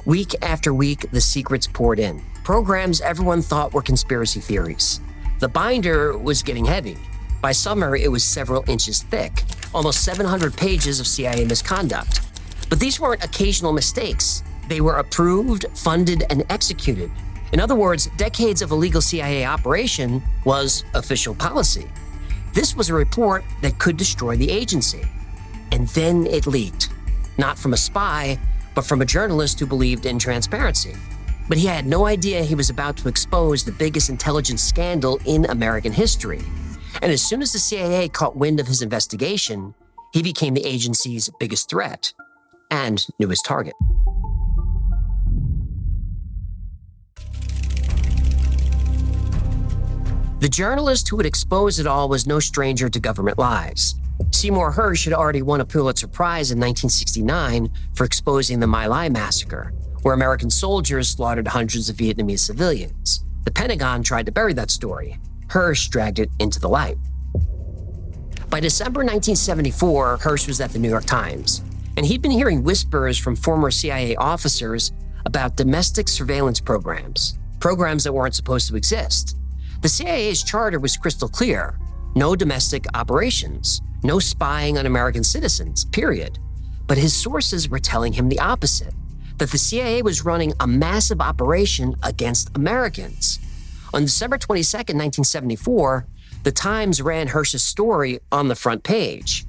Week after week, the secrets poured in. Programs everyone thought were conspiracy theories. The binder was getting heavy. By summer, it was several inches thick, almost 700 pages of CIA misconduct. But these weren't occasional mistakes. They were approved, funded, and executed. In other words, decades of illegal CIA operation was official policy. This was a report that could destroy the agency. And then it leaked. Not from a spy, but from a journalist who believed in transparency. But he had no idea he was about to expose the biggest intelligence scandal in American history. And as soon as the CIA caught wind of his investigation, he became the agency's biggest threat and newest target. The journalist who would expose it all was no stranger to government lies. Seymour Hersh had already won a Pulitzer Prize in 1969 for exposing the My Lai massacre, where American soldiers slaughtered hundreds of Vietnamese civilians. The Pentagon tried to bury that story. Hersh dragged it into the light. By December 1974, Hersh was at the New York Times, and he'd been hearing whispers from former CIA officers about domestic surveillance programs that weren't supposed to exist. The CIA's charter was crystal clear: no domestic operations, no spying on American citizens, period. But his sources were telling him the opposite, that the CIA was running a massive operation against Americans. On December 22, 1974, the Times ran Hirsch's story on the front page.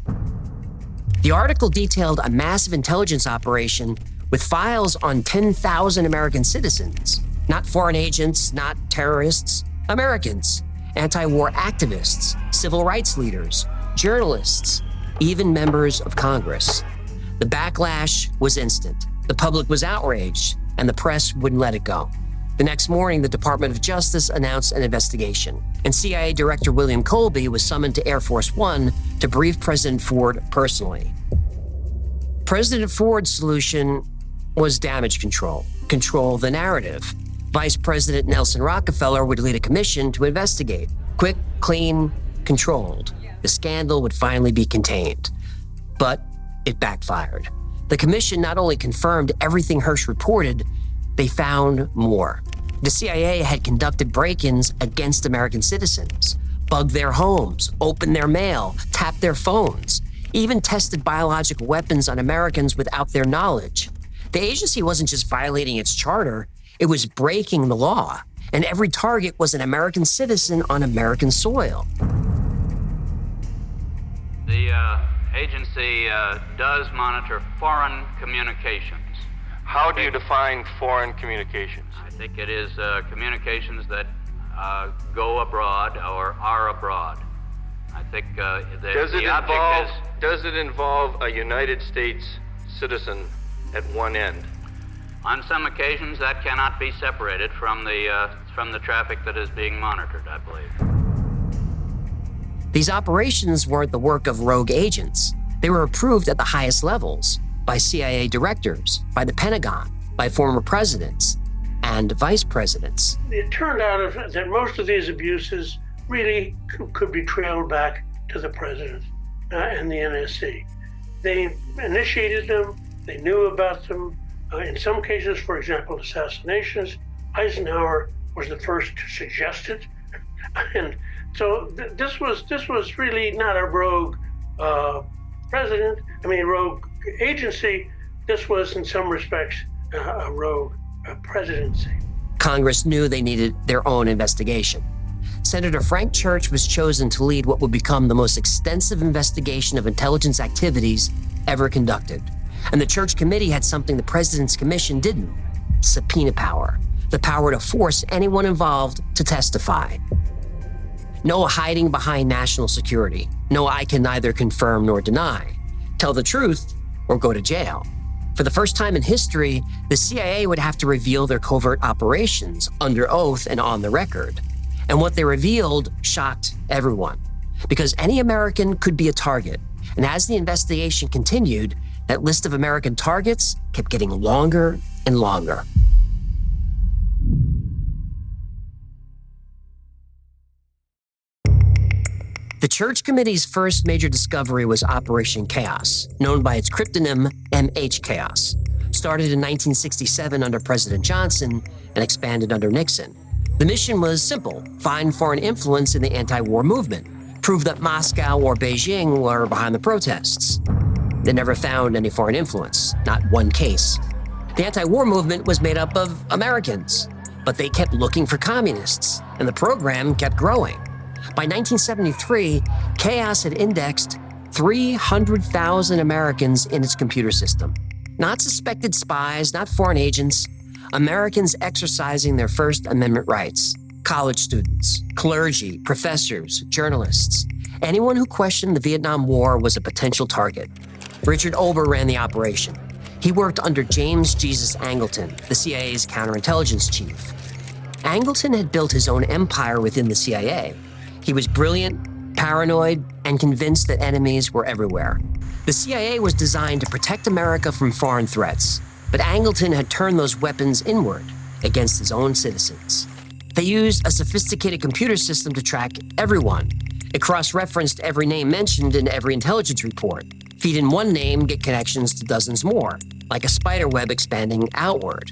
The article detailed a massive intelligence operation with files on 10,000 American citizens, not foreign agents, not terrorists, Americans, anti-war activists, civil rights leaders, journalists, even members of Congress. The backlash was instant. The public was outraged, and the press wouldn't let it go. The next morning, the Department of Justice announced an investigation, and CIA Director William Colby was summoned to Air Force One to brief President Ford personally. President Ford's solution was damage control the narrative. Vice President Nelson Rockefeller would lead a commission to investigate. Quick, clean, controlled. The scandal would finally be contained. But it backfired. The commission not only confirmed everything Hirsch reported, they found more. The CIA had conducted break-ins against American citizens, bugged their homes, opened their mail, tapped their phones, even tested biological weapons on Americans without their knowledge. The agency wasn't just violating its charter, it was breaking the law, and every target was an American citizen on American soil.
The agency does monitor foreign communications.
How do you define foreign communications?
I think it is communications that go abroad or are abroad. I think
Does it involve a United States citizen at one end?
On some occasions, that cannot be separated from the traffic that is being monitored, I believe.
These operations weren't the work of rogue agents. They were approved at the highest levels by CIA directors, by the Pentagon, by former presidents, and vice presidents.
It turned out that most of these abuses really could be trailed back to the president and the NSC. They initiated them, they knew about them. In some cases, for example, assassinations, Eisenhower was the first to suggest it. And so this was really not a rogue rogue agency. This was, in some respects, a rogue presidency.
Congress knew they needed their own investigation. Senator Frank Church was chosen to lead what would become the most extensive investigation of intelligence activities ever conducted. And the Church Committee had something the President's Commission didn't: subpoena power, the power to force anyone involved to testify. No hiding behind national security. No, I can neither confirm nor deny. Tell the truth or go to jail. For the first time in history, the CIA would have to reveal their covert operations under oath and on the record. And what they revealed shocked everyone, because any American could be a target. And as the investigation continued, that list of American targets kept getting longer and longer. The Church Committee's first major discovery was Operation Chaos, known by its cryptonym MH Chaos. Started in 1967 under President Johnson and expanded under Nixon. The mission was simple: find foreign influence in the anti-war movement, prove that Moscow or Beijing were behind the protests. They never found any foreign influence, not one case. The anti-war movement was made up of Americans, but they kept looking for communists, and the program kept growing. By 1973, Chaos had indexed 300,000 Americans in its computer system. Not suspected spies, not foreign agents, Americans exercising their First Amendment rights. College students, clergy, professors, journalists. Anyone who questioned the Vietnam War was a potential target. Richard Ober ran the operation. He worked under James Jesus Angleton, the CIA's counterintelligence chief. Angleton had built his own empire within the CIA. He was brilliant, paranoid, and convinced that enemies were everywhere. The CIA was designed to protect America from foreign threats, but Angleton had turned those weapons inward against his own citizens. They used a sophisticated computer system to track everyone. It cross-referenced every name mentioned in every intelligence report. Feed in one name, get connections to dozens more, like a spider web expanding outward.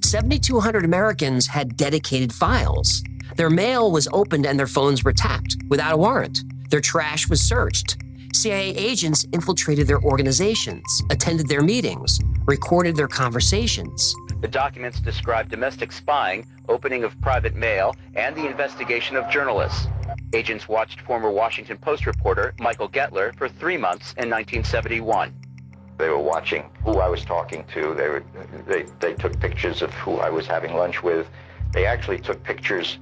7,200 Americans had dedicated files. Their mail was opened and their phones were tapped without a warrant. Their trash was searched. CIA agents infiltrated their organizations, attended their meetings, recorded their conversations.
The documents describe domestic spying, opening of private mail, and the investigation of journalists. Agents watched former Washington Post reporter Michael Gettler for 3 months in 1971.
They were watching who I was talking to. They took pictures of who I was having lunch with. They actually took pictures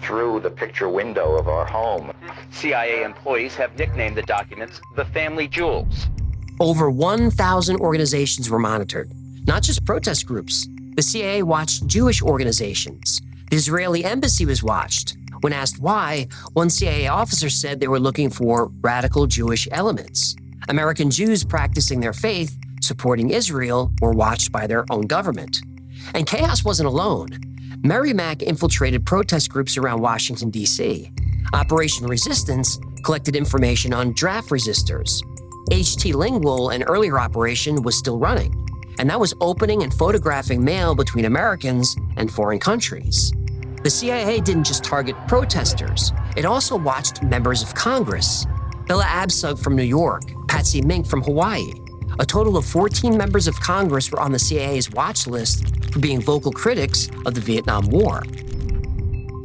through the picture window of our home.
CIA employees have nicknamed the documents the family jewels.
Over 1,000 organizations were monitored, not just protest groups. The CIA watched Jewish organizations. The Israeli embassy was watched. When asked why, one CIA officer said they were looking for radical Jewish elements. American Jews practicing their faith, supporting Israel, were watched by their own government. And chaos wasn't alone. Merrimack infiltrated protest groups around Washington, D.C. Operation Resistance collected information on draft resistors. HT Lingual, an earlier operation, was still running, and that was opening and photographing mail between Americans and foreign countries. The CIA didn't just target protesters, it also watched members of Congress. Bella Abzug from New York, Patsy Mink from Hawaii. A total of 14 members of Congress were on the CIA's watch list for being vocal critics of the Vietnam War.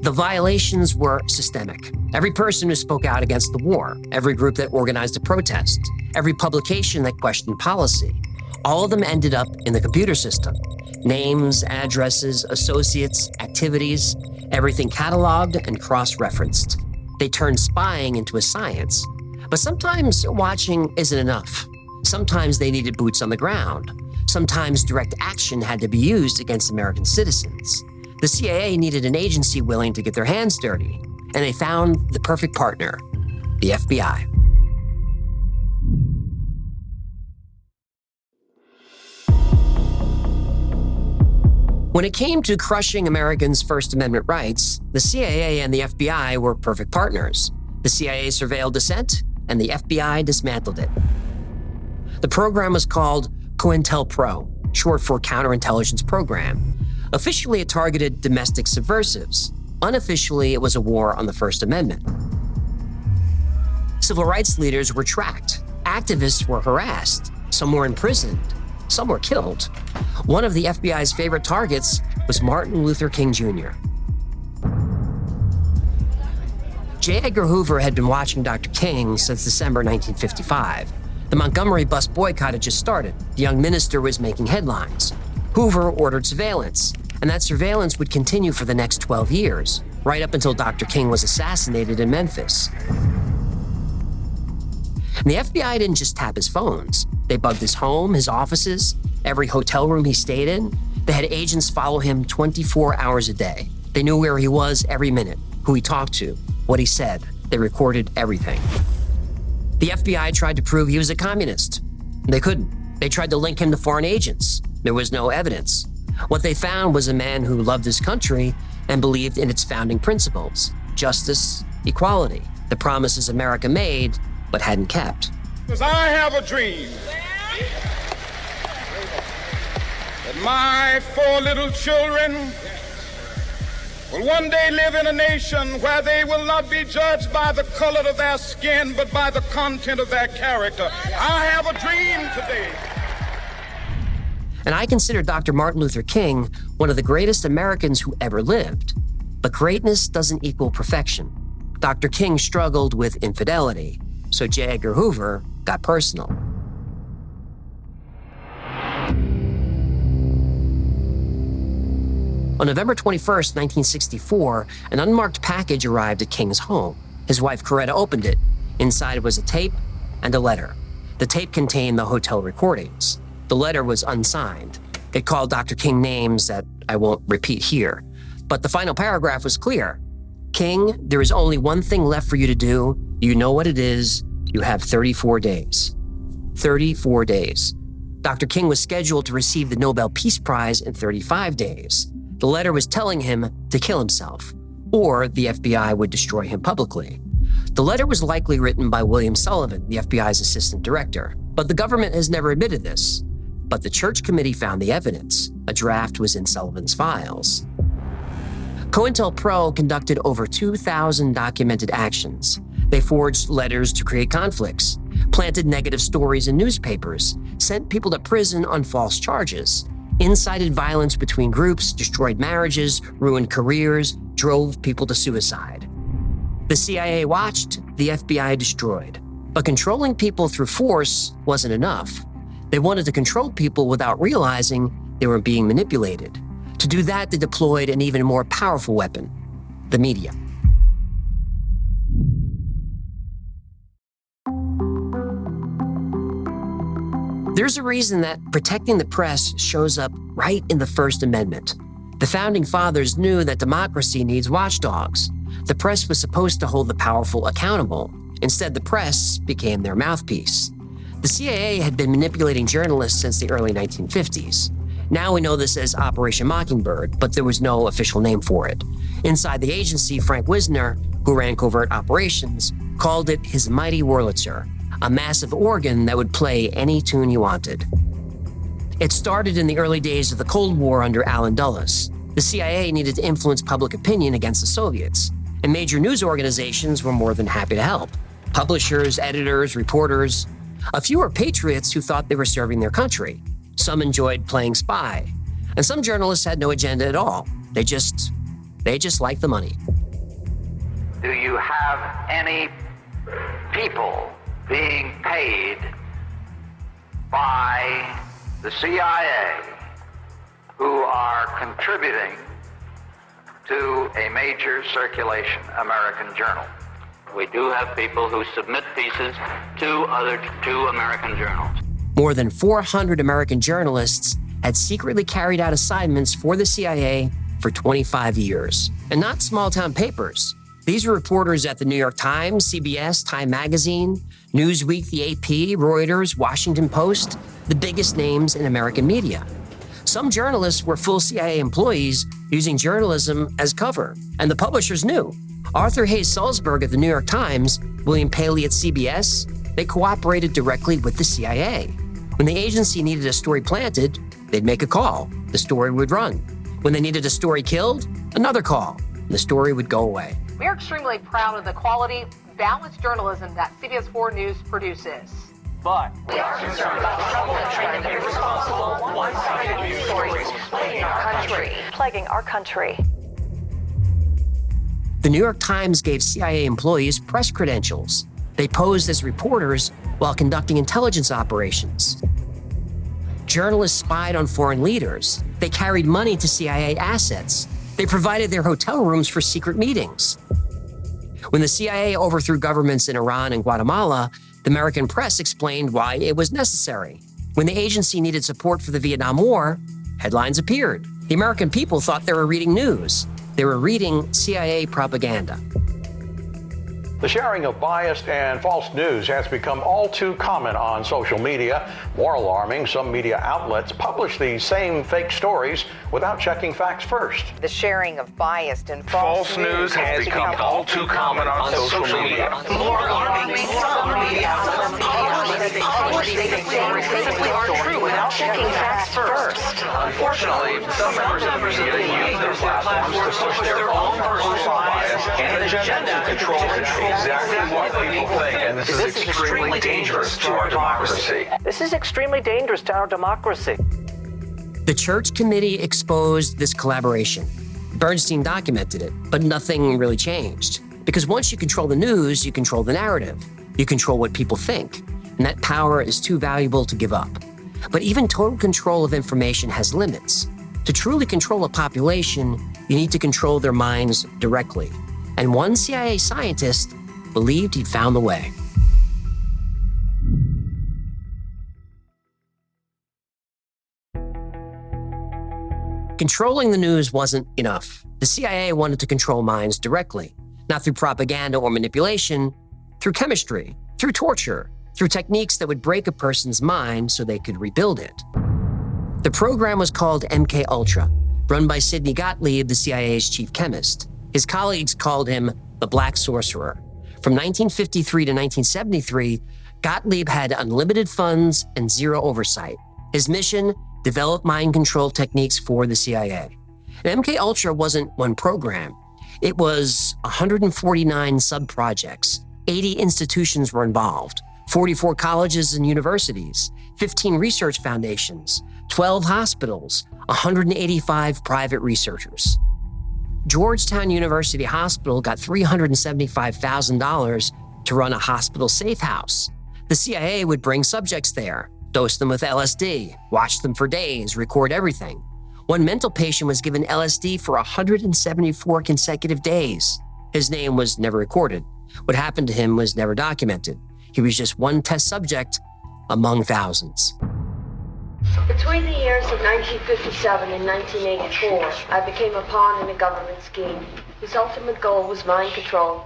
The violations were systemic. Every person who spoke out against the war, every group that organized a protest, every publication that questioned policy, all of them ended up in the computer system. Names, addresses, associates, activities, everything cataloged and cross-referenced. They turned spying into a science. But sometimes watching isn't enough. Sometimes they needed boots on the ground. Sometimes direct action had to be used against American citizens. The CIA needed an agency willing to get their hands dirty, and they found the perfect partner, the FBI. When it came to crushing Americans' First Amendment rights, the CIA and the FBI were perfect partners. The CIA surveilled dissent, and the FBI dismantled it. The program was called COINTELPRO, short for Counterintelligence Program. Officially, it targeted domestic subversives. Unofficially, it was a war on the First Amendment. Civil rights leaders were tracked. Activists were harassed. Some were imprisoned. Some were killed. One of the FBI's favorite targets was Martin Luther King Jr. J. Edgar Hoover had been watching Dr. King since December 1955. The Montgomery bus boycott had just started. The young minister was making headlines. Hoover ordered surveillance, and that surveillance would continue for the next 12 years, right up until Dr. King was assassinated in Memphis. And the FBI didn't just tap his phones. They bugged his home, his offices, every hotel room he stayed in. They had agents follow him 24 hours a day. They knew where he was every minute, who he talked to, what he said. They recorded everything. The FBI tried to prove he was a communist. They couldn't. They tried to link him to foreign agents. There was no evidence. What they found was a man who loved his country and believed in its founding principles: justice, equality, the promises America made but hadn't kept.
Because I have a dream that my 4 little children will one day live in a nation where they will not be judged by the color of their skin, but by the content of their character. I have a dream today.
And I consider Dr. Martin Luther King one of the greatest Americans who ever lived. But greatness doesn't equal perfection. Dr. King struggled with infidelity, so J. Edgar Hoover got personal. On November 21st, 1964, an unmarked package arrived at King's home. His wife, Coretta, opened it. Inside was a tape and a letter. The tape contained the hotel recordings. The letter was unsigned. It called Dr. King names that I won't repeat here. But the final paragraph was clear. King, there is only one thing left for you to do. You know what it is. You have 34 days. 34 days. Dr. King was scheduled to receive the Nobel Peace Prize in 35 days. The letter was telling him to kill himself, or the FBI would destroy him publicly. The letter was likely written by William Sullivan, the FBI's assistant director, but the government has never admitted this. But the Church Committee found the evidence. A draft was in Sullivan's files. COINTELPRO conducted over 2,000 documented actions. They forged letters to create conflicts, planted negative stories in newspapers, sent people to prison on false charges, incited violence between groups, destroyed marriages, ruined careers, drove people to suicide. The CIA watched, the FBI destroyed. But controlling people through force wasn't enough. They wanted to control people without realizing they were being manipulated. To do that, they deployed an even more powerful weapon, the media. There's a reason that protecting the press shows up right in the First Amendment. The Founding Fathers knew that democracy needs watchdogs. The press was supposed to hold the powerful accountable. Instead, the press became their mouthpiece. The CIA had been manipulating journalists since the early 1950s. Now we know this as Operation Mockingbird, but there was no official name for it. Inside the agency, Frank Wisner, who ran covert operations, called it his mighty Wurlitzer, a massive organ that would play any tune you wanted. It started in the early days of the Cold War under Allen Dulles. The CIA needed to influence public opinion against the Soviets, and major news organizations were more than happy to help. Publishers, editors, reporters. A few were patriots who thought they were serving their country. Some enjoyed playing spy, and some journalists had no agenda at all. They just liked the money.
Do you have any people being paid by the CIA who are contributing to a major circulation American journal? We do have people who submit pieces to American journals.
More than 400 American journalists had secretly carried out assignments for the CIA for 25 years. And not small-town papers. These were reporters at the New York Times, CBS, Time Magazine, Newsweek, the AP, Reuters, Washington Post, the biggest names in American media. Some journalists were full CIA employees using journalism as cover, and the publishers knew. Arthur Hayes Sulzberg at the New York Times, William Paley at CBS, they cooperated directly with the CIA. When the agency needed a story planted, they'd make a call. The story would run. When they needed a story killed, another call. The story would go away.
We are extremely proud of the quality, balanced journalism that CBS 4 News produces.
But
we are concerned about the trouble and trend of irresponsible, one-sided news stories plaguing our country.
The New York Times gave CIA employees press credentials. They posed as reporters while conducting intelligence operations. Journalists spied on foreign leaders. They carried money to CIA assets. They provided their hotel rooms for secret meetings. When the CIA overthrew governments in Iran and Guatemala, the American press explained why it was necessary. When the agency needed support for the Vietnam War, headlines appeared. The American people thought they were reading news. They were reading CIA propaganda.
The sharing of biased and false news has become all too common on social media. More alarming, some media outlets publish these same fake stories without checking facts first.
The sharing of biased and false
news has become all too common on social media.
More alarming, some media outlets publish fake stories simply aren't true without checking facts first.
Unfortunately, some members of the media use their platforms to push their own personal bias and agenda to control exactly what people think, and this is extremely dangerous to our democracy.
This is extremely dangerous to our democracy.
The Church Committee exposed this collaboration. Bernstein documented it, but nothing really changed. Because once you control the news, you control the narrative. You control what people think, and that power is too valuable to give up. But even total control of information has limits. To truly control a population, you need to control their minds directly. And one CIA scientist believed he'd found the way. Controlling the news wasn't enough. The CIA wanted to control minds directly, not through propaganda or manipulation, through chemistry, through torture, through techniques that would break a person's mind so they could rebuild it. The program was called MK Ultra, run by Sidney Gottlieb, the CIA's chief chemist. His colleagues called him the Black Sorcerer. From 1953 to 1973, Gottlieb had unlimited funds and zero oversight. His mission, develop mind control techniques for the CIA. And MK Ultra wasn't one program. It was 149 sub-projects, 80 institutions were involved, 44 colleges and universities, 15 research foundations, 12 hospitals, 185 private researchers. Georgetown University Hospital got $375,000 to run a hospital safe house. The CIA would bring subjects there, dose them with LSD, watch them for days, record everything. One mental patient was given LSD for 174 consecutive days. His name was never recorded. What happened to him was never documented. He was just one test subject among thousands.
Between the years of 1957 and 1984, I became a pawn in a government scheme whose ultimate goal was mind control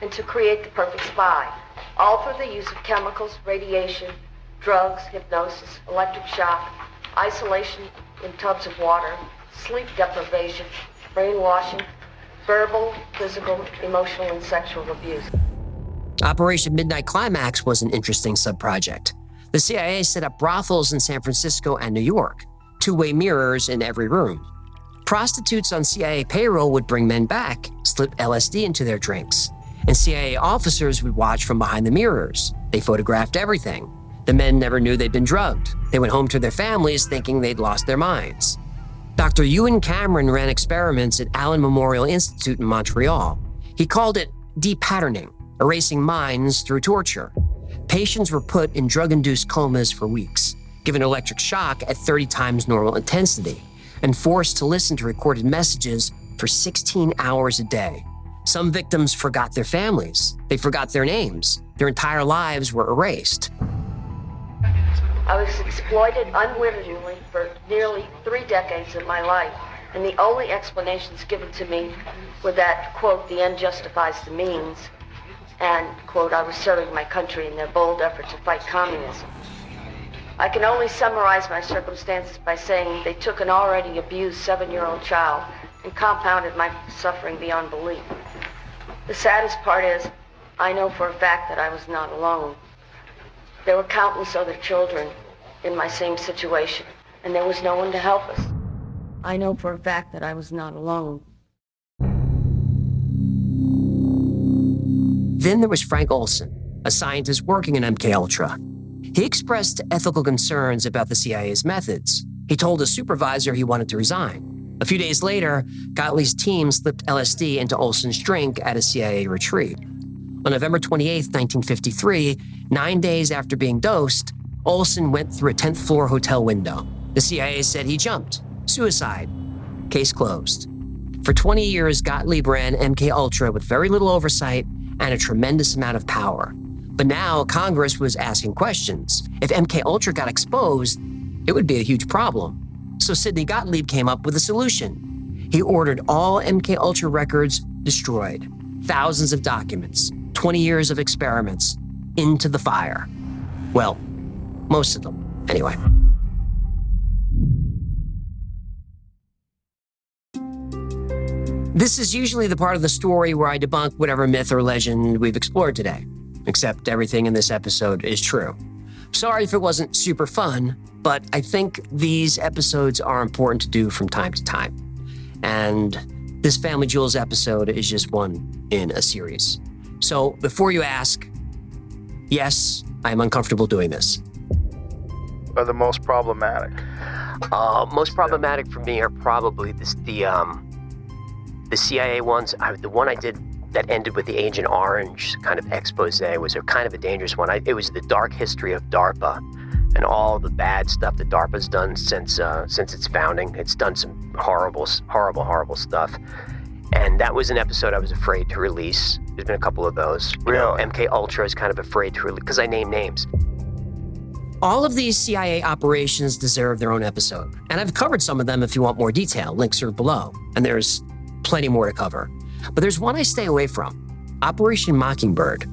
and to create the perfect spy, all through the use of chemicals, radiation, drugs, hypnosis, electric shock, isolation in tubs of water, sleep deprivation, brainwashing, verbal, physical, emotional, and sexual abuse.
Operation Midnight Climax was an interesting subproject. The CIA set up brothels in San Francisco and New York, two-way mirrors in every room. Prostitutes on CIA payroll would bring men back, slip LSD into their drinks, and CIA officers would watch from behind the mirrors. They photographed everything. The men never knew they'd been drugged. They went home to their families thinking they'd lost their minds. Dr. Ewan Cameron ran experiments at Allen Memorial Institute in Montreal. He called it depatterning, erasing minds through torture. Patients were put in drug-induced comas for weeks, given electric shock at 30 times normal intensity, and forced to listen to recorded messages for 16 hours a day. Some victims forgot their families. They forgot their names. Their entire lives were erased.
I was exploited unwittingly for nearly 3 decades of my life, and the only explanations given to me were that, quote, the end justifies the means, and, quote, I was serving my country in their bold effort to fight communism. I can only summarize my circumstances by saying they took an already abused 7-year-old child and compounded my suffering beyond belief. The saddest part is, I know for a fact that I was not alone. There were countless other children in my same situation, and there was no one to help us. I know for a fact that I was not alone.
Then there was Frank Olson, a scientist working in MKUltra. He expressed ethical concerns about the CIA's methods. He told his supervisor he wanted to resign. A few days later, Gottlieb's team slipped LSD into Olson's drink at a CIA retreat. On November 28, 1953, 9 days after being dosed, Olson went through a 10th floor hotel window. The CIA said he jumped. Suicide. Case closed. For 20 years, Gottlieb ran MKUltra with very little oversight and a tremendous amount of power. But now Congress was asking questions. If MKUltra got exposed, it would be a huge problem. So Sidney Gottlieb came up with a solution. He ordered all MKUltra records destroyed, thousands of documents, 20 years of experiments, into the fire. Well, most of them, anyway. This is usually the part of the story where I debunk whatever myth or legend we've explored today, except everything in this episode is true. Sorry if it wasn't super fun, but I think these episodes are important to do from time to time. And this Family Jewels episode is just one in a series. So before you ask, yes, I am uncomfortable doing this.
Are the most problematic?
Most problematic for me are probably the CIA ones. The one I did that ended with the Agent Orange kind of expose was a kind of a dangerous one. It was the dark history of DARPA and all the bad stuff that DARPA's done since its founding. It's done some horrible stuff. And that was an episode I was afraid to release. There's been a couple of those.
Really?
MKUltra is kind of afraid to release because I name names. All of these CIA operations deserve their own episode. And I've covered some of them if you want more detail. Links are below. And there's plenty more to cover. But there's one I stay away from. Operation Mockingbird.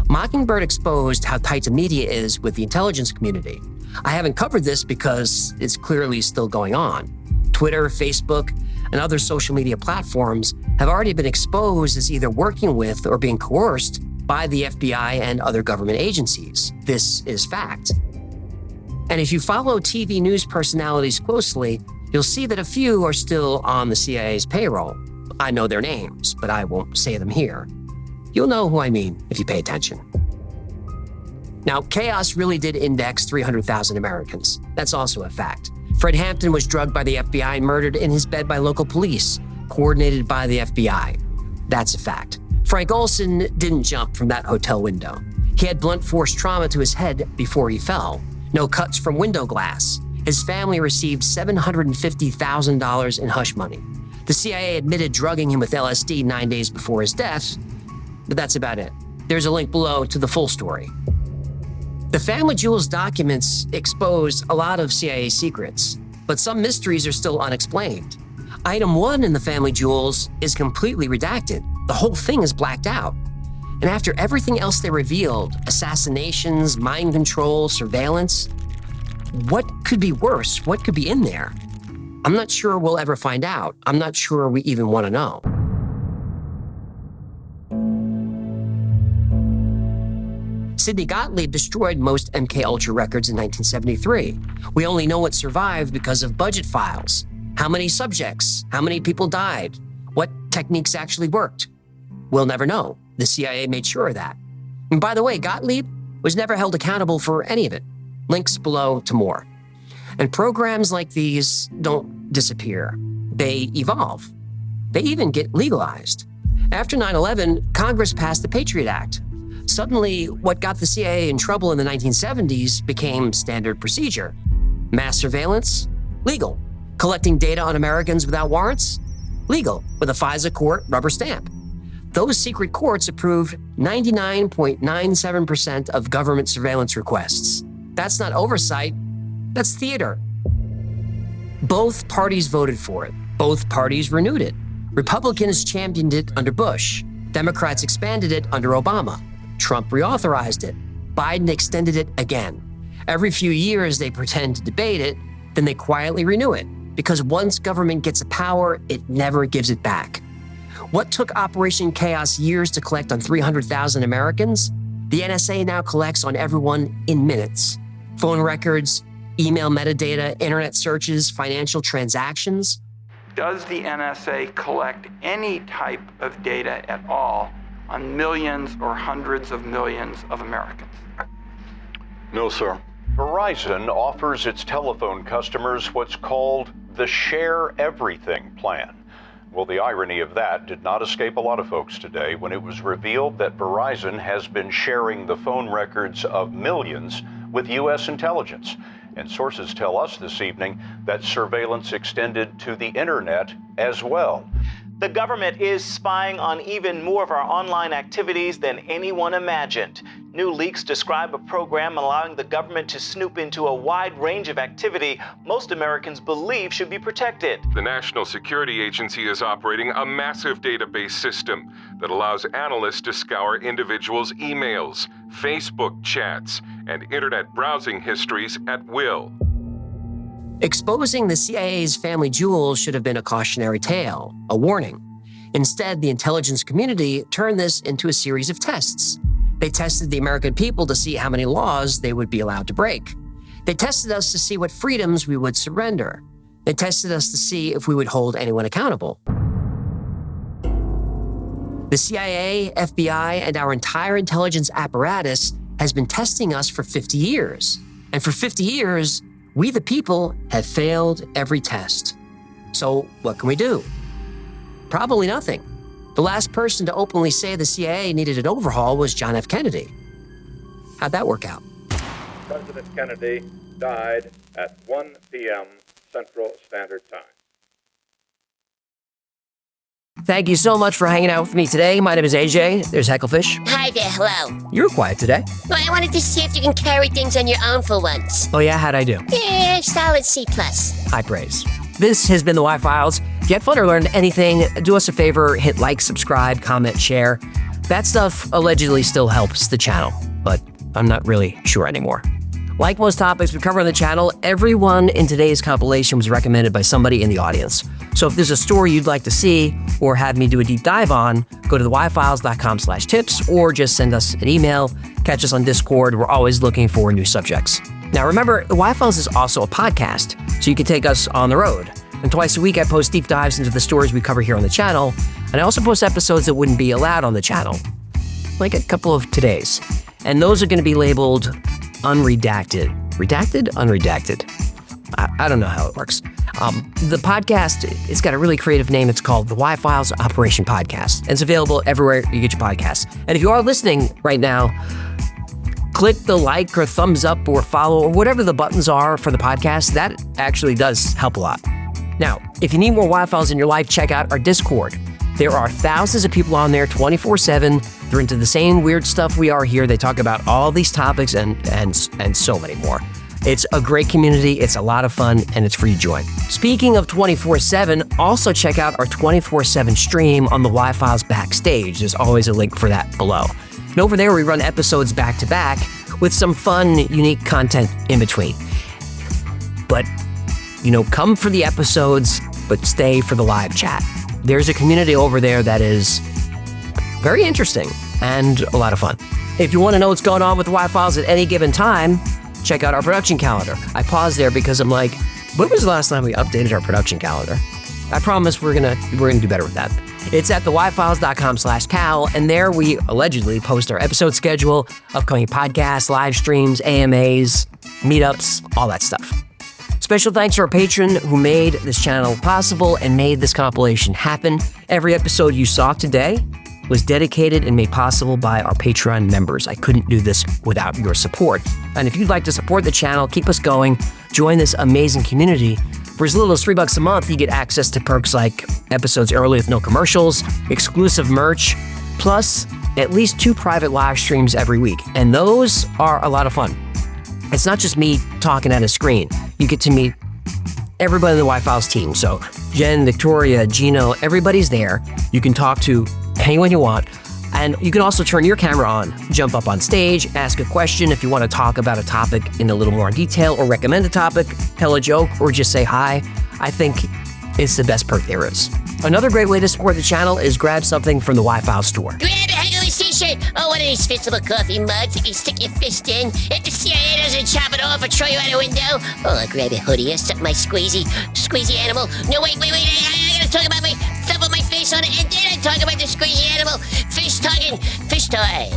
Mockingbird exposed how tight the media is with the intelligence community. I haven't covered this because it's clearly still going on. Twitter, Facebook, and other social media platforms have already been exposed as either working with or being coerced by the FBI and other government agencies. This is fact. And if you follow TV news personalities closely, you'll see that a few are still on the CIA's payroll. I know their names, but I won't say them here. You'll know who I mean if you pay attention. Now, chaos really did index 300,000 Americans. That's also a fact. Fred Hampton was drugged by the FBI and murdered in his bed by local police, coordinated by the FBI. That's a fact. Frank Olson didn't jump from that hotel window. He had blunt force trauma to his head before he fell. No cuts from window glass. His family received $750,000 in hush money. The CIA admitted drugging him with LSD 9 days before his death, but that's about it. There's a link below to the full story. The Family Jewels documents exposed a lot of CIA secrets, but some mysteries are still unexplained. Item 1 in the Family Jewels is completely redacted. The whole thing is blacked out. And after everything else they revealed, assassinations, mind control, surveillance, what could be worse? What could be in there? I'm not sure we'll ever find out. I'm not sure we even want to know. Sidney Gottlieb destroyed most MKUltra records in 1973. We only know what survived because of budget files. How many subjects? How many people died? What techniques actually worked? We'll never know. The CIA made sure of that. And by the way, Gottlieb was never held accountable for any of it. Links below to more. And programs like these don't disappear. They evolve. They even get legalized. After 9/11, Congress passed the Patriot Act. Suddenly, what got the CIA in trouble in the 1970s became standard procedure. Mass surveillance? Legal. Collecting data on Americans without warrants? Legal, with a FISA court rubber stamp. Those secret courts approved 99.97% of government surveillance requests. That's not oversight, that's theater. Both parties voted for it. Both parties renewed it. Republicans championed it under Bush. Democrats expanded it under Obama. Trump reauthorized it. Biden extended it again. Every few years, they pretend to debate it, then they quietly renew it. Because once government gets a power, it never gives it back. What took Operation Chaos years to collect on 300,000 Americans, the NSA now collects on everyone in minutes. Phone records, email metadata, internet searches, financial transactions.
Does the NSA collect any type of data at all on millions or hundreds of millions of Americans?
No, sir. Verizon offers its telephone customers what's called the Share Everything plan. Well, the irony of that did not escape a lot of folks today when it was revealed that Verizon has been sharing the phone records of millions with U.S. intelligence. And sources tell us this evening that surveillance extended to the internet as well.
The government is spying on even more of our online activities than anyone imagined. New leaks describe a program allowing the government to snoop into a wide range of activity most Americans believe should be protected.
The National Security Agency is operating a massive database system that allows analysts to scour individuals' emails, Facebook chats, and internet browsing histories at will.
Exposing the CIA's family jewels should have been a cautionary tale, a warning. Instead, the intelligence community turned this into a series of tests. They tested the American people to see how many laws they would be allowed to break. They tested us to see what freedoms we would surrender. They tested us to see if we would hold anyone accountable. The CIA, FBI, and our entire intelligence apparatus has been testing us for 50 years. And for 50 years, we the people have failed every test. So what can we do? Probably nothing. The last person to openly say the CIA needed an overhaul was John F. Kennedy. How'd that work out?
President Kennedy died at 1 p.m. Central Standard Time.
Thank you so much for hanging out with me today. My name is AJ. There's Hecklefish.
Hi there, hello.
You were quiet today.
Well, I wanted to see if you can carry things on your own for once.
Oh yeah, how'd I do?
Yeah, solid C+.
High praise. This has been the Y-Files. If you had fun or learned anything, do us a favor, hit like, subscribe, comment, share. That stuff allegedly still helps the channel, but I'm not really sure anymore. Like most topics we cover on the channel, everyone in today's compilation was recommended by somebody in the audience. So if there's a story you'd like to see or have me do a deep dive on, go to theyfiles.com/tips or just send us an email, catch us on Discord. We're always looking for new subjects. Now remember, the Y-Files is also a podcast, so you can take us on the road. And twice a week I post deep dives into the stories we cover here on the channel, and I also post episodes that wouldn't be allowed on the channel. like a couple of todays. And those are going to be labeled unredacted. Redacted? Unredacted. I don't know how it works. The podcast, it's got a really creative name. It's called the Y-Files Operation Podcast. And it's available everywhere you get your podcasts. And if you are listening right now, click the like or thumbs up or follow or whatever the buttons are for the podcast. That actually does help a lot. Now, if you need more Y-Files in your life, check out our Discord. There are thousands of people on there 24/7. They're into the same weird stuff we are here. They talk about all these topics and so many more. It's a great community, it's a lot of fun, and it's free to join. Speaking of 24/7, also check out our 24/7 stream on the Y-Files Backstage. There's always a link for that below. And over there, we run episodes back to back with some fun, unique content in between. But, come for the episodes, but stay for the live chat. There's a community over there that is very interesting and a lot of fun. If you want to know what's going on with the Y-Files at any given time, check out our production calendar. I paused there because I'm like, when was the last time we updated our production calendar? I promise we're gonna do better with that. It's at theyfiles.com/Cal, and there we allegedly post our episode schedule, upcoming podcasts, live streams, AMAs, meetups, all that stuff. Special thanks to our patron who made this channel possible and made this compilation happen. Every episode you saw today was dedicated and made possible by our Patreon members. I couldn't do this without your support. And if you'd like to support the channel, keep us going, join this amazing community. For as little as $3 a month, you get access to perks like episodes early with no commercials, exclusive merch, plus at least 2 private live streams every week. And those are a lot of fun. It's not just me talking at a screen. You get to meet everybody in the Y-Files team. So Jen, Victoria, Gino, everybody's there. You can talk to anyone you want. And you can also turn your camera on, jump up on stage, ask a question if you want to talk about a topic in a little more detail or recommend a topic, tell a joke, or just say hi. I think it's the best perk there is. Another great way to support the channel is grab something from the Y-Files store.
Grab a Hango's t-shirt or one of these fistable coffee mugs that you stick your fist in. If the CIA doesn't chop it off or throw you out a window. Or grab a hoodie or something my squeezy animal. No, wait, I gotta talk about my thumb with my face on it, and then I talk about the squeezy animal. Fish toy.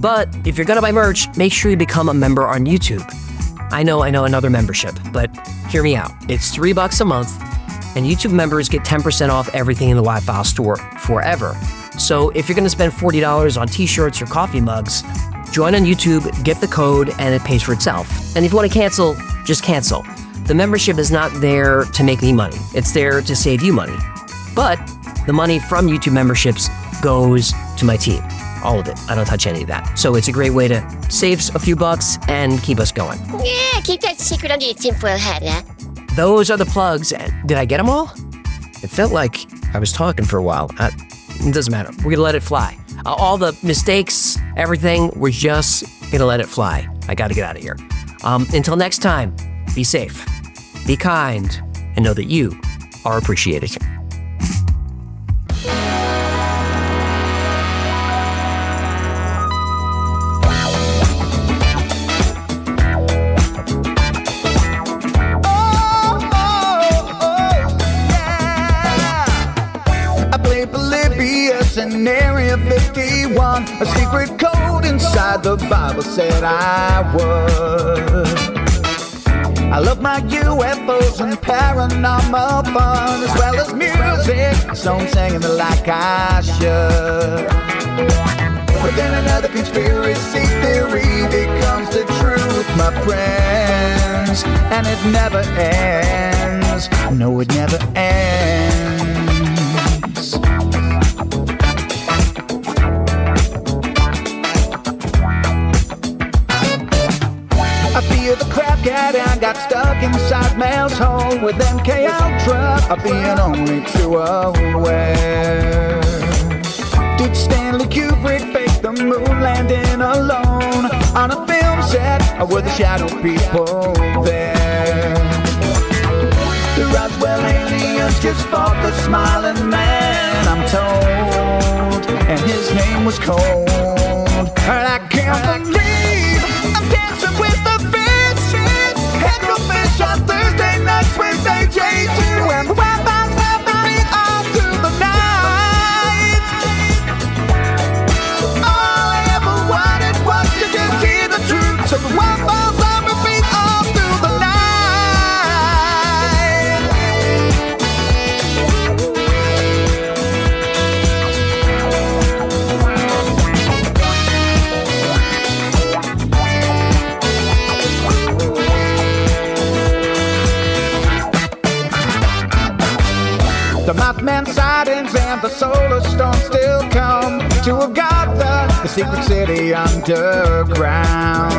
But if you're gonna buy merch, make sure you become a member on YouTube. I know another membership, but hear me out. It's $3 a month, and YouTube members get 10% off everything in the Y-Files store forever. So if you're gonna spend $40 on t-shirts or coffee mugs, join on YouTube, get the code, and it pays for itself. And if you want to cancel, just cancel. The membership is not there to make me money. It's there to save you money. But the money from YouTube memberships goes to my team. All of it. I don't touch any of that. So it's a great way to save a few bucks and keep us going.
Yeah, keep that secret under your tinfoil hat, huh?
Those are the plugs. Did I get them all? It felt like I was talking for a while. It doesn't matter. We're going to let it fly. All the mistakes, everything, we're just going to let it fly. I got to get out of here. Until next time, be safe, be kind, and know that you are appreciated.
In Area 51, a secret code inside the Bible said I would. I love my UFOs and paranormal fun, as well as music, so I'm singing it like I should. But then another conspiracy theory becomes the truth, my friends, and it never ends. No, it never ends. I feel the crap cat and got stuck inside Mel's hole with MK Ultra. I'm being only too aware. Did Stanley Kubrick fake the moon landing alone on a film set, or were the shadow people there? The Roswell aliens just fought the smiling man, I'm told, and his name was Cold. And I can't believe I'm dancing with the fishes. Head no fish on Thursday nights with AJ2, and the Wi-Fi's helping me all through the night. All still come to Agatha, the secret city underground.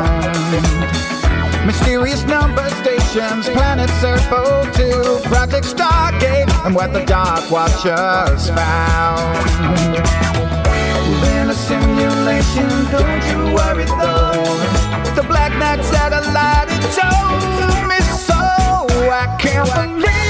Mysterious number stations, planet Serpo 2, Project Stargate, and what the Dark Watchers found. In a simulation, don't you worry though. The Black Knight satellite, it told me so. I can't believe